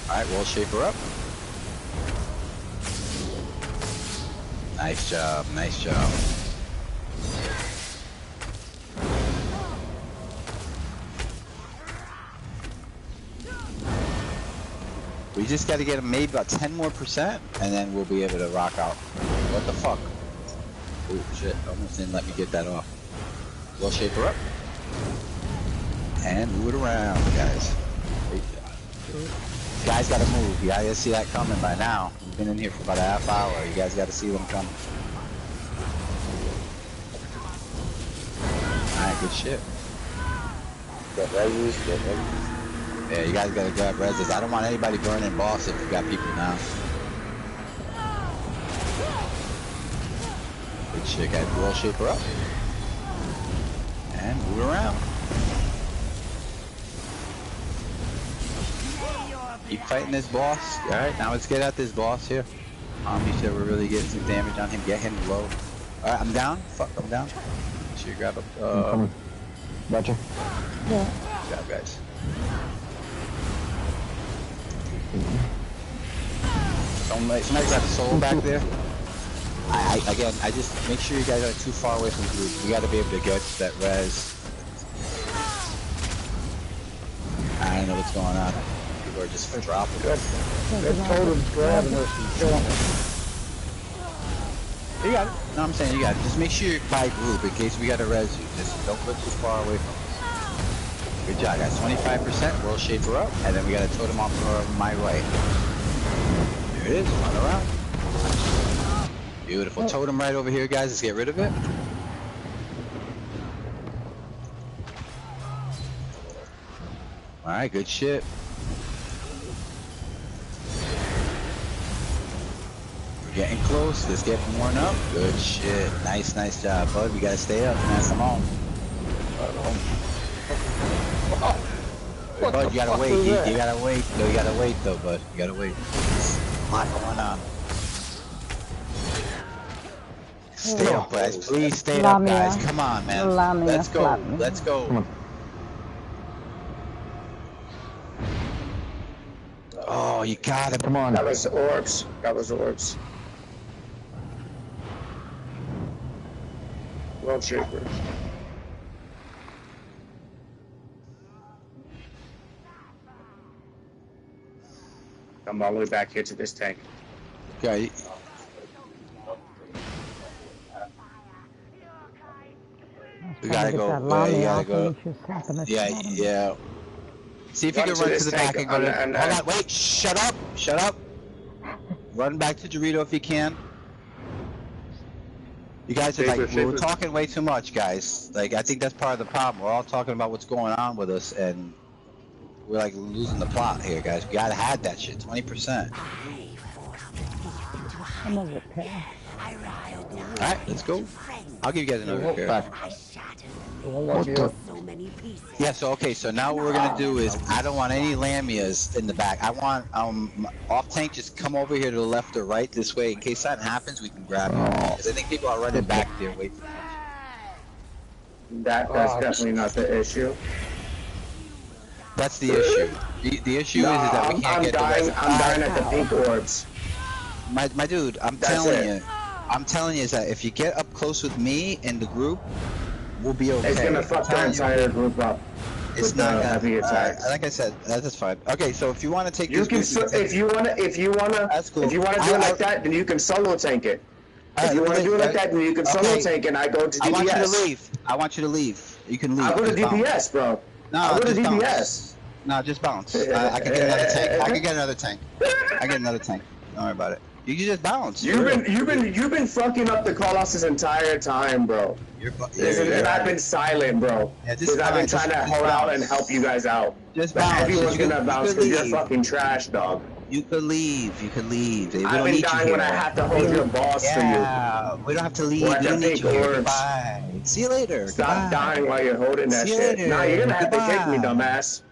Alright, we'll shape her up. Nice job, nice job. We just got to get maybe about 10% more, and then we'll be able to rock out. What the fuck? Oh shit, almost didn't let me get that off. We'll shape her up. And move it around, guys. You guys gotta move. You guys see that coming by now. We've been in here for about a half hour. You guys gotta see them coming. Alright, good shit. Get reses, get reses. Yeah, you guys gotta grab reses. I don't want anybody burning boss if you got people now. Good shit, guys. We'll shape her up. And move around. Keep fighting this boss. Alright, now let's get at this boss here. Make sure we're really getting some damage on him. Get him low. Alright, I'm down. Fuck, I'm down. Make sure you grab up. Gotcha. Yeah. Good job, guys. Somebody grab the soul back there. Again, I just make sure you guys aren't too far away from the group. We gotta be able to get that res. I don't know what's going on. People are just dropping. Good. Good totems grabbing us and killing us. You got it. No, I'm saying you got it. Just make sure you're by group in case we gotta res you. Just don't go too far away from us. Good job, guys. 25%. We'll shape her up, and then we got a totem off my right. There it is. Run around. Beautiful. Totem right over here, guys. Let's get rid of it. Alright, good shit. We're getting close. Let's get worn up. Good shit. Nice, nice job, bud. We gotta stay up, man. Come on. Bud, you gotta wait. You gotta wait. No, you gotta wait, though, bud. You gotta wait. A lot going on. Stay up, guys. Please stay up, guys. Come on, man. Let's go. Let's go. Oh, you got it. Come on. That was the orbs. That was the orbs. World Shaper. Come all the way back here to this tank. Okay. We gotta go. You gotta go. Yeah. See if you can run to the back and go to. Hold on, wait, shut up. Shut up. Run back to Dorito if you can. You guys are like, we're talking way too much, guys. Like, I think that's part of the problem. We're all talking about what's going on with us, and we're like losing the plot here, guys. We gotta have that shit, 20%. I'm over repair. Alright, let's go. I'll give you guys another repair. Yeah, so okay, so now what we're gonna do is I don't want any Lamias in the back. I want off tank just come over here to the left or right this way in case something happens we can grab you. Because I think people are running back there waiting. That's definitely not the issue. That's the issue. The issue is that we can't get the rest. I'm dying at the pink orbs. My dude, I'm telling you is that if you get up close with me and the group, we'll be okay. It's gonna fuck the entire group up. It's not heavy attacks. Like I said, that's fine. Okay, so if you want to take if you wanna do it like that, then you can solo tank it. If you want to do it like that, then you can solo tank and I go to DPS. I want you to leave. I want you to leave. You can leave. I go to DPS, bro. No, I go to DPS. No, just bounce. I can get another tank. I can get another tank. I get another tank. Don't worry about it. You can just bounce. You've been fucking up the call-offs this entire time, bro. And I've been silent, bro. Because I've been trying to hold out and help you guys out. Just but bounce. Everyone's gonna bounce because you're fucking trash, dog. You could leave. You could leave. I've been dying when I have to hold your boss for you. Yeah, we don't have to leave. We don't need you here. Bye. See you later. Stop dying while you're holding that shit. Nah, you're gonna have to kick me, dumbass.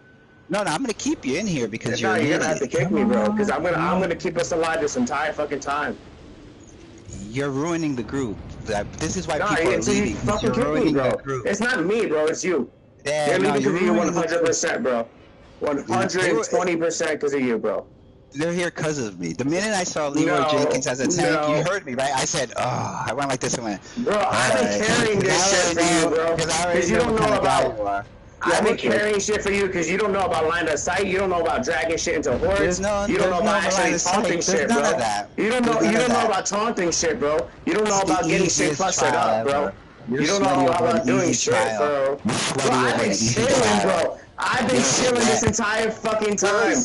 No, I'm gonna keep you in here because you're gonna have to kick me, bro. Because I'm gonna keep us alive this entire fucking time. You're ruining the group. This is why people are leaving. You fucking kick me, bro. It's not me, bro. It's you. Yeah, you're leaving because of you 100%, bro. 120% because of you, bro. They're here because of me. The minute I saw Leroy Jenkins as a tank, you heard me, right? I said, oh, I went like this and went, bro, I've been carrying this shit for you, bro. Because you don't know about... I've been carrying shit for you because you don't know about line of sight. You don't know about dragging shit into hordes. You don't know about actually taunting shit, bro. You don't know about taunting shit, bro. You don't know about getting shit clustered up, bro. You don't know about doing shit, bro. Bro, I've been chilling, bro. I've been chilling this entire fucking time.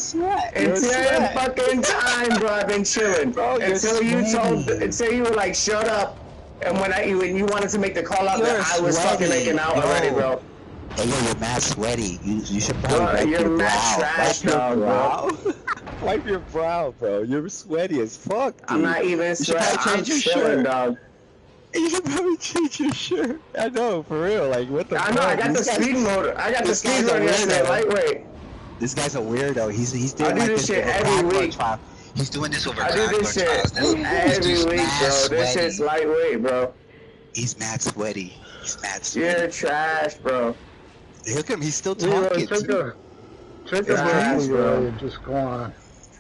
Entire fucking time, bro. I've been chilling until you were like, shut up. And when you wanted to make the call out, that I was fucking making out already, bro. Hey, yo, you're mad sweaty. You should probably wipe your brow. You're mad trash, dog, bro. Wipe your brow, bro. You're sweaty as fuck, dude. I'm not even sweaty. I'm chilling, dog. You should probably change your shirt. I know, for real. Like, what the fuck? I know, I got the speed mode. I got the speed mode yesterday, lightweight. This guy's a weirdo. He's doing like this shit every week. He's doing this over I do this shit every week, bro. This shit's lightweight, bro. He's mad sweaty. You're trash, bro. Look at him, he's still talking. Take a break, bro. Just go on.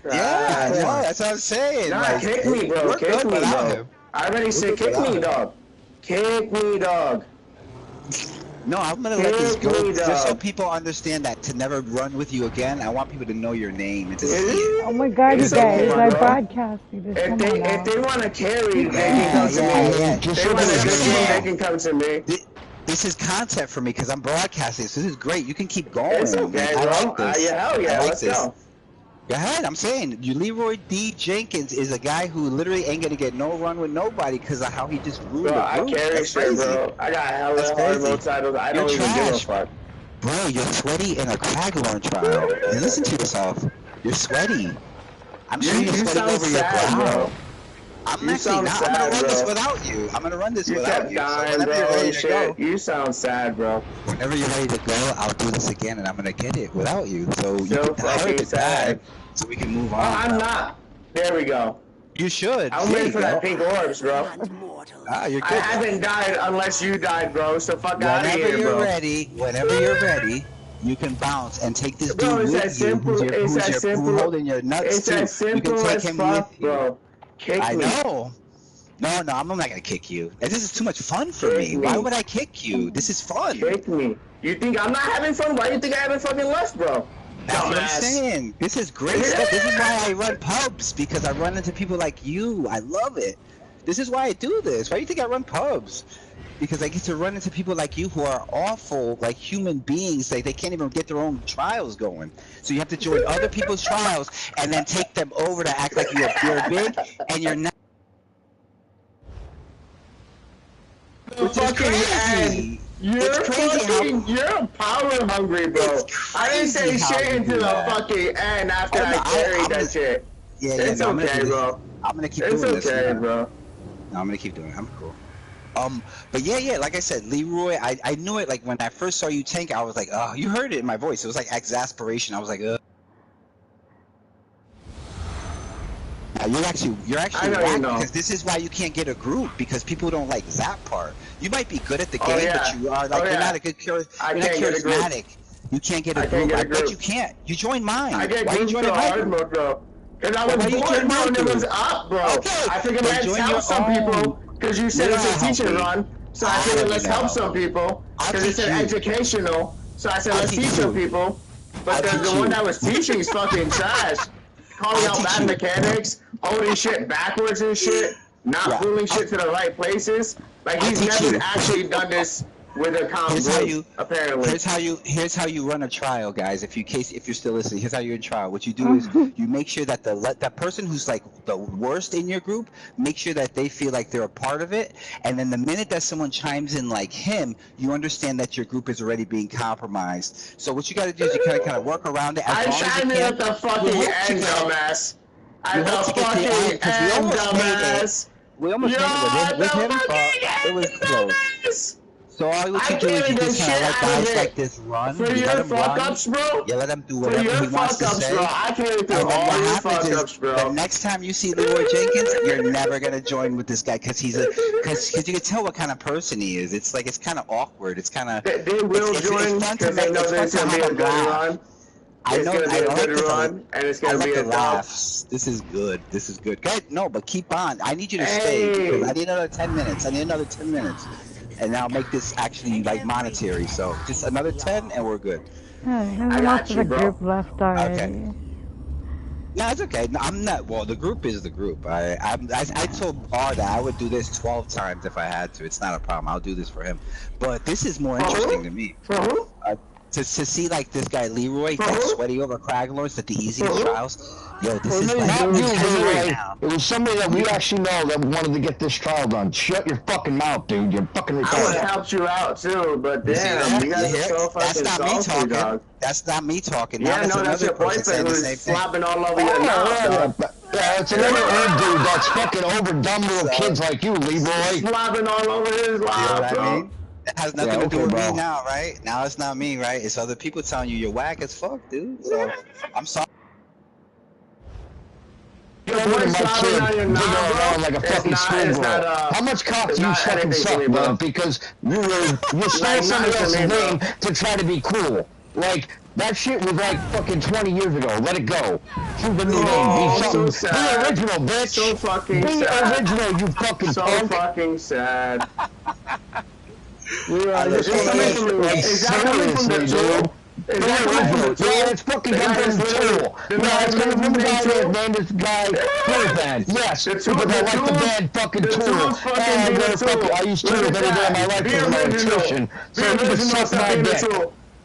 Yeah, no, that's what I'm saying. Nah, like, kick me, bro. Kick me, bro. I already said kick me, dog. Kick me, dog. No, I'm gonna let this go. Just so people understand that to never run with you again, I want people to know your name and to see it. Oh my God, you guys! I'm broadcasting this. If they want to carry, they can come to me. They want to they can come to me. This is content for me because I'm broadcasting. So this is great. You can keep going. It's okay, bro. I like this. Yeah, hell yeah. Let's go. Go ahead. I'm saying Leroy D. Jenkins is a guy who literally ain't gonna get no run with nobody because of how he just ruined the group. I carry shit, bro. I got hella hard mode titles. I don't even give a fuck. Bro, you're sweaty in a Craglorn trial. Listen to yourself. You're sweaty. I'm sure you're sweating over your brow. I'm actually not. I'm gonna run this without you. I'm gonna run this without you. Dying, bro. You sound sad, bro. Whenever you're ready to go, I'll do this again, and I'm gonna get it without you. So you can fucking sad. So we can move on. I'm not. There we go. You should. I'm waiting for that pink orbs, bro. You're good. I haven't died unless you died, bro. So fuck out of here, bro. Whenever you're ready, you can bounce and take this dude with you. Who's holding your nuts It's as simple as fuck, bro. Kick me. I know. No, I'm not gonna kick you. This is too much fun for me. Why would I kick you? This is fun. Kick me. You think I'm not having fun? Why do you think I haven't fucking left, bro? That's what I'm saying. This is great stuff. This is why I run pubs, because I run into people like you. I love it. This is why I do this. Why do you think I run pubs? Because I get to run into people like you who are awful, like human beings. Like they can't even get their own trials going. So you have to join other people's trials and then take them over to act like you're big and you're not. Which is crazy. You're power hungry, bro. I didn't say shit until the fucking end after I carried that shit. Yeah, it's okay, bro. I'm gonna keep doing this. It's okay, bro. No, I'm gonna keep doing it. I'm cool. But yeah, like I said, Leroy, I knew it. Like when I first saw you tank, I was like, oh, you heard it in my voice. It was like exasperation. I was like, You're actually right, because this is why you can't get a group, because people don't like that part. You might be good at the game, but you are like you're not a good charismatic. You can't get a group. I bet you can't. You join mine. I get groups to hard mode, bro. Because I was bored, bro, and it was up, bro. Okay. I figured let's help some people, because you said it's a teaching run. So I said let's help some people, because it said educational. So I said let's teach some people. But the one that was teaching is fucking trash. Calling out bad mechanics, holding shit backwards and shit, not fooling shit to the right places. Like he's never actually done this with a common group, apparently. Here's how you run a trial, guys. If you're still listening, here's how you're in trial. What you do is you make sure that that person who's like the worst in your group, make sure that they feel like they're a part of it. And then the minute that someone chimes in like him, you understand that your group is already being compromised. So what you got to do is you kind of work around it. I chimed in at the fucking end, dumbass. At the fucking end, dumbass. We almost made it with him, but it was close. So all what you do is you just kind of let guys like this run. For You your let them fuck run. ups, bro. You let him do For whatever your he wants fuck to ups, say. bro. I carry through And then all what your happens fuck is ups, bro. the next time you see Leroy Jenkins, you're never gonna join with this guy because because you can tell what kind of person he is. It's like it's kind of awkward. It's kind of They will join because they know there's gonna be a good run. It's gonna be a good run, and it's gonna be a dub. Laughs. This is good. This is good. Good. No, but keep on. I need you to stay because I need another 10 minutes. I need another 10 minutes, and I'll make this actually like monetary. So just another 10, and we're good. I got you, bro. The group left already. Okay. No, it's okay. No, I'm not. Well, the group is the group. I told R that I would do this 12 times if I had to. It's not a problem. I'll do this for him. But this is more interesting to me. For who? To see like this guy Leroy like sweaty over Craglords at the easiest trials. Yo, this is like not you, Leroy. It was somebody that we actually know that wanted to get this trial done. Shut your fucking mouth, dude. You're fucking retarded. I would have helped you out too, but damn, you guys are so fucking salty, dog. That's not me talking. Yeah, no, that's your boyfriend who's slobbing all over your mouth, dog. Yeah, it's another old dude that's fucking overdone little kids like you, Leroy. Slobbing all over his mouth, bro. It has nothing to do with me now, right? Now it's not me, right? It's other people telling you you're whack as fuck, dude. So I'm sorry. You're my kid digging around like a fucking schoolgirl. How much cock do you fucking suck, bro? Because you stole somebody else's name to try to be cool. Like, that shit was like fucking 20 years ago. Let it go. Choose a new name. Be something. So be original, bitch. So fucking be sad. Original, you fucking so punk. Fucking sad. Is that coming from the tool? Is that coming from the tool? Yeah, it's fucking coming from the tool. Yeah, it's coming from the guy that named this guy Band. Yes, because I like the band fucking Tool. I used Tool every day of my life as an electrician. So you can suck my dick.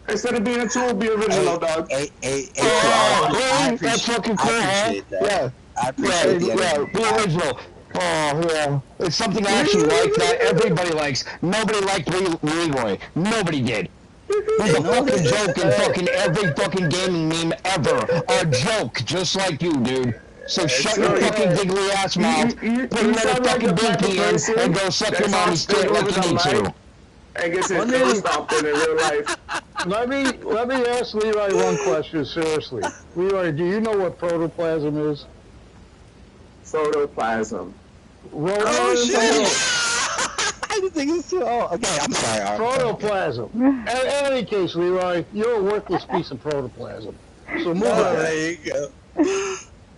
Instead of being a tool, be original, dog. That's fucking cool, huh? Yeah. I appreciate it. Yeah, be original. Oh, yeah. It's something I actually like that everybody likes. Nobody liked Leroy. Nobody did. He's a fucking joke in fucking every fucking gaming meme ever. A joke, just like you, dude. So shut your fucking giggly ass mouth, put another fucking binky in, and go suck your mommy's dick like you need to. And gets his nose stomped in real life. Let me ask Leroy one question, seriously. Leroy, do you know what protoplasm is? Protoplasm. Oh shit! I didn't think it's too. Oh, okay. I'm sorry. Protoplasm. In any case, Leroy, you're a worthless piece of protoplasm. So move on. There you go.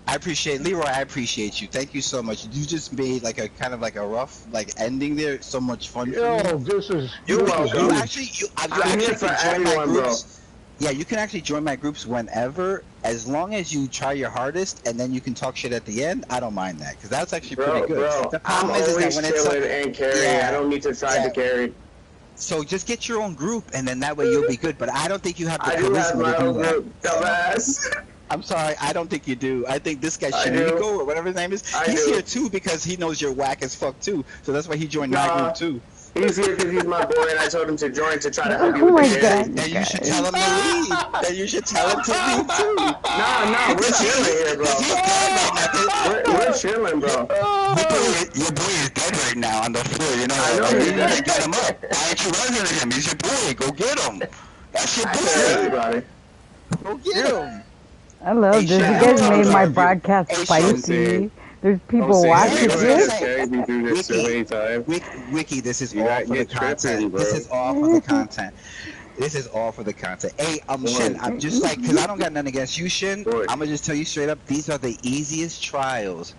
I appreciate Leroy. I appreciate you. Thank you so much. You just made like a kind of like a rough like ending there. So much fun. Yo, this is you actually can join my groups. Yeah, you can actually join my groups whenever, as long as you try your hardest, and then you can talk shit at the end. I don't mind that, because that's actually pretty good. Bro, the problem is that when it's like, and carry, I don't need to try to carry. So just get your own group, and then that way you'll be good. But I don't think you have the charisma to do that. Dumbass. I'm sorry, I don't think you do. I think this guy Shiniko, or whatever his name is, he's here too because he knows you're whack as fuck too. So that's why he joined my group too. He's here because he's my boy, and I told him to join to try to help you with the game. Then you should tell him to leave. Then you should tell him to leave too. No, we're chilling here, bro. We're chilling, bro. Your boy is dead right now on the floor. You know that, right? You gotta get him up. Why aren't you running him? He's your boy. Go get him. That's your boy. Go get him. I love this. You guys made my broadcast spicy. There's people watching this. Wiki, this is all for the content. This is all for the content. This is all for the content. Hey, Shin, I'm just like, because I don't got nothing against you, Shin. I'm going to just tell you straight up, these are the easiest trials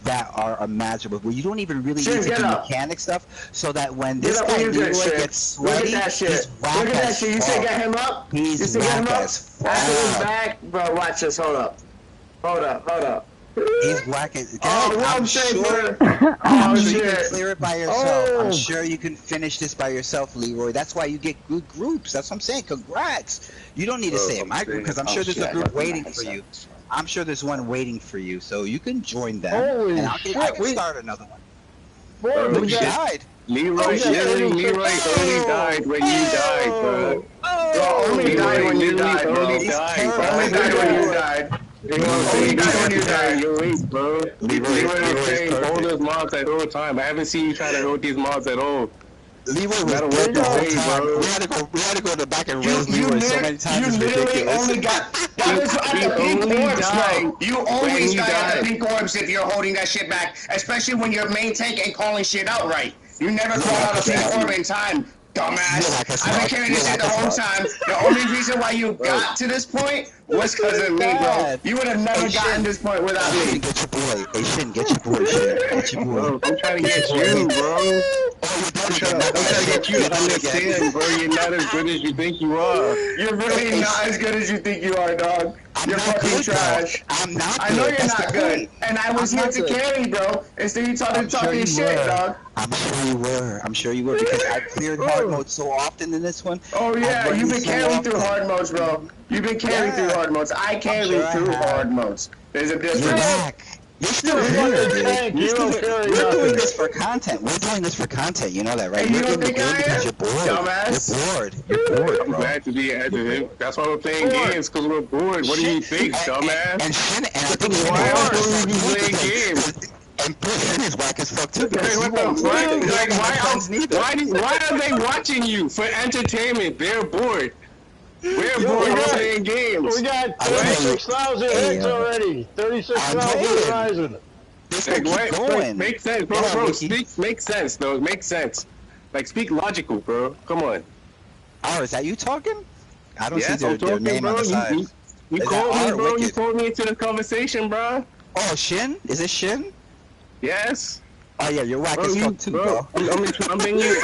that are imaginable, where you don't even really need to do mechanic stuff, so that when this guy Leroy gets sweaty, he's whack Look at that shit. You should get him up. He's whack as fuck. After his back, bro, watch this. Hold up. He's whacking. I'm sure you can clear it by yourself. I'm sure you can finish this by yourself, Leroy. That's why you get good groups. That's what I'm saying. Congrats. You don't need to stay in my group, because I'm sure there's a group waiting for you. I'm sure there's one waiting for you, so you can join them. And I can start another one. Who died? Leroy only died when you died, bro. Only died when you died, bro. Only died when you died. Only died when you died. You're weak, bro. Leroy is saying hold those mobs at all time. I haven't seen you try to hold these mobs at all. Leroy was dead the whole time. We had to go to the back and raise Leroy so many times. You literally only got. That was at the pink orbs, bro. You always die at the pink orbs if you're holding that shit back, especially when you're main tank and calling shit out right. You never call out a pink orb in time, dumbass. I've been carrying this shit the whole time. The only reason why you got to this point was because of me, bro. You would have never gotten this point without me. Get your boy. Hey, Shin, get your boy, Shin. Get your boy. I'm trying to get you, bro. I'm trying to get you to understand, bro. You're not as good as you think you are. You're really not as good as you think you are, dog. You're fucking trash. I'm not good. I know you're not good. And I was here to carry, bro. Instead you talking shit, dog. I'm sure you were. I'm sure you were because I cleared hard mode so often in this one. Oh yeah, you've been carrying through hard modes, bro. You've been carrying through hard modes. I carry through hard modes. There's a difference. You're back. You're still here, dude. We're doing this for content. We're doing this for content. You know that, right? Hey, you don't think I am? Because you're bored. Dumbass. You're bored. You're bored, bro. I'm glad to be ahead of him. That's why we're playing games, because we're bored. What do you think, dumbass? And I think why are we playing games? And Shin is whack as fuck too. Hey, what the fuck? Like, why are they watching you for entertainment? They're bored. We're bored playing games. We got 36,000 hits already. 36,000 rising. Like, make sense, bro. Speak, make sense, though. Make sense. Like, speak logical, bro. Come on. Oh, is that you talking? I don't see I'm their name on the side. You called me, bro. You called me into the conversation, bro. Oh, Shin? Is it Shin? Yes. Oh yeah, you're whack as fuck too, bro. I'm telling you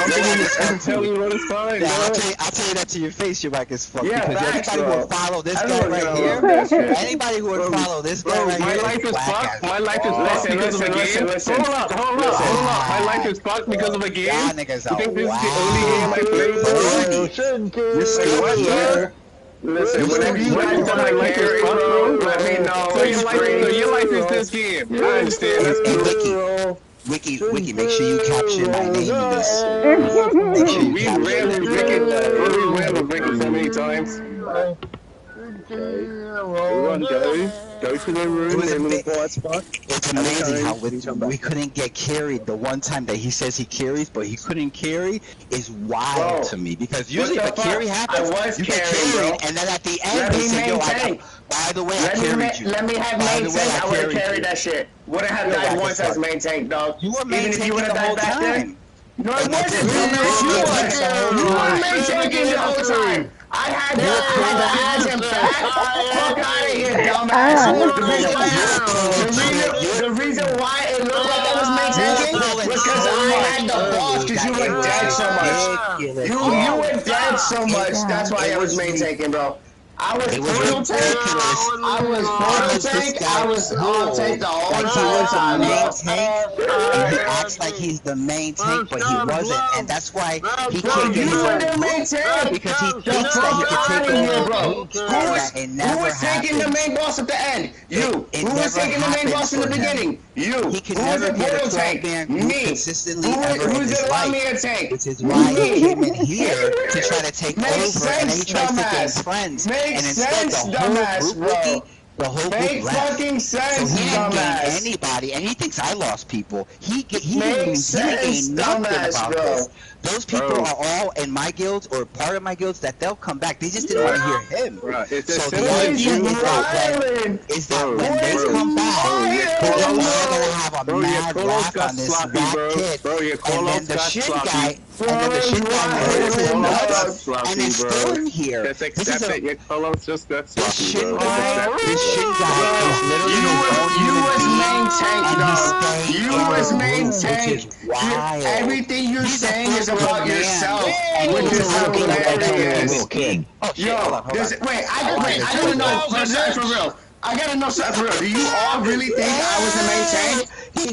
what it's fine, yeah, I'll tell you that to your face, you're whack as fuck. Yeah, because facts, anybody who would follow this guy right here, anybody who would follow this guy right here, my life is fucked. My life is fucked because of a game. Hold up. My life is fucked because of a game. Y'all niggas You think this is the only game I play, bro? Listen, whenever you guys tell my life is fucked, bro, let me know. So your life is this game. I understand. That's cool. Wiki, make sure you capture my name in this. Make sure you we ran with Ricky so many times. Go to the room and look for spot. It's amazing how we couldn't get carried. The one time that he says he carries, but he couldn't carry, is wild to me. Because usually if a carry happens, you get carried, and then at the end they say, yo, by the way, I carried you. Let me have main tank. I would have carried that shit. Wouldn't have died once as main tank, dog. You were main tanking the whole time. No, it wasn't. You were main tanking the whole time. I had to add him back. Fuck out of here, dumbass. The reason why it looked like I was main tanking was because I had the boss, because you were dead so much. You were dead so much. That's why I was main tanking, bro. I was portal tank. I was portal tank. I was all tank the whole time. And he acts like he's the main tank, but he wasn't, and that's why he can't get his own main tank because he thinks that he can take over, bro. Who was taking the main boss at the end? You. Who was taking the main boss in the beginning? You. He can never get a 12-man group consistently ever in his life. Which is why he came in here to try to take over, and then he tries to gain friends. And instead, the whole group left. Fucking sense, so he didn't gain anybody, and he thinks I lost people. He didn't gain nothing about this. Those people are all in my guilds or part of my guilds that they'll come back. They just didn't want to hear him. So the idea is that when they come back, they're all gonna have a mad laugh on this whack kid, and then the shit guy. And then the shit guy hurts his nuts, and it's still in here. This shit guy is literally you was main tank, dog. You was main tank. Everything you're saying is about yourself, which is hilarious. Yo, wait, I gotta know for real. I gotta know something for real. Do you all really think I was the main tank?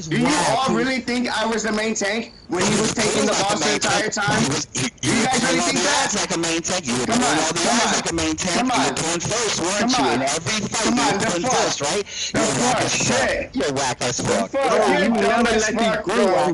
Do you all really think I was the main tank when he was taking the boss the entire time? Do you guys really think that? Like a main tank, you were doing all the odds like a main tank. You were pulling first, weren't you? In every fight, you were pulling first, right? You're whack as fuck. You never let me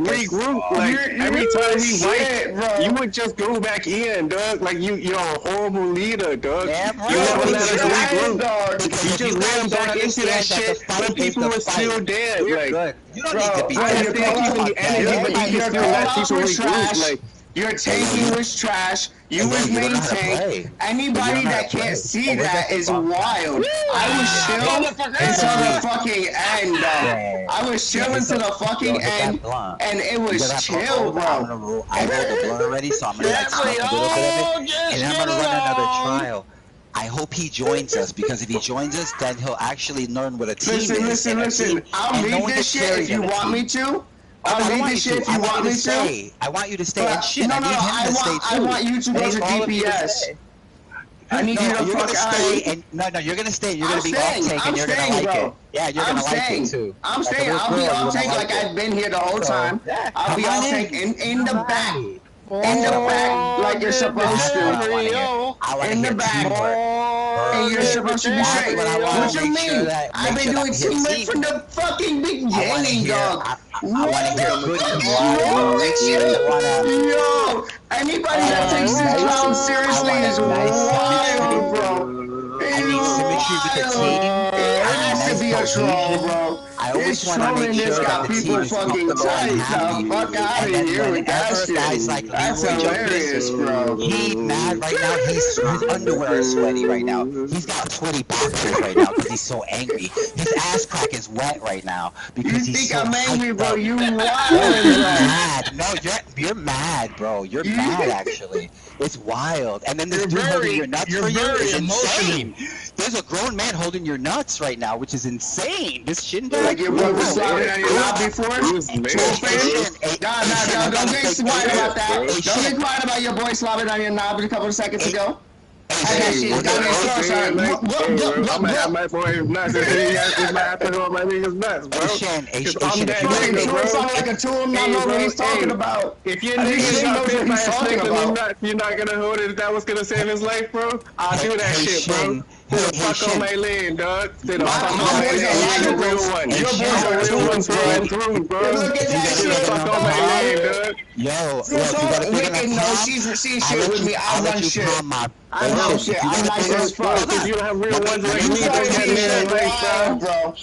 regroup. Like every time we fight, you would just go back in, dog. Like you're a horrible leader, dog. You never let us regroup, dog. You just ran back into that shit when people were still dead. Like, you don't need to be you're keeping the energy, but you can still let people regroup. Like, Your tanking was trash. You was main tank. Anybody that can't see that is wild. I was chill until the fucking end, though. I was chilling to the fucking end, and it was chill, bro. I rolled the blunt already, so I'm gonna like smoke a little bit of it, and then I'm gonna run another trial. I hope he joins us, because if he joins us, then he'll actually learn what a team is. Listen. I'll leave this shit if you want me to. I'll leave this shit if you want me to. I want you to stay. And shit, no, I need him to stay too. I want you to go to DPS. I need you to fuck out. No, you're gonna stay. You're gonna be off tank, and you're gonna like it. Yeah, you're gonna like it too. I'm staying. I'll be off tank like I've been here the whole time. I'll be off tank in the back. In the back, like you're supposed to. In the back. And you're supposed to be straight. What you mean? I've been doing teamwork from the fucking beginning, dog. I want to hear good. Make sure you Yo, anybody that takes this round seriously is wild, bro. I need symmetry with the team. It has to be a troll, bro. I always want to make sure that the team is comfortable and happy. Fuck out of here with that shit. Guys like That's hilarious, bro. He's mad right now. His underwear is sweaty right now. He's got sweaty boxers right now because he's so angry. His ass crack is wet right now because he's so I'm angry, bro? You wild, You're mad. No, you're mad, bro. You're mad, actually. It's wild. And then this dude holding your nuts for you is insane. There's a grown man holding your nuts right now, which is insane. This shouldn't be like your brother was slobbing on your knob before? Don't get quiet about that. Don't get quiet about your boy slobbing on your knob a couple of seconds ago. I'm at my boy's nuts. He has my after all my niggas nuts, bro. I'm that nigga, bro. Sound like a tool. I know what he's talking about. If your nigga got bit by a snake in the nuts, you're not gonna hold it. That was gonna save his life, bro. I'll do that shit, bro. Sit the fuck on my lane, dog. Sit the fuck on my lane. You're the real one. Your boys are real ones through and through, bro. Look at that shit. Sit the fuck on my lane, dog. Yo, Wicked knows she's shit with me. I run shit. I know shit. I'm nice as fuck. Because you don't have real ones like me. That man like, bro.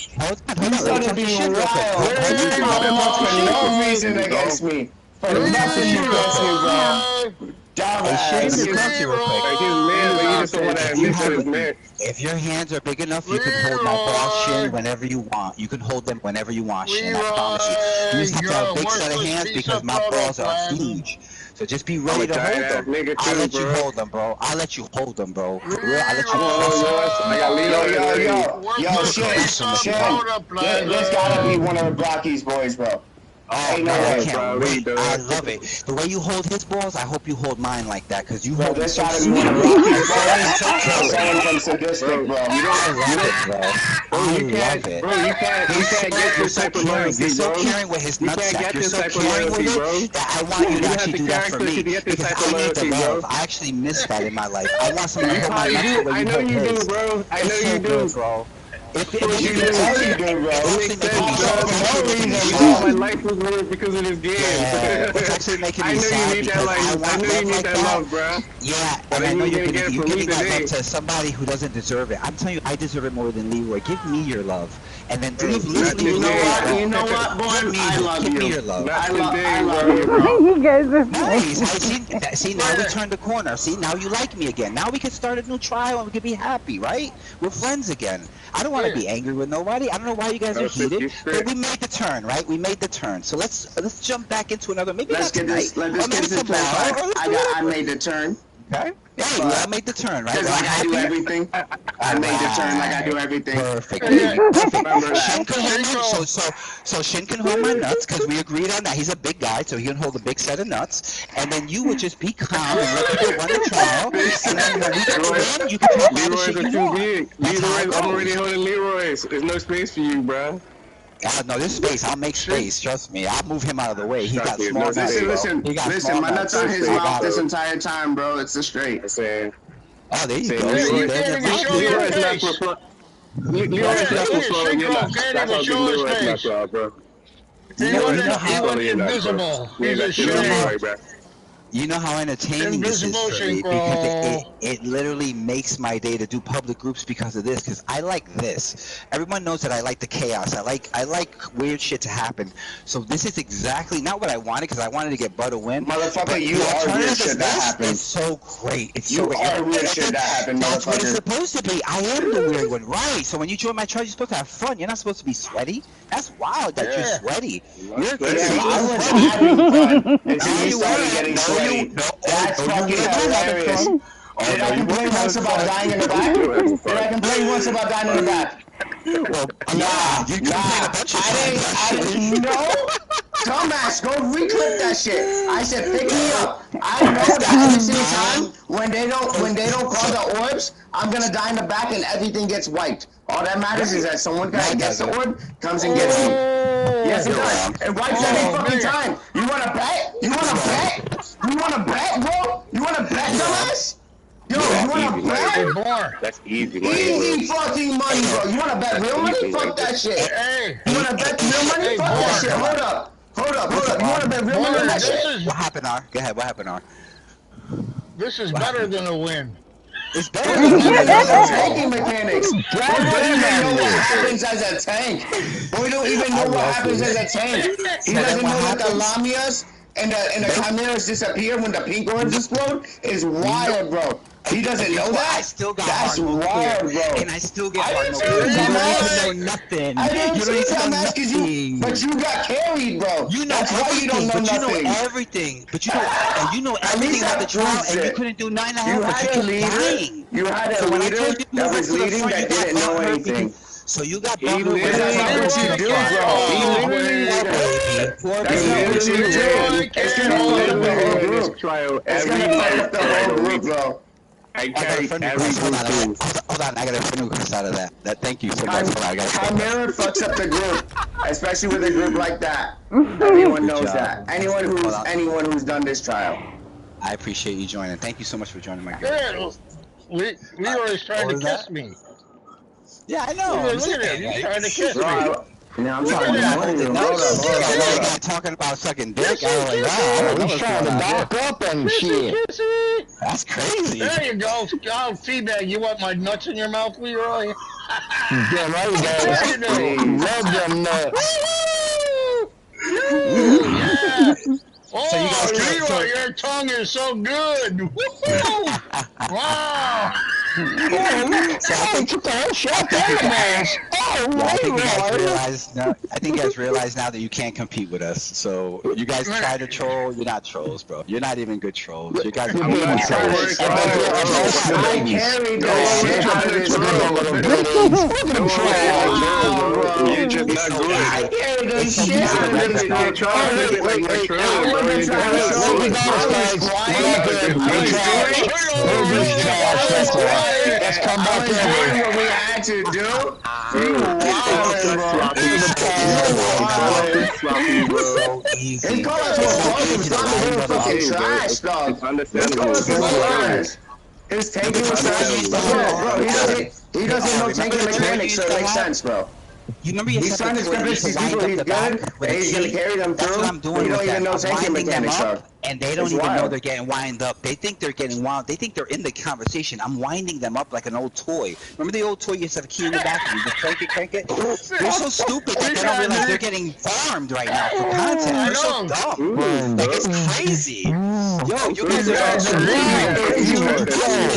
You started being wild. You popping up for no reason against me. For nothing against me, bro. If your hands are big enough, you can hold my ball shin whenever you want. You can hold them whenever you want, Shin. I promise you. You just have to have a big set of hands because my balls are huge. So just be ready to hold them. I'll let you hold them, bro. I'll let you hold them, bro. For real, I'll let you hold them. Yo, Shin. This gotta be one of Rocky's boys, bro. Oh, no, I can't wait. I love it. The way you hold his balls, I hope you hold mine like that, because you hold this so sweet. Someone from sadistic, bro. I love it, bro. Bro, you can't get this type of loyalty, You're so caring with his nutsack. You're so caring with it that I want you to actually do that for me, because I need the love. I actually miss that in my life. I want someone to hold my nuts the way you hold his. I know you do, bro. I know you do, bro. If you do, bro. My life was ruined because of this game. It's actually making me I know sad you need that life. I know you need that love, bro. Yeah, and I know you're giving that love to somebody who doesn't deserve it. I'm telling you, I deserve it more than Leroy. Give me your love, and then you know what, boy? I love you. Give me your love. I love you, bro. You guys are nice. See, now we turned the corner. See, now you like me again. Now we can start a new trial and we can be happy, right? We're friends again. I don't want to be angry with nobody. I don't know why you guys are heated, but we made the turn, right? We made the turn. So let's jump back into another. Maybe let's get this. Let's get this tomorrow. I made the turn. Okay. Yeah, I made the turn, right? Because like I do everything. I made the turn like I do everything. Perfect. Shin can hold so Shin can hold my nuts because we agreed on that. He's a big guy, so he can hold a big set of nuts. And then you would just be calm and let people run the trial. And then when we go in, you can talk all the shit you want. I'm already holding Leroy's. There's no space for you, bro. No, there's space. I'll make space. Trust me. I'll move him out of the way. He got small nuts. Listen. My nuts on his mouth this entire time, bro. It's a straight. Oh, there you go. Leroy's not for fun. Leroy's not for fun. That's how good Leroy's not, bro. He wasn't invisible. He's a shame. You know how entertaining this is for me because it literally makes my day to do public groups because of this. Because I like this. Everyone knows that I like the chaos. I like weird shit to happen. So this is exactly not what I wanted because I wanted to get Bud a win. Motherfucker, you are weird shit that happens. It's so great. It's you so great. are weird shit that happens, motherfucker. That's what it's supposed to be. I am the weird one, right? So when you join my tribe, you're supposed to have fun. You're not supposed to be sweaty. That's wild that you're sweaty. You're I was having fun until you started getting sweaty. That's fucking hilarious. Did I complain once about dying in the back? Did I complain once about dying in the back? Well, I didn't know. Dumbass, go reclip that shit. I said pick me up. I know that every single time when they don't call the orbs, I'm gonna die in the back and everything gets wiped. All that matters is that someone gets the orb, comes and gets me. Yes, it does. It wipes every fucking time. You wanna bet? You wanna bet? You wanna bet, bro? You wanna bet, dumbass? Yo, you wanna bet? That's easy. Easy fucking money, bro. You wanna bet real money? Fuck that shit. You wanna bet real money? Fuck that shit. Hold up. You wanna bet real money on that shit? What happened, R? Go ahead. What happened, R? This is better than a win. It's better than tanking mechanics. We don't even know what happens as a tank. We don't even know what happens as a tank. He doesn't know that the Lamias and the Chimeras disappear when the pink orbs explode. Is wild, bro. He doesn't know that? I still got That's wild, bro. And I still get hard mode. You don't know nothing. I didn't say dumbass because but you got carried, bro. You know That's why you don't know nothing. You know everything. But you know everything about the trial, and you couldn't do 9.5. You had a leader that was leading that didn't know anything. So you got He literally did what you do, bro. He literally did. That's not what you do. It's gonna fuck up the whole group. It's gonna fuck up the whole group, bro. I carry every group. Hold on, I got a friend who comes out of that. Thank you so much. Chimera fucks up the group, especially with a group like that. Everyone knows that. Anyone who's done this trial. I appreciate you joining. Thank you so much for joining my group. Leroy's trying to kiss me. Yeah, I know. Look at him. He's trying to kiss me. Yeah, I'm talking talking about sucking dick. I was like, he's trying to dock up and shit. That's crazy. There you go. Oh, teabag, you want my nuts in your mouth, Leroy? Damn right, guys. Love them nuts. Oh, so Leroy, your tongue is so good. Wow. I think you guys realize now that you can't compete with us. So you guys try to troll, you're not trolls, bro. You're not even good trolls. You guys are I carried that shit out of this room. You're just not good. I carried that shit out of this Let's come back in. What we had to do? He called us fucking trash, dog. His tanking was trash. Bro, he doesn't know tanking mechanics, so it makes sense, bro. You remember he's trying to convince these people he's good, and he's gonna carry them through. That's what I'm doing. You don't even know tanking mechanics, bro. And they don't even know they're getting wind up. They think they're getting wound. They think they're in the conversation. I'm winding them up like an old toy. Remember the old toy you used to have a key in the back and you just crank it? They're so stupid that they don't realize they're getting farmed right now for content. They're so dumb. Like, it's crazy. Yo, you guys are If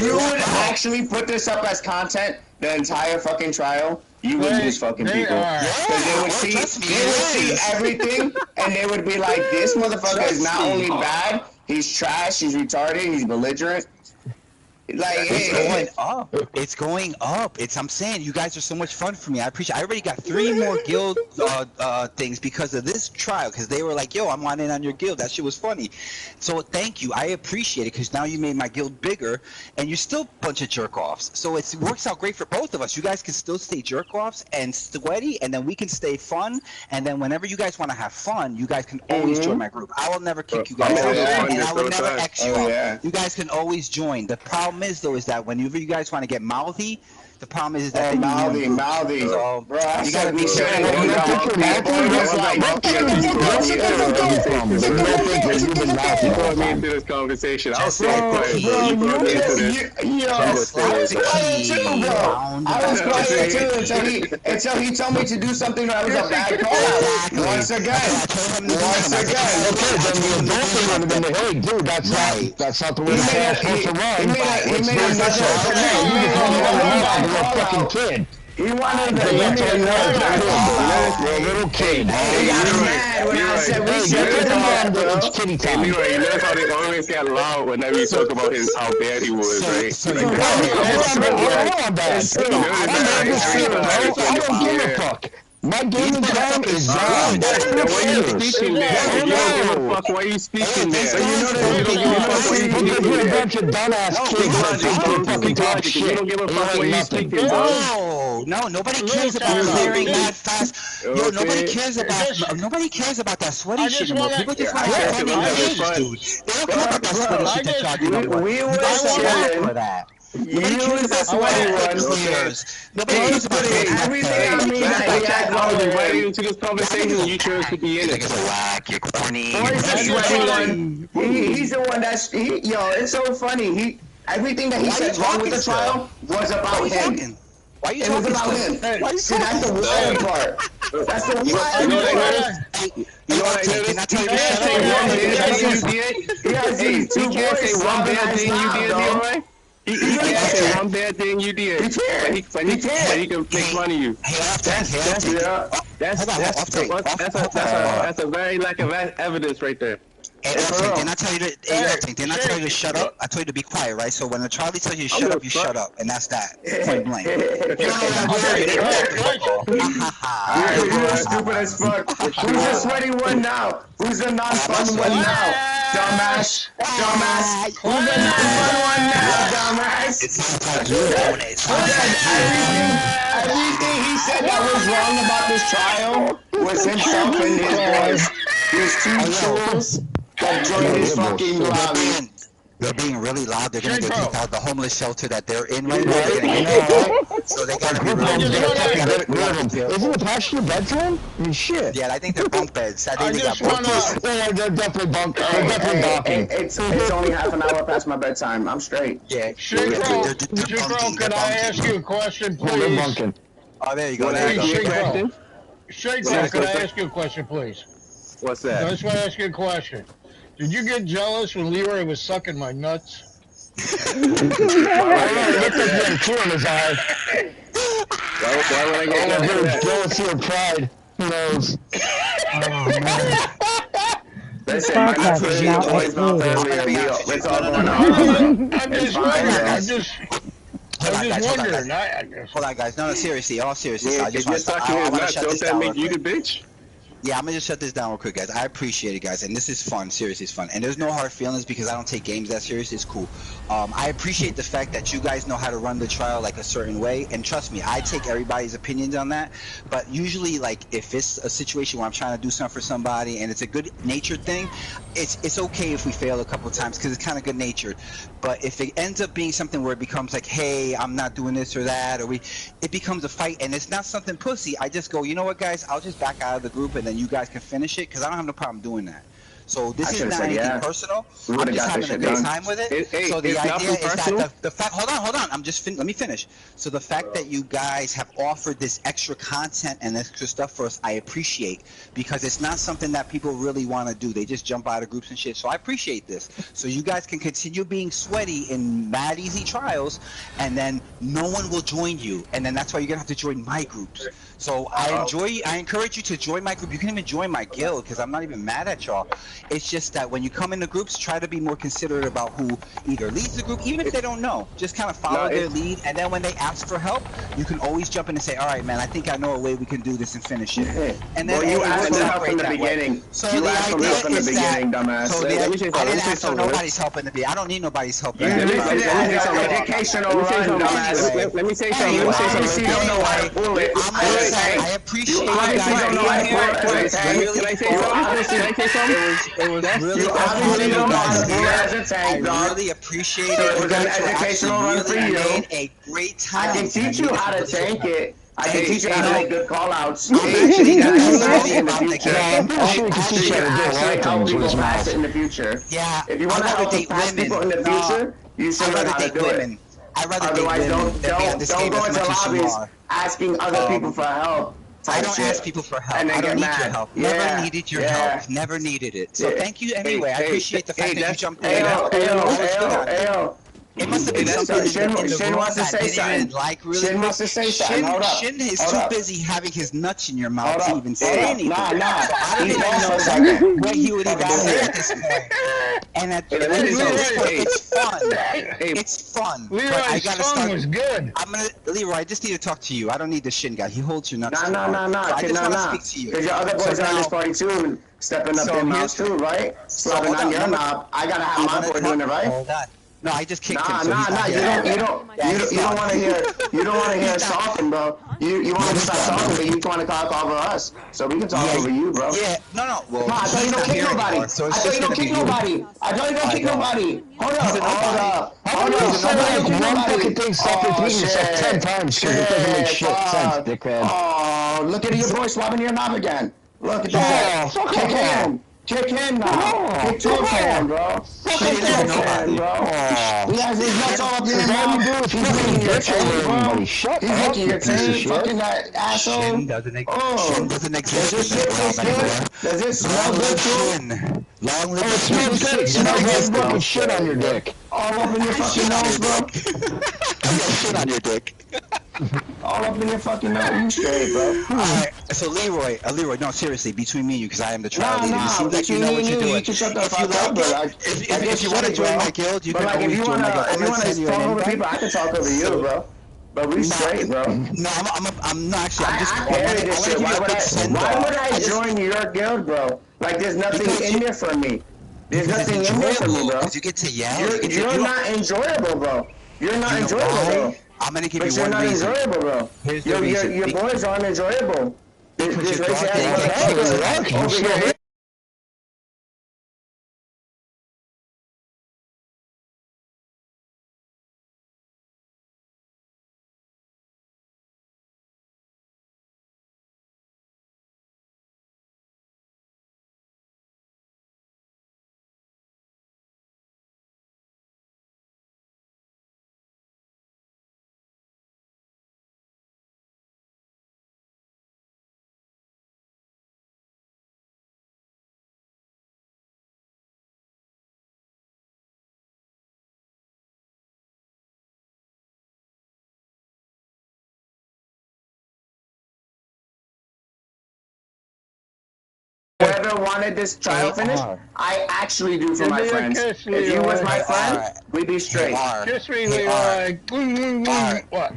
you would actually put this up as content, the entire fucking trial, you would lose fucking people. Because they would see everything, and they would be like, this motherfucker is not only bad, he's trash, he's retarded, he's belligerent. Like, it's going up. It's going up. I'm saying, you guys are so much fun for me. I appreciate. I already got 3 more guild things because of this trial. Because they were like, "Yo, I'm wanting on your guild." That shit was funny. So thank you. I appreciate it because now you made my guild bigger, and you're still a bunch of jerk offs. So it works out great for both of us. You guys can still stay jerk offs and sweaty, and then we can stay fun. And then whenever you guys want to have fun, you guys can always join my group. I will never kick you guys out, and I will never X you out. You guys can always join. The problem problem is though is that whenever you guys want to get mouthy, the problem is that mouthy. So bro, you gotta be sure. You brought me into this conversation. I was so quiet, bro. You brought me into this. I was quiet too until he told me to do something that was a bad call. Once again. Okay, then the adult thing would have been the, hey, dude, that's right. That's not the way it's supposed to run. You're a fucking kid. He wanted to you're a little kid. He got mad when I said we should get him on, bro. It's kitty time. You notice how they always got loud whenever you talk about how bad he was, right? I don't give a fuck. My gaming time is done. Why are you speaking there? You don't give a fuck why you speaking there. You don't give a fuck why you speaking there. You're a bunch of dumbass kids that think you're fucking talk shit. You don't give a fuck why you speaking, bro. No, nobody cares about clearing that fast. Yo, nobody cares about that sweaty shit anymore. People just want to have fun, dude. They don't care about that sweaty shit that y'all doing up with. We were chilling for that. Nobody cares about sweaty ones. Nobody cares about everything. I was invited into this conversation and you chose to be in it. You're corny. He's the one that's yo. It's so funny. Everything that he said wrong with the trial was about him. Why are you talking about him? See, that's the wild part. That's the wild part. You know what I noticed? You can't say one bad thing you did. You can't say one bad thing you did, Leroy. He can't say one bad thing you did. But he can make fun of you. That's a very lack of evidence right there. Hey, didn't I tell you to shut up? I told you to be quiet, right? So when Charlie tells you to shut up, you shut up, and that's that. Point blank. You're stupid as fuck. Who's the sweaty one now? Who's the non-fun one now? Dumbass. Who's the non-fun one now? Dumbass. Everything he said that was wrong about this trial was himself and his boys. There's two tools that joined his fucking lobby. They're being really loud. They're going to get kicked out of the homeless shelter that they're in right now. They're going to get kicked out. So they got to be really Isn't it past your bedroom? I mean, shit. Yeah, I think they're bunk beds. I think they got bunk beds. Yeah, they're definitely bunk. They're definitely docking. It's only half an hour past my bedtime. I'm straight. Yeah. Shakro, can I ask you a question, please? They're bunking. Oh, there you go. Shakro, can I ask you a question, please? What's that? I just want to ask you a question. Did you get jealous when Leroy was sucking my nuts? Why would I get jealous? Jealousy or pride? Who knows? Listen, my nuts was always not family. It's all going on. I'm just wondering. Hold on, guys. No, seriously. All seriously. I just want to shut this down. Don't that make you the bitch? Yeah, I'm gonna just shut this down real quick, guys. I appreciate it, guys, and this is fun. Seriously, it's fun, and there's no hard feelings because I don't take games that serious. It's cool. I appreciate the fact that you guys know how to run the trial like a certain way, and trust me, I take everybody's opinions on that. But usually, like if it's a situation where I'm trying to do something for somebody and it's a good-natured thing, it's okay if we fail a couple times because it's kind of good-natured. But if it ends up being something where it becomes like, hey, I'm not doing this or that, or it becomes a fight, and it's not something pussy. I just go, you know what, guys? I'll just back out of the group and then you guys can finish it because I don't have no problem doing that. So this is not anything personal. I'm just having a good time with it. So the idea is that the fact. Hold on. Let me finish. So the fact that you guys have offered this extra content and extra stuff for us, I appreciate because it's not something that people really want to do. They just jump out of groups and shit. So I appreciate this. So you guys can continue being sweaty in mad easy trials, and then no one will join you, and then that's why you're gonna have to join my groups. So I encourage you to join my group. You can even join my guild because I'm not even mad at y'all. It's just that when you come into groups, try to be more considerate about who either leads the group, even if they don't know. Just kind of follow their lead, and then when they ask for help, you can always jump in and say, all right, man, I think I know a way we can do this and finish it. And then you asked for help from the beginning. So the idea is that, so I didn't ask for nobody's help in the beginning. I don't need nobody's help. Let me say something. Let me say something. I appreciate you obviously don't know how to pull as a tank. Can I say something? It was really you obviously don't know how to pull as a tank, dog. I really appreciate so it. it was an educational run for you. Made a great time. I can teach you how to tank it. I can teach you how to make good call-outs. I'm actually in the future. I'm sure you can teach you how to do a lot of things with his pass mouth. it in the future. Yeah. If you want to help pass people in the future, you should learn how to do it. Otherwise, don't go into lobbies asking other people for help. I don't ask people for help. I don't need your help. Never needed your help. Never needed it. So thank you anyway. I appreciate the fact that you jumped in. It must have been something in the room wants to say something. Like really Shin wants to say something. Hold up. Shin is too busy having his nuts in your mouth to even say anything. Nah. So I don't even know what he would even say at this point. And at this point, it's fun. It's fun. Leroy's song was good. Leroy, I just need to talk to you. I don't need the Shin guy. He holds your nuts. No. I just want to speak to you. Because your other boys are on this party too, stepping up their mouths too, right? Slapping on your knob. I gotta have my boy doing it, right? Hold on. No, I just kicked him. Nah. You don't want to hear. You don't want to hear us talking, bro. You want to stop talking, but you want to talk over us, so we can talk over you, bro. Yeah. No. Well, I thought you don't kick nobody. I thought you don't kick nobody. Hold up. One fucking thing, stop repeating yourself 10 times, because it doesn't make shit sense, dickhead. Oh, look at your boy swapping your knob again. Look at that. Kick him now. Kick to him, bro. Kick to him, bro. He has his nuts all up in his mouth. He's licking your tail, bro. He's licking your tail, fucking that asshole. Shin doesn't exist. Does it smell good too? Long live it smells good. It smells like fucking shit on your dick. All up in your fucking nose, bro. You got shit on your dick. All up in your fucking nose. You straight, bro. Alright, so Leroy, no, seriously, between me and you, because I am the trial leader. You seem like you know what you're doing. You can shut the fuck up, bro. If you want to join my guild, you can always join my guild. If you want to talk over people, I can talk over you, bro. But we straight, bro. No, I'm not actually. I'm just. I carry this shit. Why would I join your guild, bro? Like, there's nothing in there for me. There's nothing in there for me, bro. Because you get to yell. You're not enjoyable, bro. You're not enjoyable, bro. I'm gonna give but you one reason. You're not enjoyable, bro. Here's the reason. Your boys aren't enjoyable. Because you're talking over here. Whoever wanted this trial finished, I actually do for my friends. If you was my friend, we'd be straight. Kiss me, Leroy. What?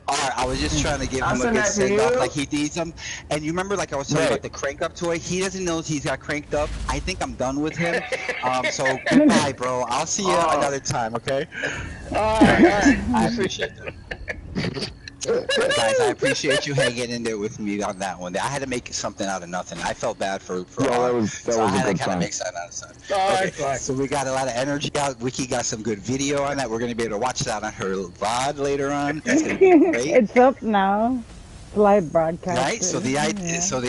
Alright, I was just trying to give him a good send off like he needs him. And you remember like I was talking about the crank up toy? He doesn't know he's got cranked up. I think I'm done with him. So goodbye, bro. I'll see you another time, okay? Alright. I appreciate that. Guys, I appreciate you hanging in there with me on that one. I had to make something out of nothing. I felt bad for that I had to kind of make something out of something. Okay, so we got a lot of energy out. Wiki got some good video on that. We're going to be able to watch that on her VOD later on. That's going to be great. It's up now. Live broadcast. Right. So the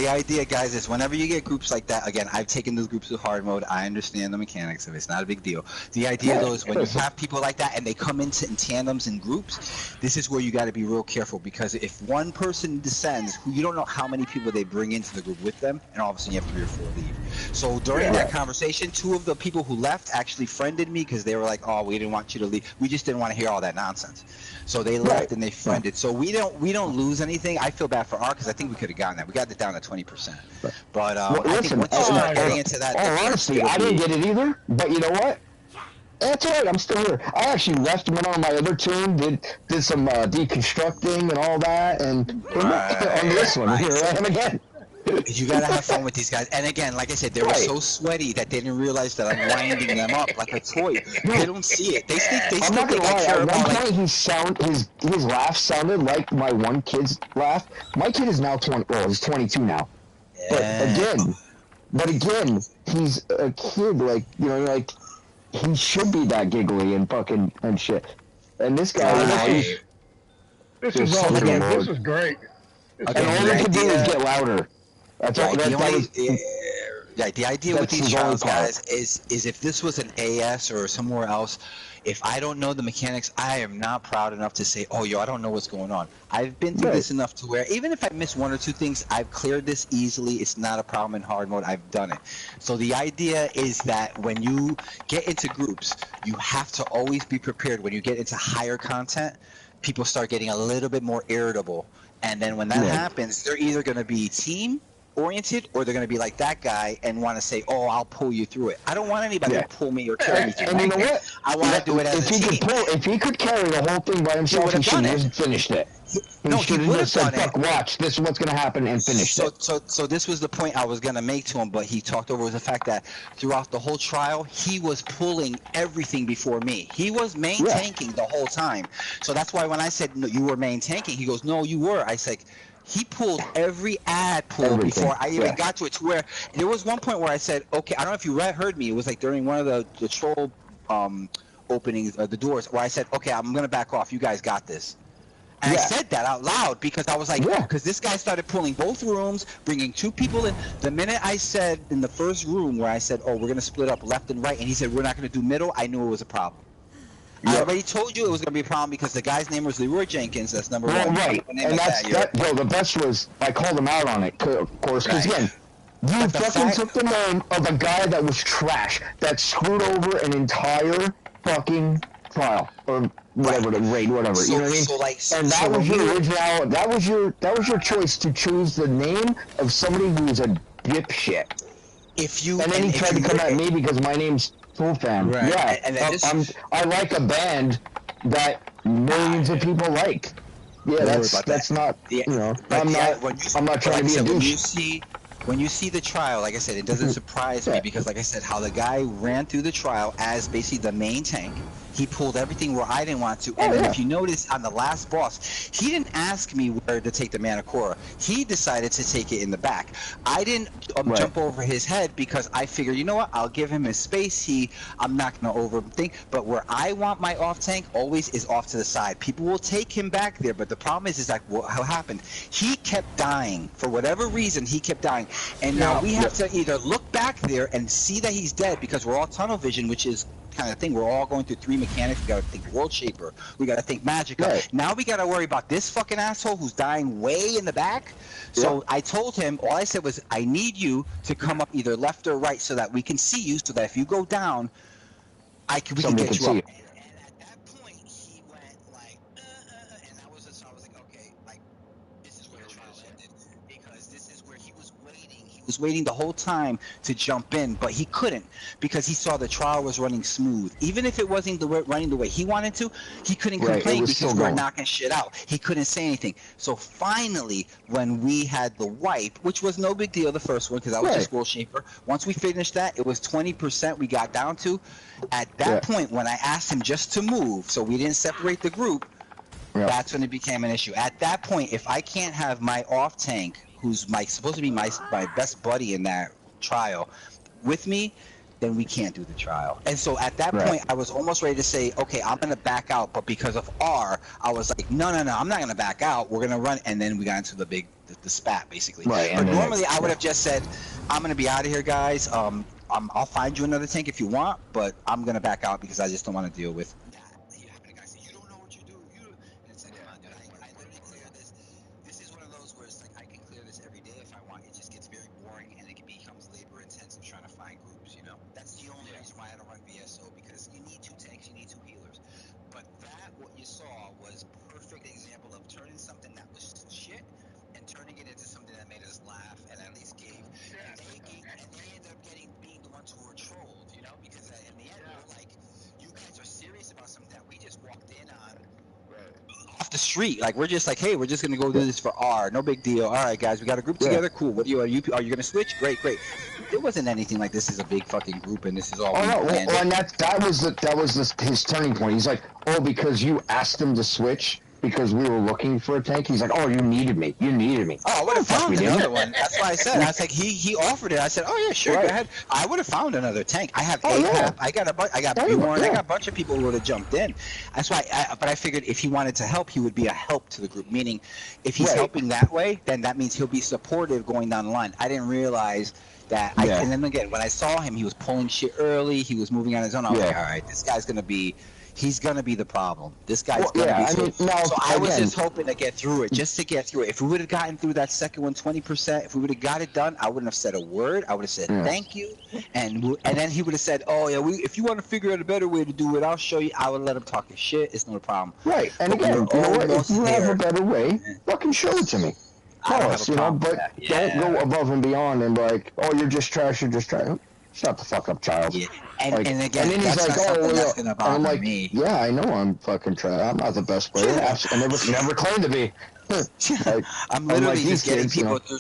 idea, guys, is whenever you get groups like that. Again, I've taken those groups to hard mode. I understand the mechanics of it. It's not a big deal. The idea, though, is when you have people like that and they come in tandems and groups, this is where you got to be real careful, because if one person descends, who you don't know how many people they bring into the group with them, and all of a sudden you have 3 or 4 leave. So during that conversation, 2 of the people who left actually friended me because they were like, "Oh, we didn't want you to leave. We just didn't want to hear all that nonsense." So they left and they friended. So we don't lose anything. I feel bad for R because I think we could have gotten that. We got it down to 20%. But I think once you start getting into that, honestly, I didn't get it either. But you know what? That's all right. I'm still here. I actually left and went on my other team. Did some deconstructing and all that, and on this one, here I am again. You gotta have fun with these guys. And again, like I said, they were so sweaty that they didn't realize that I'm winding them up like a toy. They don't see it. They think I'm not gonna I lie. care At about one like. point, his laugh sounded like my one kid's laugh. My kid is now 20. Well, he's 22 now. Yeah. But again, he's a kid. Like like he should be that giggly and fucking and shit. And this guy was This is all good. This is great. And all he could do is get louder. That's all. The idea with these trials, guys, is if this was an AS or somewhere else, if I don't know the mechanics, I am not proud enough to say, oh, yo, I don't know what's going on. I've been through this enough to where even if I miss one or two things, I've cleared this easily. It's not a problem in hard mode. I've done it. So the idea is that when you get into groups, you have to always be prepared. When you get into higher content, people start getting a little bit more irritable. And then when that happens, they're either going to be team oriented or they're going to be like that guy and want to say, oh, I'll pull you through it. I don't want anybody to pull me or carry me through. And you know what? I want to do it as a team. If he could carry the whole thing by himself, he should have finished it. No, he would have done it. Fuck, watch, this is what's going to happen, and finished it. So this was the point I was going to make to him, but he talked over was the fact that throughout the whole trial, he was pulling everything before me. He was main tanking the whole time. So that's why when I said, no, you were main tanking, he goes, no, you were. I said, he pulled every ad pull before I even got to it, to where there was one point where I said, okay, I don't know if you heard me. It was like during one of the troll openings, the doors, where I said, okay, I'm going to back off. You guys got this. And I said that out loud because I was like, because this guy started pulling both rooms, bringing two people in. The minute I said in the first room where I said, oh, we're going to split up left and right, and he said, we're not going to do middle, I knew it was a problem. I already told you it was going to be a problem because the guy's name was Leroy Jenkins. That's number one. Right. And the best was I called him out on it, of course, because again, you fucking took the name of a guy that was trash, that screwed over an entire fucking trial or whatever, the raid, whatever. You know what I mean? And that was your original. That was your choice to choose the name of somebody who was a dipshit. And then he tried to come at me because my name's Full Fan. Right. Yeah, and I like a band that millions of people like. Yeah, that's not, I'm not trying to be a douche. When you see the trial, like I said, it doesn't surprise me because, like I said, how the guy ran through the trial as basically the main tank. He pulled everything where I didn't want to. And then if you notice on the last boss, he didn't ask me where to take the Manacora. He decided to take it in the back. I didn't jump over his head because I figured, you know what, I'll give him his space. I'm not going to overthink. But where I want my off tank always is off to the side. People will take him back there. But the problem is like, what happened? He kept dying. For whatever reason, he kept dying. And now we have to either look back there and see that he's dead because we're all tunnel vision, which is kind of thing. We're all going through three mechanics. We got to think World Shaper. We got to think Magica. Now we got to worry about this fucking asshole who's dying way in the back. So I told him, all I said was, I need you to come up either left or right so that we can see you, so that if you go down, we can get you up. And at that point, he went like, and I was like, okay, like, this is where the trial ended. Because this is where he was waiting. He was waiting the whole time to jump in, but he couldn't because he saw the trial was running smooth. Even if it wasn't running the way he wanted to, he couldn't complain because we're knocking shit out. He couldn't say anything. So finally, when we had the wipe, which was no big deal, the first one, because I was just World Shaper, once we finished that, it was 20% we got down to. At that point, when I asked him just to move, so we didn't separate the group, that's when it became an issue. At that point, if I can't have my off tank, who's supposed to be my best buddy in that trial, with me, then we can't do the trial. And so at that point, I was almost ready to say, okay, I'm going to back out. But because of R, I was like, no, I'm not going to back out. We're going to run. And then we got into the spat, basically. Right, but normally I would have just said, I'm going to be out of here, guys. I'll find you another tank if you want, but I'm going to back out because I just don't want to deal with that. The guy said, you don't know what you do. And it's like, come on, dude, I literally clear this. This is one of those where it's like, I can clear this every day if I want. It just gets very boring and it becomes labor intensive trying to find groups, you know? That's the only reason why I don't run VSO, because you need two tanks, you need two healers. But what you saw was perfect example of turning something that was shit and turning it into something that made us laugh and at least gave. And they ended up being the ones who were trolled, you know? Because in the end, we're like, you guys are serious about something that we just walked in on. off the street. Like, we're just like, hey, we're just gonna go do this for R. No big deal. All right, guys, we got a group together. Cool. What are you gonna switch? Great. It wasn't anything like this is a big fucking group and this is all. Oh no, well, and that was his turning point. He's like, oh, because you asked him to switch because we were looking for a tank. He's like, oh, you needed me. Oh, I would have found another one. That's why I said. I was like, he offered it. I said, oh yeah, sure, go ahead. I would have found another tank. I have ACAP. I got Bjorn. I got a bunch of people who would have jumped in. That's why. But I figured if he wanted to help, he would be a help to the group. Meaning, if he's helping that way, then that means he'll be supportive going down the line. I didn't realize that. And then again, when I saw him, he was pulling shit early. He was moving on his own. I was like, all right, this guy's gonna be. He's gonna be the problem. This guy's gonna be. So I was just hoping to get through it, just to get through it. If we would have gotten through that second one 20%, if we would have got it done, I wouldn't have said a word. I would have said thank you, and then he would have said, oh yeah, if you want to figure out a better way to do it, I'll show you. I would let him talk his shit. It's no problem. Right, and again, you know what? If you have a better way, fucking show it to me. Tell us, but don't go above and beyond and like, oh, you're just trash. Shut the fuck up, child. Yeah. And again, and then he's like, oh, well, and I'm like, yeah, I know I'm fucking trash. I'm not the best player. I never claimed to be. I'm literally just getting people through.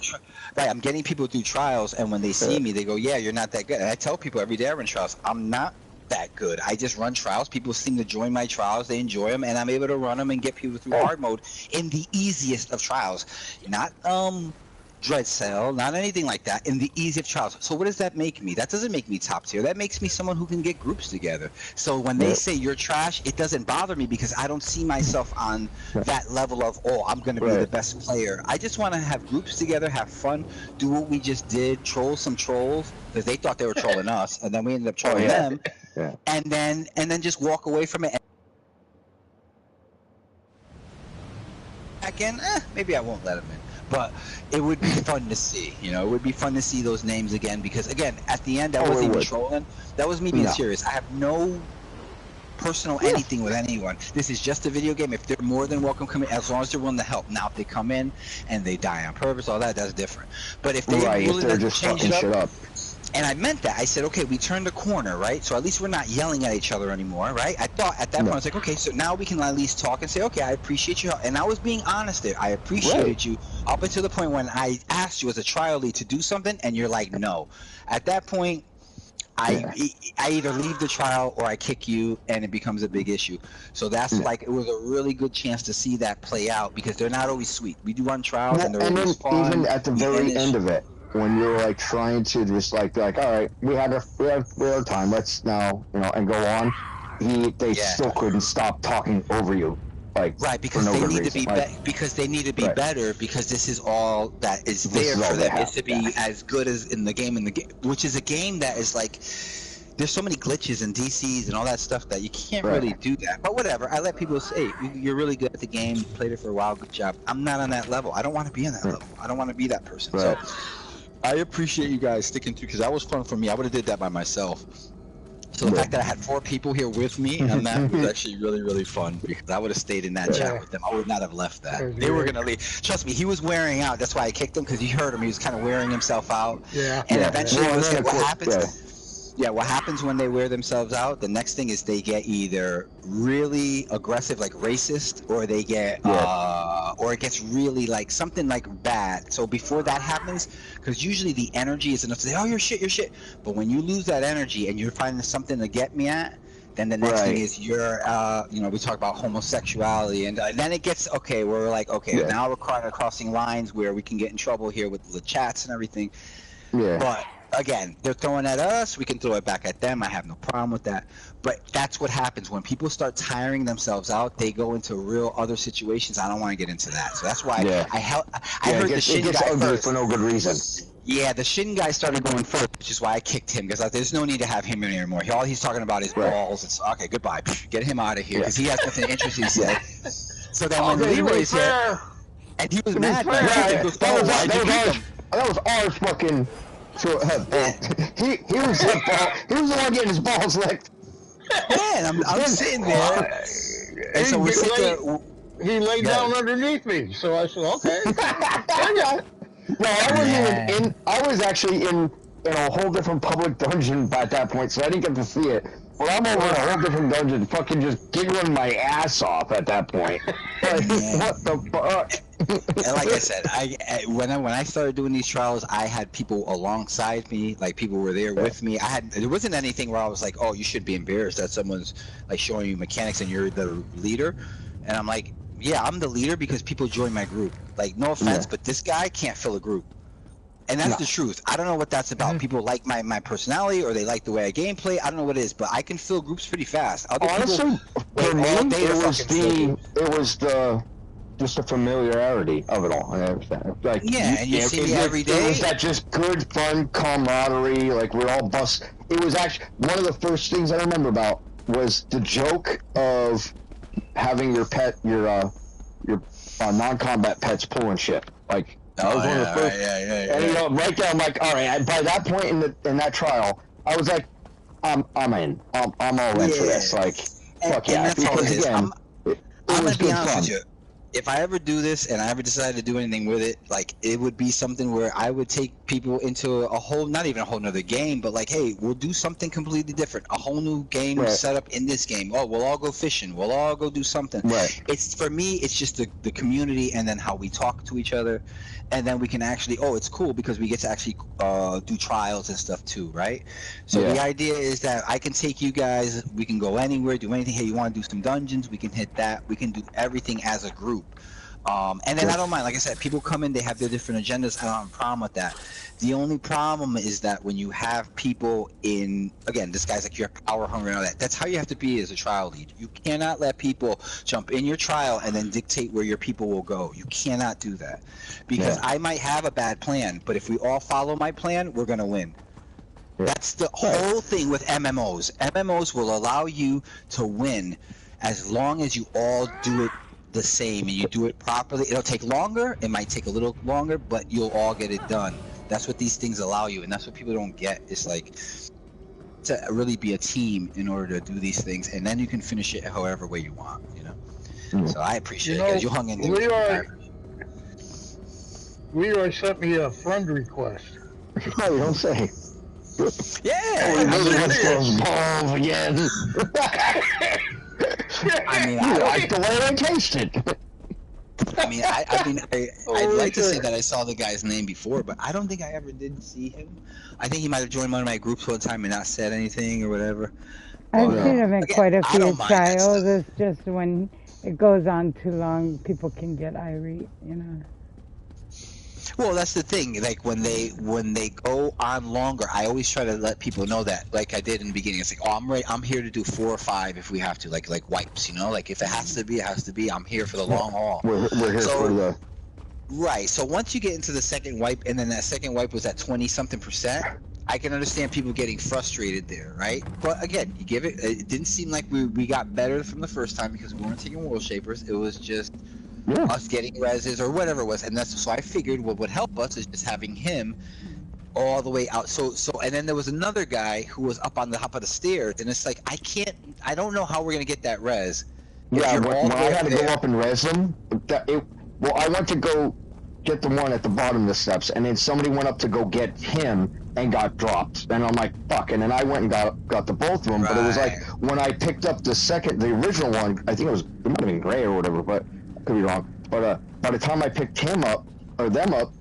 I'm getting people through trials, and when they see me, they go, yeah, you're not that good. And I tell people every day I run trials, I'm not that good. I just run trials. People seem to join my trials. They enjoy them, and I'm able to run them and get people through hard mode in the easiest of trials. Not Dread Cell, not anything like that, in the easiest trials. So what does that make me? That doesn't make me top tier. That makes me someone who can get groups together. So when they say you're trash, it doesn't bother me because I don't see myself on that level of, oh, I'm going to be the best player. I just want to have groups together, have fun, do what we just did, troll some trolls, because they thought they were trolling us, and then we ended up trolling them, and then just walk away from it. Again, maybe I won't let them in. But it would be fun to see, it would be fun to see those names again because, again, at the end, that wasn't even trolling. That was me being serious. I have no personal anything with anyone. This is just a video game. If they're more than welcome coming, as long as they're willing to help. Now, if they come in and they die on purpose, all that's different. But if they're willing to just change fucking it shit up. And I meant that. I said, okay, we turned the corner, right? So at least we're not yelling at each other anymore, right? I thought at that point, I was like, okay, so now we can at least talk and say, okay, I appreciate you. And I was being honest there. I appreciated you up until the point when I asked you as a trial lead to do something, and you're like, no. At that point, I either leave the trial or I kick you, and it becomes a big issue. So that's like, it was a really good chance to see that play out because they're not always sweet. We do run trials, and they're always fun. Even at the very end of it, when you're like trying to just like be like, all right, we had our time, let's now and go on. They still couldn't stop talking over you, like because they need to be because they need to be better because this is all that is there for them is to be as good as in the game which is a game that is like. There's so many glitches and DCs and all that stuff that you can't really do that. But whatever, I let people say, you're really good at the game, you played it for a while, good job. I'm not on that level. I don't want to be on that level. I don't want to be that person. So I appreciate you guys sticking through because that was fun for me. I would have did that by myself. So the fact that I had 4 people here with me on that was actually really, really fun because I would have stayed in that chat with them. I would not have left that. They were going to leave. Trust me, he was wearing out. That's why I kicked him because you heard him. He was kind of wearing himself out. And eventually what happens... Yeah, what happens when they wear themselves out, the next thing is they get either really aggressive, like racist, or they get, or it gets really like something like bad. So before that happens, because usually the energy is enough to say, oh, you're shit. But when you lose that energy and you're finding something to get me at, then the next thing is you're, we talk about homosexuality, and then it gets, we're like, now we're crossing lines where we can get in trouble here with the chats and everything. But again, they're throwing at us, we can throw it back at them. I have no problem with that. But that's what happens when people start tiring themselves out. They go into real other situations. I don't want to get into that. So that's why I heard the Shin guy first for no good reason. Yeah, the Shin guy started going first, which is why I kicked him because there's no need to have him in anymore. All he's talking about is balls. It's okay, goodbye. Get him out of here because he has nothing interesting to say. So then when Leroy's here, and he was mad. That was our fucking. So he was the one getting his balls licked. Man, I'm sitting there, and so we're sitting there. He laid down underneath me, so I said, "Okay." No, I wasn't even in. I was actually in in a whole different public dungeon at that point, so I didn't get to see it. But I'm over in a whole different dungeon, fucking just giggling my ass off at that point. Like, what the fuck? And like I said, when I started doing these trials, I had people alongside me, like people were there with me. There wasn't anything where I was like, oh, you should be embarrassed that someone's like showing you mechanics and you're the leader. And I'm like, yeah, I'm the leader because people join my group. Like, no offense, but this guy can't fill a group. And that's the truth. I don't know what that's about. People like my personality, or they like the way I gameplay. I don't know what it is, but I can fill groups pretty fast. Honestly, for me, it was just the familiarity of it all. Like, and you see me every day. It was that just good, fun camaraderie. Like, we're all It was actually one of the first things I remember about was the joke of having your pet, your non-combat pets pulling shit. Like. That was one of the first, and you know, right there, I'm like, all right. By that point in that trial, I was like, I'm in. I'm all in for this. Like, fuck yeah. Because again, I'm gonna be honest with you. If I ever do this and I ever decide to do anything with it, like, it would be something where I would take people into a whole, not even a whole nother game, but like, hey, we'll do something completely different. A whole new game set up in this game. Oh, we'll all go fishing. We'll all go do something. It's, for me, it's just the community, and then how we talk to each other. And then we can actually, it's cool because we get to actually do trials and stuff too, right? So the idea is that I can take you guys, we can go anywhere, do anything. Hey, you want to do some dungeons? We can hit that. We can do everything as a group. And then I don't mind, like I said, people come in, they have their different agendas. I don't have a problem with that. The only problem is that when you have people in, again, this guy's like, you're power hungry and all that. That's how you have to be as a trial lead. You cannot let people jump in your trial and then dictate where your people will go. You cannot do that. Because I might have a bad plan, but if we all follow my plan, we're going to win. That's the whole thing with MMOs. MMOs will allow you to win as long as you all do it the same and you do it properly. It'll take longer, it might take a little longer, but you'll all get it done. That's what these things allow you, and that's what people don't get. It's like to really be a team in order to do these things, and then you can finish it however way you want, you know. So I appreciate it, guys. You hung in there. Leroy sent me a friend request. No, you don't say. Yeah. Again. I mean, I like the way I tasted. I mean, I'd like to say that I saw the guy's name before, but I don't think I ever did see him. I think he might have joined one of my groups one time and not said anything or whatever. I've seen him in quite a few trials. It's just when it goes on too long, people can get irate, you know. Well, that's the thing. Like when they go on longer, I always try to let people know that, like I did in the beginning. It's like, oh, I'm ready. I'm here to do 4 or 5 if we have to, like wipes. You know, like if it has to be, it has to be. I'm here for the long haul. We're here for the. Right. So once you get into the second wipe, and then that second wipe was at 20-something%, I can understand people getting frustrated there, right? But again, you give it. It didn't seem like we got better from the first time because we weren't taking world shapers. It was just us getting reses or whatever it was, and that's so I figured what would help us is just having him all the way out. So and then there was another guy who was up on the top of the stairs, and it's like I don't know how we're gonna get that res. Yeah, when I had to go up and res them, well, I went to go get the one at the bottom of the steps, and then somebody went up to go get him and got dropped, and I'm like, fuck, and then I went and got the both of them, but it was like when I picked up the original one, I think it might have been gray or whatever, but could be wrong. But by the time I picked him up or them up,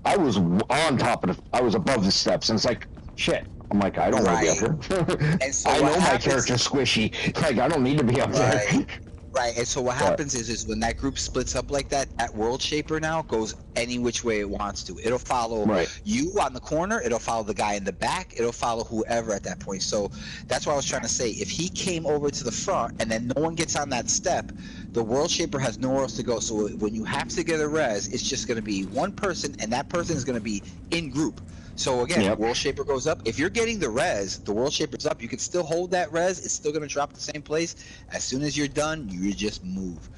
I was on top of I was above the steps, and it's like, shit. I'm like, I don't want to be up here. And so I know my character's squishy. Like, I don't need to be up there. Right, and so what happens is when that group splits up like that, that World Shaper now goes any which way it wants to. It'll follow you on the corner, it'll follow the guy in the back, it'll follow whoever at that point. So that's what I was trying to say. If he came over to the front and then no one gets on that step, the World Shaper has nowhere else to go. So when you have to get a res, it's just going to be one person, and that person is going to be in group. So again, World Shaper goes up. If you're getting the res, the World Shaper's up. You can still hold that res. It's still going to drop the same place. As soon as you're done, you just move.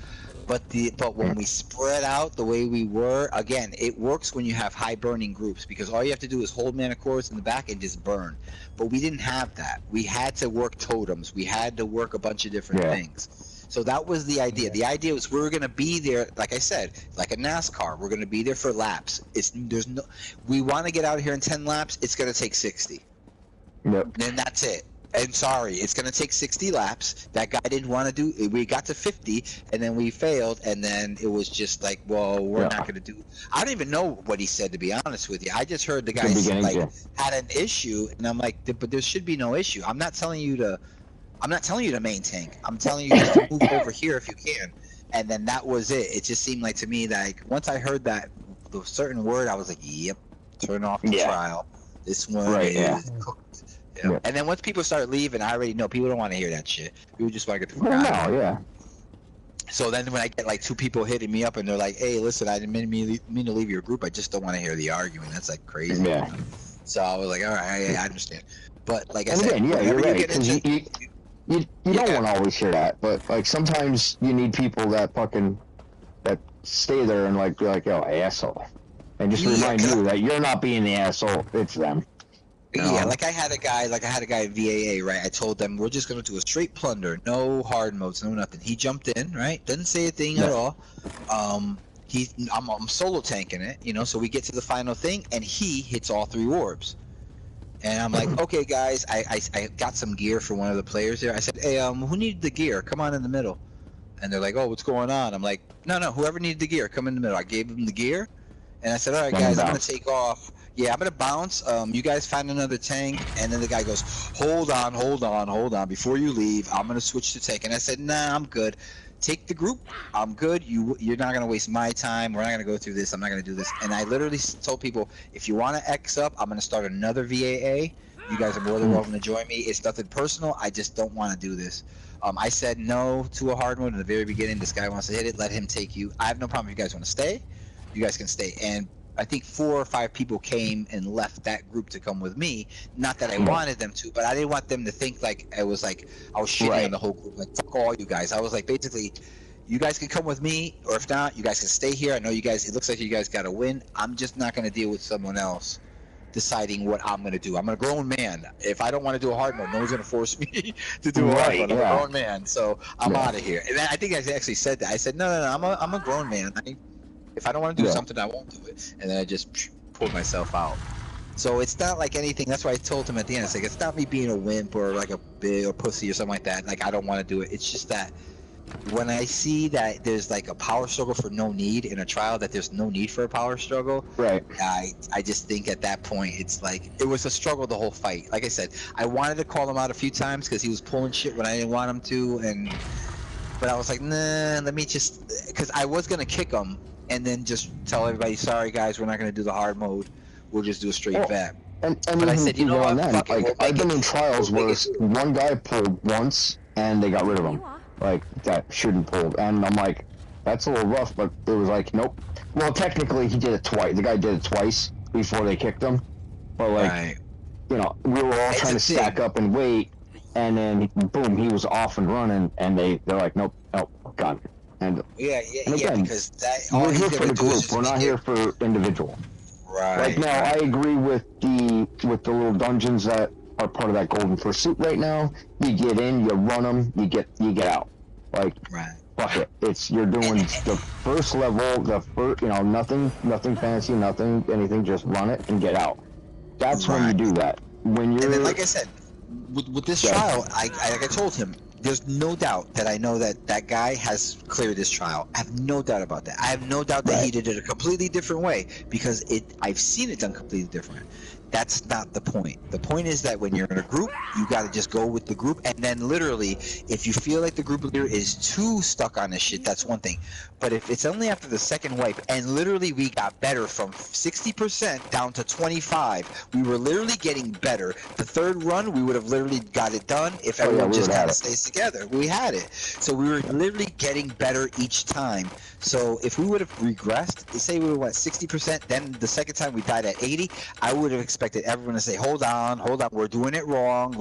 But when we spread out the way we were, again, it works when you have high burning groups, because all you have to do is hold mana cores in the back and just burn. But we didn't have that. We had to work totems. We had to work a bunch of different things. So that was the idea. The idea was we were going to be there, like I said, like a NASCAR. We're going to be there for laps. We want to get out here in 10 laps. It's going to take 60. Yep. And that's it. And sorry, it's going to take 60 laps. That guy didn't want to do. We got to 50, and then we failed, and then it was just like, well, we're not going to do. I don't even know what he said, to be honest with you. I just heard the guy had an issue, and I'm like, but there should be no issue. I'm not telling you to main tank. I'm telling you just to move over here if you can. And then that was it. It just seemed like to me like once I heard the certain word, I was like, yep, turn off the trial. This one is cooked. Yeah. And then once people start leaving, I already know people don't want to hear that shit. People just want to get the fuck out. Yeah. So then when I get like 2 people hitting me up and they're like, hey, listen, I didn't mean to leave your group. I just don't want to hear the arguing. That's like crazy. Yeah. So I was like, all right, I understand. But like I said, again, you're right. Because you don't want to always hear that. But like sometimes you need people that stay there and like be like, yo, asshole. And just remind you that you're not being the asshole. It's them. Yeah, like I had a guy in VAA, right? I told them we're just gonna do a straight plunder, no hard modes, no nothing. He jumped in, right? Didn't say a thing at all. I'm solo tanking it, you know. So we get to the final thing, and he hits all 3 orbs. And I'm like, okay, guys, I got some gear for one of the players there. I said, hey, who needed the gear? Come on in the middle. And they're like, oh, what's going on? I'm like, no, whoever needed the gear, come in the middle. I gave them the gear, and I said, all right, guys, I'm gonna take off. Yeah, I'm gonna bounce. You guys find another tank, and then the guy goes, hold on. Before you leave, I'm gonna switch to tank. And I said, nah, I'm good. Take the group. I'm good. You're not gonna waste my time. We're not gonna go through this. I'm not gonna do this. And I literally told people, if you want to X up, I'm gonna start another VAA. You guys are more than welcome to join me. It's nothing personal. I just don't want to do this. I said no to a hard mode in the very beginning. This guy wants to hit it. Let him take you. I have no problem if you guys want to stay. You guys can stay. And I think 4 or 5 people came and left that group to come with me. Not that I wanted them to, but I didn't want them to think like I was shitting on the whole group. Like, fuck all you guys. I was like, basically, you guys can come with me, or if not, you guys can stay here. I know you guys, it looks like you guys got to win. I'm just not going to deal with someone else deciding what I'm going to do. I'm a grown man. If I don't want to do a hard mode, no one's going to force me to do a hard mode. I'm a grown man, so I'm out of here. And I think I actually said that. I said, no, I'm a grown man. If I don't want to do something, I won't do it. And then I just pulled myself out. So it's not like anything. That's why I told him at the end. It's like, it's not me being a wimp or like a bitch or pussy or something like that. Like, I don't want to do it. It's just that when I see that there's like a power struggle for no need in a trial, that there's no need for a power struggle. Right. I just think at that point, it's like, it was a struggle the whole fight. Like I said, I wanted to call him out a few times because he was pulling shit when I didn't want him to. But I was like, nah, let me just, because I was going to kick him. And then just tell everybody, sorry guys, we're not going to do the hard mode. We'll just do a straight VAP. But I said, you know what? Fuck it, I've been in trials where one guy pulled once and they got rid of him. Like, that shouldn't pull. And I'm like, that's a little rough, but it was like, nope. Well, technically, he did it twice. The guy did it twice before they kicked him. But, like, you know, we were all trying to stack up and wait. And then, boom, he was off and running. And they're like, nope, gone. And again, because we're here for the group. We're not here for individual. Right. Like now, I agree with the little dungeons that are part of that golden pursuit right now. You get in, you run them, you get out. Like, fuck it. You're doing the first level, nothing fancy, anything. Just run it and get out. That's when you do that. When you're, and then, like I said, with this trial, like I told him, there's no doubt that I know that guy has cleared this trial. I have no doubt about that. I have no doubt that he did it a completely different way because I've seen it done completely different. That's not the point. The point is that when you're in a group, you got to just go with the group. And then literally, if you feel like the group leader is too stuck on this shit, that's one thing. But if it's only after the second wipe, and literally we got better from 60% down to 25, we were literally getting better. The third run, we would have literally got it done if everyone just kind of stays together. We had it. So we were literally getting better each time. So if we would have regressed, say we went 60%, then the second time we died at 80, I would have expected everyone to say, hold on, we're doing it wrong,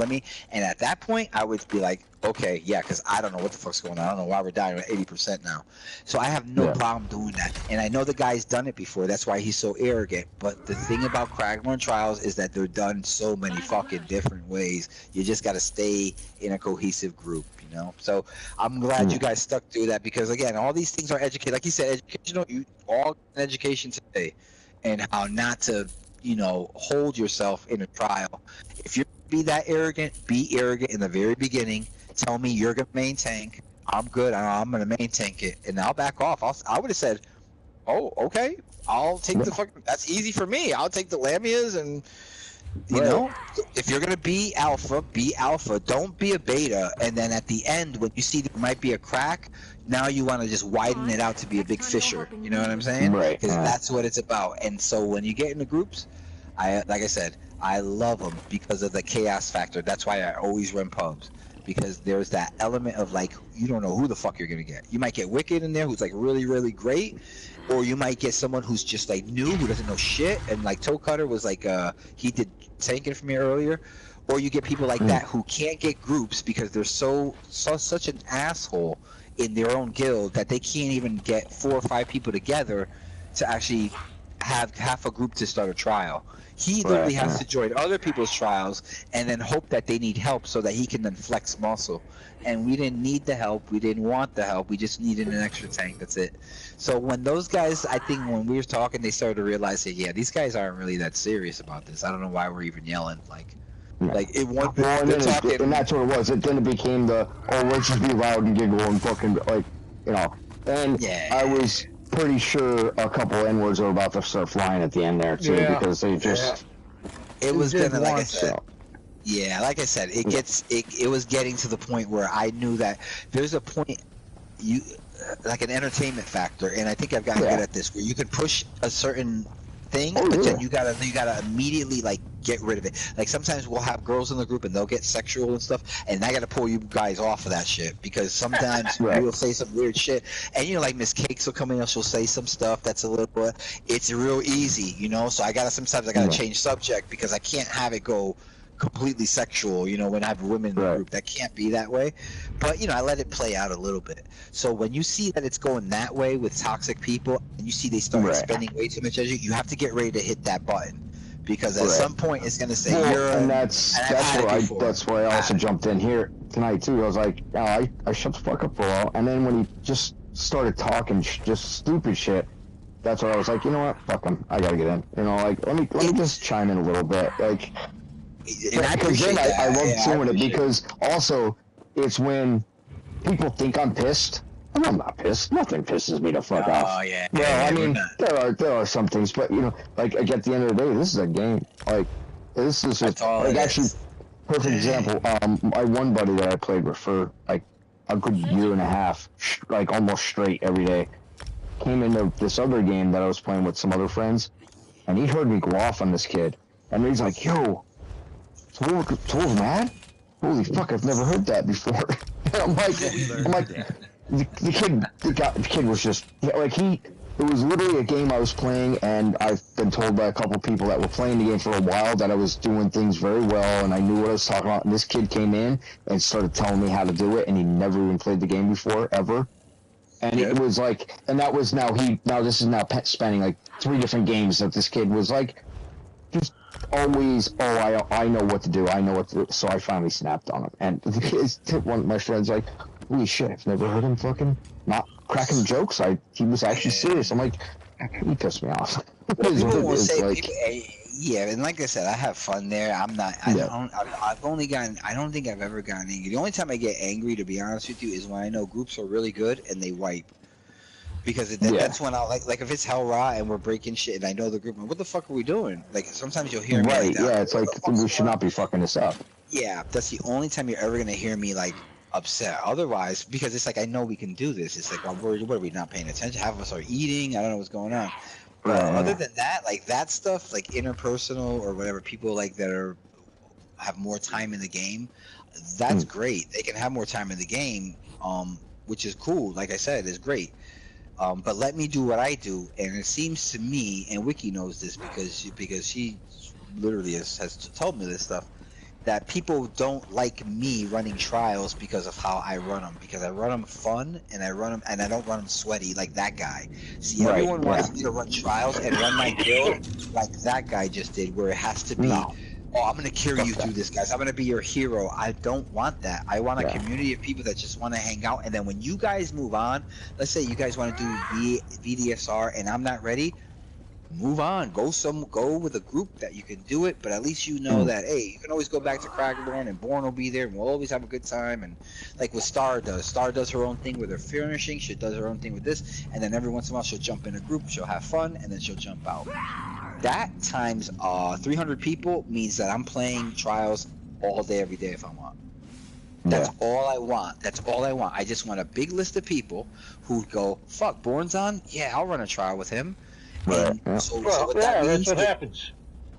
and at that point, I would be like, okay, yeah, because I don't know what the fuck's going on. I don't know why we're dying at 80% now. So I have no problem doing that. And I know the guy's done it before. That's why he's so arrogant. But the thing about Cragmore Trials is that they're done so many fucking different ways. You just got to stay in a cohesive group, you know? So I'm glad you guys stuck through that because, again, all these things are educated. Like you said, educational, all education today. And how not to, you know, hold yourself in a trial. If you're be that arrogant, be arrogant in the very beginning. Tell me you're gonna main tank. I'm good. I'm gonna main tank it, and I'll back off. I would have said, "Oh, okay. I'll take the fucking. That's easy for me. I'll take the Lamias, and you know, if you're gonna be alpha, be alpha. Don't be a beta. And then at the end, when you see there might be a crack, now you want to just widen it out to be a big fisher. You know what I'm saying? Right. Because that's what it's about. And so when you get into groups, like I said, I love them because of the chaos factor. That's why I always run pubs. Because there's that element of like you don't know who the fuck you're gonna get. You might get Wicked in there who's like really, really great, or you might get someone who's just like new who doesn't know shit. And like Toe Cutter was like he did tanking for me earlier, or you get people like that who can't get groups because they're such an asshole in their own guild that they can't even get 4 or 5 people together to actually have half a group to start a trial. He literally has to join other people's trials and then hope that they need help so that he can then flex muscle. And we didn't need the help. We didn't want the help. We just needed an extra tank. That's it. So when those guys, I think when we were talking, they started to realize that, yeah, these guys aren't really that serious about this. I don't know why we're even yelling. Like it won't. Well, and that's what it was. It then it became let's just be loud and giggle and fucking like, you know. And I was pretty sure a couple N-words are about to start flying at the end there too because they just. It was gonna, like I said. Yeah, like I said, it was getting to the point where I knew that there's a point like an entertainment factor, and I think I've gotten good at this, where you can push a certain thing, but then you gotta immediately like get rid of it. Like sometimes we'll have girls in the group and they'll get sexual and stuff, and I gotta pull you guys off of that shit because sometimes we'll say some weird shit, and you know, like Miss Cakes will come in and she'll say some stuff that's a little, it's real easy, you know. So sometimes I gotta change subject because I can't have it go completely sexual, you know, when I have women in the group. That can't be that way. But, you know, I let it play out a little bit. So when you see that it's going that way with toxic people, and you see they start spending way too much energy, you have to get ready to hit that button. Because at some point it's going to say, that's why I also jumped in here tonight, too. I was like, I shut the fuck up for a while. And then when he just started talking just stupid shit, that's why I was like, you know what? Fuck him. I got to get in. You know, like, let me just chime in a little bit. Like, because then I love doing it because also it's when people think I'm pissed. And I'm not pissed. Nothing pisses me the fuck off. Well, I mean, there are some things, but you know, like at the end of the day, this is a game. Like this is just like actually perfect example. My one buddy that I played with for like a good year and a half, like almost straight every day, came into this other game that I was playing with some other friends, and he heard me go off on this kid, and he's like, "Yo, 12 mad? Holy fuck, I've never heard that before." I'm like, the kid was just, like, it was literally a game I was playing, and I've been told by a couple people that were playing the game for a while that I was doing things very well, and I knew what I was talking about, and this kid came in and started telling me how to do it, and he never even played the game before, ever. And it was like, and that was this is now spanning like 3 different games that this kid was like, just always, I know what to do. I know what to do. So I finally snapped on him. And one of my friends like, holy shit, I've never heard him fucking not cracking jokes. He was actually serious. I'm like, he pissed me off. People will say, yeah, and like I said, I have fun there. I'm not, I don't think I've ever gotten angry. The only time I get angry, to be honest with you, is when I know groups are really good and they wipe. Because that's when I'll like if it's Hell Raw and we're breaking shit and I know the group, what the fuck are we doing? Like sometimes you'll hear me like that. Yeah, it's like we should not be fucking this up. Yeah, that's the only time you're ever gonna hear me like upset. Otherwise, because it's like I know we can do this. It's like what are we not paying attention? Half of us are eating. I don't know what's going on. But other than that, like that stuff, like interpersonal or whatever, people like that have more time in the game. That's great. They can have more time in the game, which is cool. Like I said, it's great. But let me do what I do, and it seems to me, and Wiki knows this because she literally has told me this stuff. that people don't like me running trials because of how I run them. Because I run them fun, and I don't run them sweaty like that guy. See, everyone wants me to run trials and run my guild like that guy just did, where it has to be. No. Oh, I'm gonna carry you through this, guys. I'm gonna be your hero. I don't want that. I want a community of people that just want to hang out. And then when you guys move on, let's say you guys want to do VDSR, and I'm not ready. Move on. Go with a group that you can do it, but at least you know that, hey, you can always go back to Crackborn, and Born will be there, and we'll always have a good time. And like what Star does her own thing with her furnishing, she does her own thing with this, and then every once in a while she'll jump in a group, she'll have fun, and then she'll jump out. That times 300 people means that I'm playing trials all day, every day if I want. That's all I want. That's all I want. I just want a big list of people who go, fuck, Born's on? Yeah, I'll run a trial with him. And so what that means, that's what happens.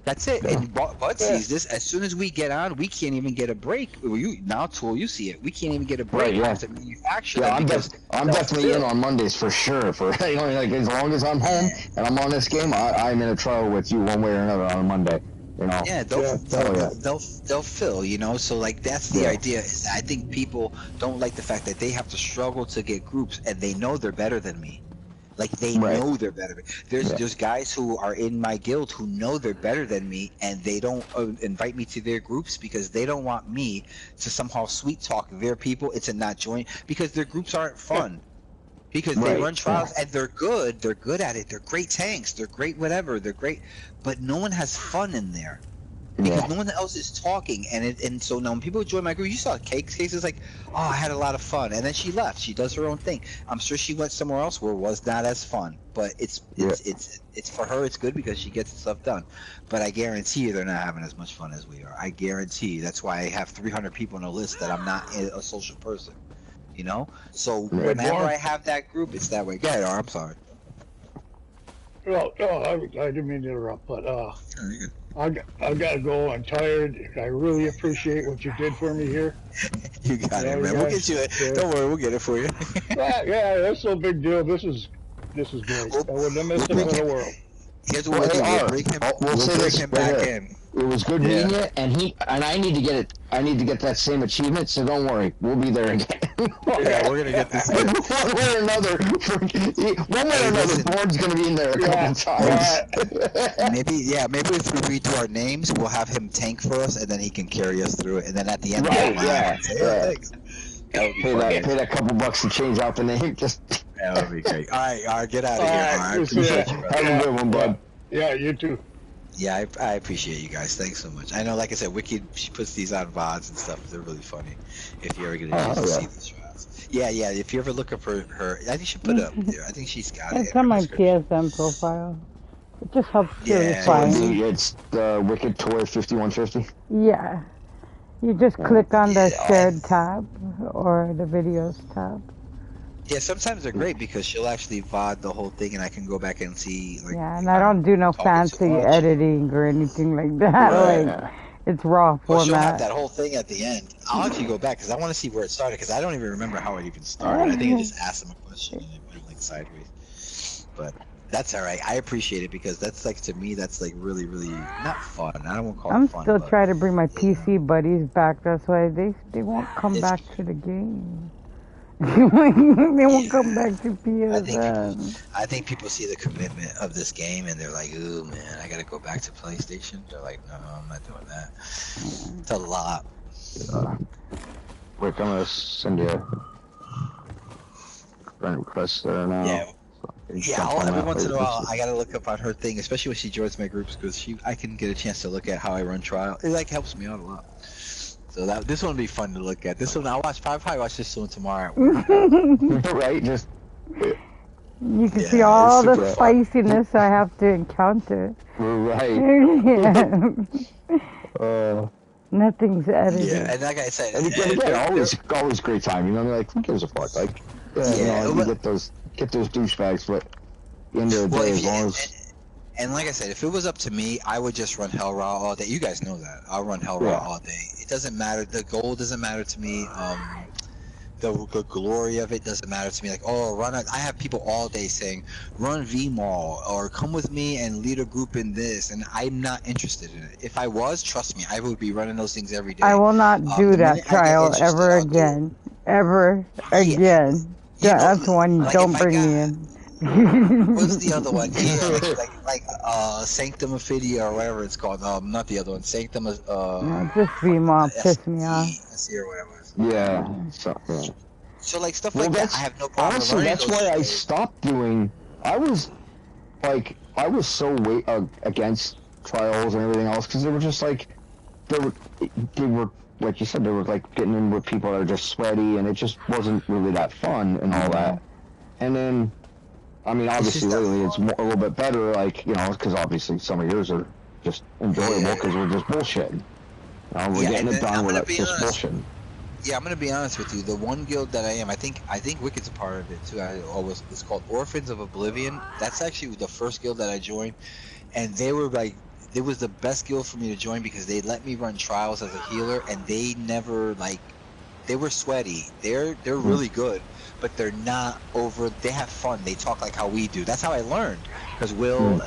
That's it. And Bud sees this. As soon as we get on, we can't even get a break. Now, Tool, you see it. We can't even get a break after manufacture. Yeah, I'm definitely in on Mondays for sure. For like as long as I'm home and I'm on this game, I'm in a trial with you one way or another on a Monday. You know. Yeah, they'll fill. You know, so like that's the idea. Is that I think people don't like the fact that they have to struggle to get groups, and they know they're better than me. Like they know they're better. There's guys who are in my guild who know they're better than me, and they don't invite me to their groups because they don't want me to somehow sweet talk their people into not joining, because their groups aren't fun. Because they run trials and they're good at it. They're great tanks. They're great whatever. They're great, but no one has fun in there. Because no one else is talking, and so now when people join my group, you saw Cases like, oh, I had a lot of fun, and then she left. She does her own thing. I'm sure she went somewhere else where it was not as fun, but it's for her. It's good because she gets stuff done. But I guarantee you, they're not having as much fun as we are. I guarantee. That's why I have 300 people on a list that I'm not a social person. You know, so whenever I have that group, it's that way. Go ahead, I'm sorry. Well, no, I didn't mean to interrupt, but I got to go. I'm tired. I really appreciate what you did for me here. You got it, man. We'll get you it. Don't worry, we'll get it for you. yeah, that's no big deal. This is great. I wouldn't have missed it for the world. Here's what we'll bring him back in. It was good meeting you, and I need to get it. I need to get that same achievement, so don't worry, we'll be there again. Yeah, we're gonna get this. One way or another, Ford's gonna be in there a couple times. Maybe if we redo our names, we'll have him tank for us, and then he can carry us through it, and then at the end, pay that couple bucks to change out the name. Just that would be great. All right, get out of here. All right, I appreciate you, brother. Have a good one, bud. Yeah, you too. Yeah, I appreciate you guys. Thanks so much. I know, like I said, Wicked, she puts these on VODs and stuff. They're really funny. If you're ever going to see these trials. Yeah, if you ever look up her, I think she put it up there. I think she's got it. It's on my PSN profile. It just helps find. It's the Wicked Toy 5150? Yeah. You just click on the shared tab or the videos tab. Yeah, sometimes they're great because she'll actually VOD the whole thing, and I can go back and see. Like, and I don't do no fancy editing or anything like that. It's raw format. Well, she'll have that whole thing at the end. I'll actually go back because I want to see where it started, because I don't even remember how it even started. I think I just asked him a question and it went like sideways. But that's all right. I appreciate it because that's like, to me, that's like really, really not fun. I don't want to call it fun. I'm still trying to bring my PC buddies back. That's why they won't come back to the game. They won't come back to PSN. I think people see the commitment of this game and they're like, "Ooh, man, I gotta go back to PlayStation." They're like, "No, I'm not doing that." It's a lot. We're gonna send you a friend request there now. Yeah. Every once in a while, I gotta look up on her thing, especially when she joins my groups, because I can get a chance to look at how I run trial. It like helps me out a lot. So this one will be fun to look at. This one I'll probably watch this one tomorrow. Right? Just you can see all the spiciness I have to encounter. Right. Nothing's edited. Yeah, and like I said, and again, always great time. You know, like who gives a fuck? Like, you get those douchebags, but at the end of the day, as long as. And like I said, if it was up to me, I would just run Hell Raw all day. You guys know that. I'll run Hell Raw all day. It doesn't matter. The goal doesn't matter to me. the glory of it doesn't matter to me. Like, oh, I have people all day saying, run V-Mall or come with me and lead a group in this, and I'm not interested in it. If I was, trust me, I would be running those things every day. I will not do that trial ever again. Ever again. That's one. Like don't bring me in. What's the other one? Yeah, like Sanctum Ophidia or whatever it's called. Not the other one. Sanctum. No, just V-Mall pissed me off. Or whatever. Yeah. So like stuff like that, I have no problem. Honestly, that's why I stopped doing. I was so against trials and everything else because they were just like they were like you said, they were like getting in with people that are just sweaty, and it just wasn't really that fun and all that. And then, I mean, obviously lately it's a little bit better, like, you know, because obviously some of yours are just enjoyable because we're just bullshitting. We're getting it done with just bullshitting. Yeah, I'm gonna be honest with you. The one guild that I am, I think Wicked's a part of it too. It's called Orphans of Oblivion. That's actually the first guild that I joined, and they were like, it was the best guild for me to join because they let me run trials as a healer, and they never like, they were sweaty. They're really good, but they're not over. They have fun. They talk like how we do. That's how I learned, because Will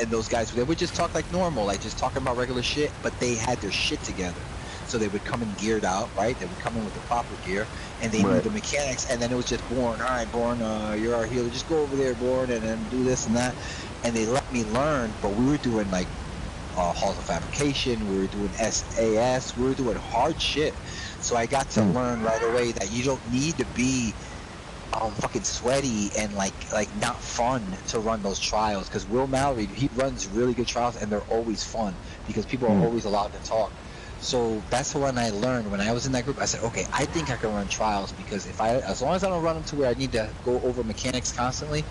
and those guys, they would just talk like normal, like just talking about regular shit, but they had their shit together. So they would come in geared out, right? They would come in with the proper gear, and they knew the mechanics. And then it was just Born. All right, Born, you're our healer. Just go over there, Born, and then do this and that. And they let me learn, but we were doing like halls of fabrication. We were doing SAS. We were doing hard shit. So I got to learn right away that you don't need to be fucking sweaty and like not fun to run those trials. Because Will Mallory, he runs really good trials, and they're always fun because people are always allowed to talk. So that's when I learned. When I was in that group, I said, okay, I think I can run trials, because as long as I don't run them to where I need to go over mechanics constantly,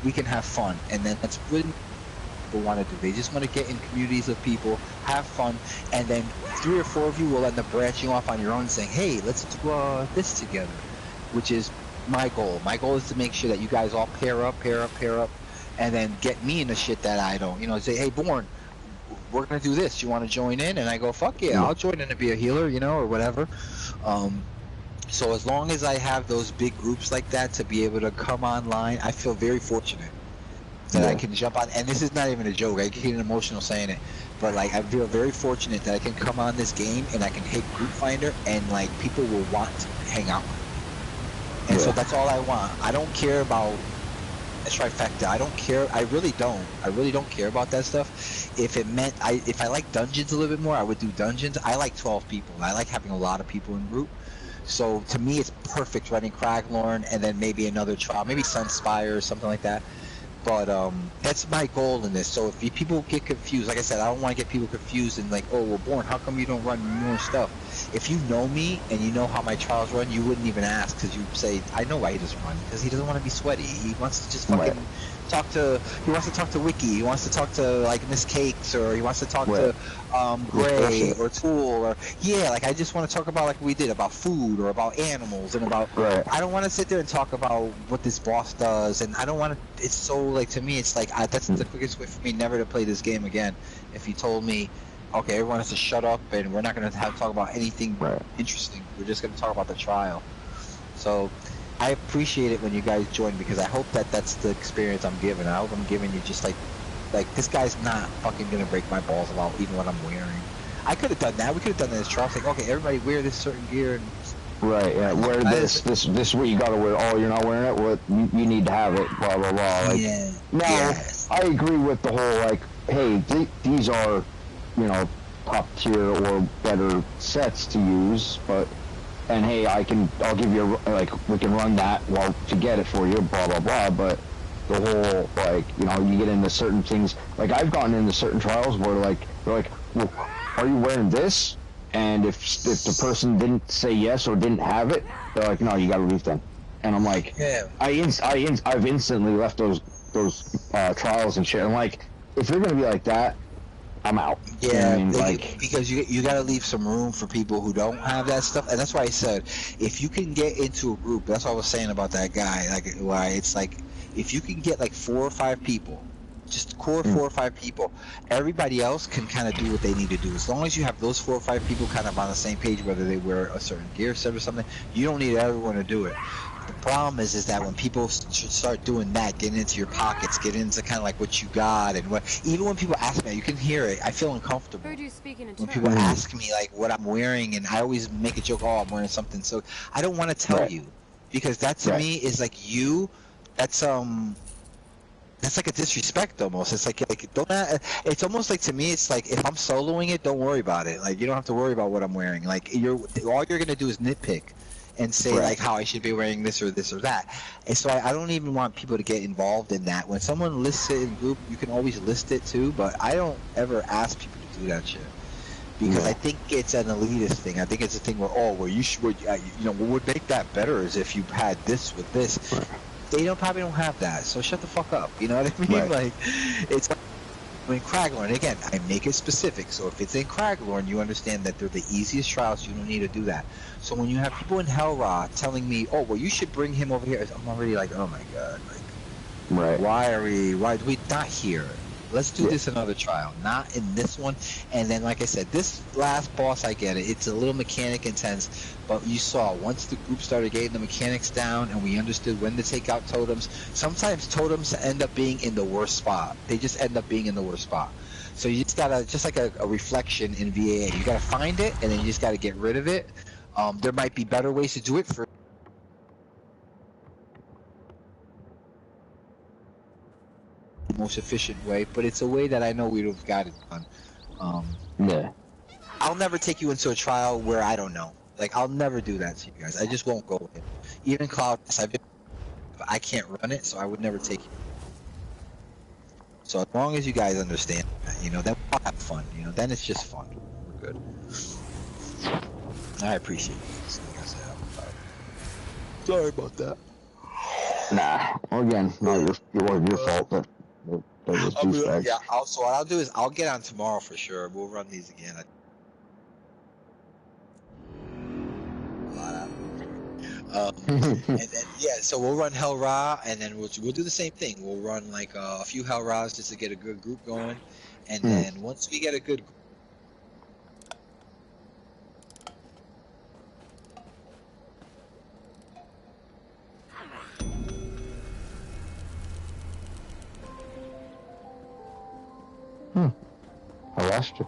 we can have fun. And then that's really what people want to do. They just want to get in communities of people, have fun, and then 3 or 4 of you will end up branching off on your own, saying, hey, let's do this together, which is my goal. My goal is to make sure that you guys all pair up, and then get me in the shit that I don't. You know, say, hey, Born, we're gonna do this. You want to join in? And I go, fuck yeah, I'll join in to be a healer, you know, or whatever. So as long as I have those big groups like that to be able to come online, I feel very fortunate that I can jump on. And this is not even a joke. I get emotional saying it, but like I feel very fortunate that I can come on this game and I can hit Group Finder, and like people will want to hang out with me. And so that's all I want. I don't care about a trifecta. I don't care. I really don't care about that stuff. If it meant if I like dungeons a little bit more, I would do dungeons. I like 12 people. I like having a lot of people in group. So to me, it's perfect running Craglorn and then maybe another trial, maybe Sunspire or something like that. But that's my goal in this. So if people get confused, like I said, I don't want to get people confused and like, oh, well, Born, how come you don't run more stuff? If you know me and you know how my trials run, you wouldn't even ask, because you say, I know why he doesn't run, because he doesn't want to be sweaty. He wants to just fucking he wants to talk to Wiki, he wants to talk to like Miss Cakes, or he wants to talk to Gray or Tool, or like I just want to talk about, like we did, about food or about animals and about I don't want to sit there and talk about what this boss does, and I don't want to. It's so like, to me it's like that's the quickest way for me never to play this game again. If you told me, okay, everyone has to shut up and we're not going to talk about anything interesting, we're just going to talk about the trial. So I appreciate it when you guys join, because I hope that that's the experience I'm giving. I hope I'm giving you just like this guy's not fucking gonna break my balls about even what I'm wearing. I could have done that. We could have done this trial, like, okay, everybody wear this certain gear. And wear this is what you gotta wear. Oh, you're not wearing it? Well, you need to have it, blah, blah, blah. Like, I agree with the whole, like, hey, these are, you know, top tier or better sets to use, and hey, I'll give you we can run that to get it for you, blah, blah, blah. But the whole, like, you know, you get into certain things, like I've gotten into certain trials where they're like, well, are you wearing this? And if the person didn't say yes or didn't have it, they're like, no, you gotta leave then. And I'm like, I've instantly left those trials and shit. I'm like, if you're gonna be like that, I'm out. Yeah, you know what I mean? Like, because you got to leave some room for people who don't have that stuff, and that's why I said, if you can get into a group, that's what I was saying about that guy. Like, why it's like, if you can get like 4 or 5 people just core 4 or 5 people. Everybody else can kind of do what they need to do. As long as you have those 4 or 5 people kind of on the same page, whether they wear a certain gear set or something, you don't need everyone to do it. The problem is that when people start doing that, getting into your pockets, getting into kind of like what you got, and what, even when people ask me, you can hear it, I feel uncomfortable. Heard you speaking in When people ask me like what I'm wearing, and I always make a joke, oh, I'm wearing something, so I don't want to tell you, because that to me is like that's like a disrespect almost. It's like don't. It's almost like, to me, it's like if I'm soloing it, don't worry about it. Like you don't have to worry about what I'm wearing. Like all you're gonna do is nitpick and say like how I should be wearing this or that. And so I don't even want people to get involved in that. When someone lists it in group, you can always list it too, but I don't ever ask people to do that shit. Because I think it's an elitist thing. I think it's a thing where you should, what would make that better is if you had this with this. They probably don't have that, so shut the fuck up. You know what I mean? Like, it's in Craglorn. Again, I make it specific. So if it's in Craglorn, you understand that they're the easiest trials. You don't need to do that. So when you have people in Hellra telling me, "Oh, well, you should bring him over here," I'm already like, "Oh my god!" Like, why do we not here? Let's do this another trial, not in this one. And then, like I said, this last boss, I get it. It's a little mechanic intense, but you saw once the group started getting the mechanics down and we understood when to take out totems, sometimes totems end up being in the worst spot. They just end up being in the worst spot. So you just gotta, just like a reflection in VAA, you gotta find it and then you just gotta get rid of it. There might be better ways to do it for most efficient way, but it's a way that I know we'd have got it done. I'll never take you into a trial where I don't know. Like, I'll never do that to you guys. I just won't go in. Even Cloud, I can't run it, so I would never take you. So as long as you guys understand that, then we'll have fun. Then it's just fun. We're good. I appreciate you. Like I said, sorry about that. Nah, again, not your fault, but they're just douchebags. Yeah, so what I'll do is I'll get on tomorrow for sure. We'll run these again. And then so we'll run Hell Ra, and then we'll do the same thing. We'll run like a few Hell Ra's just to get a good group going, and then once we get a good group, I lost you.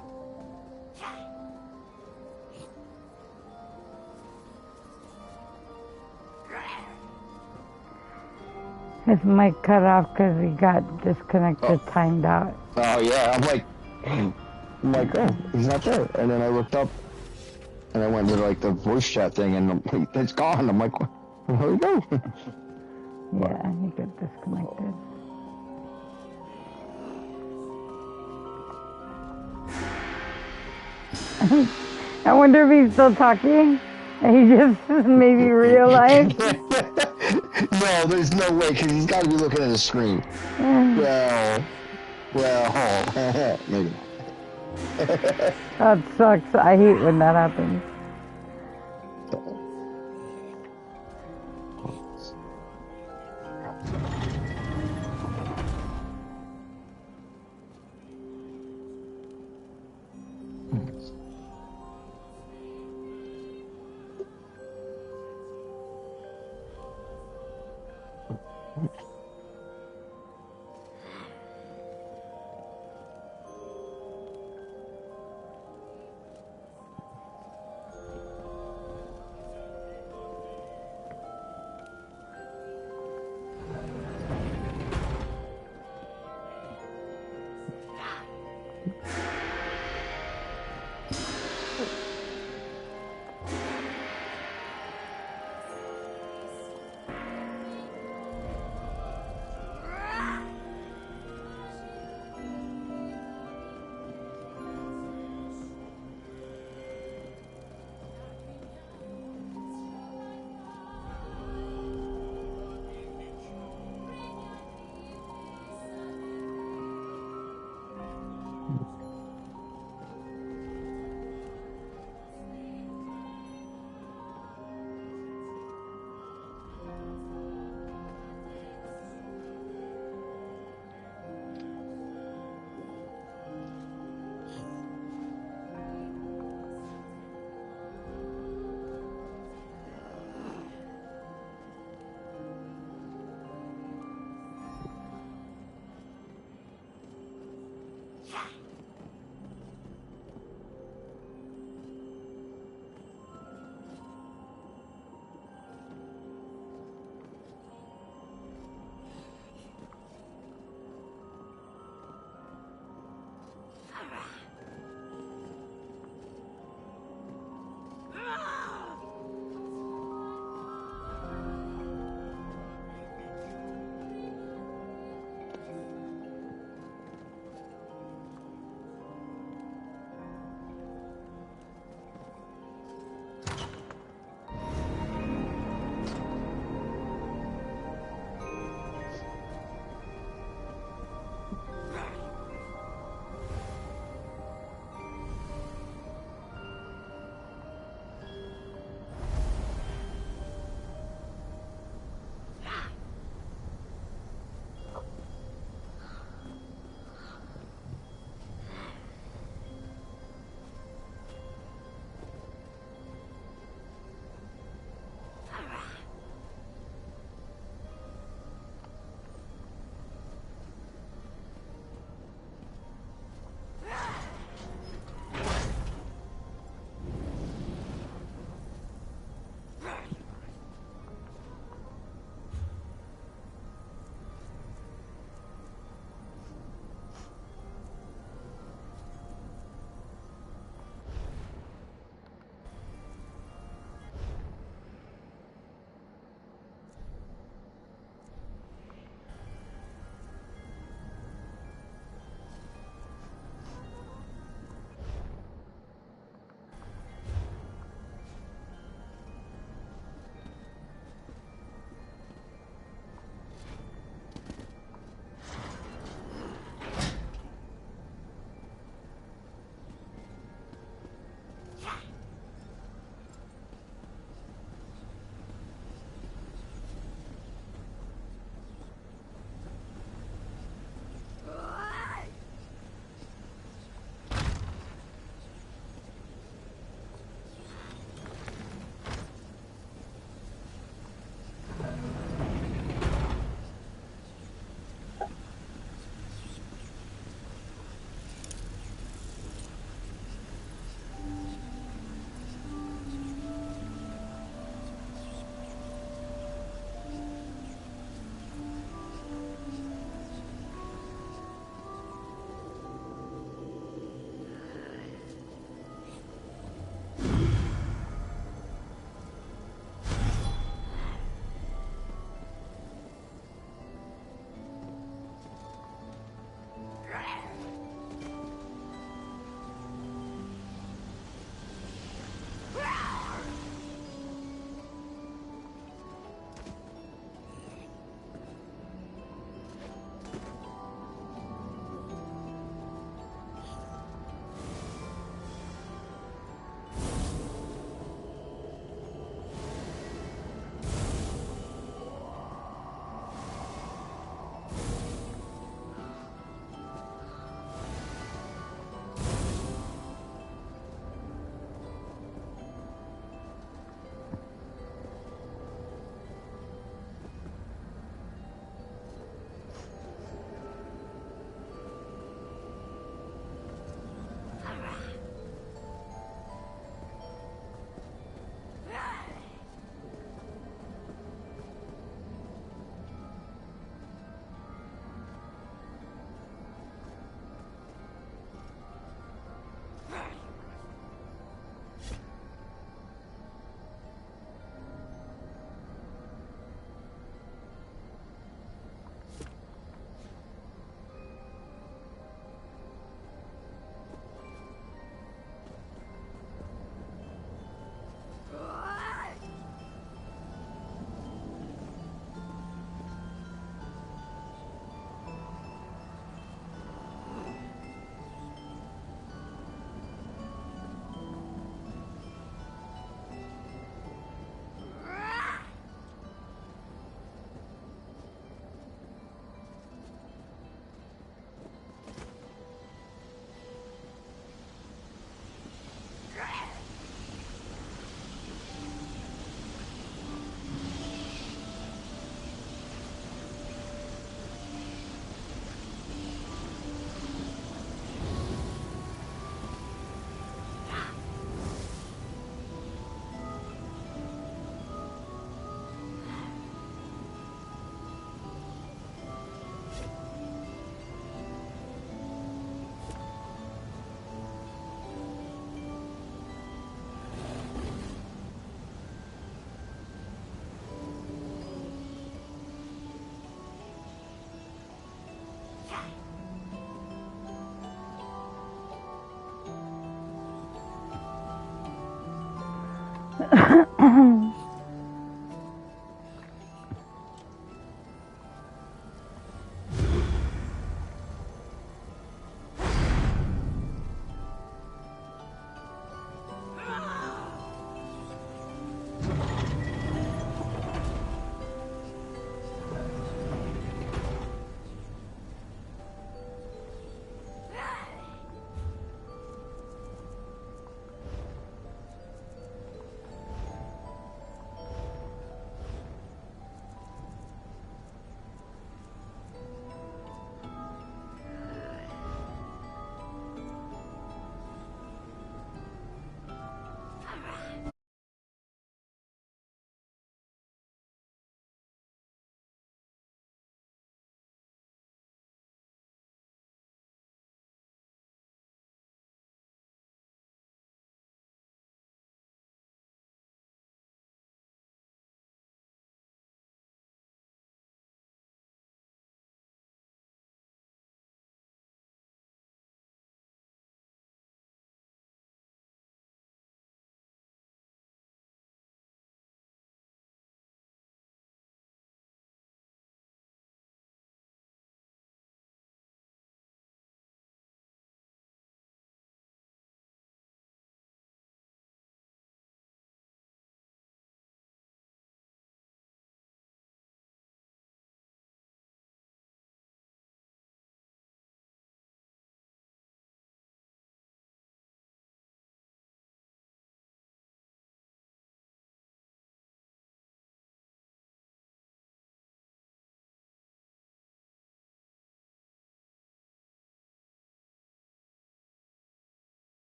His mic cut off because he got disconnected, timed out. Oh yeah, I'm like, oh, he's not there. And then I looked up, and I went to like the voice chat thing, and it's gone. I'm like, where'd it go? Yeah, he got disconnected. I wonder if he's still talking. He just maybe realized. No, there's no way, because he's got to be looking at his screen. Well, maybe not. That sucks. I hate when that happens.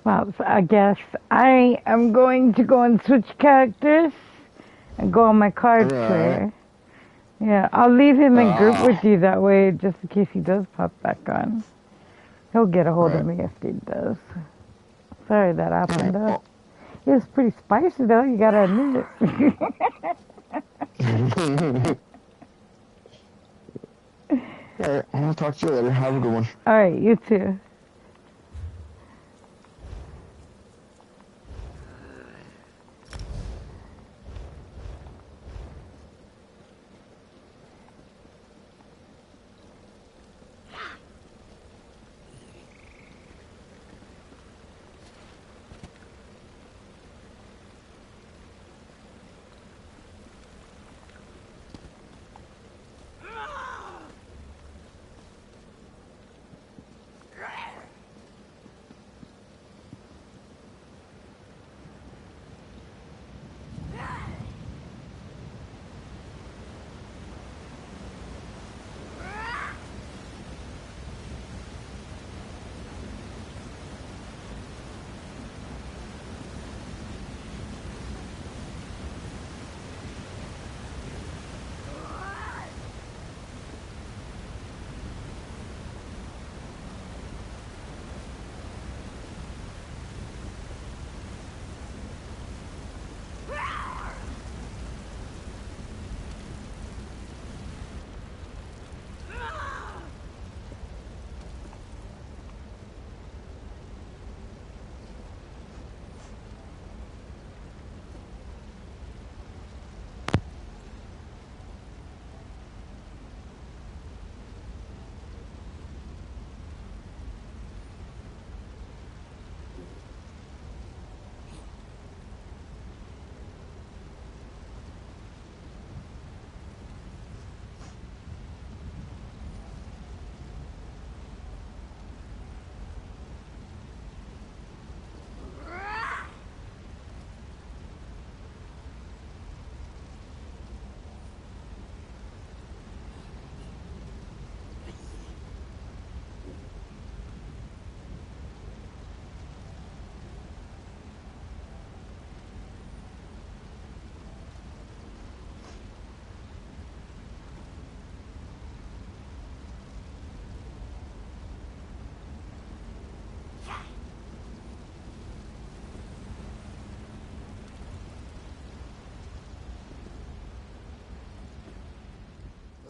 Well, I guess I am going to go and switch characters and go on my card tray. Yeah, I'll leave him in group with you that way, just in case he does pop back on. He'll get a hold of me if he does. Sorry that happened, though. It was pretty spicy, though, you gotta admit it. Alright, I'm gonna talk to you later. Have a good one. Alright, you too.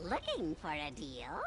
Looking for a deal?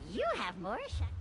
You have more shots.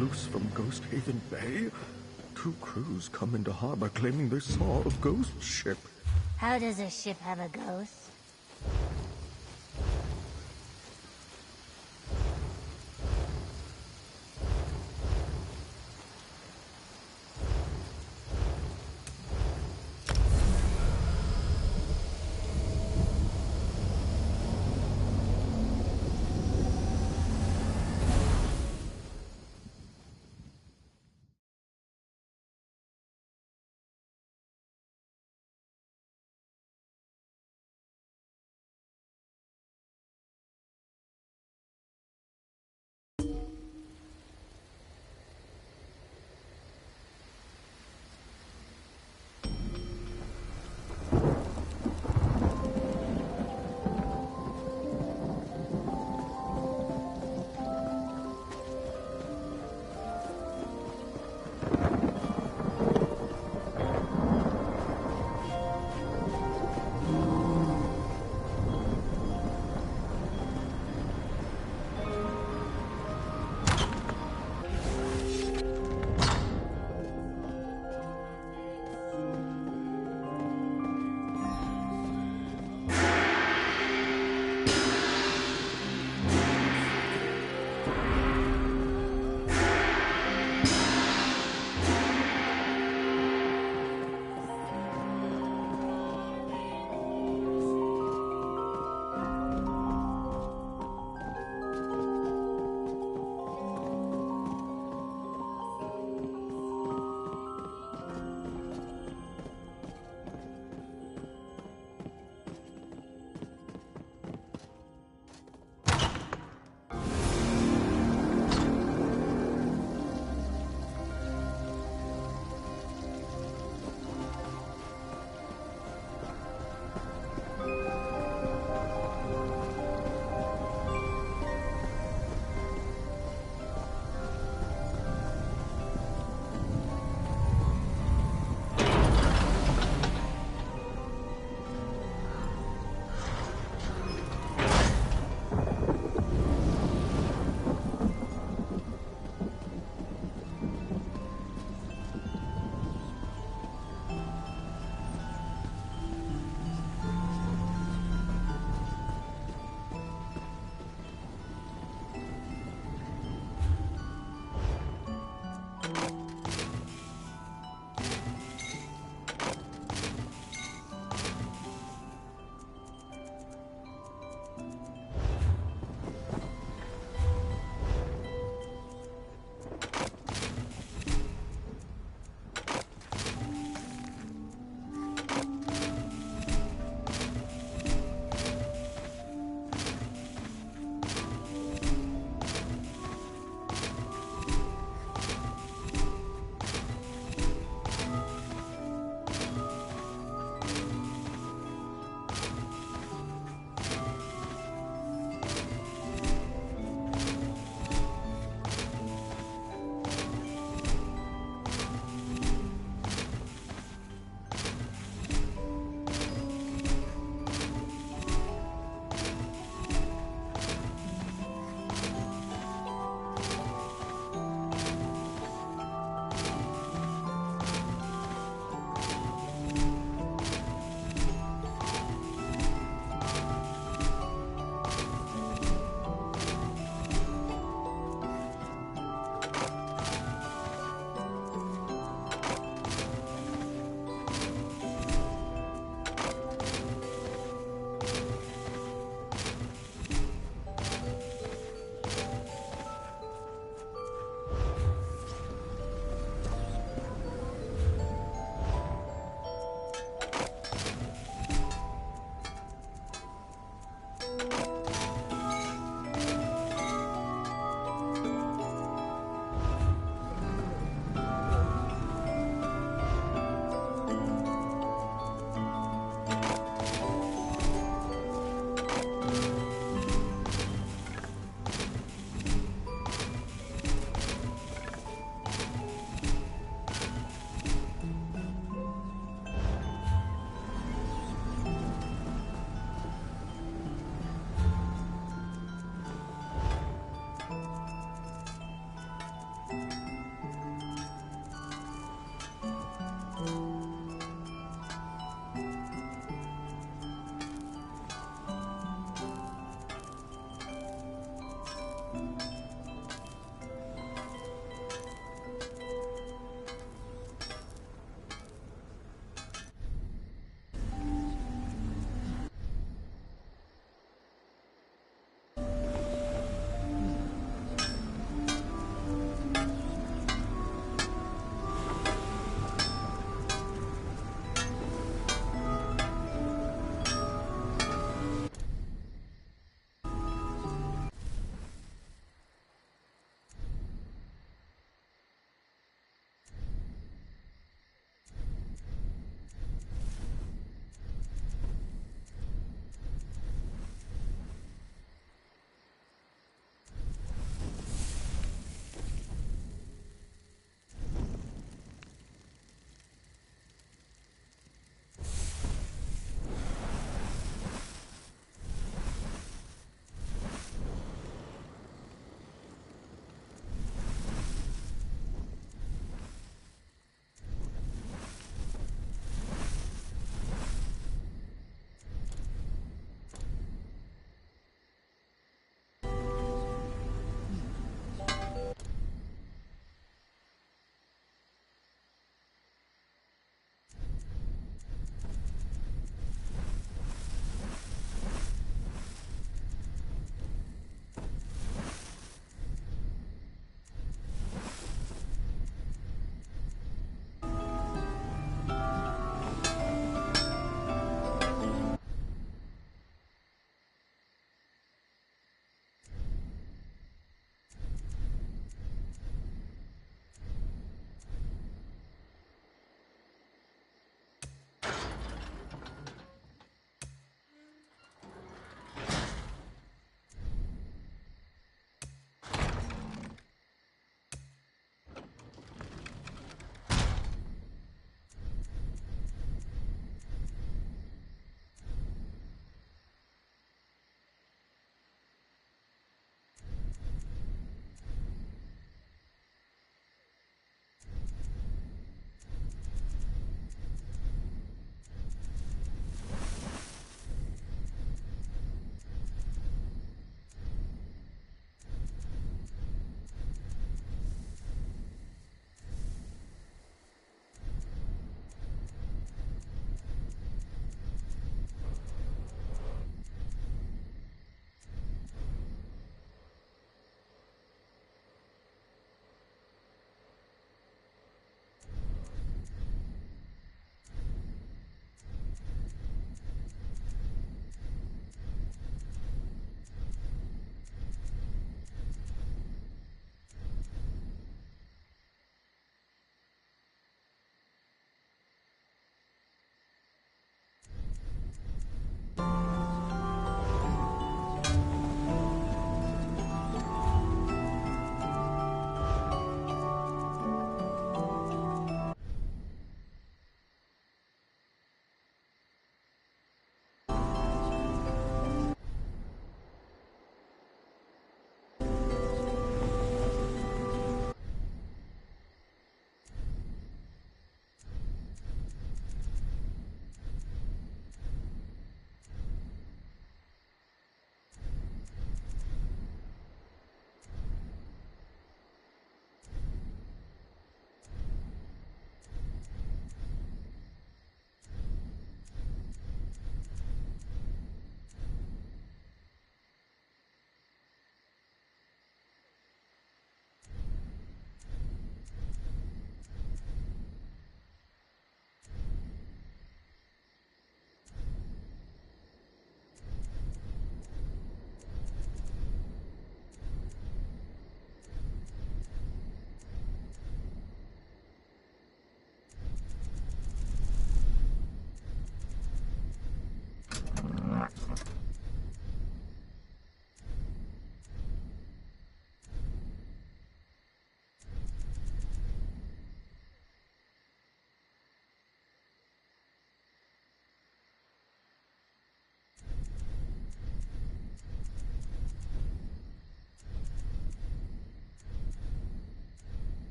loose from Ghost Haven Bay. 2 crews come into harbor claiming they saw a ghost ship. How does a ship have a ghost?